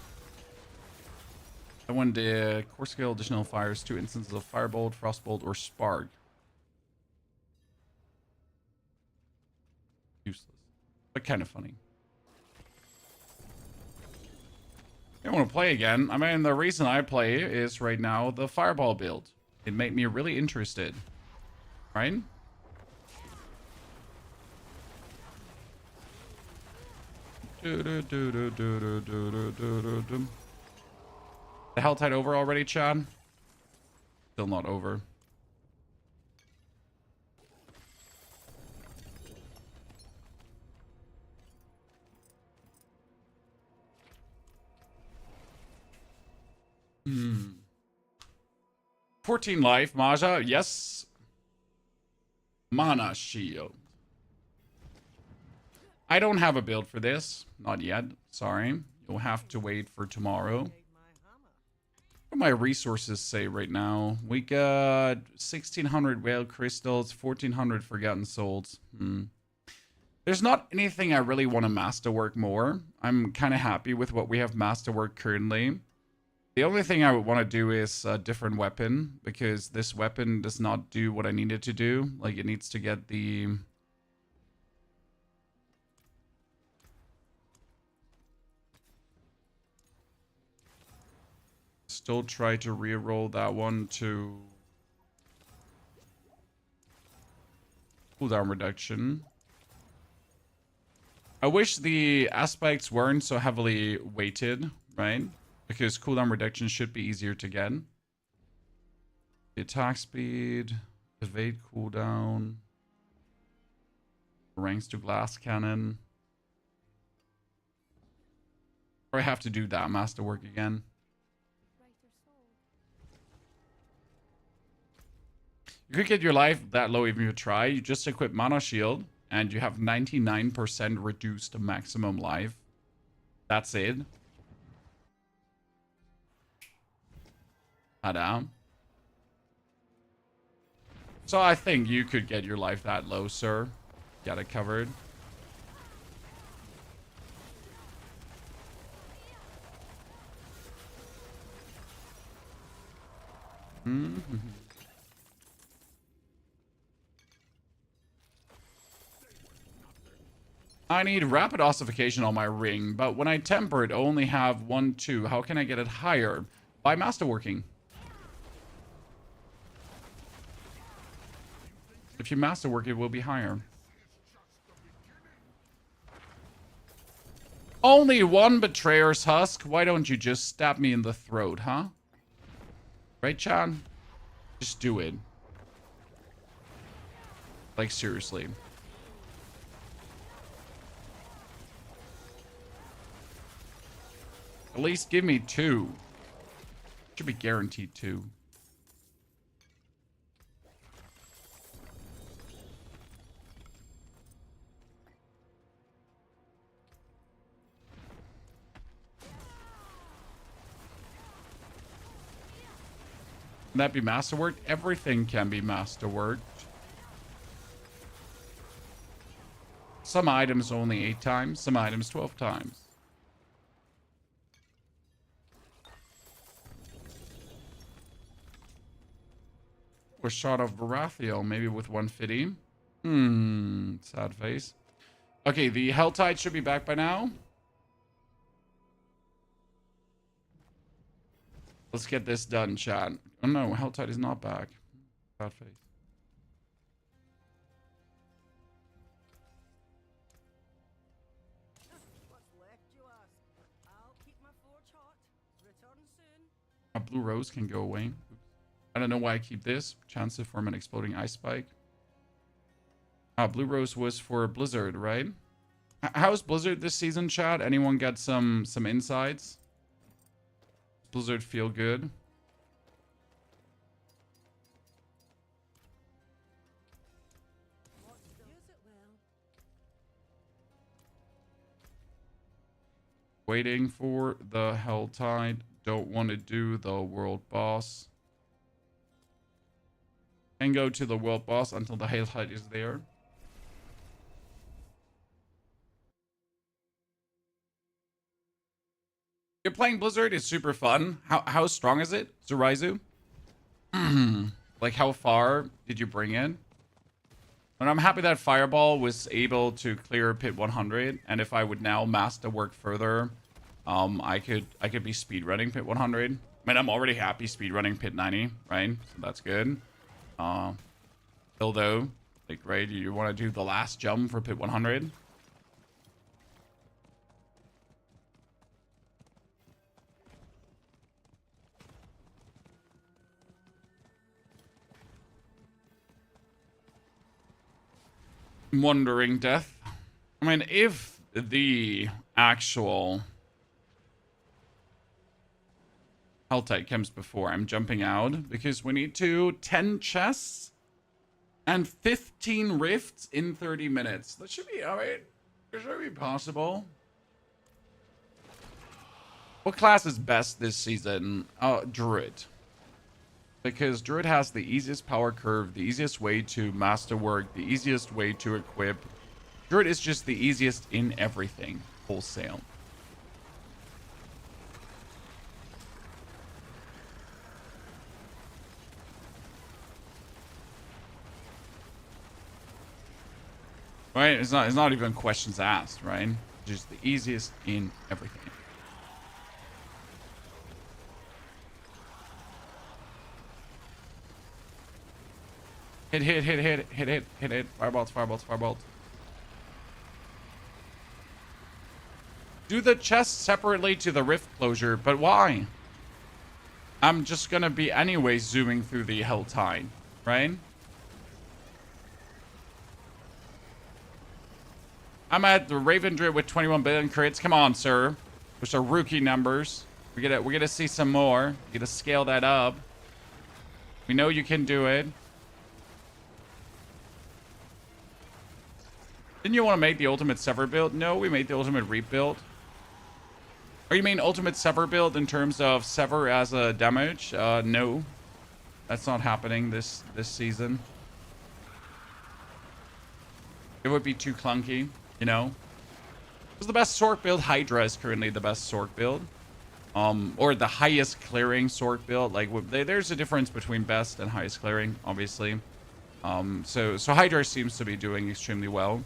S1: I want the core skill additional fires 2 instances of Firebolt, Frostbolt, or Spark. Useless. But kind of funny. I want to play again. I mean, the reason I play is right now the Fireball build. It made me really interested. Right? The Helltide over already, Chad? Still not over. Hmm. 14 life, Maja. Yes. Mana shield. I don't have a build for this. Not yet. Sorry. You'll have to wait for tomorrow. What do my resources say right now? We got 1,600 whale crystals, 1,400 forgotten souls. There's not anything I really want to masterwork more. I'm kind of happy with what we have masterwork currently. The only thing I would want to do is a different weapon, because this weapon does not do what I need it to do. Like, it needs to get the... Still try to re-roll that one to... cooldown reduction. I wish the aspects weren't so heavily weighted, right? Because cooldown reduction should be easier to get. The attack speed, evade cooldown, ranks to glass cannon. Or I have to do that masterwork again. You could get your life that low even if you try. You just equip Mana Shield, and you have 99% reduced maximum life. That's it. Ta-da. So I think you could get your life that low, sir. Got it covered. I need rapid ossification on my ring, but when I temper it, I only have 1, 2. How can I get it higher? By masterworking. If you masterwork, it will be higher. Only one betrayer's husk? Why don't you just stab me in the throat, huh? Right, Chan? Just do it. Like, seriously. At least give me 2. Should be guaranteed 2. Can that be masterworked? Everything can be masterworked. Some items only 8 times, some items 12 times. Or shot of Baratheon, maybe with 150. Sad face. Okay, the Helltides should be back by now. Let's get this done, chat. Oh no, Helltide is not back. Sad face.
S2: What's left, you ask? I'll keep my forge hot. Return soon.
S1: A blue rose can go away. Oops. I don't know why I keep this. Chance to form an exploding ice spike. Blue rose was for Blizzard, right? How's Blizzard this season, chat? Anyone got some insights? Blizzard feel good?
S2: Use it well.
S1: Waiting for the Helltide. Don't want to do the world boss. Can go to the world boss until the Helltide is there. You're playing Blizzard, it's super fun. How strong is it, Zuraizu? Like, how far did you bring it? And I'm happy that Fireball was able to clear Pit 100, and if I would now masterwork further, I could be speedrunning Pit 100. I mean, I'm already happy speedrunning Pit 90, right? So that's good. Dildo, like, right? You want to do the last jump for Pit 100? Wandering Death. I mean, if the actual Helltide comes before, I'm jumping out because we need 10 chests and 15 rifts in 30 minutes. That should be, alright. It should be possible. What class is best this season? Druid. Because Druid has the easiest power curve, the easiest way to masterwork, the easiest way to equip. Druid is just the easiest in everything, wholesale. Right? It's not even questions asked, right? Just the easiest in everything. Hit. Firebolts. Do the chest separately to the rift closure, but why? I'm just gonna be anyway zooming through the Helltide, right? I'm at the Raven Druid with 21 billion crits. Come on, sir. Those are rookie numbers. We're gonna see some more. We gotta scale that up. We know you can do it. Didn't you want to make the ultimate Sever build? No, we made the ultimate Reap build. Or you mean ultimate Sever build in terms of Sever as a damage? No. That's not happening this season. It would be too clunky, you know? What's the best Sorc build? Hydra is currently the best Sorc build. Or the highest clearing Sorc build. Like, there's a difference between best and highest clearing, obviously. So Hydra seems to be doing extremely well.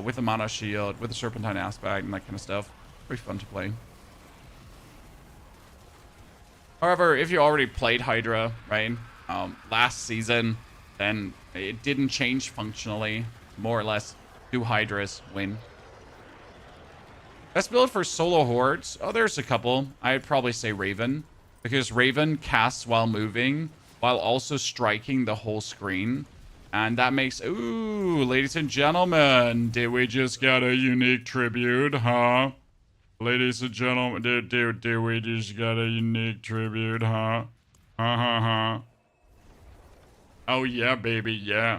S1: With the mana shield, with the serpentine aspect, and that kind of stuff. Pretty fun to play. However, if you already played Hydra, right, last season, then it didn't change functionally. More or less, 2 Hydras win. Best build for solo hordes. Oh, there's a couple. I'd probably say Raven. Because Raven casts while moving, while also striking the whole screen. And that makes... Ooh, ladies and gentlemen. Did we just get a unique tribute, huh? Ladies and gentlemen, did we just get a unique tribute, huh? Huh. Oh, yeah, baby, yeah.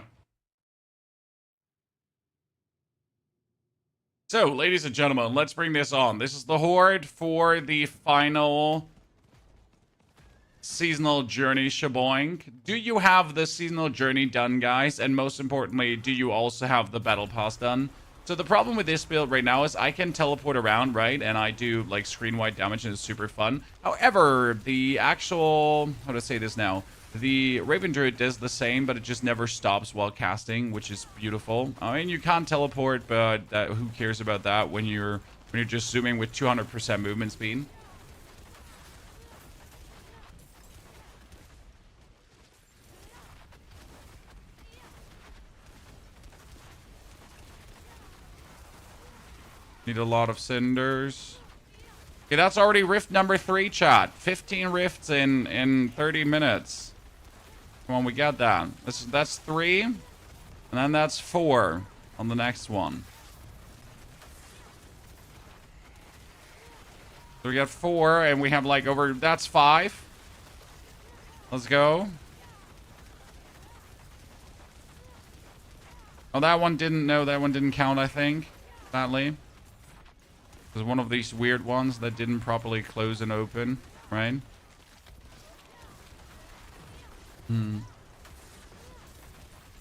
S1: So, ladies and gentlemen, let's bring this on. This is the Horde for the final seasonal journey shaboing. Do you have the seasonal journey done, guys? And most importantly, do you also have the battle pass done? So the problem with this build right now is I can teleport around, right? And I do like screen-wide damage and it's super fun. However, the actual... How to say this now? The Raven Druid does the same, but it just never stops while casting, which is beautiful. I mean, you can't teleport, but who cares about that when you're just zooming with 200% movement speed? Need a lot of cinders. Okay, that's already rift number 3, chat. 15 rifts in 30 minutes. Come on, we got that. That's 3. And then that's 4 on the next one. So we got 4, and we have like over... That's 5. Let's go. Oh, that one didn't... No, that one didn't count, I think. Sadly. It was one of these weird ones that didn't properly close and open, right?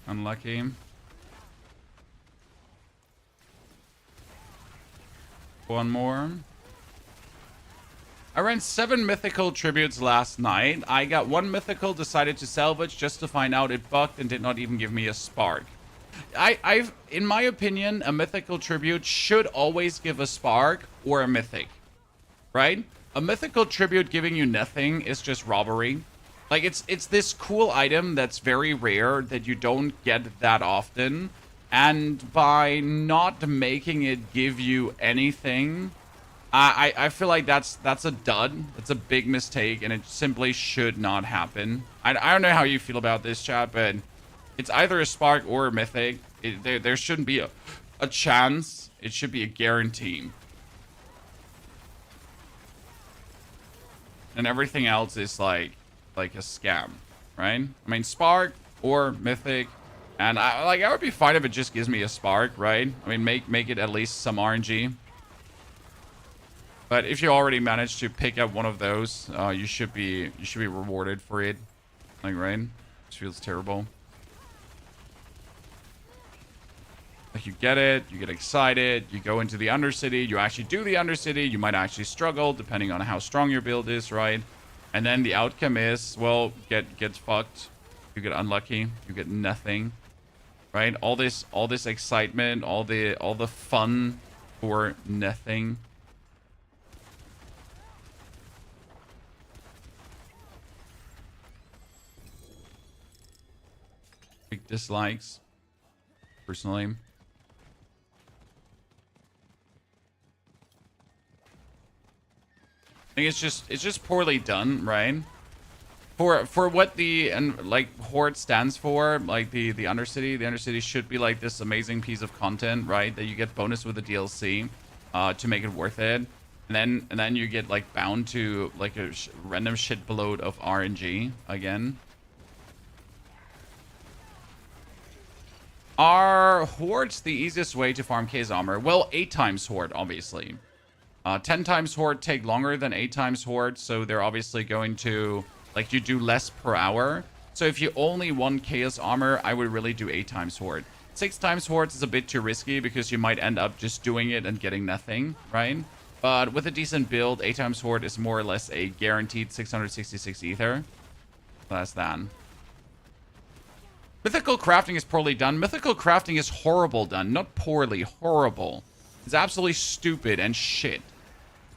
S1: Unlucky. One more. I ran 7 mythical tributes last night. I got 1 mythical, decided to salvage just to find out it bugged and did not even give me a spark. In my opinion, a mythical tribute should always give a spark or a mythic, right? A mythical tribute giving you nothing is just robbery. Like, it's this cool item that's very rare that you don't get that often. And by not making it give you anything, I feel like that's a dud. That's a big mistake, and it simply should not happen. I don't know how you feel about this, chat, but it's either a spark or a mythic. There shouldn't be a chance. It should be a guarantee. And everything else is like a scam, right? I mean, spark or mythic, and I would be fine if it just gives me a spark, right? I mean, make it at least some RNG. But if you already managed to pick up one of those, you should be rewarded for it. Like, right? This feels terrible. Like, you get it, you get excited, you go into the Undercity, you actually do the Undercity, you might actually struggle, depending on how strong your build is, right? And then the outcome is, well, gets fucked. You get unlucky, you get nothing. Right? All this excitement, all the fun for nothing. Big dislikes, personally. I think it's just poorly done, right? For what the Horde stands for, like the Undercity should be like this amazing piece of content, right? That you get bonus with the DLC to make it worth it, and then you get like bound to like a random shitload of RNG again. Are Hordes the easiest way to farm Case Armor? Well, 8 times Horde, obviously. 10 times Horde take longer than 8 times Horde, so they're obviously going to, like, you do less per hour. So if you only want Chaos Armor, I would really do 8 times Horde. 6 times Hordes is a bit too risky because you might end up just doing it and getting nothing, right? But with a decent build, 8 times Horde is more or less a guaranteed 666 ether. That's that. Mythical crafting is poorly done. Mythical crafting is horrible done. Not poorly, horrible. It's absolutely stupid and shit.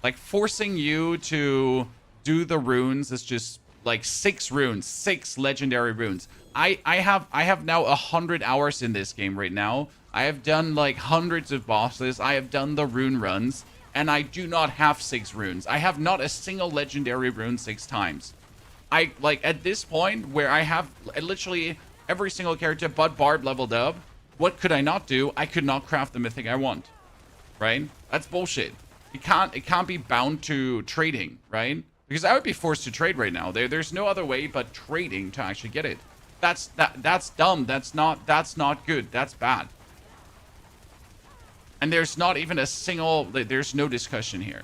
S1: Like, forcing you to do the runes is just like 6 runes, 6 legendary runes. I have now 100 hours in this game right now. I have done like hundreds of bosses. I have done the rune runs, and I do not have 6 runes. I have not a single legendary rune 6 times. I, like, at this point where I have literally every single character but Barb leveled up, what could I not do? I could not craft the mythic I want, right? That's bullshit. It can't be bound to trading, right? Because I would be forced to trade right now. There's no other way but trading to actually get it. That's dumb. That's not good. That's bad. And there's not even a single, there's no discussion here.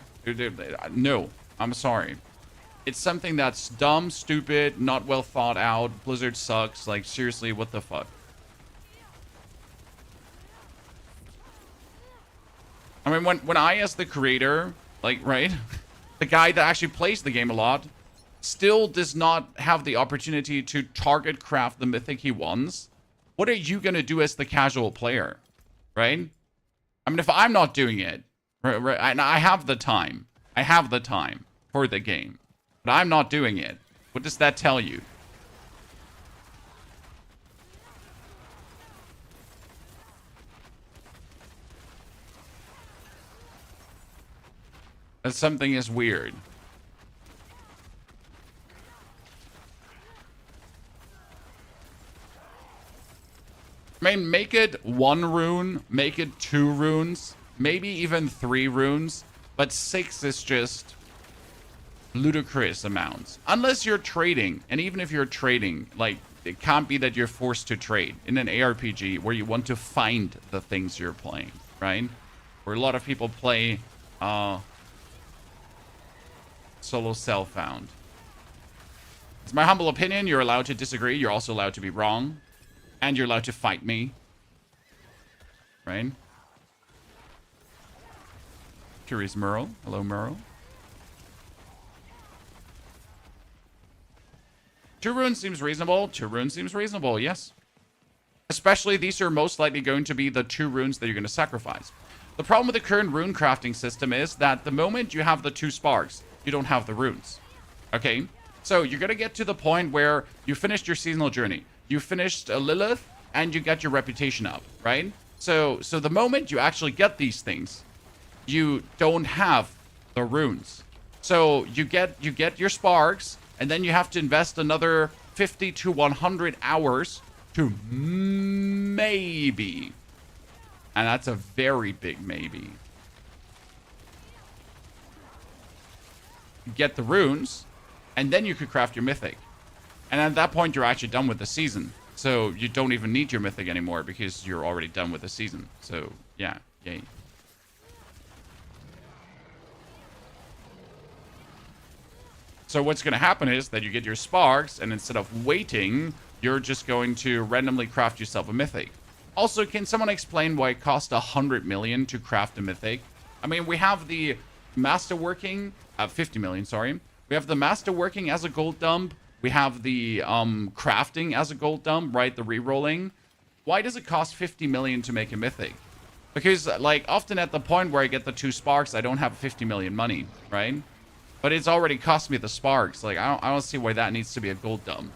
S1: No, I'm sorry. It's something that's dumb, stupid, not well thought out. Blizzard sucks. Like, seriously, what the fuck? I mean, when I, as the creator, like, right, the guy that actually plays the game a lot, still does not have the opportunity to target craft the mythic he wants, what are you going to do as the casual player, right? I mean, if I'm not doing it, right, and I have the time for the game, but I'm not doing it, what does that tell you? That something is weird. I mean, make it 1 rune, make it 2 runes, maybe even 3 runes, but 6 is just ludicrous amounts. Unless you're trading, and even if you're trading, like, it can't be that you're forced to trade in an ARPG where you want to find the things you're playing, right? Where a lot of people play solo self-found. It's my humble opinion. You're allowed to disagree. You're also allowed to be wrong. And you're allowed to fight me. Right? Curious Merle. Hello, Merle. 2 runes seems reasonable. 2 runes seems reasonable, yes. Especially these are most likely going to be the 2 runes that you're going to sacrifice. The problem with the current rune crafting system is that the moment you have the 2 sparks, you don't have the runes. Okay? So you're going to get to the point where you finished your seasonal journey. You finished Lilith, and you get your reputation up, right? So the moment you actually get these things, you don't have the runes. So you get your sparks, and then you have to invest another 50 to 100 hours to maybe, and that's a very big maybe, get the runes, and then you could craft your mythic. And at that point, you're actually done with the season. So you don't even need your mythic anymore because you're already done with the season. So, yeah, yay. So what's going to happen is that you get your sparks, and instead of waiting, you're just going to randomly craft yourself a mythic. Also, can someone explain why it cost 100 million to craft a mythic? I mean, we have the Masterworking, 50 million, sorry. We have the Masterworking as a gold dump. We have the crafting as a gold dump, right? The rerolling. Why does it cost 50 million to make a mythic? Because, like, often at the point where I get the 2 sparks, I don't have 50 million money, right? But it's already cost me the sparks. Like, I don't see why that needs to be a gold dump.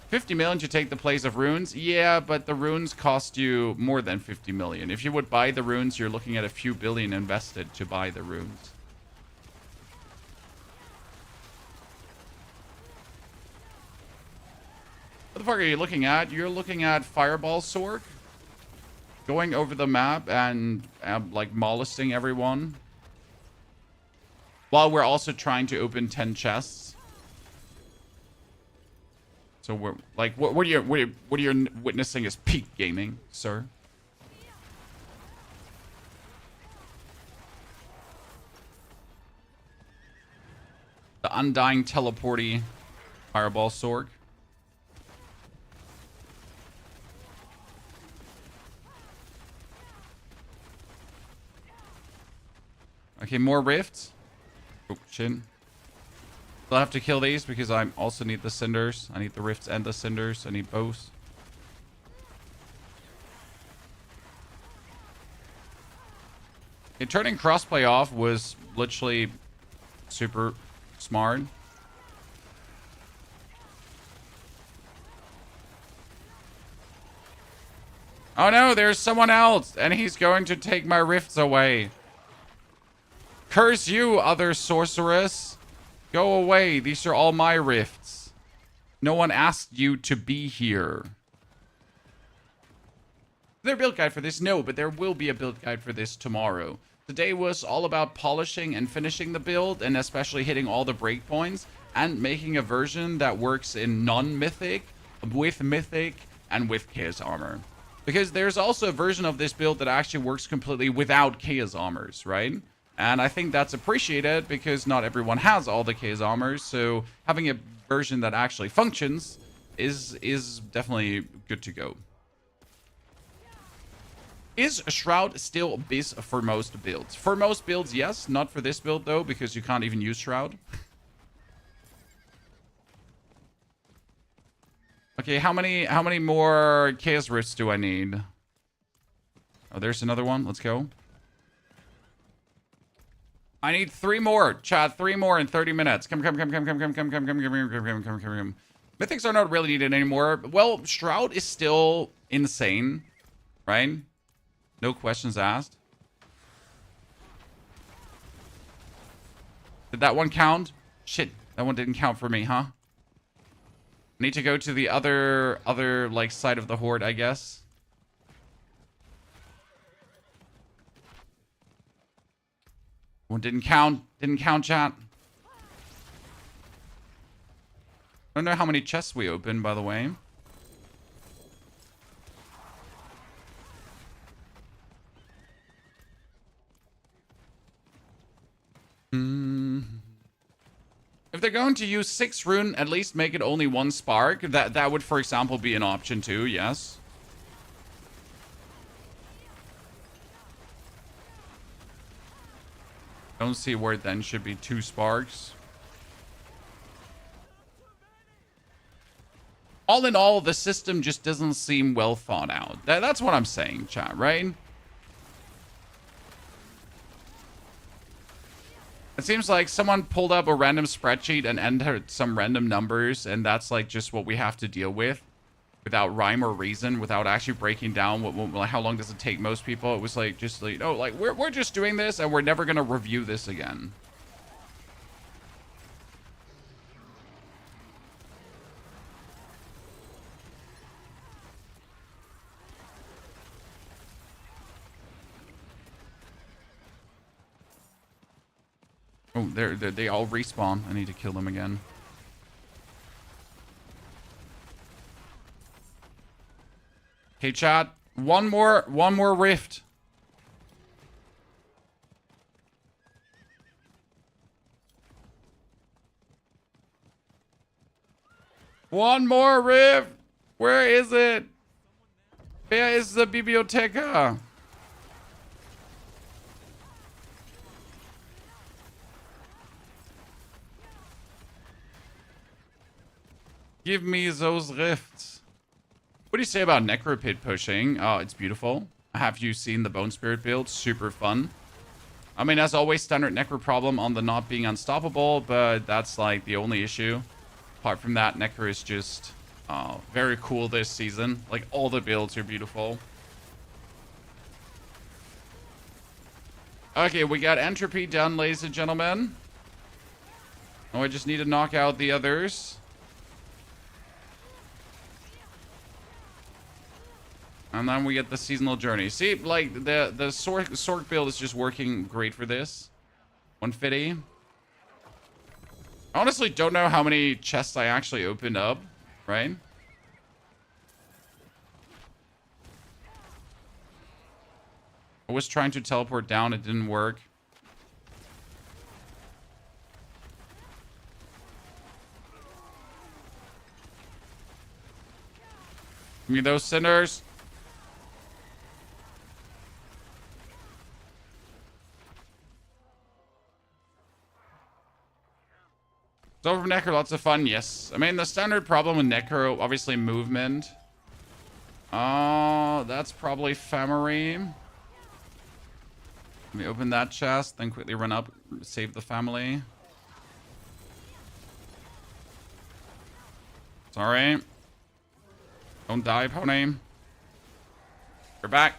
S1: 50 million to take the place of runes? Yeah, but the runes cost you more than 50 million. If you would buy the runes, you're looking at a few billion invested to buy the runes. What the fuck are you looking at? You're looking at Fireball Sorc? Going over the map and, like, molesting everyone? While we're also trying to open 10 chests. So we're, like, what you're witnessing is peak gaming, sir. The Undying Teleporty Fireball Sorc. Okay, more rifts. Oh, shit. I'll have to kill these because I also need the cinders. I need the rifts and the cinders. I need both. Turning crossplay off was literally super smart. Oh no, there's someone else, and he's going to take my rifts away. Curse you, other sorceress. Go away. These are all my rifts. No one asked you to be here. Is there a build guide for this? No, but there will be a build guide for this tomorrow. Today was all about polishing and finishing the build, and especially hitting all the breakpoints, and making a version that works in non-mythic, with mythic, and with chaos armor. Because there's also a version of this build that actually works completely without chaos armors, right? And I think that's appreciated because not everyone has all the chaos armors, so having a version that actually functions is definitely good to go. Is Shroud still biz for most builds? For most builds, yes. Not for this build, though, because you can't even use Shroud. Okay, how many more Chaos Rifts do I need? Oh, there's another one. Let's go. I need 3 more. Chat, 3 more in 30 minutes. Come. Mythics are not really needed anymore. Well, Shroud is still insane, right? No questions asked. Did that one count? Shit, that one didn't count for me, huh? I need to go to the other like side of the Horde, I guess. One didn't count. Didn't count, chat. I don't know how many chests we opened, by the way. If they're going to use 6 rune, at least make it only 1 spark. That would, for example, be an option too, yes. Don't see where it then should be 2 sparks. All in all, the system just doesn't seem well thought out. That's what I'm saying, chat, right? It seems like someone pulled up a random spreadsheet and entered some random numbers, and that's like just what we have to deal with without rhyme or reason, without actually breaking down how long does it take most people. It was like just like, no, like we're just doing this and we're never gonna review this again. Oh, they all respawn. I need to kill them again. Okay, chat. One more rift. One more rift. Where is it? Where is the biblioteca? Give me those rifts. What do you say about Necropit pushing? Oh, it's beautiful. Have you seen the Bone Spirit build? Super fun. I mean, as always, standard Necro problem on the not being unstoppable, but that's like the only issue. Apart from that, Necro is just very cool this season. Like, all the builds are beautiful. Okay, we got Entropy done, ladies and gentlemen. Oh, I just need to knock out the others. And then we get the seasonal journey. See, like, the Sorc build is just working great for this. 150. I honestly don't know how many chests I actually opened up, right? I was trying to teleport down, it didn't work. Give me those cinders. So for Necro, lots of fun, yes. I mean, the standard problem with Necro, obviously movement. Oh, that's probably Family. Let me open that chest, then quickly run up, save the family. Sorry. Don't die, pony. We're back.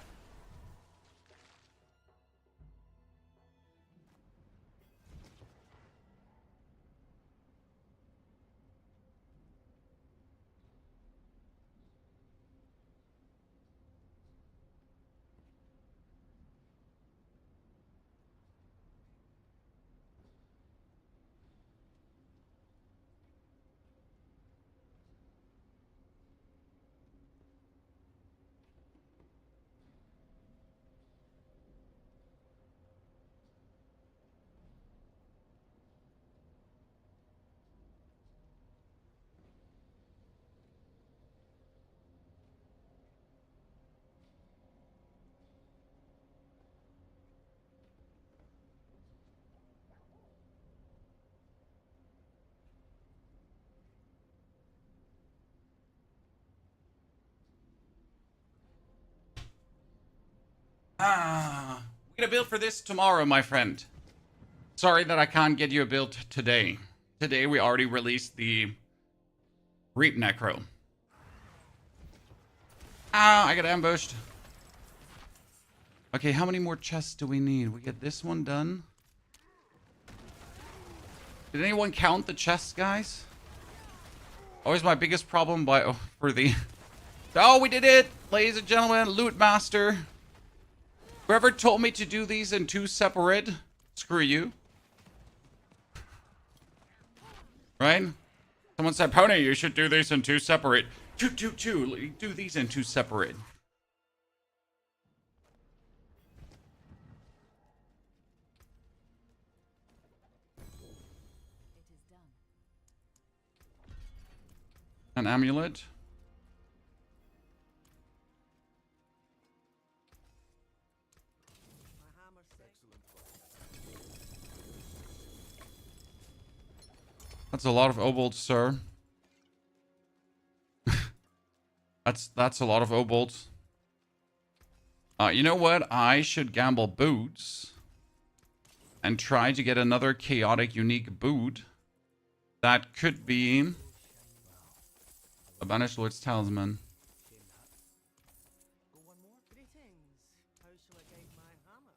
S1: We get a build for this tomorrow, my friend. Sorry that I can't get you a build today. Today we already released the Reap Necro. I got ambushed. Okay, how many more chests do we need? We get this one done. Did anyone count the chests, guys? Always my biggest problem for the... Oh, we did it! Ladies and gentlemen, Loot Master. Whoever told me to do these in 2 separate, screw you. Right? Someone said, Pony, you should do these in 2 separate. Two. Do these in 2 separate.
S3: It is done.
S1: An amulet.
S2: My hammer's
S1: That's a lot of obols, sir. That's a lot of obols. You know what? I should gamble boots and try to get another chaotic unique boot. That could be a Banished Lord's Talisman.
S2: Go one more. Greetings. How shall I guide my hammer?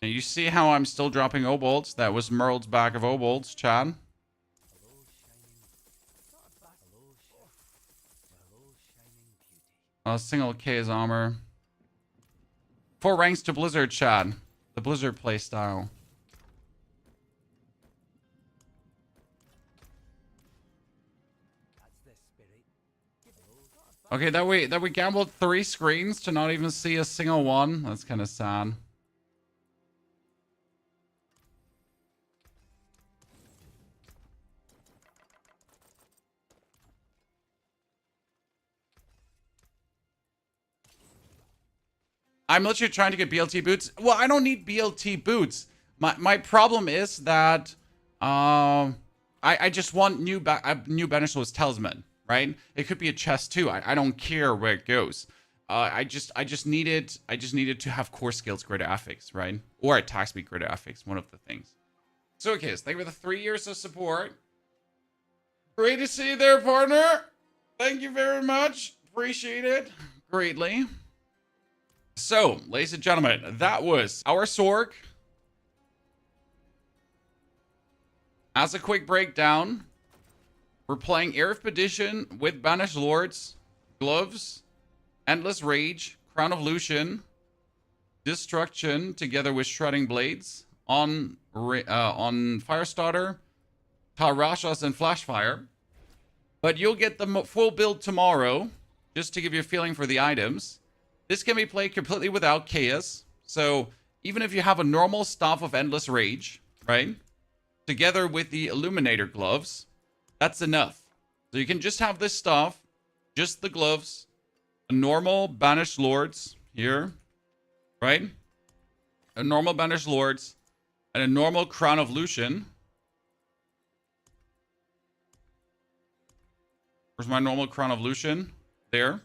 S1: And you see how I'm still dropping obolts? That was Merle's bag of obolts, Chad. Single K's armor. 4 ranks to Blizzard, Chad. The Blizzard playstyle. Okay, that we gambled 3 screens to not even see a single one. That's kind of sad. I'm literally trying to get BLT boots. Well, I don't need BLT boots. My problem is that I just want new Banished Lord's Talisman, right? It could be a chest too. I don't care where it goes. I just needed to have core skills greater affix, right? Or attack speed greater affix, one of the things. So okay, thank you for the 3 years of support. Great to see you there, partner. Thank you very much. Appreciate it greatly. So, ladies and gentlemen, that was our Sorc. As a quick breakdown, we're playing Air of Perdition with Banished Lords, Gloves, Endless Rage, Crown of Lucian, Destruction, together with Shredding Blades, on Firestarter, Tarashas, and Flashfire. But you'll get the full build tomorrow, just to give you a feeling for the items. This can be played completely without chaos. So even if you have a normal Staff of Endless Rage, right? Together with the Illuminator gloves, that's enough. So you can just have this stuff, just the gloves, a normal Banished Lords here, right? A normal Banished Lords, and a normal Crown of Lucian. Where's my normal Crown of Lucian? There.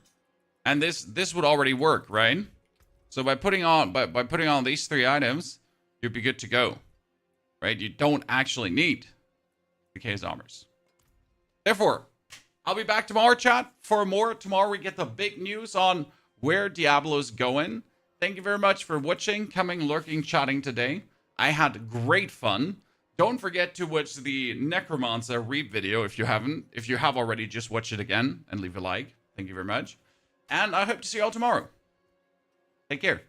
S1: And this would already work, right? So by putting on these 3 items, you'd be good to go. Right? You don't actually need the Chaos Armors. Therefore, I'll be back tomorrow, chat, for more. Tomorrow we get the big news on where Diablo's going. Thank you very much for watching, coming, lurking, chatting today. I had great fun. Don't forget to watch the Necromancer Reap video if you haven't. If you have already, just watch it again and leave a like. Thank you very much. And I hope to see you all tomorrow. Take care.